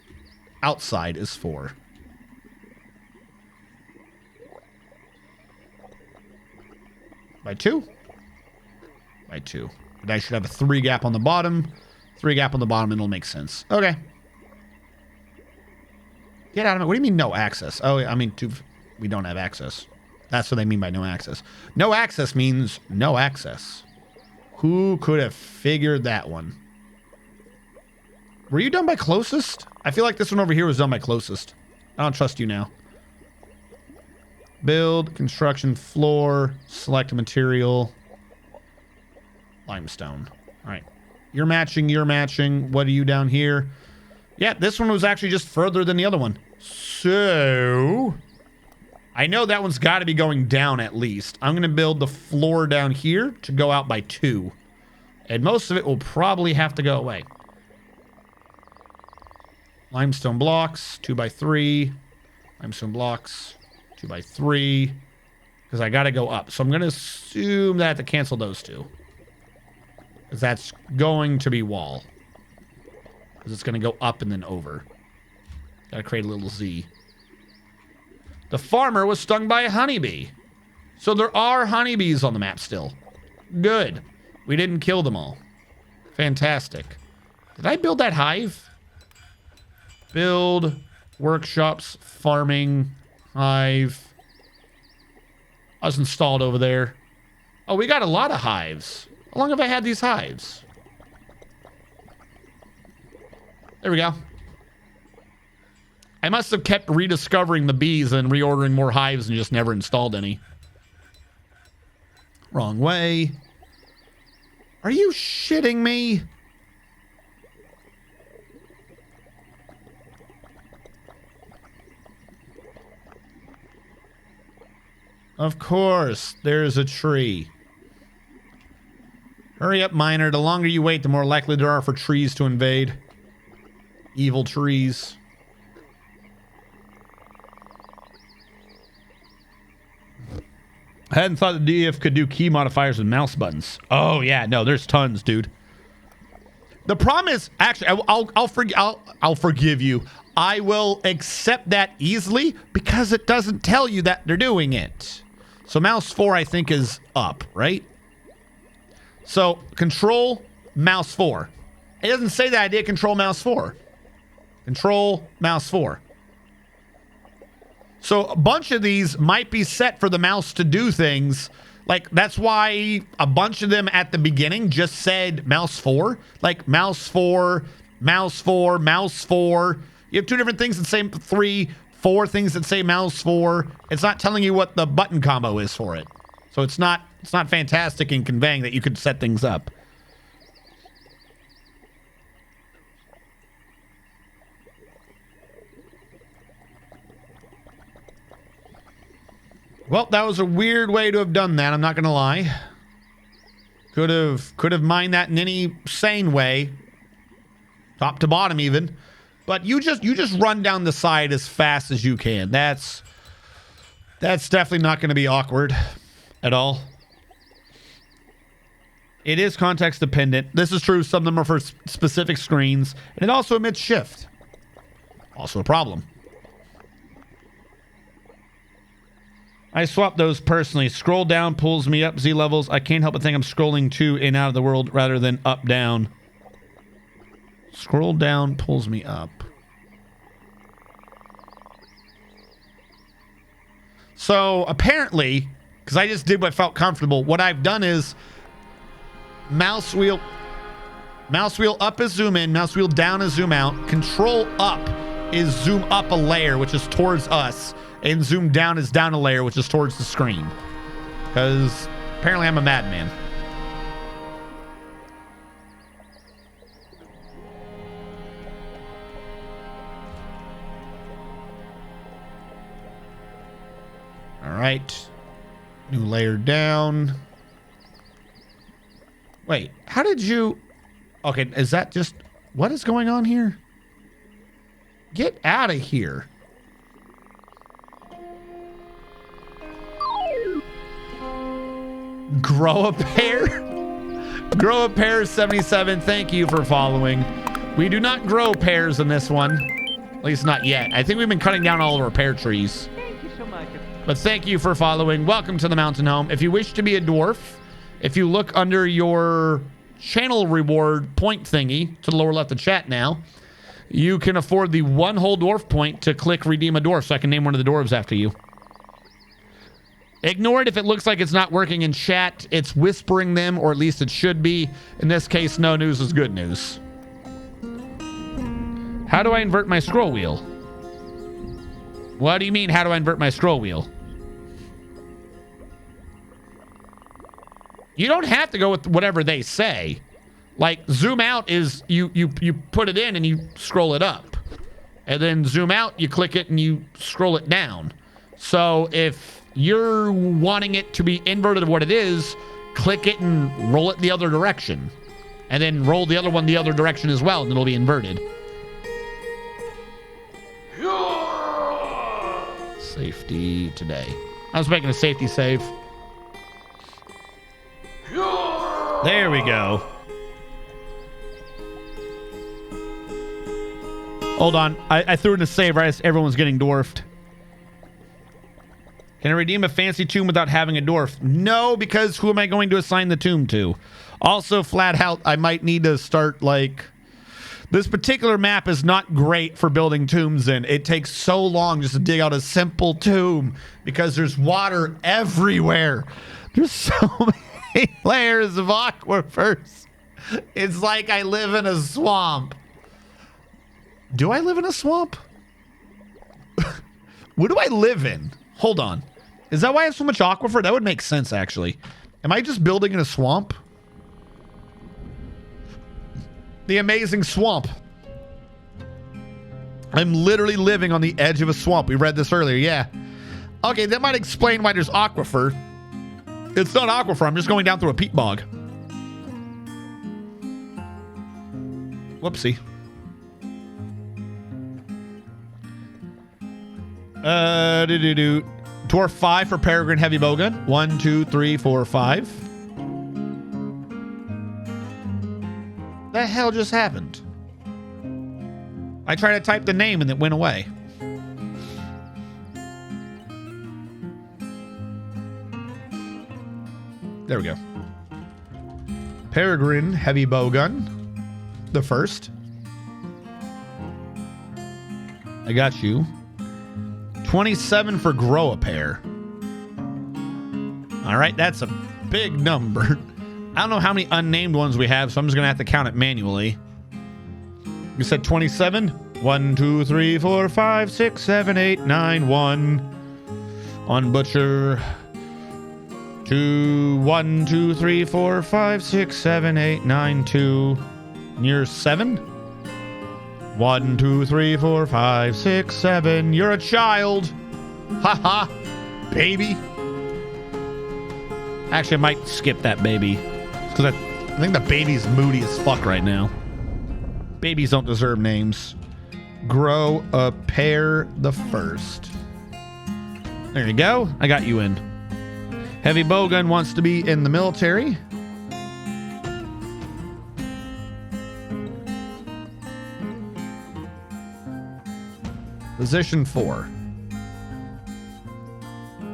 outside is 4. By 2? By 2. But I should have a 3 gap on the bottom. 3 gap on the bottom, and it'll make sense. Okay. Get out of it. What do you mean no access? Oh, I mean, we don't have access. That's what they mean by no access. No access means no access. Who could have figured that one? Were you done by closest? I feel like this one over here was done by closest. I don't trust you now. Build, construction floor, select material, limestone. All right. You're matching, you're matching. What are you down here? Yeah, this one was actually just further than the other one. So, I know that one's got to be going down at least. I'm going to build the floor down here to go out by 2. And most of it will probably have to go away. Limestone blocks, 2x3. Limestone blocks, 2x3. Because I got to go up. So I'm going to assume that I have to cancel those 2. Because that's going to be wall. Because it's going to go up and then over. Got to create a little Z. The farmer was stung by a honeybee. So there are honeybees on the map still. Good. We didn't kill them all. Fantastic. Did I build that hive? Build, workshops, farming, hive. I was installed over there. Oh, we got a lot of hives. How long have I had these hives? There we go. I must have kept rediscovering the bees and reordering more hives and just never installed any. Wrong way. Are you shitting me? Of course, there's a tree. Hurry up, miner. The longer you wait, the more likely there are for trees to invade. Evil trees. I hadn't thought the DF could do key modifiers with mouse buttons. Oh yeah, no, there's tons, dude. The problem is, actually, I'll forgive you. I will accept that easily because it doesn't tell you that they're doing it. So mouse 4, I think, is up, right? So control mouse 4. It doesn't say that I did control mouse 4. Control mouse 4. So a bunch of these might be set for the mouse to do things. Like, that's why a bunch of them at the beginning just said mouse 4. Like, mouse 4, mouse 4, mouse 4. You have 2 different things that say 3, 4 things that say mouse 4. It's not telling you what the button combo is for it. So it's not fantastic in conveying that you could set things up. Well, that was a weird way to have done that, I'm not gonna lie. Could have mined that in any sane way. Top to bottom even. But you just run down the side as fast as you can. That's definitely not gonna be awkward at all. It is context dependent. This is true, some of them are for specific screens. And it also emits shift. Also a problem. I swapped those personally. Scroll down pulls me up Z levels. I can't help but think I'm scrolling to in out of the world rather than up down. Scroll down pulls me up. So apparently, because I just did what felt comfortable, what I've done is mouse wheel up is zoom in, mouse wheel down is zoom out, control up is zoom up a layer, which is towards us. And zoom down is down a layer, which is towards the screen. Because apparently I'm a madman. All right. New layer down. Wait, how did you... Okay, is that just... What is going on here? Get out of here. Grow a pear? Grow a pear 77. Thank you for following. We do not grow pears in this one. At least not yet. I think we've been cutting down all of our pear trees. Thank you so much. But thank you for following. Welcome to the mountain home. If you wish to be a dwarf, if you look under your channel reward point thingy to the lower left of chat now, you can afford the 1 whole dwarf point to click redeem a dwarf so I can name one of the dwarves after you. Ignore it if it looks like it's not working in chat. It's whispering them, or at least it should be. In this case, no news is good news. How do I invert my scroll wheel? What do you mean, how do I invert my scroll wheel? You don't have to go with whatever they say. Like, zoom out is you put it in and you scroll it up. And then zoom out, you click it and you scroll it down. So if you're wanting it to be inverted of what it is, click it and roll it the other direction. And then roll the other one the other direction as well, and it'll be inverted. Safety today. I was making a safety save. There we go. Hold on. I threw in a save right as everyone's getting dwarfed. Can I redeem a fancy tomb without having a dwarf? No, because who am I going to assign the tomb to? Also, flat out, I might need to start, like... This particular map is not great for building tombs in. It takes so long just to dig out a simple tomb because there's water everywhere. There's so many layers of aquifers. It's like I live in a swamp. Do I live in a swamp? What do I live in? Hold on. Is that why I have so much aquifer? That would make sense, actually. Am I just building in a swamp? The amazing swamp. I'm literally living on the edge of a swamp. We read this earlier, yeah. Okay, that might explain why there's aquifer. It's not aquifer. I'm just going down through a peat bog. Whoopsie. Dwarf 5 for Peregrine Heavy Bowgun. 1, 2, 3, 4, 5. The hell just happened? I tried to type the name and it went away. There we go. Peregrine Heavy Bowgun. The first. I got you. 27 for Grow a Pair. All right, that's a big number. I don't know how many unnamed ones we have, so I'm just going to have to count it manually. You said 27? 1, 2, 3, 4, 5, 6, 7, 8, 9, 1. On Butcher. 2, 1, 2, 3, 4, 5, 6, 7, 8, 9, 2. You're 7? 1, 2, 3, 4, 5, 6, 7. You're a child. Haha. Baby. Actually, I might skip that baby. Because I think the baby's moody as fuck right now. Babies don't deserve names. Grow a Pair the first. There you go. I got you in. Heavy Bowgun wants to be in the military. Position 4.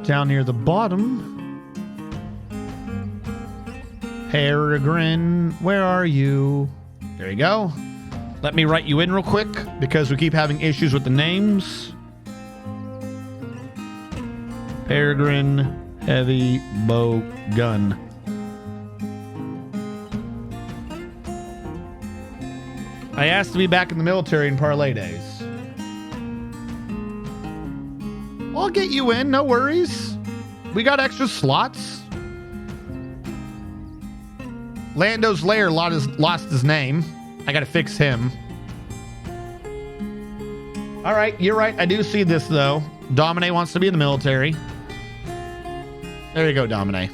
Down near the bottom. Peregrine, where are you? There you go. Let me write you in real quick because we keep having issues with the names. Peregrine Heavy Bowgun. I asked to be back in the military in parlay days. I'll get you in, no worries. We got extra slots. Lando's Lair lost his name. I gotta fix him. All right, you're right. I do see this, though. Domine wants to be in the military. There you go, Domine.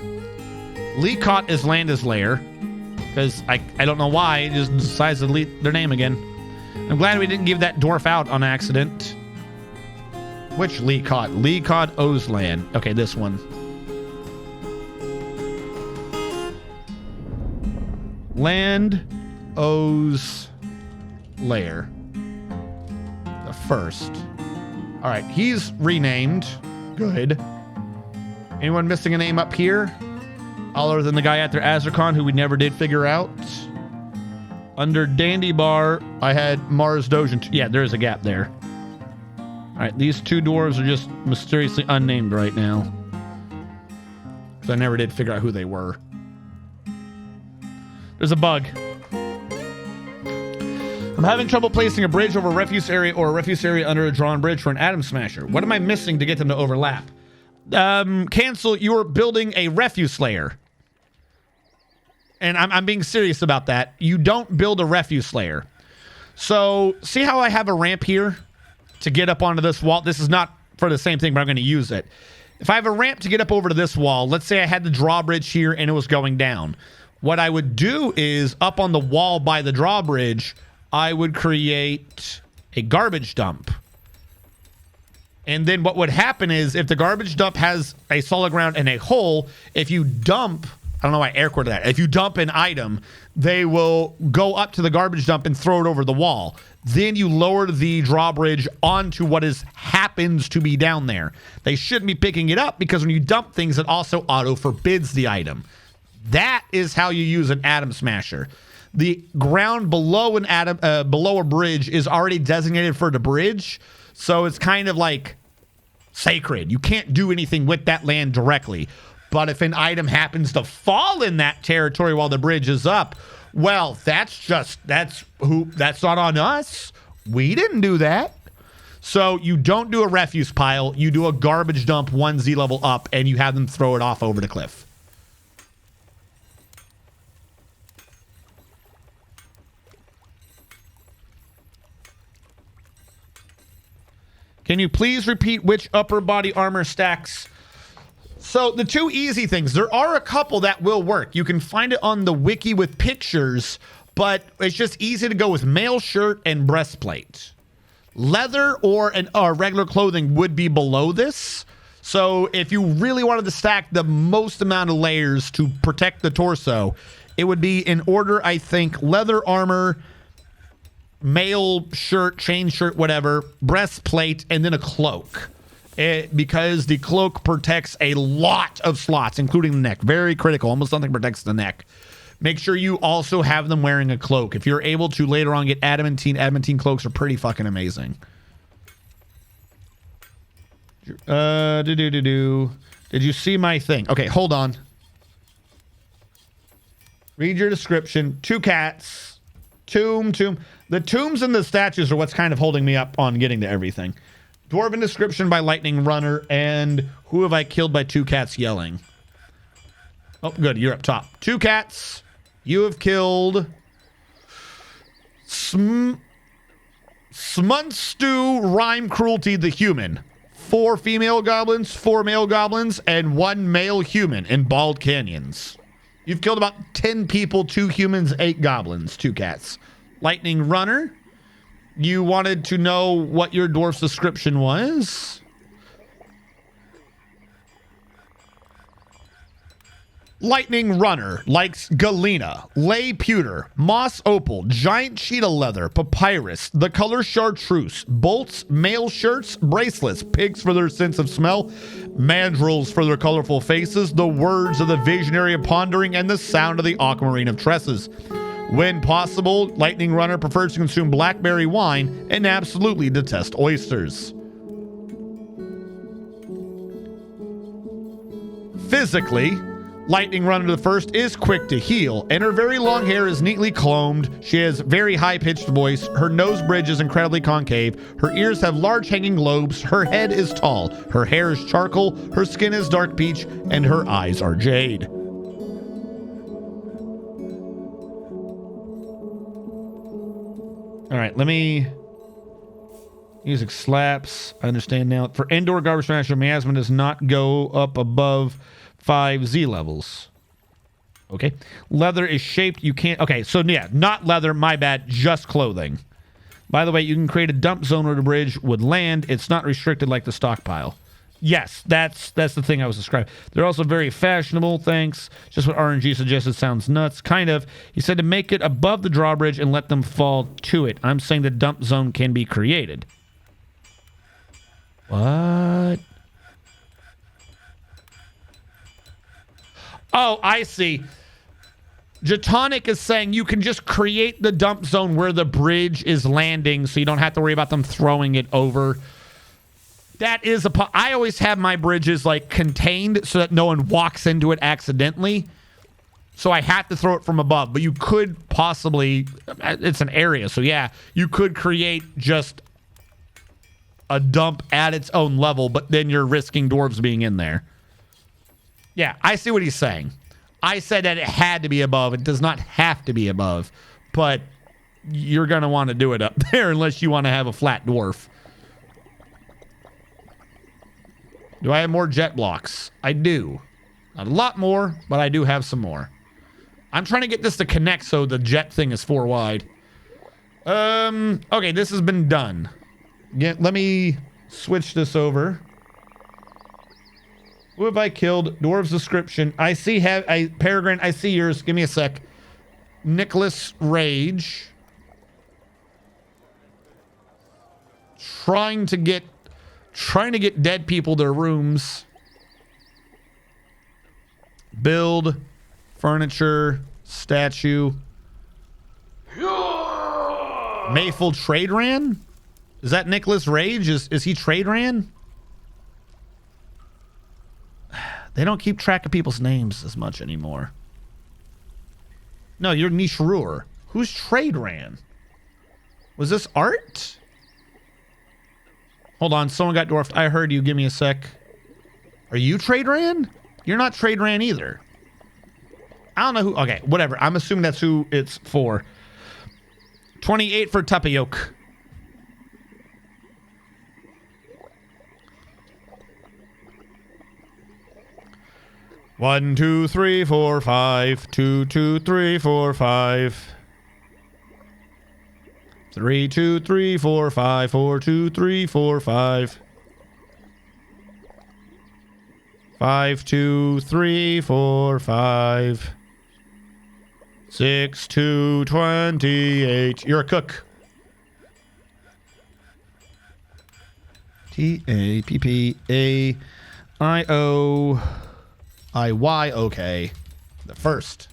Leacott is Landa's Lair. Because I don't know why. He just decides to delete their name again. I'm glad we didn't give that dwarf out on accident. Which Leacott? Leacott Ozland. Okay, this one. Land O's Lair. The first. All right, he's renamed. Good. Anyone missing a name up here? Other than the guy after Azrakon, who we never did figure out. Under Dandy Bar, I had Mars Dojan. Yeah, there's a gap there. All right, these two dwarves are just mysteriously unnamed right now. Because I never did figure out who they were. There's a bug. I'm having trouble placing a bridge over a refuse area or a refuse area under a drawn bridge for an atom smasher. What am I missing to get them to overlap? Cancel. You're building a refuse layer. and I'm being serious about that, you don't build a refuse layer. So see how I have a ramp here to get up onto this wall? This is not for the same thing, but I'm going to use it. If I have a ramp to get up over to this wall, let's say I had the drawbridge here and it was going down. What I would do is up on the wall by the drawbridge, I would create a garbage dump. And then what would happen is if the garbage dump has a solid ground and a hole, if you dump, I don't know why I air quoted that. If you dump an item, they will go up to the garbage dump and throw it over the wall. Then you lower the drawbridge onto what happens to be down there. They shouldn't be picking it up because when you dump things, it also auto forbids the item. That is how you use an atom smasher. The ground below below a bridge is already designated for the bridge, so it's kind of like sacred. You can't do anything with that land directly. But if an item happens to fall in that territory while the bridge is up, well, that's not on us. We didn't do that. So you don't do a refuse pile. You do a garbage dump 1 Z level up, and you have them throw it off over the cliff. Can you please repeat which upper body armor stacks? So the two easy things, there are a couple that will work. You can find it on the wiki with pictures, but it's just easy to go with mail shirt and breastplate. Leather or regular clothing would be below this. So if you really wanted to stack the most amount of layers to protect the torso, it would be in order, I think, leather armor, mail shirt, chain shirt, whatever, breastplate, and then a cloak. Because the cloak protects a lot of slots, including the neck. Very critical. Almost nothing protects the neck. Make sure you also have them wearing a cloak. If you're able to later on get adamantine cloaks are pretty fucking amazing. Did you see my thing? Okay, hold on. Read your description. 2 cats. Tomb. The tombs and the statues are what's kind of holding me up on getting to everything. Dwarven description by Lightning Runner, and who have I killed by 2 cats yelling? Oh, good, you're up top. 2 cats. You have killed Smunstu Rhyme Cruelty the Human. 4 female goblins, 4 male goblins, and 1 male human in BaldCanyons. You've killed about 10 people, 2 humans, 8 goblins, 2 cats. Lightning Runner. You wanted to know what your dwarf's description was. Lightning Runner likes galena, lay pewter, moss opal, giant cheetah leather, papyrus, the color chartreuse, bolts, mail shirts, bracelets, pigs for their sense of smell, mandrills for their colorful faces, the words of the visionary of pondering, and the sound of the aquamarine of tresses. When possible, Lightning Runner prefers to consume blackberry wine and absolutely detests oysters. Physically, Lightning Runner the First is quick to heal, and her very long hair is neatly combed. She has very high-pitched voice. Her nose bridge is incredibly concave. Her ears have large hanging lobes. Her head is tall. Her hair is charcoal. Her skin is dark peach, and her eyes are jade. All right, let me... Music slaps. I understand now. For indoor garbage smasher, miasma does not go up above 5 Z levels. Okay. Leather is shaped. You can't... Okay, so yeah, not leather. My bad. Just clothing. By the way, you can create a dump zone where the bridge would land. It's not restricted like the stockpile. Yes, that's the thing I was describing. They're also very fashionable, thanks. Just what RNG suggested sounds nuts. Kind of. He said to make it above the drawbridge and let them fall to it. I'm saying the dump zone can be created. What? Oh, I see. Jatonic is saying you can just create the dump zone where the bridge is landing so you don't have to worry about them throwing it over. That is I always have my bridges like contained so that no one walks into it accidentally. So I have to throw it from above, but you could possibly, it's an area. So yeah, you could create just a dump at its own level, but then you're risking dwarves being in there. Yeah, I see what he's saying. I said that it had to be above. It does not have to be above, but you're going to want to do it up there unless you want to have a flat dwarf. Do I have more jet blocks? I do. Not a lot more, but I do have some more. I'm trying to get this to connect so the jet thing is 4 wide. Okay, this has been done. Yeah, let me switch this over. Who have I killed? Dwarves description. I see Peregrine, I see yours. Give me a sec. Nicholas Rage. Trying to get dead people their rooms. Build, furniture, statue. Mayful Trade Ran? Is that Nicholas Rage? Is he Trade Ran? They don't keep track of people's names as much anymore. No, you're Nishrur. Who's Trade Ran? Was this Art? Hold on, someone got dwarfed. I heard you. Give me a sec. Are you Trade Ran? You're not Trade Ran either. I don't know who. Okay, whatever. I'm assuming that's who it's for. 28 for Tapioke. One, 2, 3, 4, 5. 2, 2, 3, 4, 5. 3, 2, 3, 4, 5. 4, 2, 3, 4, 5. 5, 2, 3, 4, 5. 6, 2, 28. You're a cook. TAPPAIOIY. Okay. The first.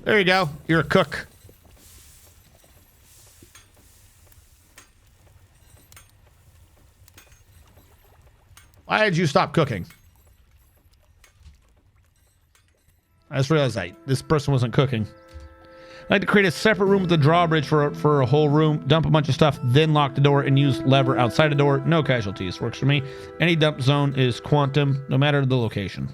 There you go. You're a cook. Why did you stop cooking? I just realized this person wasn't cooking. I'd like to create a separate room with a drawbridge for a whole room, dump a bunch of stuff, then lock the door and use lever outside the door. No casualties. Works for me. Any dump zone is quantum, no matter the location.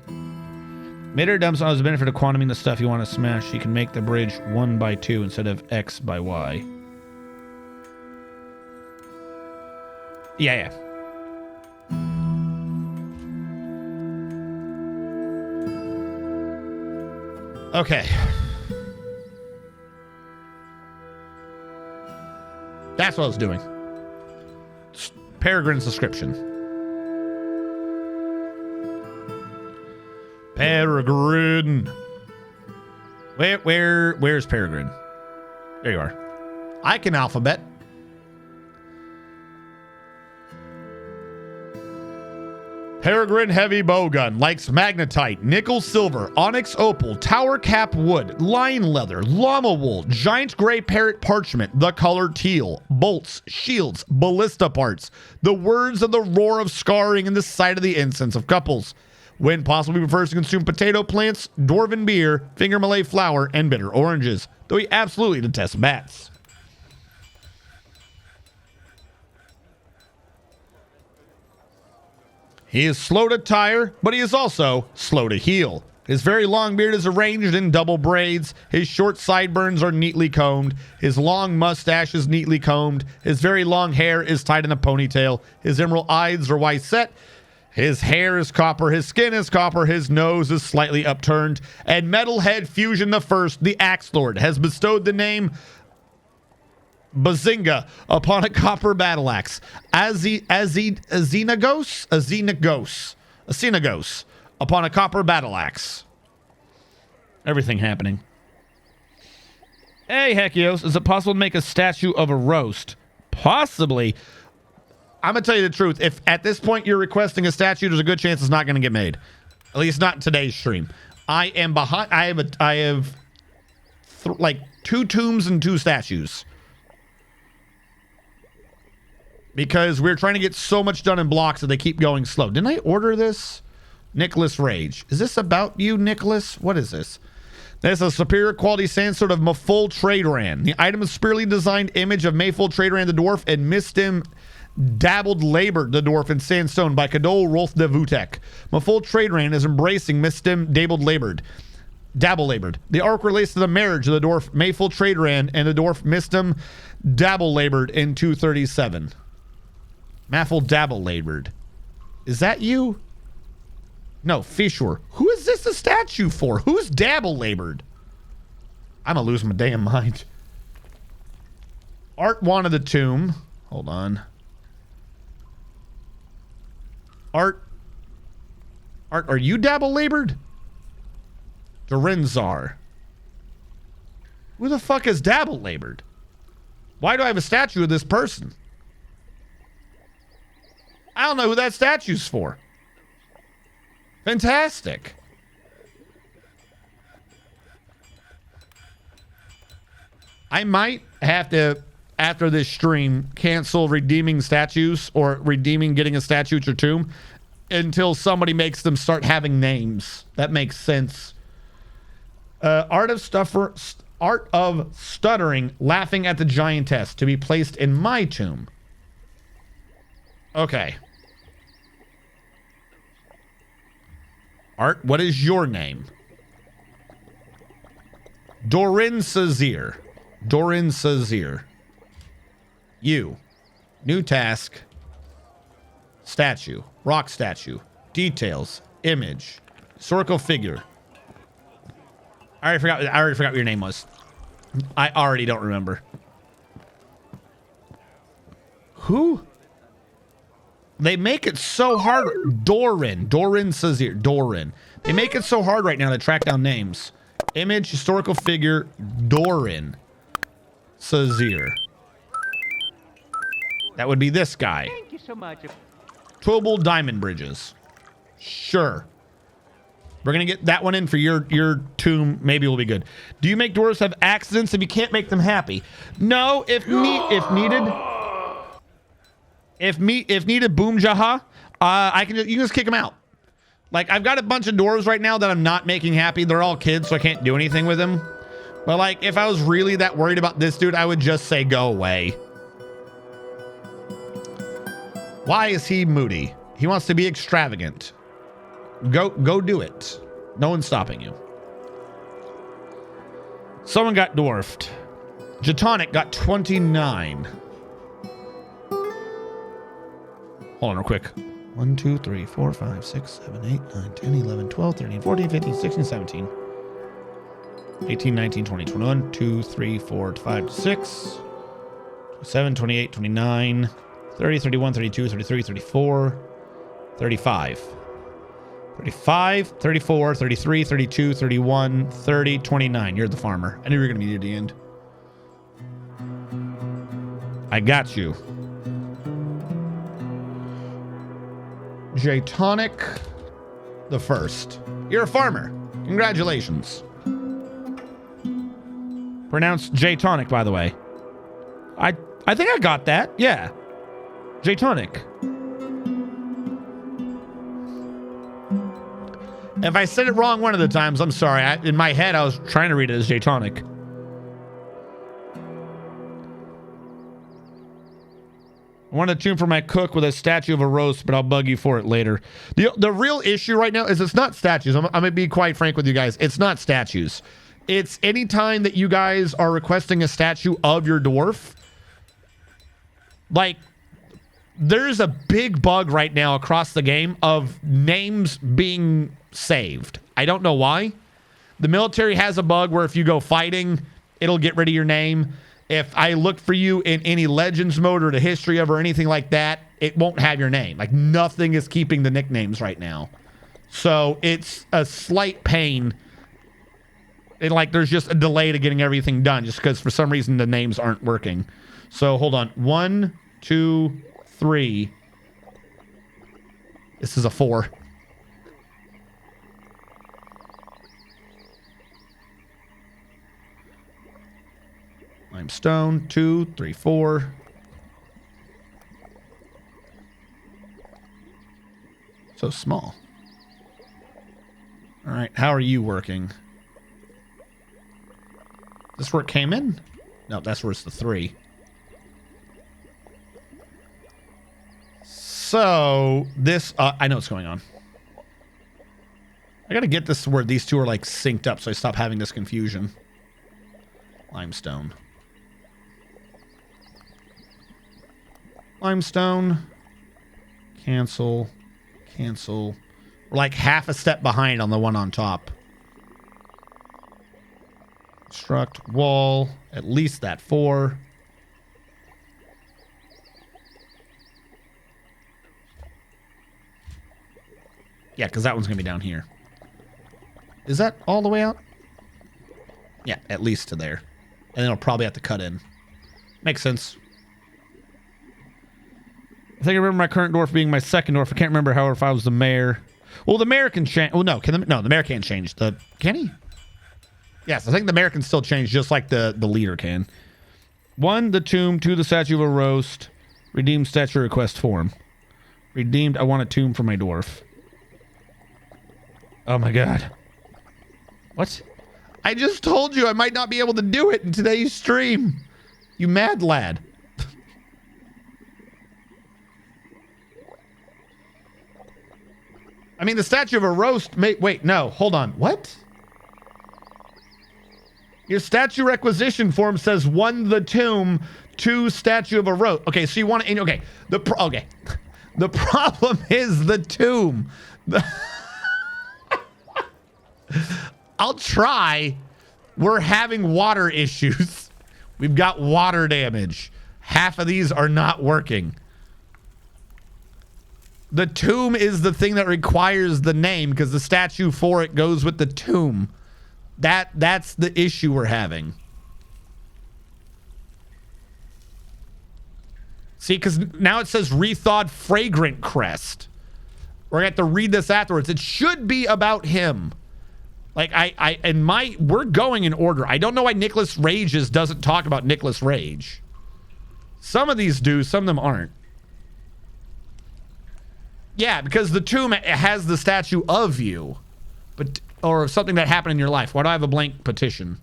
Mater dump zone has the benefit of quantuming the stuff you want to smash. You can make the bridge 1 by 2 instead of X by Y. Yeah. Okay. That's what I was doing. Peregrine's description. Peregrine. Where's Peregrine? There you are. I can alphabet. Peregrine heavy bowgun, likes magnetite, nickel silver, onyx opal, tower cap wood, lion leather, llama wool, giant gray parrot parchment, the color teal, bolts, shields, ballista parts, the words of the roar of scarring in the sight of the incense of couples. When possible, he prefers to consume potato plants, dwarven beer, finger Malay flour, and bitter oranges, though he absolutely detests bats. He is slow to tire, but he is also slow to heal. His very long beard is arranged in double braids. His short sideburns are neatly combed. His long mustache is neatly combed. His very long hair is tied in a ponytail. His emerald eyes are wide set. His hair is copper. His skin is copper. His nose is slightly upturned. And Metalhead Fusion the First, the Axe Lord, has bestowed the name Bazinga upon a copper battle axe. Azenagos upon a copper battle axe. Everything happening. Hey, Hekios, is it possible to make a statue of a roast? Possibly. I'm going to tell you the truth. If at this point you're requesting a statue, there's a good chance it's not going to get made. At least not in today's stream. I am behind. I have like 2 tombs and 2 statues. Because we're trying to get so much done in blocks that they keep going slow. Didn't I order this? Nicholas Rage. Is this about you, Nicholas? What is this? This is a superior quality sandstone of Mayful Trade Ran. The item is a spirally designed image of Mayful Trade Ran the dwarf and Mistim Dabbled Labor the dwarf in sandstone by Kadol Rolf de Vutek. Mayful Trade Ran is embracing Mistim Dabbled Labored. Dabble labored. The arc relates to the marriage of the dwarf Mayful Traderan and the dwarf Mistum Dabble labored in 237. Maffle Dabble labored. Is that you? No, Fishor. Who is this a statue for? Who's Dabble labored? I'm gonna lose my damn mind. Art wanted the tomb. Hold on. Art, are you Dabble labored? Dorenzar. Who the fuck is Dabble labored? Why do I have a statue of this person? I don't know who that statue's for. Fantastic. I might have to, after this stream, cancel redeeming statues or redeeming getting a statue at your tomb until somebody makes them start having names. That makes sense. Art of stuttering, laughing at the giantess, to be placed in my tomb. Okay. Art, what is your name? Dorin Sazir. Dorin Sazir. You. New task. Statue. Rock statue. Details. Image. Historical figure. I already forgot what your name was. I already don't remember. Who? They make it so hard. Dorin Sazir. Dorin. They make it so hard right now to track down names. Image, historical figure, Dorin Sazir. That would be this guy. Thank you so much. Twobal Diamond Bridges. Sure. We're going to get that one in for your tomb. Maybe it'll be good. Do you make dwarves have accidents if you can't make them happy? No, if needed, boom jaha, you can just kick them out. Like, I've got a bunch of dwarves right now that I'm not making happy. They're all kids, so I can't do anything with them. But like, if I was really that worried about this dude, I would just say go away. Why is he moody? He wants to be extravagant. Go do it. No one's stopping you. Someone got dwarfed. Jetonic got 29. Hold on real quick. 1, 2, 3, 4, 5, 6, 7, 8, 9, 10, 11, 12, 13, 14, 15, 16, 17, 18, 19, 20, 21, 2, 3, 4, 5, 6, 27, 28, 29, 30, 31, 32, 33, 34, 35. 35, 34, 33, 32, 31, 30, 29. You're the farmer. I knew you were going to be near the end. I got you. Jatonic the first. You're a farmer. Congratulations. Pronounced Jatonic, by the way. I think I got that. Yeah. Jatonic. If I said it wrong one of the times, I'm sorry. In my head, I was trying to read it as Jatonic. I want a tomb for my cook with a statue of a roast, but I'll bug you for it later. The real issue right now is it's not statues. I'm going to be quite frank with you guys. It's not statues. It's any time that you guys are requesting a statue of your dwarf. Like, there's a big bug right now across the game of names being saved. I don't know why. The military has a bug where if you go fighting, it'll get rid of your name. If I look for you in any Legends mode or the history of or anything like that, it won't have your name. Like, nothing is keeping the nicknames right now. So it's a slight pain. And like, there's just a delay to getting everything done just because for some reason the names aren't working. So hold on. 1, 2, 3. This is a 4. Limestone, 2, 3, 4. So small. All right, how are you working? This where it came in? No, that's where it's the 3. So this, I know what's going on. I gotta get this to where these two are like synced up so I stop having this confusion. Limestone. Limestone. Cancel. Cancel. We're like half a step behind on the one on top. Construct wall. At least that 4. Yeah, because that one's going to be down here. Is that all the way out? Yeah, at least to there. And then I'll probably have to cut in. Makes sense. I think I remember my current dwarf being my second dwarf. I can't remember, however, if I was the mayor. Well, the mayor can change. Well, no, the mayor can't change. Can he? Yes, I think the mayor can still change, just like the leader can. 1, the tomb. 2, the statue of a roast. Redeemed statue request form. Redeemed, I want a tomb for my dwarf. Oh my god. What? I just told you I might not be able to do it in today's stream. You mad lad. I mean, the statue of a roast may... Wait, no. Hold on. What? Your statue requisition form says 1, the tomb, 2, statue of a roast. Okay, so you want to... Okay. Okay. The problem is the tomb. I'll try. We're having water issues. We've got water damage. Half of these are not working. The tomb is the thing that requires the name because the statue for it goes with the tomb. That's the issue we're having. See, because now it says rethawed fragrant crest. We're gonna have to read this afterwards. It should be about him. Like we're going in order. I don't know why Nicholas Rages doesn't talk about Nicholas Rage. Some of these do, some of them aren't. Yeah, because the tomb has the statue of you, or something that happened in your life. Why do I have a blank petition?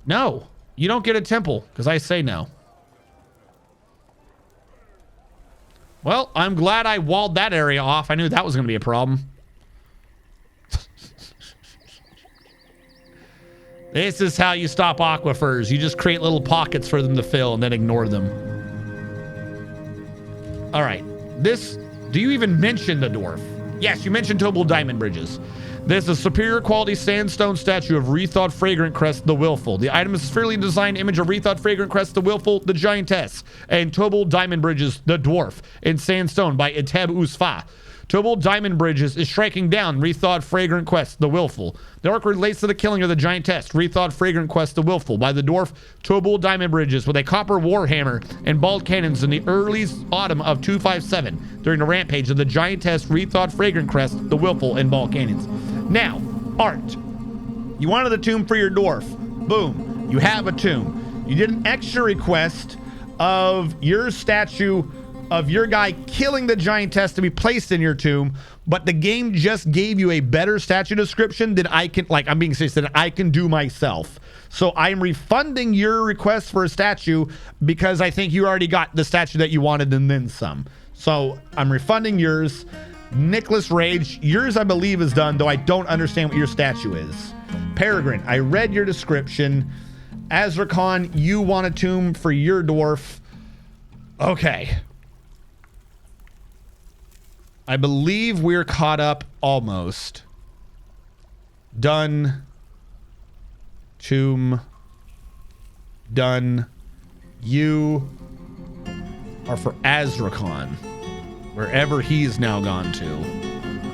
No, you don't get a temple because I say no. Well, I'm glad I walled that area off. I knew that was going to be a problem. This is how you stop aquifers. You just create little pockets for them to fill and then ignore them. All right. Do you even mention the dwarf? Yes, you mentioned Tobal Diamond Bridges. This is a superior quality sandstone statue of Rethawed Fragrant Crest, the Willful. The item is a fairly designed image of Rethawed Fragrant Crest, the Willful, the Giantess, and Tobal Diamond Bridges, the Dwarf, in sandstone by Eteb Usfa. Tobal Diamond Bridges is striking down Rethawed Fragrant Quest, the Willful. The arc relates to the killing of the Giantess, Rethawed Fragrant Quest, the Willful, by the dwarf Tobal Diamond Bridges with a copper warhammer and BaldCanyons in the early autumn of 257 during the rampage of the Giantess, Rethawed Fragrant Crest, the Willful, and BaldCanyons. Now, art. You wanted a tomb for your dwarf. Boom. You have a tomb. You did an extra request of your statue of your guy killing the Giantess to be placed in your tomb, but the game just gave you a better statue description than I can, like, I'm being serious, than I can do myself. So I'm refunding your request for a statue because I think you already got the statue that you wanted and then some. So I'm refunding yours. Nicholas Rage, yours I believe is done, though I don't understand what your statue is. Peregrine, I read your description. Azrakhan, you want a tomb for your dwarf. Okay. I believe we're caught up almost. Done. Tomb. Done. You are for Azrakhan. Wherever he's now gone to.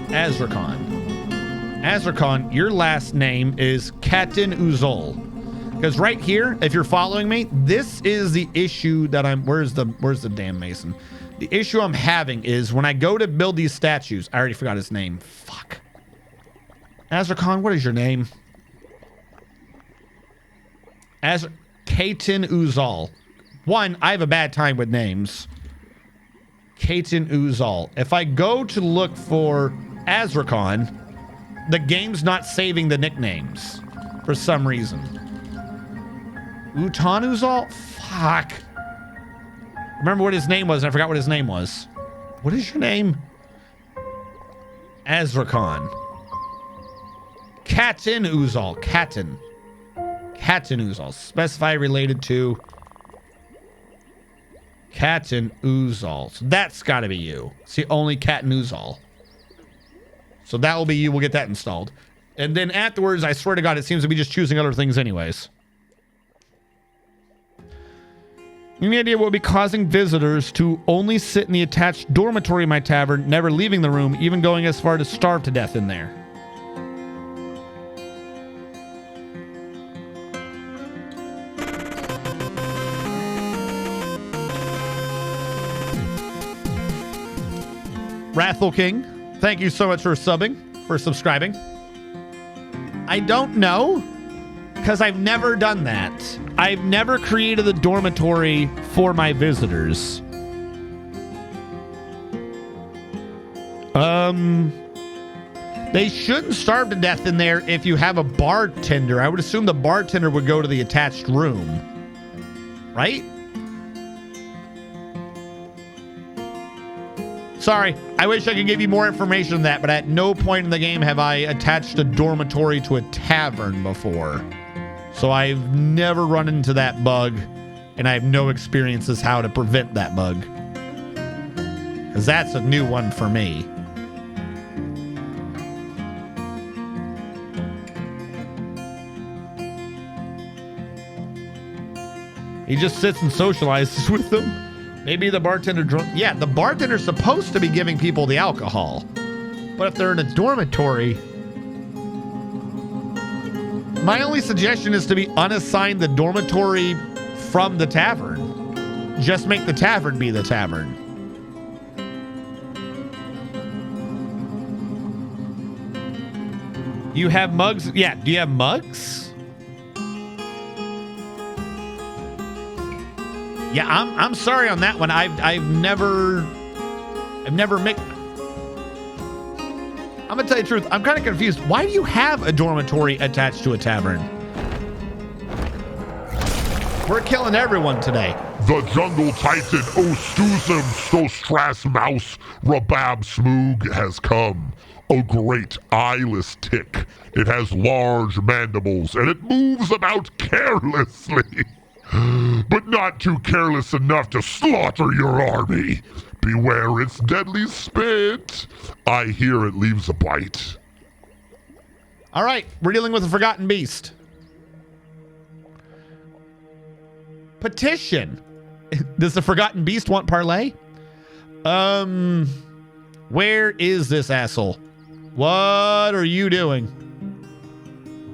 Azrakhan. Azrakhan, your last name is Katin Uzol. Because right here, if you're following me, this is the issue that where's the damn mason? The issue I'm having is when I go to build these statues, I already forgot his name. Fuck. Azrakhan, what is your name? Katin Uzal. One, I have a bad time with names. Katin Uzal. If I go to look for Azrakhan, the game's not saving the nicknames for some reason. Utan Uzal? Fuck. Remember what his name was, and I forgot what his name was. What is your name? Azrakhan. Katin Uzal. Katin Uzal. Specify related to Katin Uzal. So that's got to be you. See, only Katin Uzal. So that will be you. We'll get that installed. And then afterwards, I swear to God, it seems to be just choosing other things anyways. Any idea what would be causing visitors to only sit in the attached dormitory of my tavern, never leaving the room, even going as far to starve to death in there? Wrathful King, thank you so much for subscribing. I don't know, because I've never done that. I've never created a dormitory for my visitors. They shouldn't starve to death in there if you have a bartender. I would assume the bartender would go to the attached room, right? Sorry, I wish I could give you more information on that, but at no point in the game have I attached a dormitory to a tavern before. So I've never run into that bug, and I have no experience as how to prevent that bug. Because that's a new one for me. He just sits and socializes with them. Maybe the bartender drunk. Yeah, the bartender's supposed to be giving people the alcohol. But if they're in a dormitory, my only suggestion is to be unassign the dormitory from the tavern. Just make the tavern be the tavern. You have mugs? Yeah, do you have mugs? Yeah, I'm sorry on that one. I've never mixed. I'm gonna tell you the truth. I'm kind of confused. Why do you have a dormitory attached to a tavern? We're killing everyone today. The jungle titan Ostusum Stostras Mouse Rabab Smoog has come. A great eyeless tick. It has large mandibles and it moves about carelessly. But not too careless enough to slaughter your army. Beware its deadly spit. I hear it leaves a bite. All right, we're dealing with a forgotten beast. Petition. Does the forgotten beast want parlay? Where is this asshole? What are you doing?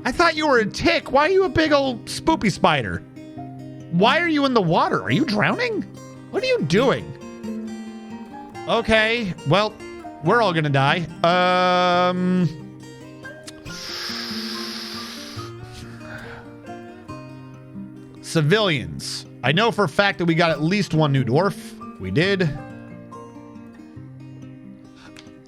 I thought you were a tick. Why are you a big old spoopy spider? Why are you in the water? Are you drowning? What are you doing? Okay, well, we're all gonna die. Civilians. I know for a fact that we got at least one new dwarf. We did.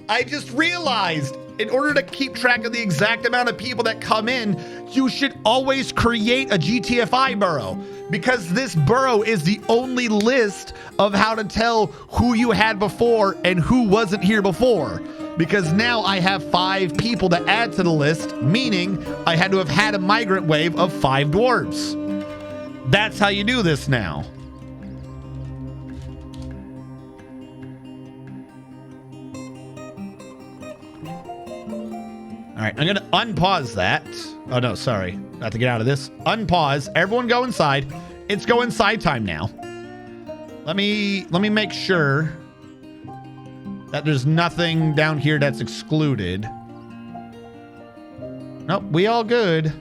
I just realized, in order to keep track of the exact amount of people that come in, you should always create a GTFI burrow, because this burrow is the only list of how to tell who you had before and who wasn't here before. Because now I have 5 people to add to the list, meaning I had to have had a migrant wave of 5 dwarves. That's how you do this now. All right, I'm going to unpause that. Oh, no, sorry. Not to get out of this. Unpause. Everyone go inside. It's go inside time now. Let me make sure that there's nothing down here that's excluded. Nope, we all good.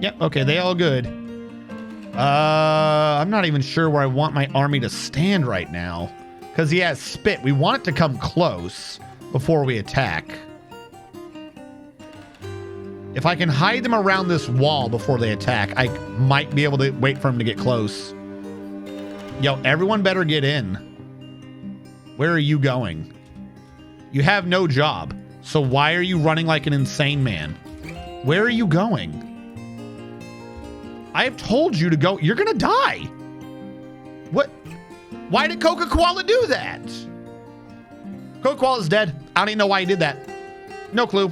Yep, okay, they all good. I'm not even sure where I want my army to stand right now. Because he has spit. We want it to come close before we attack. If I can hide them around this wall before they attack, I might be able to wait for them to get close. Yo, everyone better get in. Where are you going? You have no job. So why are you running like an insane man? Where are you going? I have told you to go. You're going to die. What? Why did Coca-Cola do that? Coca Koala's dead. I don't even know why he did that. No clue.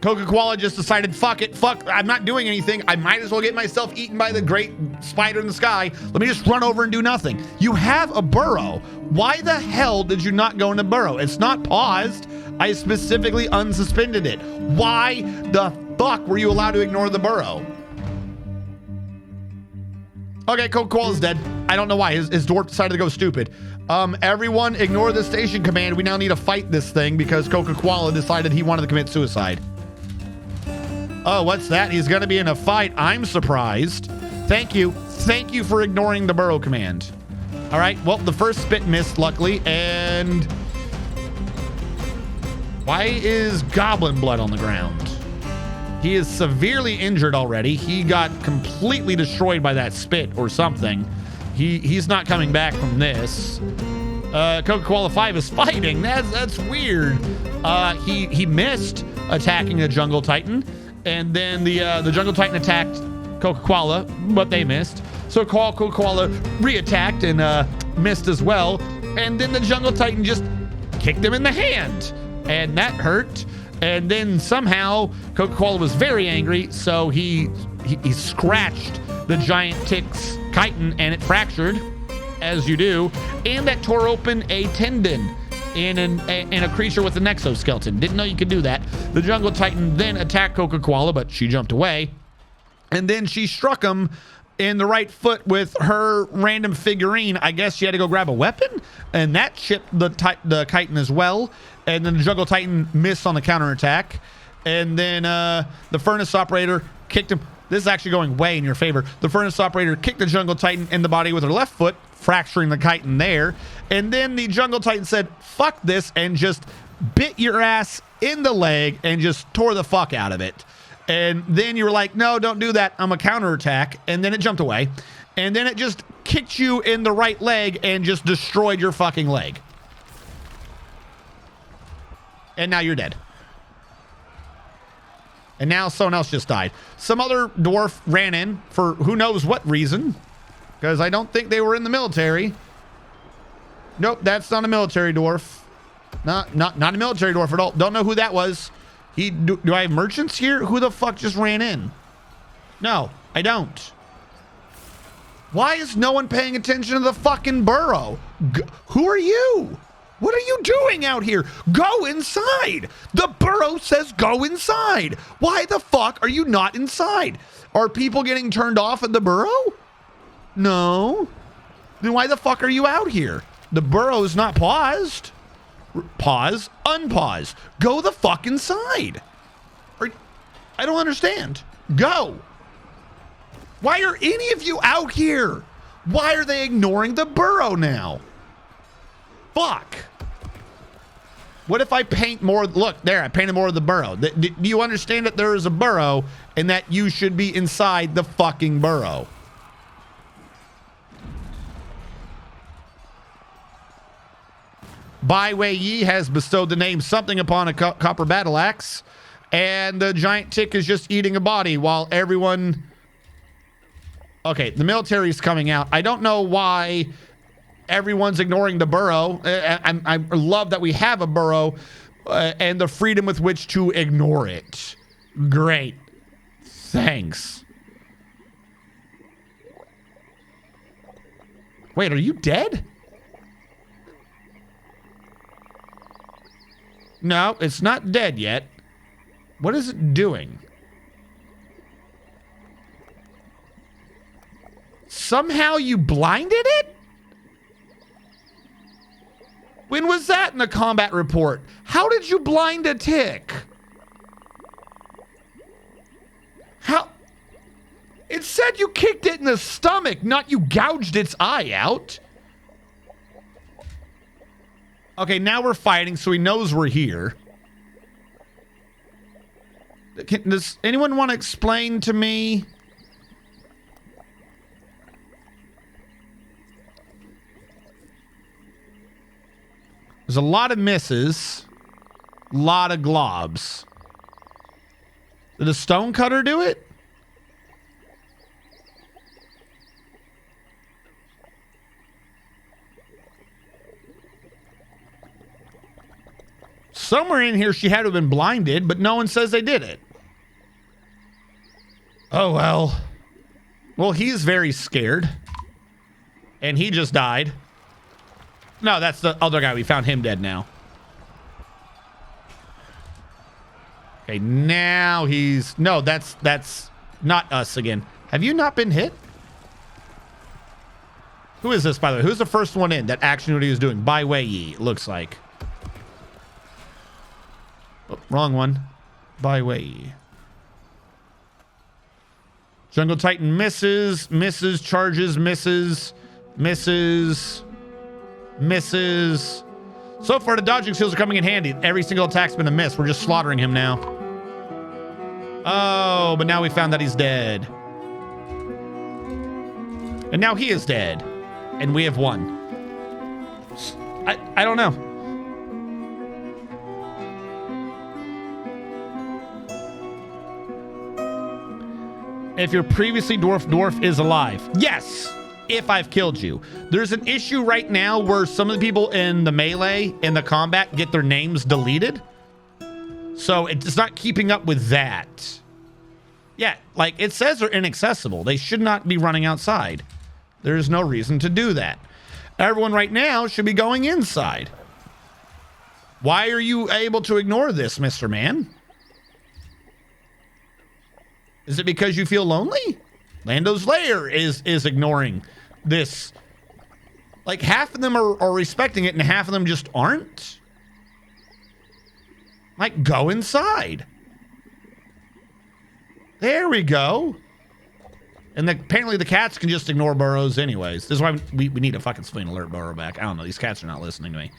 Coca Koala just decided, fuck it, I'm not doing anything. I might as well get myself eaten by the great spider in the sky. Let me just run over and do nothing. You have a burrow. Why the hell did you not go in the burrow? It's not paused. I specifically unsuspended it. Why the fuck were you allowed to ignore the burrow? Okay, Coca Koala's dead. I don't know why. His dwarf decided to go stupid. Everyone ignore the station command. We now need to fight this thing because Coca Koala decided he wanted to commit suicide. Oh, what's that? He's going to be in a fight. I'm surprised. Thank you. Thank you for ignoring the burrow command. All right. Well, the first spit missed, luckily. And why is goblin blood on the ground? He is severely injured already. He got completely destroyed by that spit or something. He's not coming back from this. Coca-Cola 5 is fighting. That's weird. He missed attacking the Jungle Titan. And then the Jungle Titan attacked Coca-Cola, but they missed. So Coca-Cola re-attacked and missed as well. And then the Jungle Titan just kicked him in the hand. And that hurt. And then somehow Coca-Cola was very angry, so he scratched the giant tick's chitin and it fractured, as you do. And that tore open a tendon in a creature with an exoskeleton. Didn't know you could do that. The Jungle Titan then attacked Coca-Cola, but she jumped away. And then she struck him in the right foot with her random figurine. I guess she had to go grab a weapon, and that chipped the chitin as well. And then the Jungle Titan missed on the counterattack. And then the Furnace Operator kicked him. This is actually going way in your favor. The Furnace Operator kicked the Jungle Titan in the body with her left foot, fracturing the chitin there. And then the Jungle Titan said, fuck this, and just bit your ass in the leg and just tore the fuck out of it. And then you were like, no, don't do that. I'm a counterattack. And then it jumped away. And then it just kicked you in the right leg and just destroyed your fucking leg. And now you're dead. And now someone else just died. Some other dwarf ran in for who knows what reason. Because I don't think they were in the military. Nope, that's not a military dwarf. Not a military dwarf at all. Don't know who that was. Do I have merchants here? Who the fuck just ran in? No, I don't. Why is no one paying attention to the fucking burrow? Who are you? What are you doing out here? Go inside. The burrow says go inside. Why the fuck are you not inside? Are people getting turned off at the burrow? No. Then why the fuck are you out here? The burrow is not paused. Pause, unpause. Go the fuck inside. I don't understand. Go. Why are any of you out here? Why are they ignoring the burrow now? Fuck. What if I paint more? Look, there, I painted more of the burrow. Do you understand that there is a burrow and that you should be inside the fucking burrow? Bai Wei Yi has bestowed the name something upon a copper battle axe, and the giant tick is just eating a body while everyone... Okay, the military is coming out. I don't know why everyone's ignoring the burrow. I love that we have a burrow and the freedom with which to ignore it. Great. Thanks. Wait, are you dead? No, it's not dead yet. What is it doing? Somehow you blinded it? When was that in the combat report? How did you blind a tick? How? It said you kicked it in the stomach, not you gouged its eye out. Okay, now we're fighting, so he knows we're here. Does anyone want to explain to me? There's a lot of misses. A lot of globs. Did a stonecutter do it? Somewhere in here she had to have been blinded, but no one says they did it. Oh, well. Well, he's very scared. And he just died. No, that's the other guy. We found him dead now. Okay, now he's... No, that's not us again. Have you not been hit? Who is this, by the way? Who's the first one in that actually knew what he was doing? By Wei Yi, it looks like. Oh, wrong one. By Wei Yi. Jungle Titan misses, charges, misses. So far, the dodging skills are coming in handy. Every single attack's been a miss. We're just slaughtering him now. Oh, but now we found that he's dead. And now he is dead. And we have won. I don't know. If your previously dwarf is alive. Yes, if I've killed you. There's an issue right now where some of the people in the melee, in the combat, get their names deleted. So it's not keeping up with that. Yeah, like it says they're inaccessible. They should not be running outside. There's no reason to do that. Everyone right now should be going inside. Why are you able to ignore this, Mr. Man? Is it because you feel lonely? Lando's Lair is ignoring this. Like half of them are respecting it and half of them just aren't. Like go inside. There we go. And apparently the cats can just ignore burrows anyways. This is why we need a fucking swing alert burrow back. I don't know. These cats are not listening to me.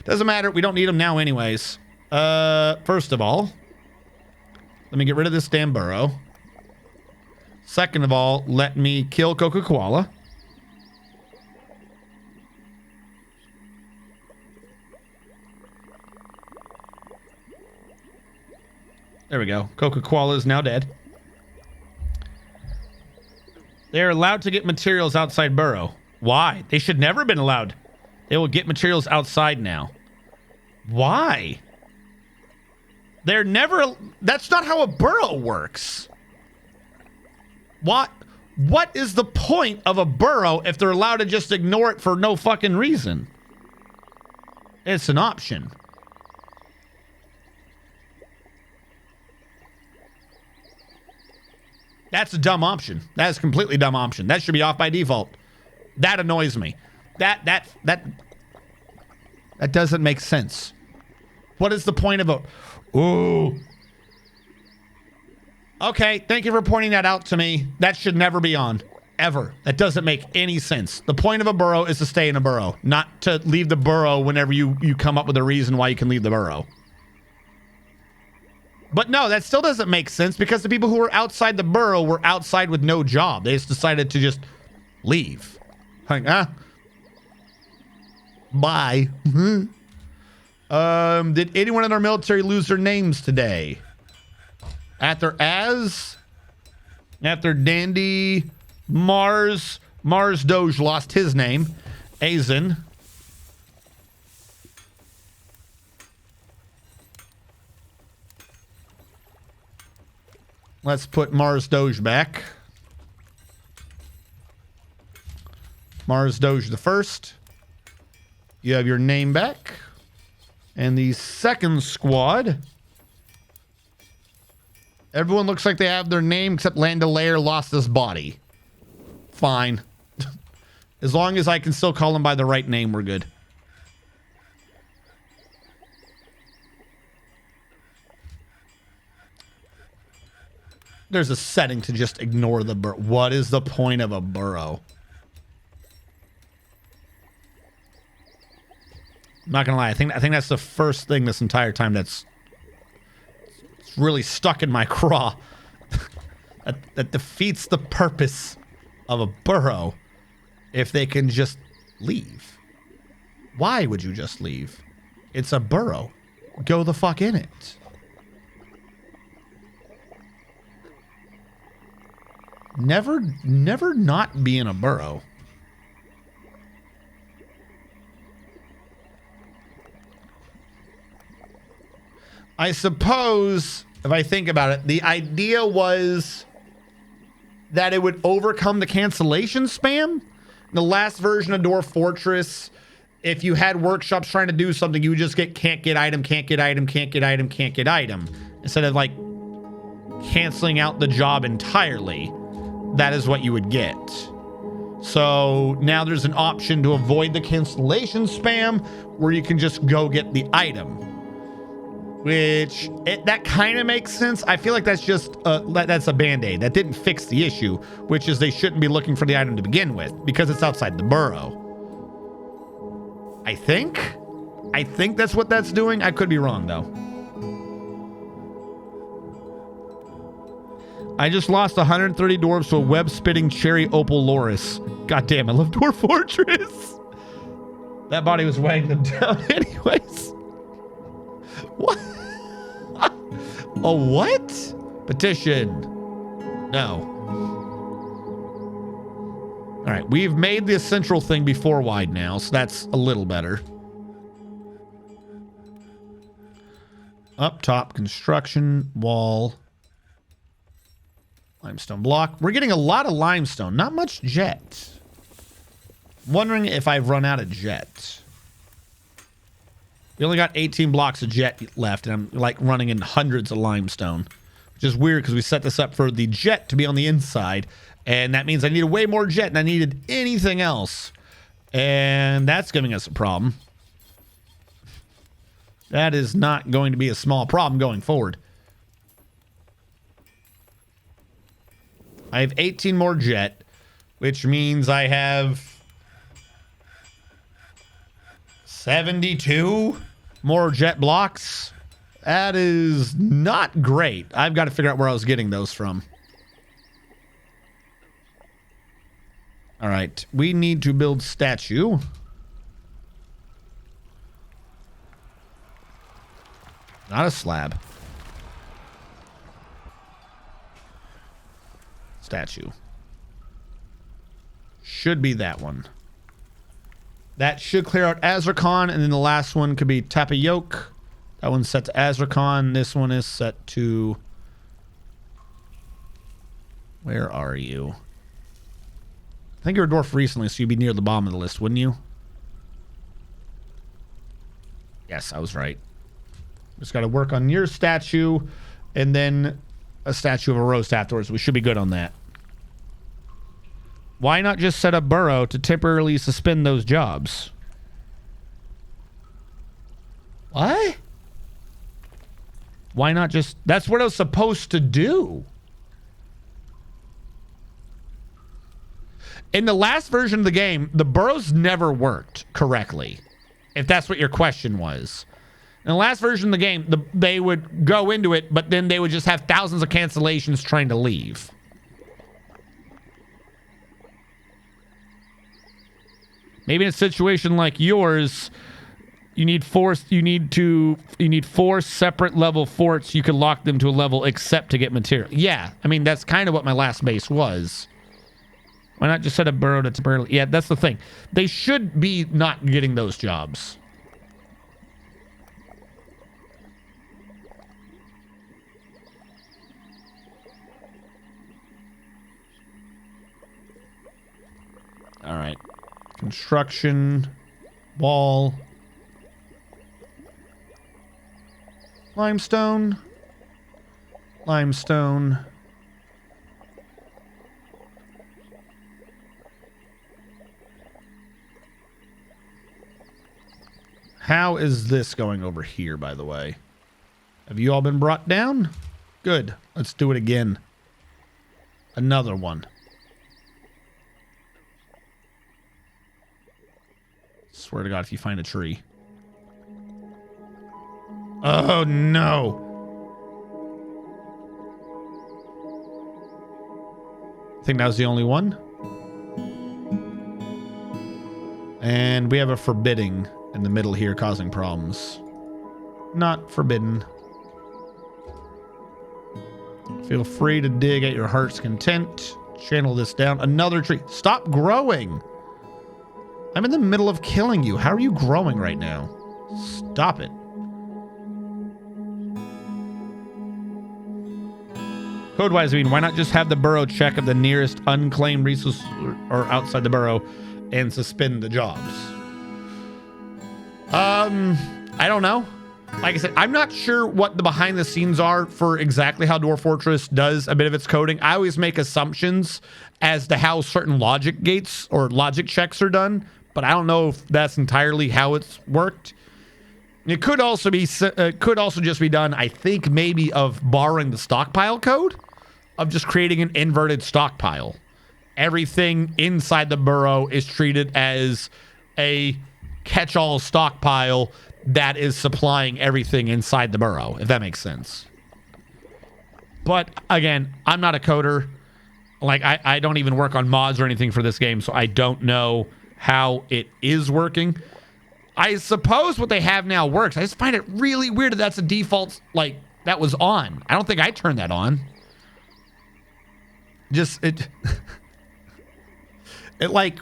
Doesn't matter. We don't need them now anyways. First of all, let me get rid of this damn burrow. Second of all, let me kill Coca-Cola. There we go. Coca-Cola is now dead. They're allowed to get materials outside burrow. Why? They should never have been allowed. They will get materials outside now. Why? They're never... That's not how a burrow works. What is the point of a burrow if they're allowed to just ignore it for no fucking reason? It's an option. That's a dumb option. That is a completely dumb option. That should be off by default. That annoys me. That doesn't make sense. What is the point of a... Ooh. Okay, thank you for pointing that out to me. That should never be on. Ever. That doesn't make any sense. The point of a burrow is to stay in a burrow, not to leave the burrow whenever you come up with a reason why you can leave the burrow. But no, that still doesn't make sense because the people who were outside the burrow were outside with no job. They just decided to just leave. Like, bye. Did anyone in our military lose their names today? After Dandy, Mars Doge lost his name. Azen. Let's put Mars Doge back. Mars Doge the first. You have your name back. And the second squad. Everyone looks like they have their name except Landalair lost his body. Fine. As long as I can still call him by the right name, we're good. There's a setting to just ignore the burrow. What is the point of a burrow? I'm not gonna lie. I think that's the first thing this entire time that's really stuck in my craw. that defeats the purpose of a burrow if they can just leave. Why would you just leave? It's a burrow. Go the fuck in it. Never not be in a burrow. I suppose, if I think about it, the idea was that it would overcome the cancellation spam. In the last version of Dwarf Fortress, if you had workshops trying to do something, you would just get can't get item, can't get item, can't get item, can't get item. Instead of like canceling out the job entirely, that is what you would get. So now there's an option to avoid the cancellation spam where you can just go get the item, which that kind of makes sense. I feel like that's just that's a band-aid. That didn't fix the issue, which is they shouldn't be looking for the item to begin with because it's outside the burrow. I think that's what that's doing. I could be wrong though. I just lost 130 dwarves to a web-spitting cherry opal loris. God damn, I love Dwarf Fortress. That body was weighing them down anyways. What? Oh, what? Petition. No. All right, we've made the central thing before wide now, so that's a little better. Up top, construction, wall. Limestone block. We're getting a lot of limestone, not much jet. Wondering if I've run out of jet. We only got 18 blocks of jet left, and I'm like running in hundreds of limestone, which is weird because we set this up for the jet to be on the inside, and that means I needed way more jet than I needed anything else, and that's giving us a problem. That is not going to be a small problem going forward. I have 18 more jet, which means I have 72 more jet blocks. That is not great. I've got to figure out where I was getting those from. All right. We need to build statue. Not a slab. Statue. Should be that one. That should clear out Azrakhan, and then the last one could be Tapayoke. That one's set to Azrakhan. This one is set to... Where are you? I think you were a dwarf recently, so you'd be near the bottom of the list, wouldn't you? Yes, I was right. Just got to work on your statue, and then a statue of a roast afterwards. We should be good on that. Why not just set up burrow to temporarily suspend those jobs? What? Why not just... That's what I was supposed to do. In the last version of the game, the burrows never worked correctly, if that's what your question was. In the last version of the game, they would go into it, but then they would just have thousands of cancellations trying to leave. Maybe in a situation like yours, you need four separate level forts. You could lock them to a level except to get material. Yeah, I mean that's kind of what my last base was. Why not just set a burrow to temporarily? Yeah, that's the thing. They should be not getting those jobs. All right. Construction, wall, limestone, limestone. How is this going over here, by the way? Have you all been brought down? Good. Let's do it again. Another one. Swear to God, if you find a tree. Oh, no. I think that was the only one. And we have a forbidding in the middle here causing problems. Not forbidden. Feel free to dig at your heart's content. Channel this down. Another tree. Stop growing. I'm in the middle of killing you. How are you growing right now? Stop it. Code-wise, I mean, why not just have the burrow check of the nearest unclaimed resource or outside the burrow and suspend the jobs? I don't know. Like I said, I'm not sure what the behind the scenes are for exactly how Dwarf Fortress does a bit of its coding. I always make assumptions as to how certain logic gates or logic checks are done, but I don't know if that's entirely how it's worked. It could also be, just be done, I think, maybe of borrowing the stockpile code, of just creating an inverted stockpile. Everything inside the burrow is treated as a catch-all stockpile that is supplying everything inside the burrow, if that makes sense. But again, I'm not a coder. Like, I don't even work on mods or anything for this game, so I don't know how it is working. I suppose what they have now works. I just find it really weird that that's a default, like, that was on. I don't think I turned that on. Just, it like,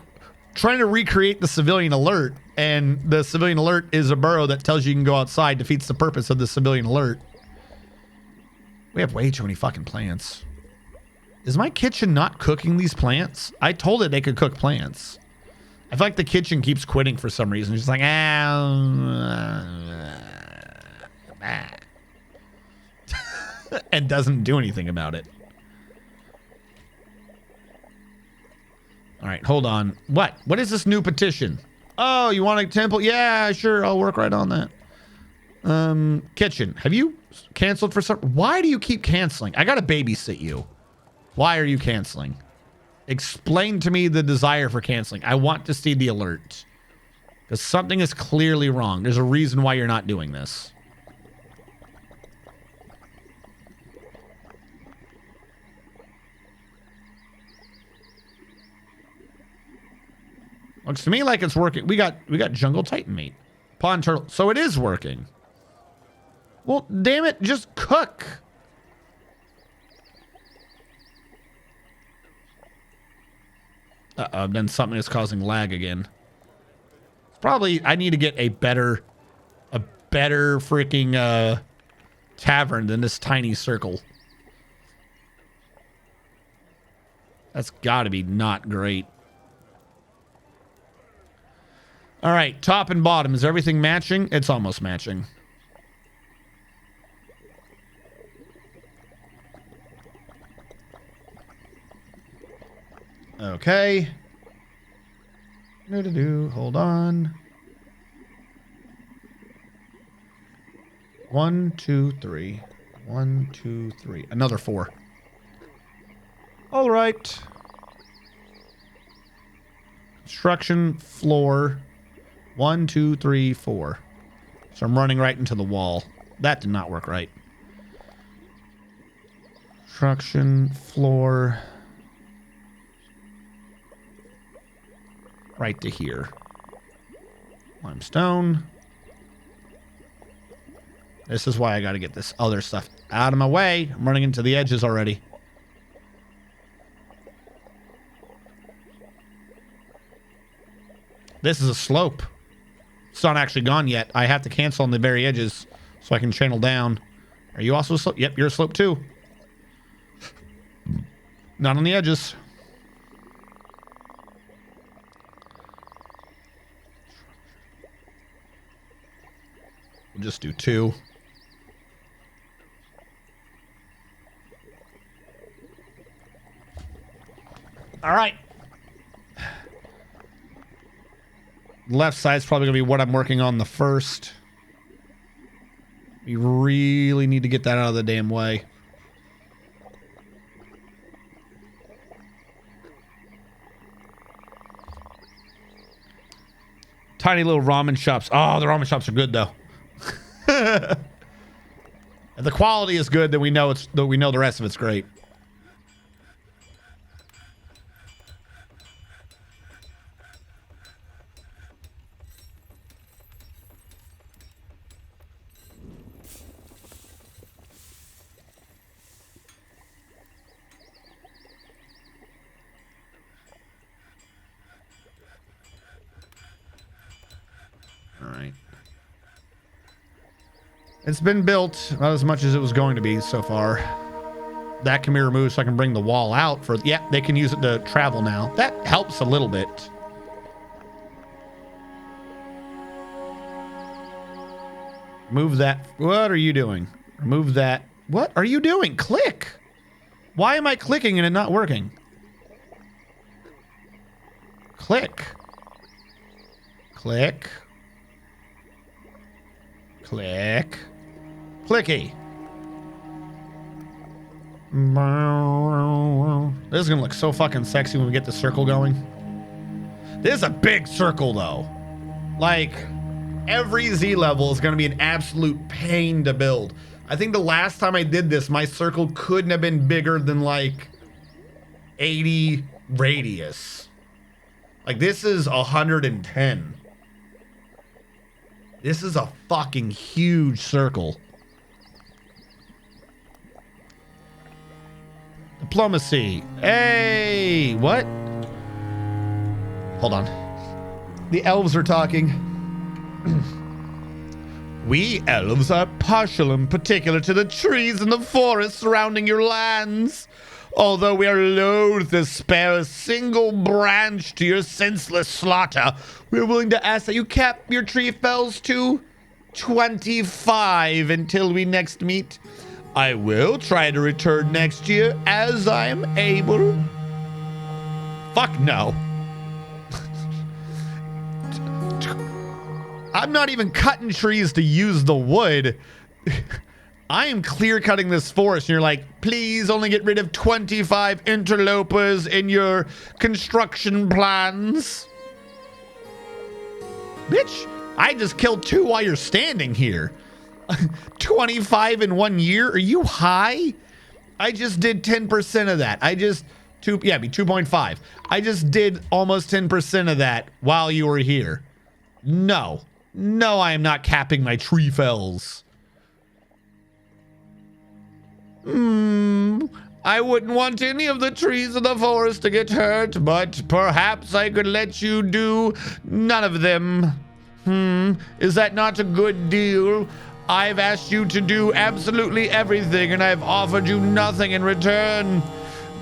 trying to recreate the civilian alert, and the civilian alert is a burrow that tells you can go outside, defeats the purpose of the civilian alert. We have way too many fucking plants. Is my kitchen not cooking these plants? I told it they could cook plants. I feel like the kitchen keeps quitting for some reason. It's just like, and doesn't do anything about it. All right, hold on. What? What is this new petition? Oh, you want a temple? Yeah, sure. I'll work right on that. Kitchen. Have you canceled for some? Why do you keep canceling? I gotta babysit you. Why are you canceling? Explain to me the desire for canceling. I want to see the alert. Because something is clearly wrong. There's a reason why you're not doing this. Looks to me like it's working. We got jungle titan meat. Pond turtle. So it is working. Well, damn it, just cook. Uh-oh, then something is causing lag again. Probably I need to get a better freaking tavern than this tiny circle. That's got to be not great. All right, top and bottom. Is everything matching? It's almost matching. Okay. Hold on. 1, 2, 3. 1, 2, 3. Another 4. All right. Construction floor. 1, 2, 3, 4. So I'm running right into the wall. That did not work right. Construction floor. Right to here. Limestone. This is why I got to get this other stuff out of my way. I'm running into the edges already. This is a slope. It's not actually gone yet. I have to cancel on the very edges so I can channel down. Are you also a slope? Yep, you're a slope too. Not on the edges. We'll just do 2. All right. Left side's probably going to be what I'm working on the first. We really need to get that out of the damn way. Tiny little ramen shops. Oh, the ramen shops are good though. If the quality is good, then we know the rest of it's great. All right. It's been built, not as much as it was going to be so far. That can be removed so I can bring the wall out for, yeah, they can use it to travel now. That helps a little bit. Move that. What are you doing? Remove that. What are you doing? Click. Why am I clicking and it not working? Click. Click. Click. Clicky. This is gonna look so fucking sexy when we get the circle going. This is a big circle though. Like, every Z level is gonna be an absolute pain to build. I think the last time I did this, my circle couldn't have been bigger than like 80 radius. Like, this is 110. This is a fucking huge circle. Diplomacy. Hey, what? Hold on. The elves are talking. We elves are partial and particular to the trees and the forests surrounding your lands. Although we are loath to spare a single branch to your senseless slaughter, we are willing to ask that you cap your tree fells to 25 until we next meet. I will try to return next year as I am able. Fuck no. I'm not even cutting trees to use the wood. I am clear cutting this forest, and you're like, please only get rid of 25 interlopers in your construction plans. Bitch, I just killed 2 while you're standing here. 25 in 1 year? Are you high? I just did 10% of that. Be 2.5. I just did almost 10% of that while you were here. No, I am not capping my tree fells. I wouldn't want any of the trees in the forest to get hurt, but perhaps I could let you do none of them. Is that not a good deal? I've asked you to do absolutely everything, and I've offered you nothing in return.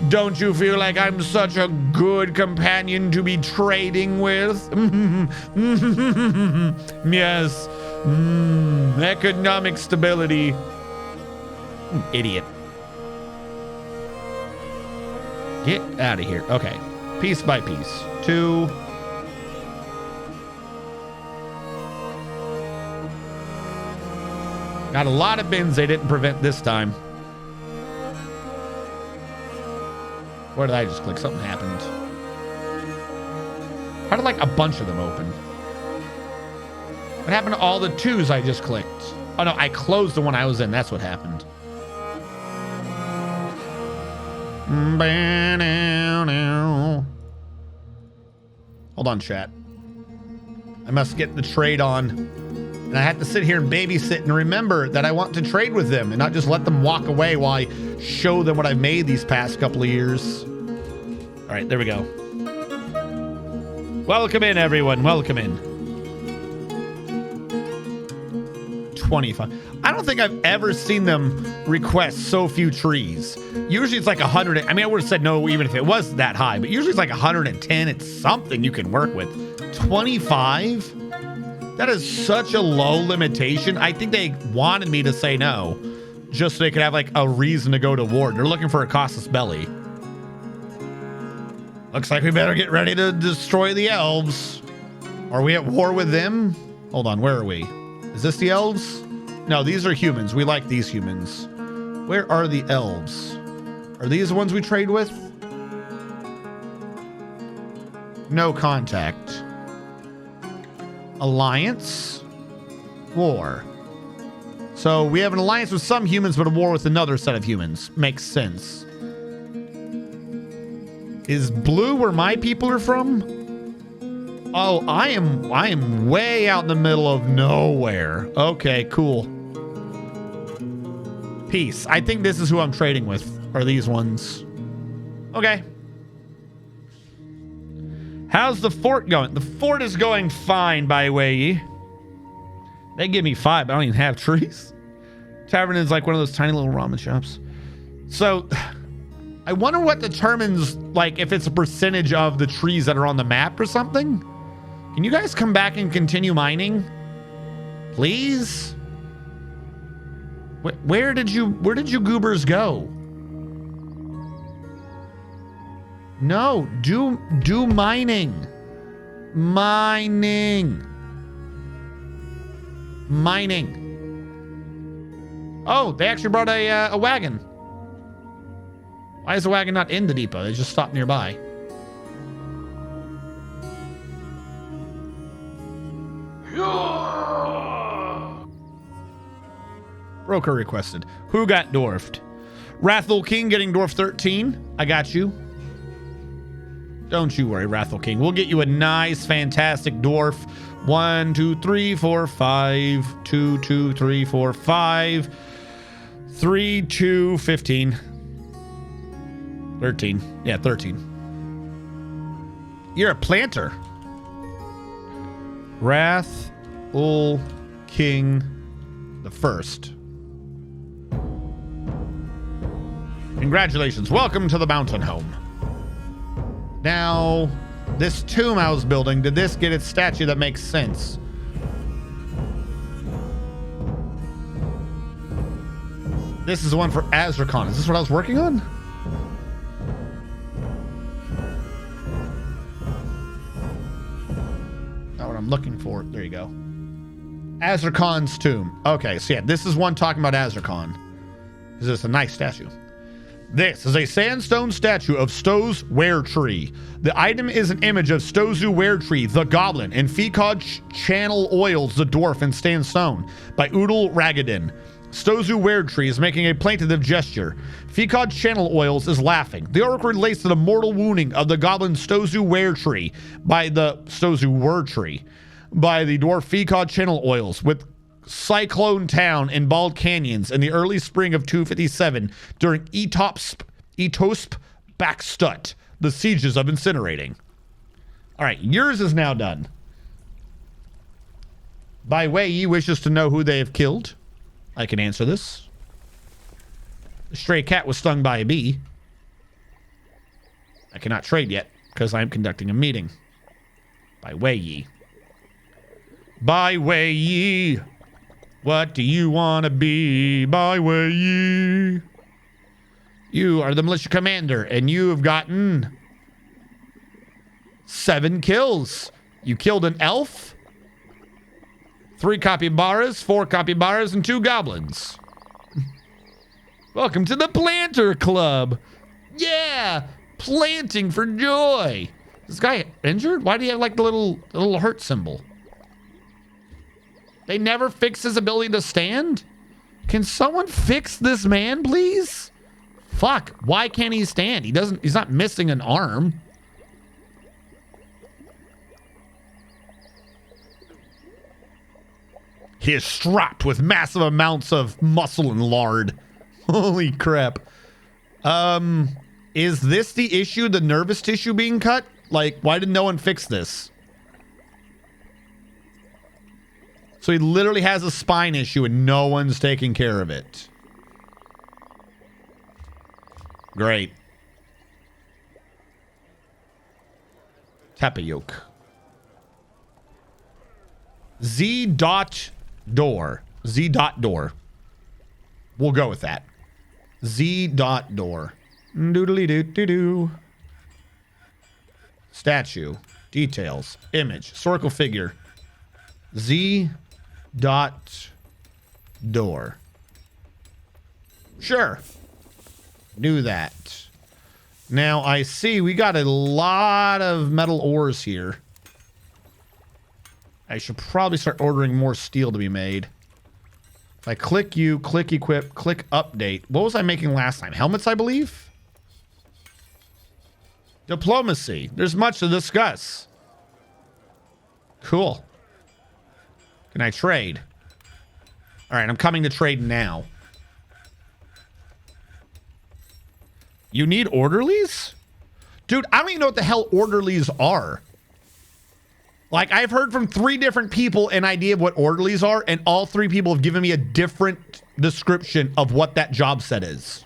Don't you feel like I'm such a good companion to be trading with? Yes. Economic stability. Idiot. Get out of here. Okay. Piece by piece. 2. Got a lot of bins they didn't prevent this time. Where did I just click? Something happened. How did like a bunch of them open? What happened to all the 2s I just clicked? Oh no, I closed the one I was in. That's what happened. Hold on, chat. I must get the trade on. And I have to sit here and babysit and remember that I want to trade with them and not just let them walk away while I show them what I've made these past couple of years. All right, there we go. Welcome in, everyone. Welcome in. 25. I don't think I've ever seen them request so few trees. Usually it's like 100. I mean, I would have said no even if it was that high, but usually it's like 110. It's something you can work with. 25? That is such a low limitation. I think they wanted me to say no just so they could have like a reason to go to war. They're looking for a costless belly. Looks like we better get ready to destroy the elves. Are we at war with them? Hold on, where are we? Is this the elves? No, these are humans. We like these humans. Where are the elves? Are these the ones we trade with? No contact. Alliance. War. So we have an alliance with some humans, but a war with another set of humans. Makes sense. Is blue where my people are from? Oh, I am way out in the middle of nowhere. Okay, cool. Peace. I think this is who I'm trading with. Are these ones? Okay. How's the fort going? The fort is going fine, by the way. They give me 5, but I don't even have trees. Tavern is like one of those tiny little ramen shops. So I wonder what determines, like, if it's a percentage of the trees that are on the map or something. Can you guys come back and continue mining? Please? Where did you goobers go? No, do mining. Mining. Oh, they actually brought a wagon. Why is the wagon not in the depot? They just stopped nearby. Broker requested. Who got dwarfed? Wrathful King getting dwarf 13. I got you. Don't you worry, Wrathful King. We'll get you a nice, fantastic dwarf. 1, 2, 3, 4, 5. 2, 2, 3, 4, 5. 3, 2, 15. 13. Yeah, 13. You're a planter. Wrathful King the First. Congratulations. Welcome to the mountain home. Now, this tomb I was building, did this get its statue that makes sense? This is the one for Azrakhan. Is this what I was working on? Not what I'm looking for. There you go. Azrakhan's tomb. Okay, so yeah, this is one talking about Azrakhan. Because it's a nice statue. This is a sandstone statue of Sto's Weretree. The item is an image of Stozu Weretree, the Goblin, and Fekod Channel Oils, the Dwarf in Sandstone, by Udal Ragadin. Stozu Weretree is making a plaintive gesture. Fekod Channel Oils is laughing. The oracle relates to the mortal wounding of the Goblin Stozu Weretree by the Dwarf Fekod Channel Oils with Cyclone Town in BaldCanyons in the early spring of 257 during Etosp Backstut, the sieges of incinerating. All right, yours is now done. By way ye wishes to know who they have killed. I can answer this. The stray cat was stung by a bee. I cannot trade yet because I am conducting a meeting. By way ye. By way ye. What do you want to be, by way ye? You are the militia commander, and you have gotten 7 kills. You killed an elf, 3 capybaras, 4 capybaras, and 2 goblins. Welcome to the Planter Club. Yeah, planting for joy. Is this guy injured? Why do you have like the little hurt symbol? They never fix his ability to stand? Can someone fix this man, please? Fuck, why can't he stand? He's not missing an arm. He is strapped with massive amounts of muscle and lard. Holy crap. Is this the issue, the nervous tissue being cut? Like, why did no one fix this? So he literally has a spine issue and no one's taking care of it. Great. Tapioke. Z.door. Z.door. We'll go with that. Z.door. Doodly doo doo doo. Statue. Details. Image. Historical figure. Z.door. Sure. Do that. Now I see we got a lot of metal ores here. I should probably start ordering more steel to be made. If I click you, click equip, click update. What was I making last time? Helmets, I believe? Diplomacy. There's much to discuss. Cool. Can I trade? All right, I'm coming to trade now. You need orderlies? Dude, I don't even know what the hell orderlies are. Like, I've heard from 3 different people an idea of what orderlies are, and all 3 people have given me a different description of what that job set is.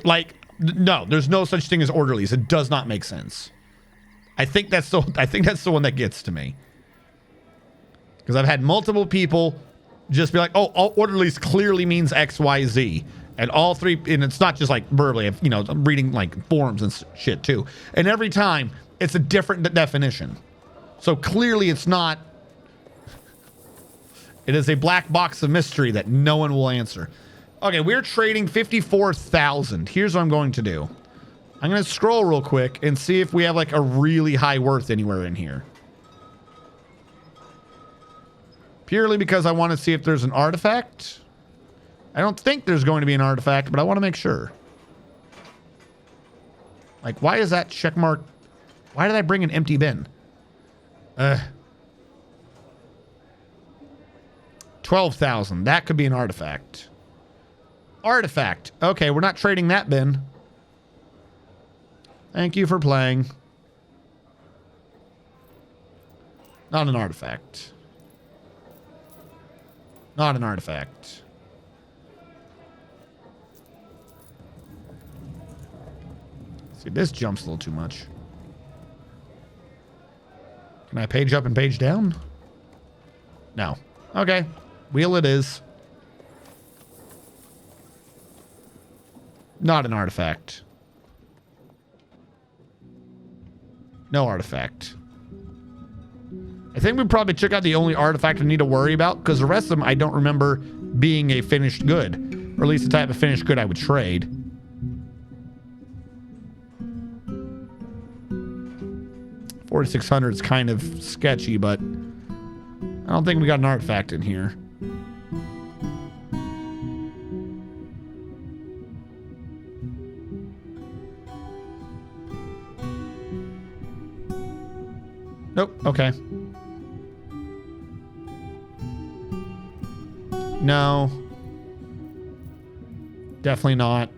Like, no, there's no such thing as orderlies. It does not make sense. I think that's the one that gets to me. Because I've had multiple people just be like, oh, all orderlies clearly means X, Y, Z. And all three, and it's not just like verbally, you know, I'm reading like forums and shit too. And every time it's a different definition. So clearly it's not. It is a black box of mystery that no one will answer. Okay, we're trading 54,000. Here's what I'm going to do. I'm going to scroll real quick and see if we have like a really high worth anywhere in here. Purely because I want to see if there's an artifact. I don't think there's going to be an artifact, but I want to make sure. Like, why is that check mark? Why did I bring an empty bin? 12,000. That could be an artifact. Artifact. Okay, we're not trading that bin. Thank you for playing. Not an artifact. Not an artifact. See, this jumps a little too much. Can I page up and page down? No. Okay. Wheel it is. Not an artifact. No artifact. I think we probably took out the only artifact we need to worry about, because the rest of them I don't remember being a finished good. Or at least the type of finished good I would trade. $4,600 is kind of sketchy, but I don't think we got an artifact in here. Nope. Okay. No. Definitely not.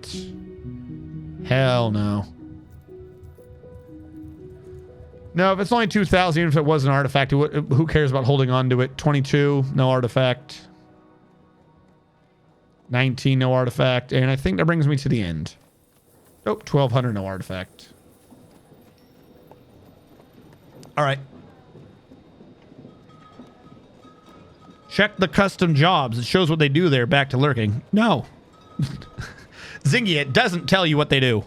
Hell no. No, if it's only 2,000, even if it was an artifact, who cares about holding on to it? 22, no artifact. 19, no artifact. And I think that brings me to the end. Oh, 1,200, no artifact. All right. Check the custom jobs. It shows what they do there. Back to lurking. No. Zingy, it doesn't tell you what they do.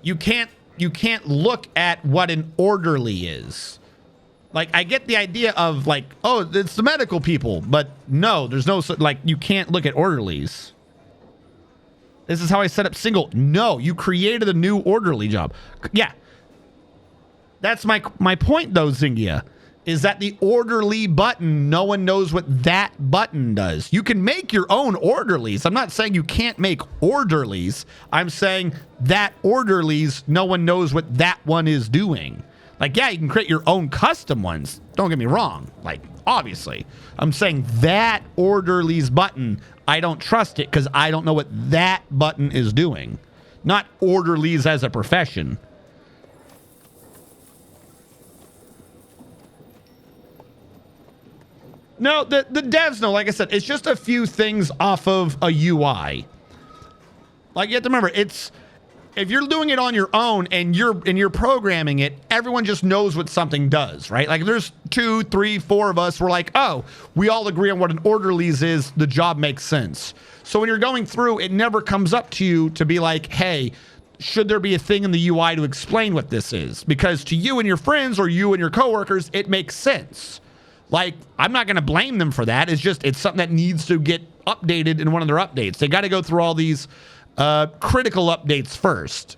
You can't look at what an orderly is. Like, I get the idea of like, oh, it's the medical people, but no, there's no, like, you can't look at orderlies. This is how I set up single. No, you created a new orderly job. Yeah. That's my point though, Zingia, is that the orderly button, no one knows what that button does. You can make your own orderlies. I'm not saying you can't make orderlies. I'm saying that orderlies, no one knows what that one is doing. Like, yeah, you can create your own custom ones. Don't get me wrong. Like, obviously. I'm saying that orderlies button, I don't trust it because I don't know what that button is doing. Not orderlies as a profession. No, the devs know, like I said, it's just a few things off of a UI. Like, you have to remember, it's, if you're doing it on your own and you're programming it, everyone just knows what something does, right? Like, if there's 2, 3, 4 of us, we're like, oh, we all agree on what an orderlies is, the job makes sense. So when you're going through, it never comes up to you to be like, hey, should there be a thing in the UI to explain what this is? Because to you and your friends or you and your coworkers, it makes sense. Like, I'm not going to blame them for that. It's just, it's something that needs to get updated in one of their updates. They got to go through all these critical updates first.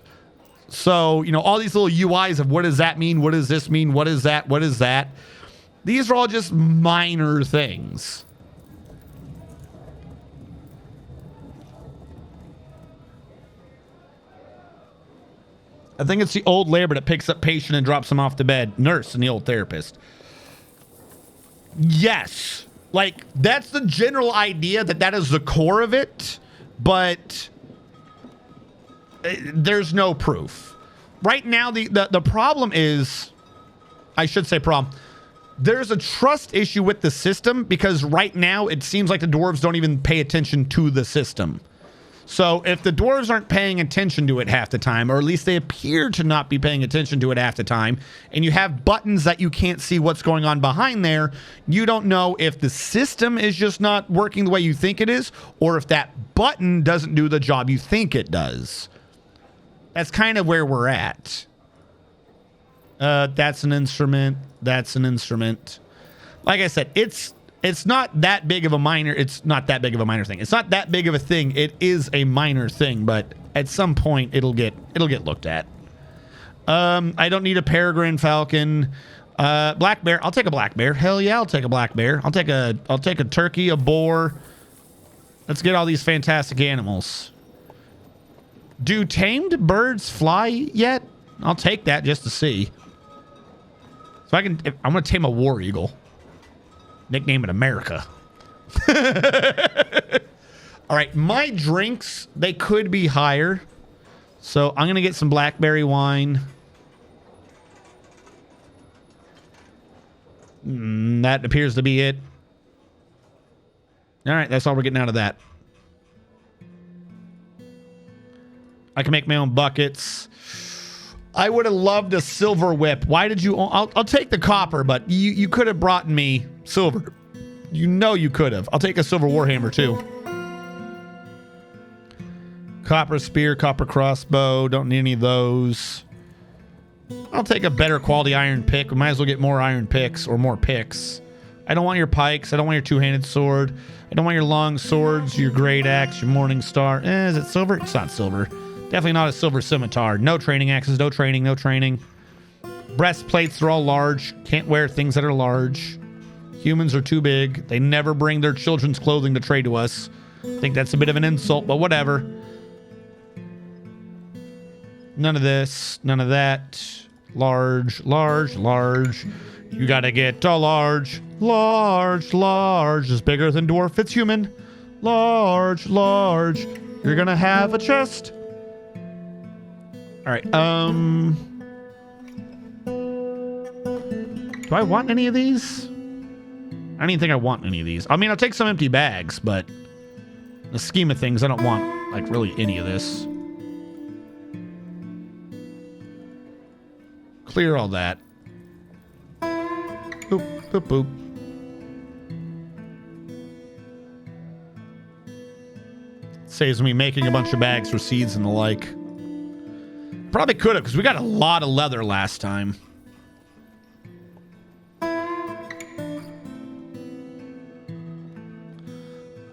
So, you know, all these little UIs of what does that mean? What does this mean? What is that? What is that? These are all just minor things. I think it's the old labor that picks up patient and drops him off the bed. Nurse and the old therapist. Yes. Like, that's the general idea, that is the core of it, but there's no proof. Right now, the problem is, I should say problem, there's a trust issue with the system because right now it seems like the dwarves don't even pay attention to the system. So if the dwarves aren't paying attention to it half the time, or at least they appear to not be paying attention to it half the time, and you have buttons that you can't see what's going on behind there, you don't know if the system is just not working the way you think it is, or if that button doesn't do the job you think it does. That's kind of where we're at. That's an instrument. That's an instrument. Like I said, it's not that big of a minor. It's not that big of a minor thing. It's not that big of a thing. It is a minor thing, but at some point it'll get looked at. I don't need a peregrine falcon. Black bear. I'll take a black bear. Hell yeah, I'll take a black bear. I'll take a turkey, a boar. Let's get all these fantastic animals. Do tamed birds fly yet? I'll take that just to see. So I'm gonna tame a war eagle. Nickname it America. All right, my drinks, they could be higher. So I'm going to get some blackberry wine. That appears to be it. All right, that's all we're getting out of that. I can make my own buckets. I would have loved a silver whip. Why did you... I'll take the copper, but you could have brought me silver. You know you could have. I'll take a silver warhammer, too. Copper spear, copper crossbow. Don't need any of those. I'll take a better quality iron pick. We might as well get more iron picks or more picks. I don't want your pikes. I don't want your two-handed sword. I don't want your long swords, your great axe, your morning star. Is it silver? It's not silver. Definitely not a silver scimitar. No training axes. No training. No training. Breastplates are all large. Can't wear things that are large. Humans are too big. They never bring their children's clothing to trade to us. I think that's a bit of an insult, but whatever. None of this. None of that. Large, large, large. You gotta get a large. Large, large is bigger than dwarf. It's human. Large, large. You're gonna have a chest. All right. Do I want any of these? I don't even think I want any of these. I mean, I'll take some empty bags, but in the scheme of things, I don't want, like, really any of this. Clear all that. Boop, boop, boop. Saves me making a bunch of bags for seeds and the like. Probably could have, because we got a lot of leather last time.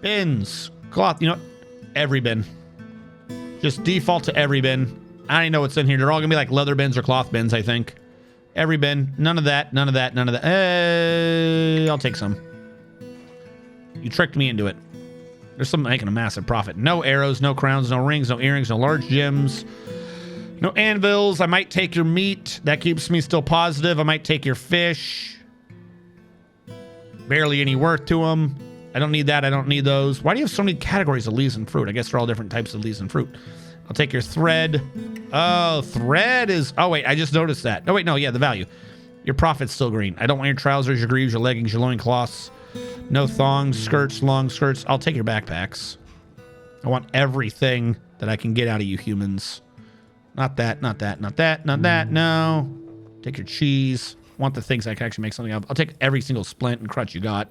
Bins. Cloth. You know, every bin. Just default to every bin. I don't even know what's in here. They're all going to be like leather bins or cloth bins, I think. Every bin. None of that. None of that. None of that. I'll take some. You tricked me into it. There's something making a massive profit. No arrows, no crowns, no rings, no earrings, no large gems. No anvils. I might take your meat. That keeps me still positive. I might take your fish. Barely any worth to them. I don't need that. I don't need those. Why do you have so many categories of leaves and fruit? I guess they're all different types of leaves and fruit. I'll take your thread. Oh, thread is... Oh, wait. I just noticed that. Oh, wait. No, yeah, the value. Your profit's still green. I don't want your trousers, your greaves, your leggings, your loincloths. No thongs, skirts, long skirts. I'll take your backpacks. I want everything that I can get out of you humans. Not that, not that, not that, not that. No. Take your cheese. Want the things I can actually make something of. I'll take every single splint and crutch you got.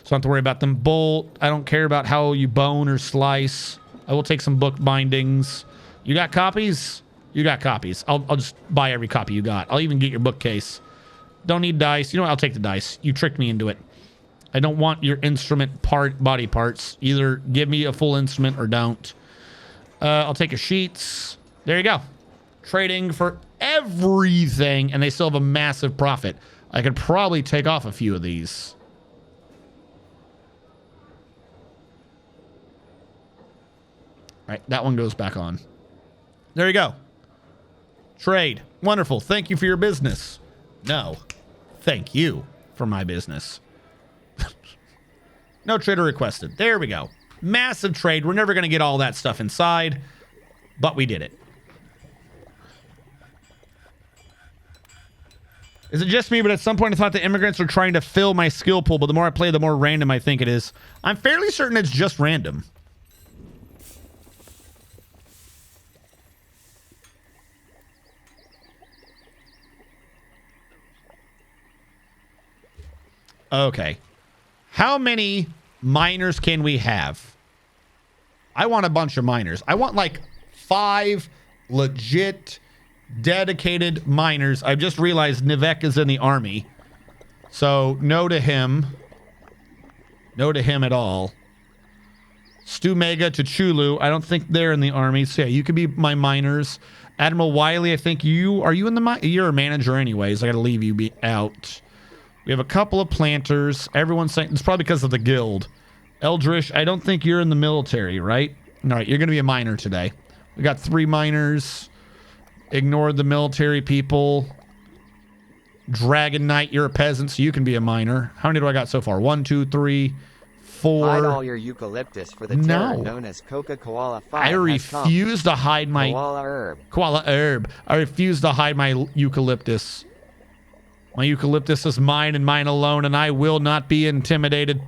So I don't have to worry about them. Bolt. I don't care about how you bone or slice. I will take some book bindings. You got copies? You got copies. I'll just buy every copy you got. I'll even get your bookcase. Don't need dice. You know what? I'll take the dice. You tricked me into it. I don't want your instrument body parts. Either give me a full instrument or don't. I'll take your sheets. There you go. Trading for everything, and they still have a massive profit. I could probably take off a few of these. Right, that one goes back on. There you go. Trade. Wonderful. Thank you for your business. No. Thank you for my business. No trader requested. There we go. Massive trade. We're never going to get all that stuff inside, but we did it. Is it just me, but at some point I thought the immigrants were trying to fill my skill pool, but the more I play, the more random I think it is. I'm fairly certain it's just random. Okay. How many miners can we have? I want a bunch of miners. I want like 5 legit dedicated miners. I've just realized Nivek is in the army. So no to him. No to him at all. Stu Mega to Chulu. I don't think they're in the army. So yeah, you could be my miners. Admiral Wiley, I think are you in the you're a manager anyways. I gotta leave you out. We have a couple of planters. Everyone's saying it's probably because of the guild. Eldrish, I don't think you're in the military, right? All right, you're gonna be a miner today. We got 3 miners. Ignore the military people. Dragon Knight, you're a peasant, so you can be a miner. How many do I got so far? 1, 2, 3, 4. Hide all your eucalyptus for the terror known as Coca Koala 5. I refuse to hide my koala herb. I refuse to hide my eucalyptus. My eucalyptus is mine and mine alone, and I will not be intimidated. All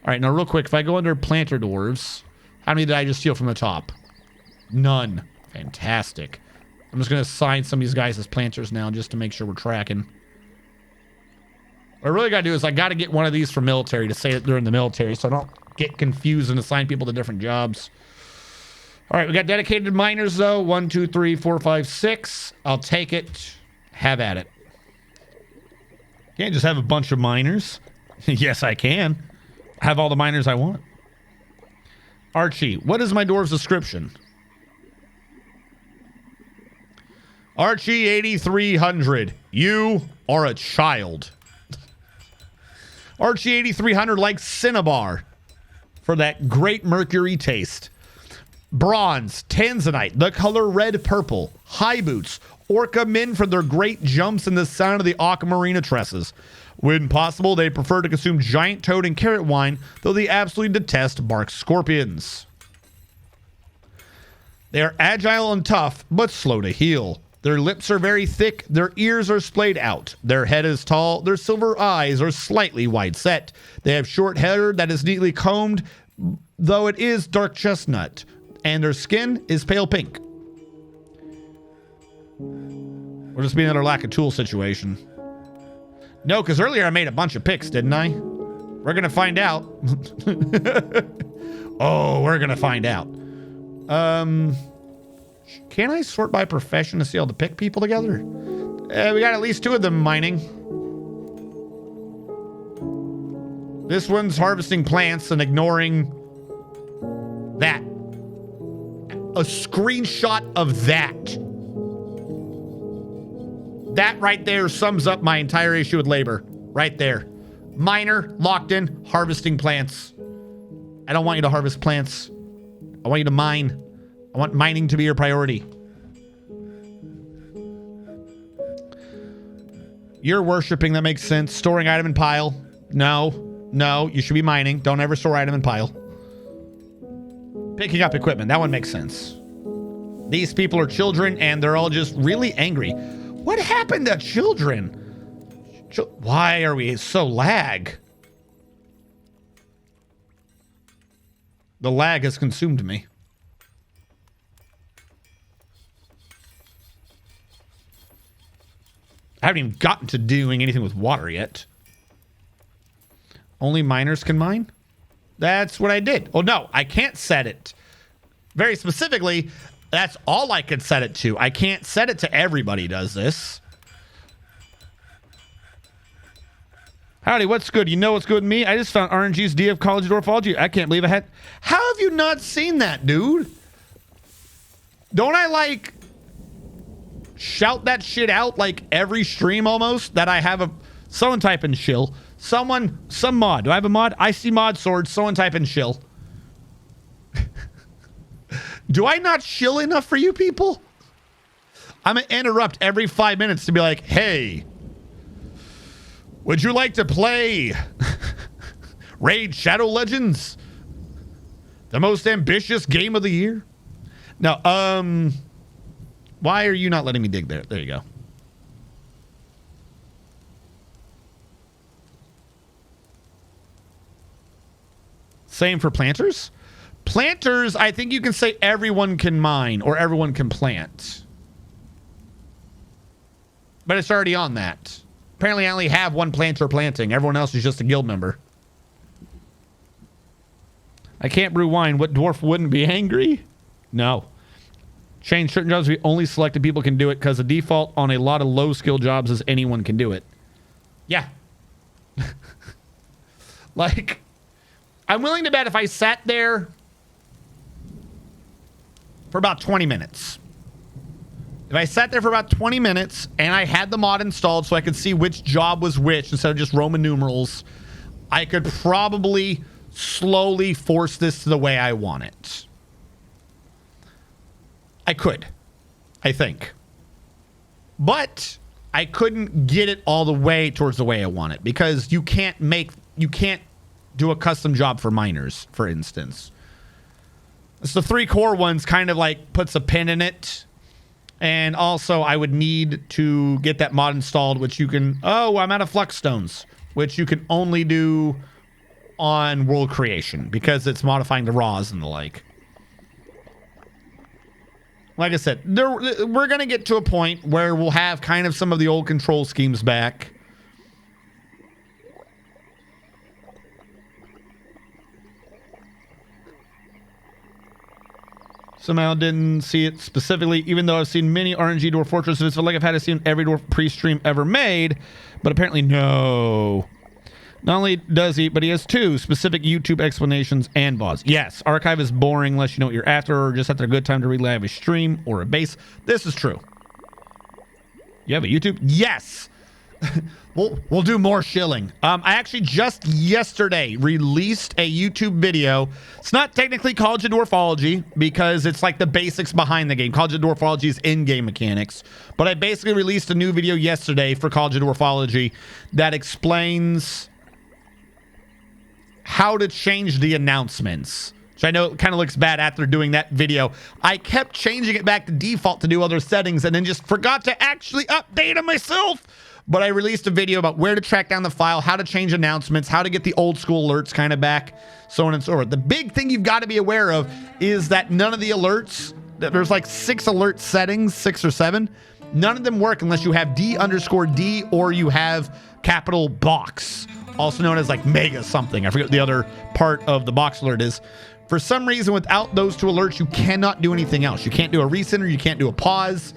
right, now real quick, if I go under planter dwarves, how many did I just steal from the top? None. Fantastic. I'm just going to assign some of these guys as planters now just to make sure we're tracking. What I really got to do is I got to get one of these from military to say that they're in the military so I don't get confused and assign people to different jobs. All right, we got dedicated miners, though. 1, 2, 3, 4, 5, 6. I'll take it. Have at it. Can't just have a bunch of miners. Yes, I can. Have all the miners I want. Archie, what is my dwarf's description? Archie 8300. You are a child. Archie 8300 likes Cinnabar for that great mercury taste. Bronze, Tanzanite, the color red purple. High boots, Orca men for their great jumps and the sound of the Aquamarina tresses. When possible, they prefer to consume giant toad and carrot wine, though they absolutely detest bark scorpions. They are agile and tough, but slow to heal. Their lips are very thick, their ears are splayed out, their head is tall, their silver eyes are slightly wide set. They have short hair that is neatly combed, though it is dark chestnut, and their skin is pale pink. We're just being another lack of tool situation. No, because earlier I made a bunch of picks, didn't I? We're going to find out. Oh, we're going to find out. Can I sort by profession to see all the pick people together? We got at least 2 of them mining. This one's harvesting plants and ignoring that. A screenshot of that. That right there sums up my entire issue with labor. Right there. Miner, locked in, harvesting plants. I don't want you to harvest plants. I want you to mine. I want mining to be your priority. You're worshiping, that makes sense. Storing item in pile. No, you should be mining. Don't ever store item in pile. Picking up equipment, that one makes sense. These people are children and they're all just really angry. What happened to children? Why are we so lag? The lag has consumed me. I haven't even gotten to doing anything with water yet. Only miners can mine? That's what I did. Oh, no, I can't set it. Very specifically, that's all I could set it to. I can't set it to everybody does this. Howdy, what's good? You know what's good with me? I just found RNG's DF College of Orphology. I can't believe I had... How have you not seen that, dude? Don't I, like... shout that shit out like every stream almost that I have a someone type in shill. Some mod. Do I have a mod? I see mod swords. Someone type in shill. Do I not shill enough for you people? I'm gonna interrupt every 5 minutes to be like, hey, would you like to play Raid Shadow Legends? The most ambitious game of the year? No, why are you not letting me dig there? There you go. Same for planters? Planters, I think you can say everyone can mine or everyone can plant. But it's already on that. Apparently, I only have one planter planting. Everyone else is just a guild member. I can't brew wine. What dwarf wouldn't be angry? No. Change certain jobs. We only selected people can do it because the default on a lot of low skill jobs is anyone can do it. Yeah. Like, I'm willing to bet if I sat there for about 20 minutes. If I sat there for about 20 minutes and I had the mod installed so I could see which job was which instead of just Roman numerals, I could probably slowly force this to the way I want it. I could, I think. But I couldn't get it all the way towards the way I want it because you can't do a custom job for miners, for instance. So the 3 core ones kind of like puts a pin in it. And also I would need to get that mod installed, which you can, I'm out of flux stones, which you can only do on world creation because it's modifying the raws and the like. Like I said, we're going to get to a point where we'll have kind of some of the old control schemes back. Somehow didn't see it specifically, even though I've seen many RNG Dwarf Fortresses. I feel like I've had to see every Dwarf pre-stream ever made, but apparently no. Not only does he, but he has 2 specific YouTube explanations and VODs. Yes, Archive is boring unless you know what you're after or just after a good time to relive a stream or a base. This is true. You have a YouTube? Yes! We'll do more shilling. I actually just yesterday released a YouTube video. It's not technically College of Dwarfology because it's like the basics behind the game. College of Dwarfology is in-game mechanics. But I basically released a new video yesterday for College of Dwarfology that explains how to change the announcements. Which I know it kind of looks bad after doing that video. I kept changing it back to default to do other settings and then just forgot to actually update it myself. But I released a video about where to track down the file, how to change announcements, how to get the old school alerts kind of back, so on and so forth. The big thing you've got to be aware of is that none of the alerts, there's like 6 alert settings, 6 or 7. None of them work unless you have D_D or you have capital box, also known as like mega something. I forget what the other part of the box alert is. For some reason, without those 2 alerts, you cannot do anything else. You can't do a recenter, you can't do a pause.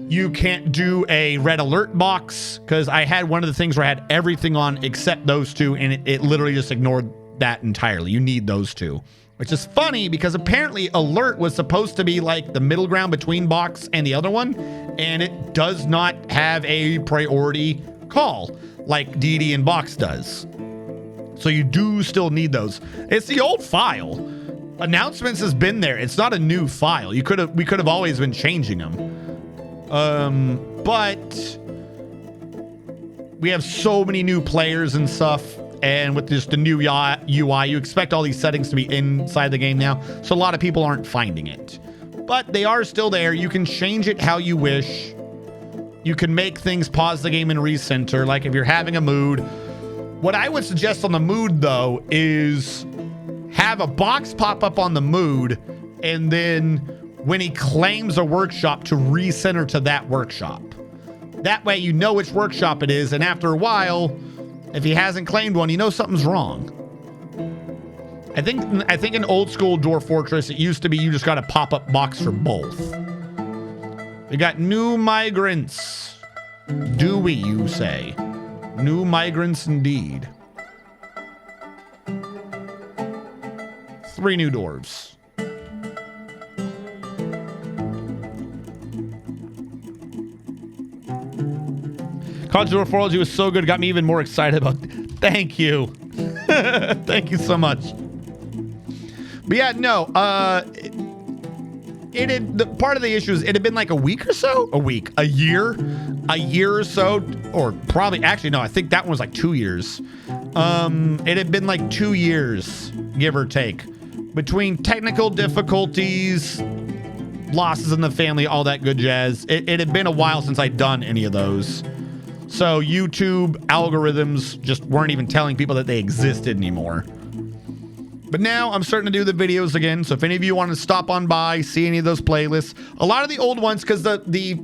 You can't do a red alert box because I had one of the things where I had everything on except those 2 and it literally just ignored that entirely. You need those 2, which is funny because apparently alert was supposed to be like the middle ground between box and the other one, and it does not have a priority call like DD and box does. So you do still need those. It's the old file. Announcements has been there. It's not a new file. We could have always been changing them. But we have so many new players and stuff, and with just the new UI, you expect all these settings to be inside the game now, so a lot of people aren't finding it. But they are still there. You can change it how you wish. You can make things pause the game and recenter, like if you're having a mood. What I would suggest on the mood, though, is have a box pop up on the mood, and then when he claims a workshop, to recenter to that workshop. That way you know which workshop it is, and after a while, if he hasn't claimed one, you know something's wrong. I think in old school Dwarf Fortress, it used to be you just got a pop-up box for both. We got new migrants. Do we, you say? New migrants indeed. 3 new dwarves. College of Dwarfology was so good, got me even more excited about it. Thank you. Thank you so much. But yeah, no, part of the issue is it had been like a week or so, a year or so, or probably, actually, no, I think that one was like 2 years. It had been like 2 years, give or take, between technical difficulties, losses in the family, all that good jazz. It had been a while since I'd done any of those. So YouTube algorithms just weren't even telling people that they existed anymore. But now I'm starting to do the videos again. So if any of you want to stop on by, see any of those playlists, a lot of the old ones, because the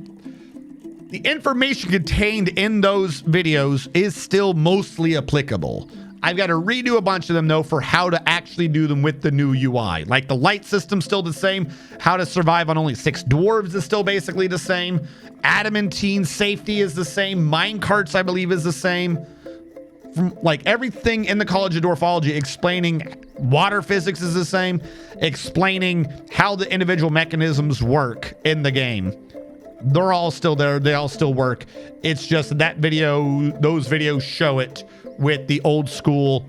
the information contained in those videos is still mostly applicable. I've got to redo a bunch of them though for how to actually do them with the new UI. Like the light system's still the same. How to survive on only 6 dwarves is still basically the same. Adamantine safety is the same. Minecarts, I believe, is the same. From like everything in the College of Dwarfology explaining water physics is the same. Explaining how the individual mechanisms work in the game. They're all still there. They all still work. It's just that video, those videos show it with the old school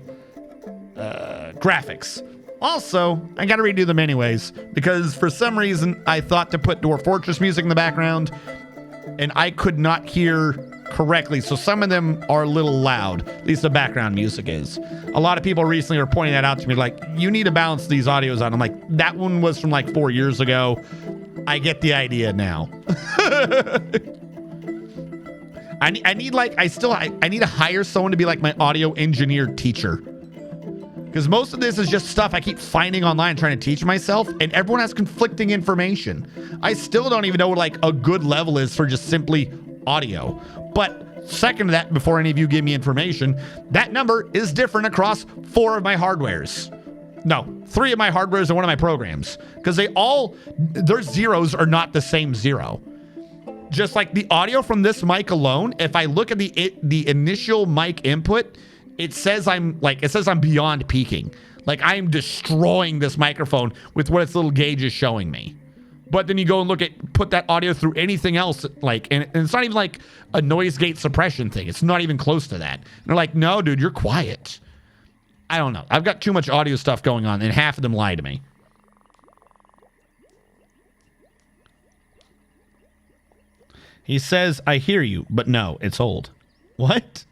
graphics. Also, I got to redo them anyways because for some reason I thought to put Dwarf Fortress music in the background and I could not hear correctly. So some of them are a little loud. At least the background music is. A lot of people recently are pointing that out to me like, you need to balance these audios out. I'm like, that one was from like 4 years ago. I get the idea now. I need to hire someone to be like my audio engineer teacher. Because most of this is just stuff I keep finding online trying to teach myself, and everyone has conflicting information. I still don't even know what like a good level is for just simply audio. But second to that, before any of you give me information, that number is different across 4 of my hardwares. No, 3 of my hardwares and 1 of my programs. Because their zeros are not the same 0. Just like the audio from this mic alone, if I look at the initial mic input, it says I'm beyond peaking. Like I'm destroying this microphone with what its little gauge is showing me. But then you go and put that audio through anything else, and it's not even like a noise gate suppression thing. It's not even close to that. And they're like, no, dude, you're quiet. I don't know. I've got too much audio stuff going on, and half of them lie to me. He says, I hear you, but no, it's old. What?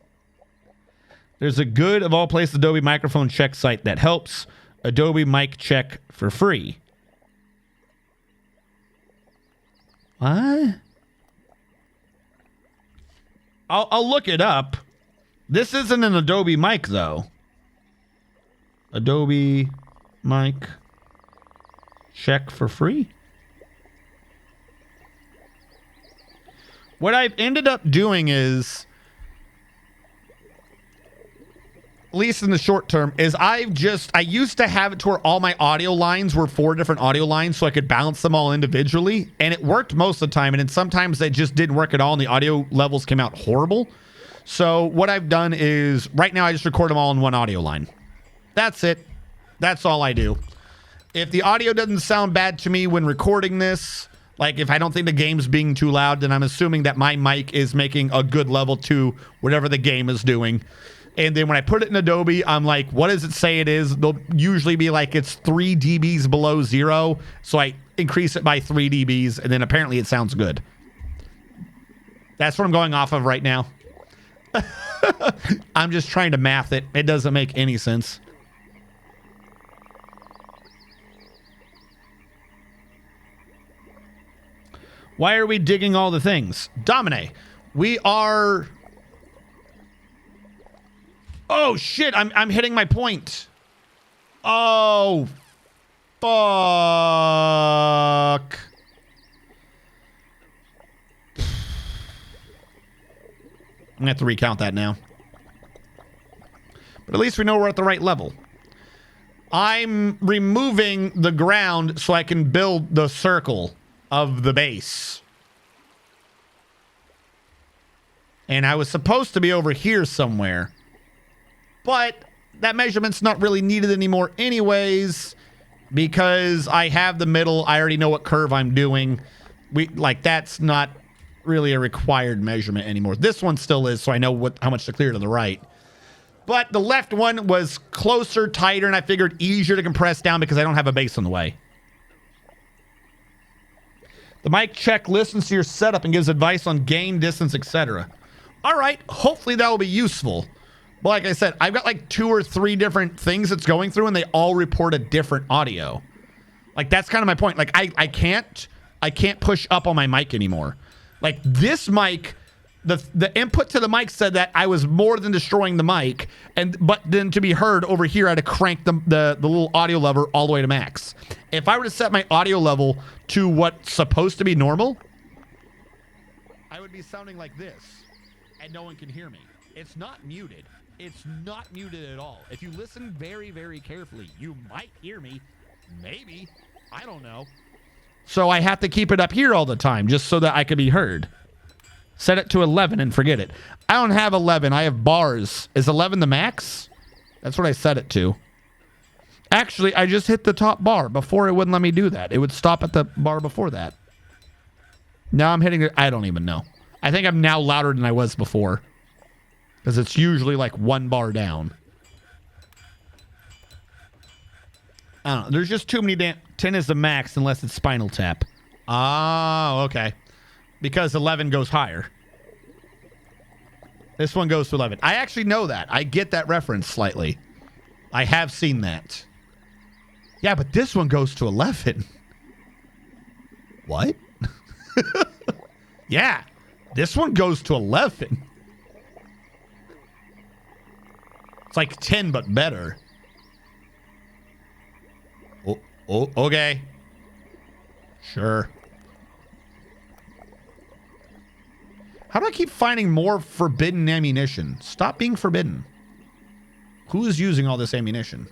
There's a good of all places Adobe microphone check site that helps. Adobe mic check for free. What? I'll look it up. This isn't an Adobe mic, though. Adobe mic check for free. What I've ended up doing is, at least in the short term, is I used to have it to where all my audio lines were 4 different audio lines so I could balance them all individually. And it worked most of the time. And then sometimes they just didn't work at all and the audio levels came out horrible. So what I've done is right now I just record them all in 1 audio line. That's it. That's all I do. If the audio doesn't sound bad to me when recording this, like if I don't think the game's being too loud, then I'm assuming that my mic is making a good level to whatever the game is doing. And then when I put it in Adobe, I'm like, what does it say it is? They'll usually be like, it's 3 dBs below 0. So I increase it by 3 dBs, and then apparently it sounds good. That's what I'm going off of right now. I'm just trying to math it. It doesn't make any sense. Why are we digging all the things? Domine, we are... Oh, shit, I'm hitting my point. Oh, fuck. I'm going to have to recount that now. But at least we know we're at the right level. I'm removing the ground so I can build the circle of the base. And I was supposed to be over here somewhere. But that measurement's not really needed anymore anyways, because I have the middle. I already know what curve I'm doing. That's not really a required measurement anymore. This one still is, so I know how much to clear to the right. But the left one was closer, tighter, and I figured easier to compress down because I don't have a base in the way. The mic check listens to your setup and gives advice on gain, distance, etc. All right, hopefully that will be useful. But like I said, I've got like 2 or 3 different things it's going through, and they all report a different audio. Like that's kind of my point. Like I can't push up on my mic anymore. Like this mic, the input to the mic said that I was more than destroying the mic, but then to be heard over here, I had to crank the little audio lever all the way to max. If I were to set my audio level to what's supposed to be normal, I would be sounding like this, and no one can hear me. It's not muted. It's not muted at all. If you listen very, very carefully, you might hear me. Maybe. I don't know. So I have to keep it up here all the time just so that I can be heard. Set it to 11 and forget it. I don't have 11. I have bars. Is 11 the max? That's what I set it to. Actually, I just hit the top bar. Before it wouldn't let me do that. It would stop at the bar before that. Now I'm hitting it. I don't even know. I think I'm now louder than I was before. Because it's usually like one bar down. I don't know. There's just too many 10 is the max unless it's Spinal Tap. Oh, okay. Because 11 goes higher. This one goes to 11. I actually know that. I get that reference slightly. I have seen that. Yeah, but this one goes to 11. What? Yeah. This one goes to 11. It's like 10, but better. Oh, okay. Sure. How do I keep finding more forbidden ammunition? Stop being forbidden. Who is using all this ammunition?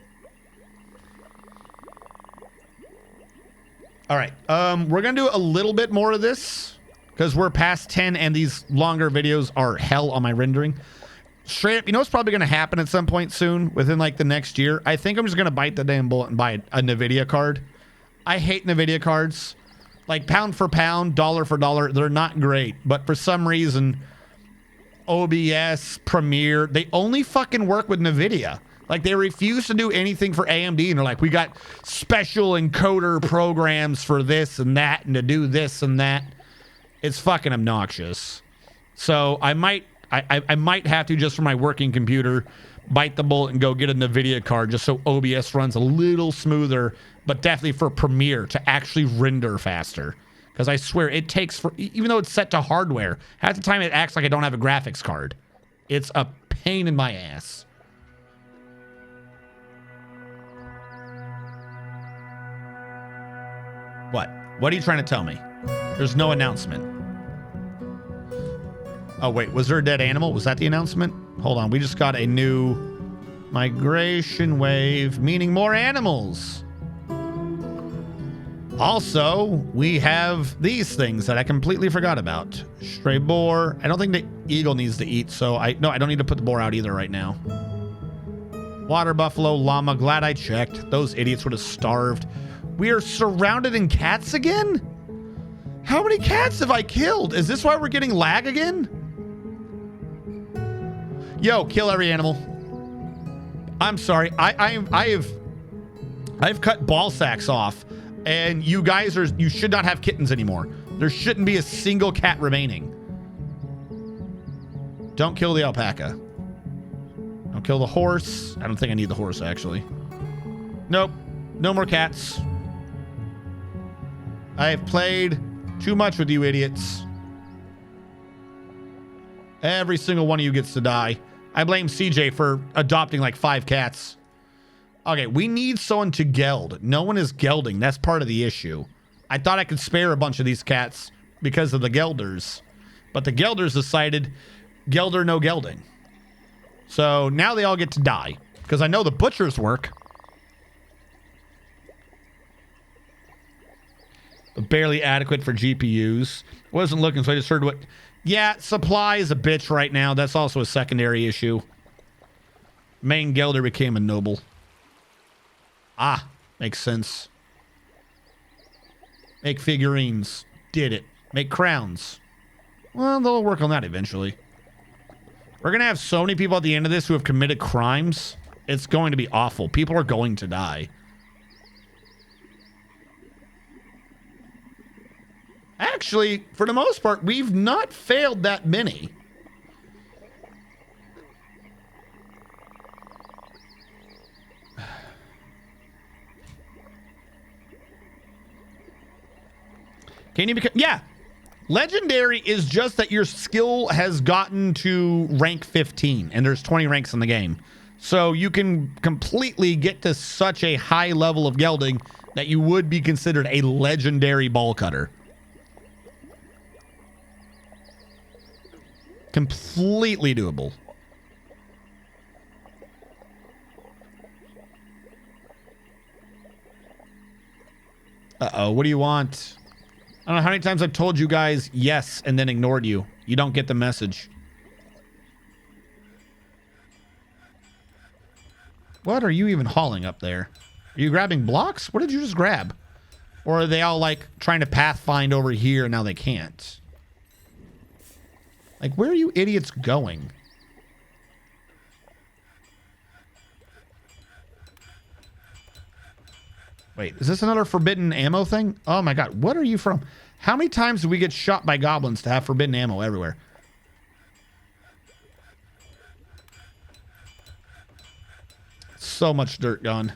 All right. We're going to do a little bit more of this because we're past 10 and these longer videos are hell on my rendering. Straight up, you know what's probably going to happen at some point soon within like the next year? I think I'm just going to bite the damn bullet and buy a NVIDIA card. I hate NVIDIA cards. Like pound for pound, dollar for dollar, they're not great. But for some reason, OBS, Premiere, they only fucking work with NVIDIA. Like they refuse to do anything for AMD. And they're like, we got special encoder programs for this and that and to do this and that. It's fucking obnoxious. So I might have to, just for my working computer, bite the bullet and go get a NVIDIA card just so OBS runs a little smoother, but definitely for Premiere to actually render faster. Because I swear it takes, even though it's set to hardware, half the time it acts like I don't have a graphics card. It's a pain in my ass. What? What are you trying to tell me? There's no announcement. Oh, wait. Was there a dead animal? Was that the announcement? Hold on. We just got a new migration wave, meaning more animals. Also, we have these things that I completely forgot about. Stray boar. I don't think the eagle needs to eat, so I don't need to put the boar out either right now. Water buffalo, llama. Glad I checked. Those idiots would have starved. We are surrounded in cats again? How many cats have I killed? Is this why we're getting lag again? Yo, kill every animal. I'm sorry. I've cut ball sacks off, and you guys you should not have kittens anymore. There shouldn't be a single cat remaining. Don't kill the alpaca. Don't kill the horse. I don't think I need the horse, actually. Nope. No more cats. I have played too much with you idiots. Every single one of you gets to die. I blame CJ for adopting like 5 cats. Okay, we need someone to geld. No one is gelding. That's part of the issue. I thought I could spare a bunch of these cats because of the gelders. But the gelders decided gelder, no gelding. So now they all get to die. Because I know the butchers work. But barely adequate for GPUs. Wasn't looking, so I just heard what... Yeah, supply is a bitch right now. That's also a secondary issue. Main gelder became a noble. Ah, makes sense. Make figurines. Did it. Make crowns. Well, they'll work on that eventually. We're going to have so many people at the end of this who have committed crimes. It's going to be awful. People are going to die. Actually, for the most part, we've not failed that many. Can you become... Yeah. Legendary is just that your skill has gotten to rank 15, and there's 20 ranks in the game. So you can completely get to such a high level of gelding that you would be considered a legendary ball cutter. Completely doable. Uh-oh, what do you want? I don't know how many times I've told you guys yes and then ignored you. You don't get the message. What are you even hauling up there? Are you grabbing blocks? What did you just grab? Or are they all like trying to pathfind over here and now they can't? Like, where are you idiots going? Wait, is this another forbidden ammo thing? Oh my god, what are you from? How many times do we get shot by goblins to have forbidden ammo everywhere? So much dirt gone.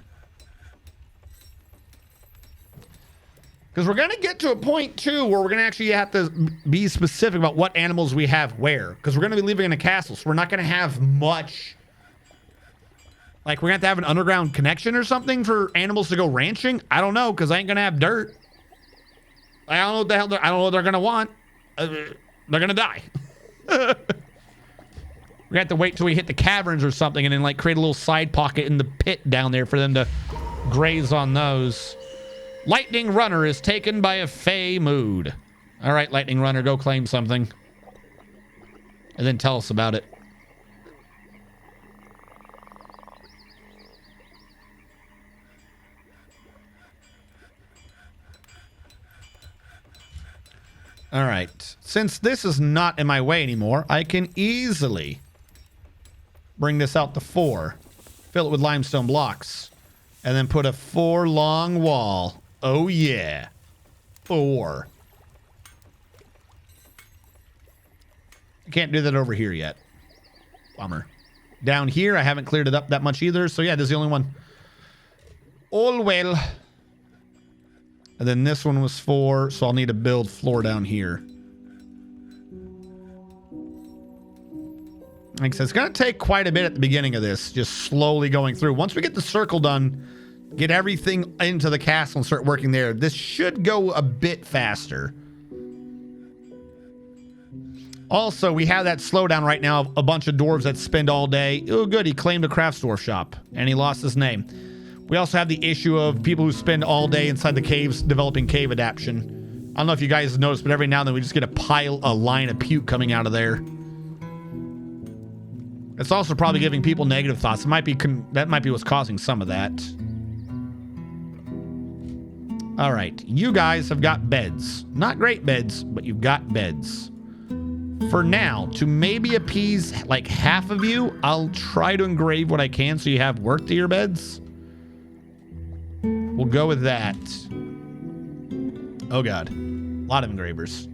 Because we're going to get to a point, too, where we're going to actually have to be specific about what animals we have where. Because we're going to be living in a castle, so we're not going to have much. Like, we're going to have an underground connection or something for animals to go ranching? I don't know, because I ain't going to have dirt. I don't know what the hell I don't know what they're going to want. They're going to die. We're going to have to wait till we hit the caverns or something and then, like, create a little side pocket in the pit down there for them to graze on those. Lightning Runner is taken by a Fey mood. All right, Lightning Runner, go claim something. And then tell us about it. All right. Since this is not in my way anymore, I can easily bring this out to 4. Fill it with limestone blocks. And then put a 4 long wall. Oh, yeah. 4. I can't do that over here yet. Bummer. Down here, I haven't cleared it up that much either. So, yeah, this is the only one. All well. And then this one was 4, so I'll need to build floor down here. Like I said, it's going to take quite a bit at the beginning of this, just slowly going through. Once we get the circle done, get everything into the castle and start working there, this should go a bit faster. Also, we have that slowdown right now of a bunch of dwarves that spend all day. Oh, good, he claimed a crafts dwarf shop, and he lost his name. We also have the issue of people who spend all day inside the caves developing cave adaptation. I don't know if you guys noticed, but every now and then we just get a line of puke coming out of there. It's also probably giving people negative thoughts. It might be that might be what's causing some of that. All right, you guys have got beds. Not great beds, but you've got beds. For now, to maybe appease like half of you, I'll try to engrave what I can so you have work to your beds. We'll go with that. Oh god, a lot of engravers.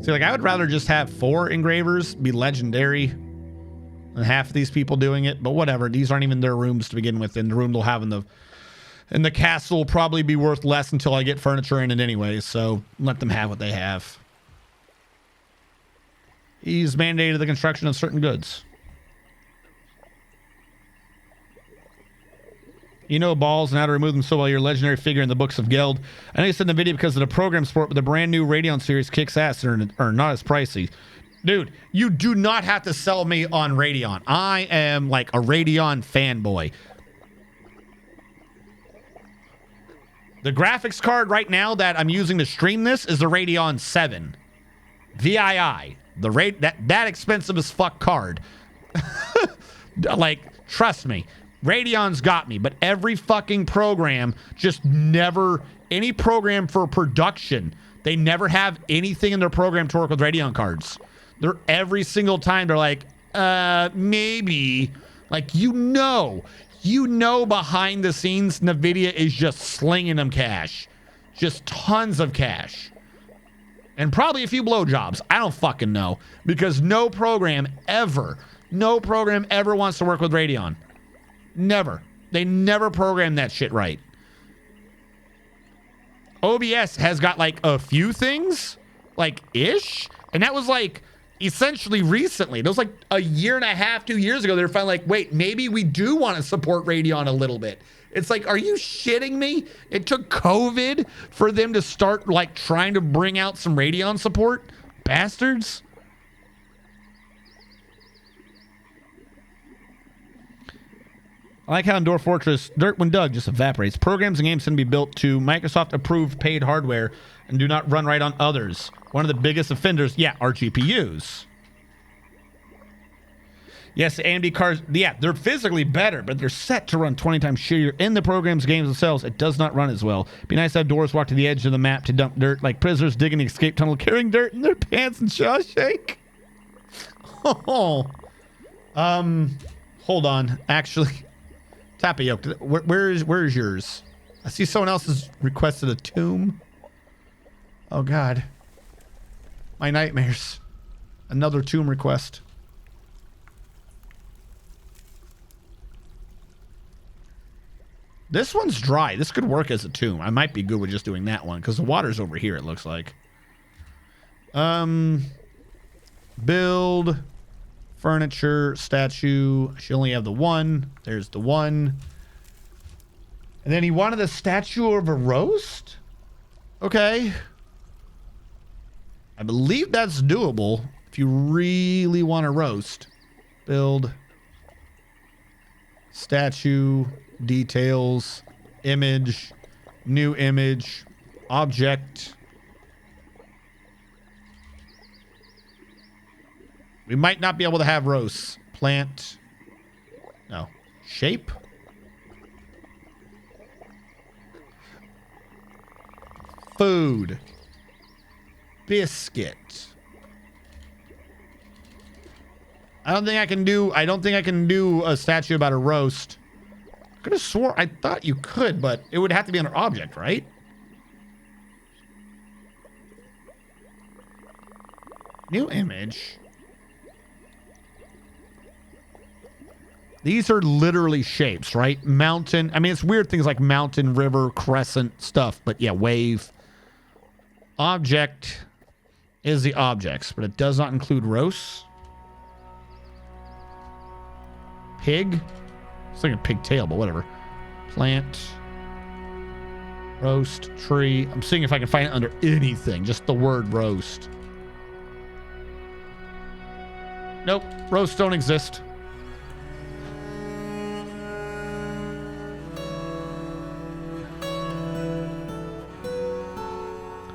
See, like I would rather just have 4 engravers be legendary than half of these people doing it, but whatever. These aren't even their rooms to begin with, and the room they'll have in the castle will probably be worth less until I get furniture in it anyway, so let them have what they have. He's mandated the construction of certain goods. You know balls and how to remove them so well. You're a legendary figure in the books of Geld. I know you said in the video because of the program sport, but the brand new Radeon series kicks ass and are not as pricey. Dude, you do not have to sell me on Radeon. I am like a Radeon fanboy. The graphics card right now that I'm using to stream this is the Radeon 7 VII. That expensive as fuck card. Like, trust me. Radeon's got me, but every fucking program just never, any program for production, they never have anything in their program to work with Radeon cards. They're every single time they're like, maybe. Like, you know behind the scenes, NVIDIA is just slinging them cash. Just tons of cash. And probably a few blowjobs. I don't fucking know. Because no program ever wants to work with Radeon. Never. They never program that shit right. OBS has got like a few things, like ish, and that was like essentially recently. It was like a year and a half, 2 years ago. They were finally like, wait, maybe we do want to support Radeon a little bit. It's like, are you shitting me? It took COVID for them to start like trying to bring out some Radeon support? Bastards. I like how in Dwarf Fortress, dirt when dug just evaporates. Programs and games can be built to Microsoft-approved paid hardware and do not run right on others. One of the biggest offenders, are GPUs. Yes, AMD cards, they're physically better, but they're set to run 20 times shittier. In the program's games themselves, it does not run as well. Be nice to have doors walk to the edge of the map to dump dirt, like prisoners digging the escape tunnel, carrying dirt in their pants in Shawshank. Oh. Hold on. Actually, Tapioca, where's yours? I see someone else has requested a tomb. Oh, God. My nightmares. Another tomb request. This one's dry. This could work as a tomb. I might be good with just doing that one because the water's over here, it looks like. Build furniture, statue. She only have the one. There's the one. And then he wanted a statue of a roast? Okay. I believe that's doable if you really want to roast. Build statue. Details, image, new image, object. We might not be able to have roasts. Plant. No. Shape. Food. Biscuit. I don't think I can do a statue about a roast. I could have swore I thought you could, but it would have to be on an object, right? New image. These are literally shapes, right? Mountain. I mean, it's weird things like mountain, river, crescent stuff, but yeah, wave. Object is the objects, but it does not include roasts. Pig. It's like a pigtail, but whatever. Plant. Roast. Tree. I'm seeing if I can find it under anything. Just the word roast. Nope. Roasts don't exist.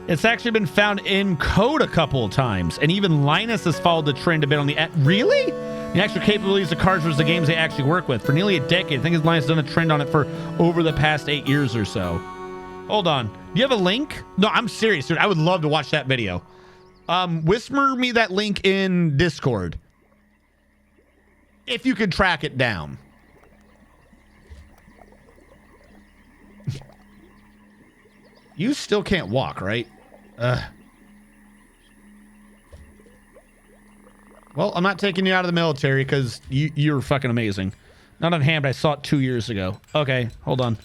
It's actually been found in code a couple of times. And even Linus has followed the trend a bit on the... Really? The actual capabilities of cards versus the games they actually work with. For nearly a decade. I think his line has done a trend on it for over the past 8 years or so. Hold on. Do you have a link? No, I'm serious, dude. I would love to watch that video. Whisper me that link in Discord. If you could track it down. You still can't walk, right? Well, I'm not taking you out of the military because you're fucking amazing. Not on hand, but I saw it 2 years ago. Okay, hold on.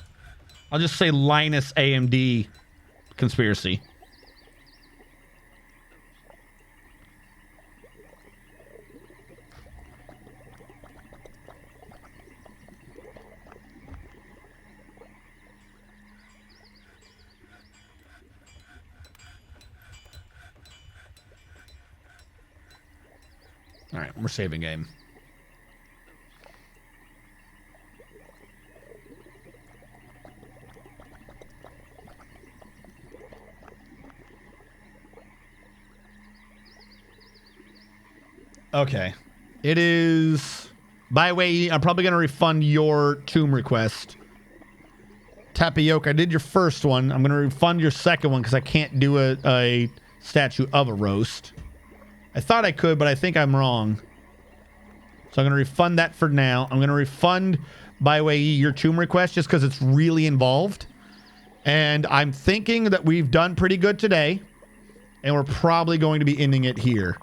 I'll just say Linus AMD conspiracy. All right, we're saving game. Okay. It is... By the way, I'm probably going to refund your tomb request. Tapioca, I did your first one. I'm going to refund your second one because I can't do a statue of a roast. I thought I could, but I think I'm wrong. So I'm going to refund that for now. I'm going to refund, by the way, your tomb request just because it's really involved. And I'm thinking that we've done pretty good today. And we're probably going to be ending it here.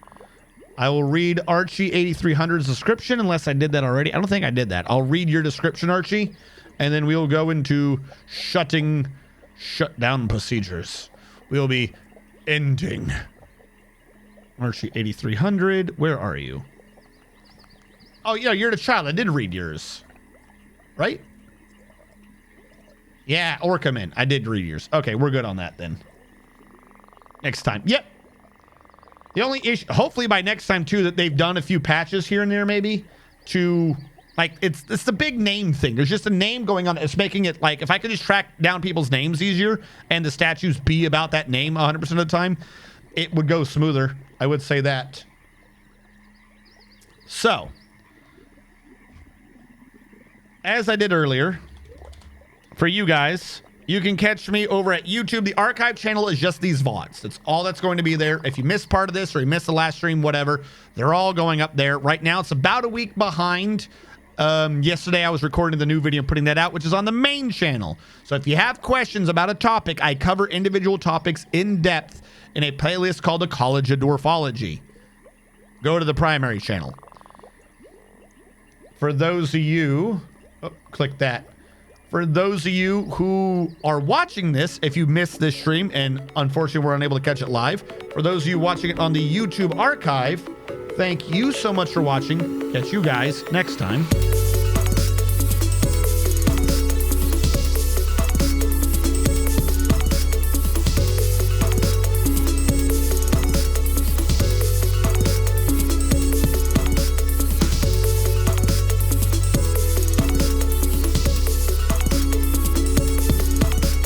I will read Archie 8300's description unless I did that already. I don't think I did that. I'll read your description, Archie. And then we'll go into shutdown procedures. We'll be ending... Archie 8300, where are you? Oh, yeah, you're the child. I did read yours. Right? Yeah, Orcaman. I did read yours. Okay, we're good on that then. Next time. Yep. The only issue, hopefully by next time too, that they've done a few patches here and there maybe to Like, it's the big name thing. There's just a name going on. It's making it like, if I could just track down people's names easier and the statues be about that name 100% of the time, it would go smoother. I would say that. So, as I did earlier, for you guys, you can catch me over at YouTube. The archive channel is just these VODs. That's all that's going to be there. If you missed part of this or you missed the last stream, whatever, they're all going up there. Right now, it's about a week behind. Yesterday, I was recording the new video and putting that out, which is on the main channel. So if you have questions about a topic, I cover individual topics in depth in a playlist called the College of Dwarfology. Go to the primary channel. For those of you... Oh, click that. For those of you who are watching this, if you missed this stream, and unfortunately we're unable to catch it live, for those of you watching it on the YouTube archive, thank you so much for watching. Catch you guys next time.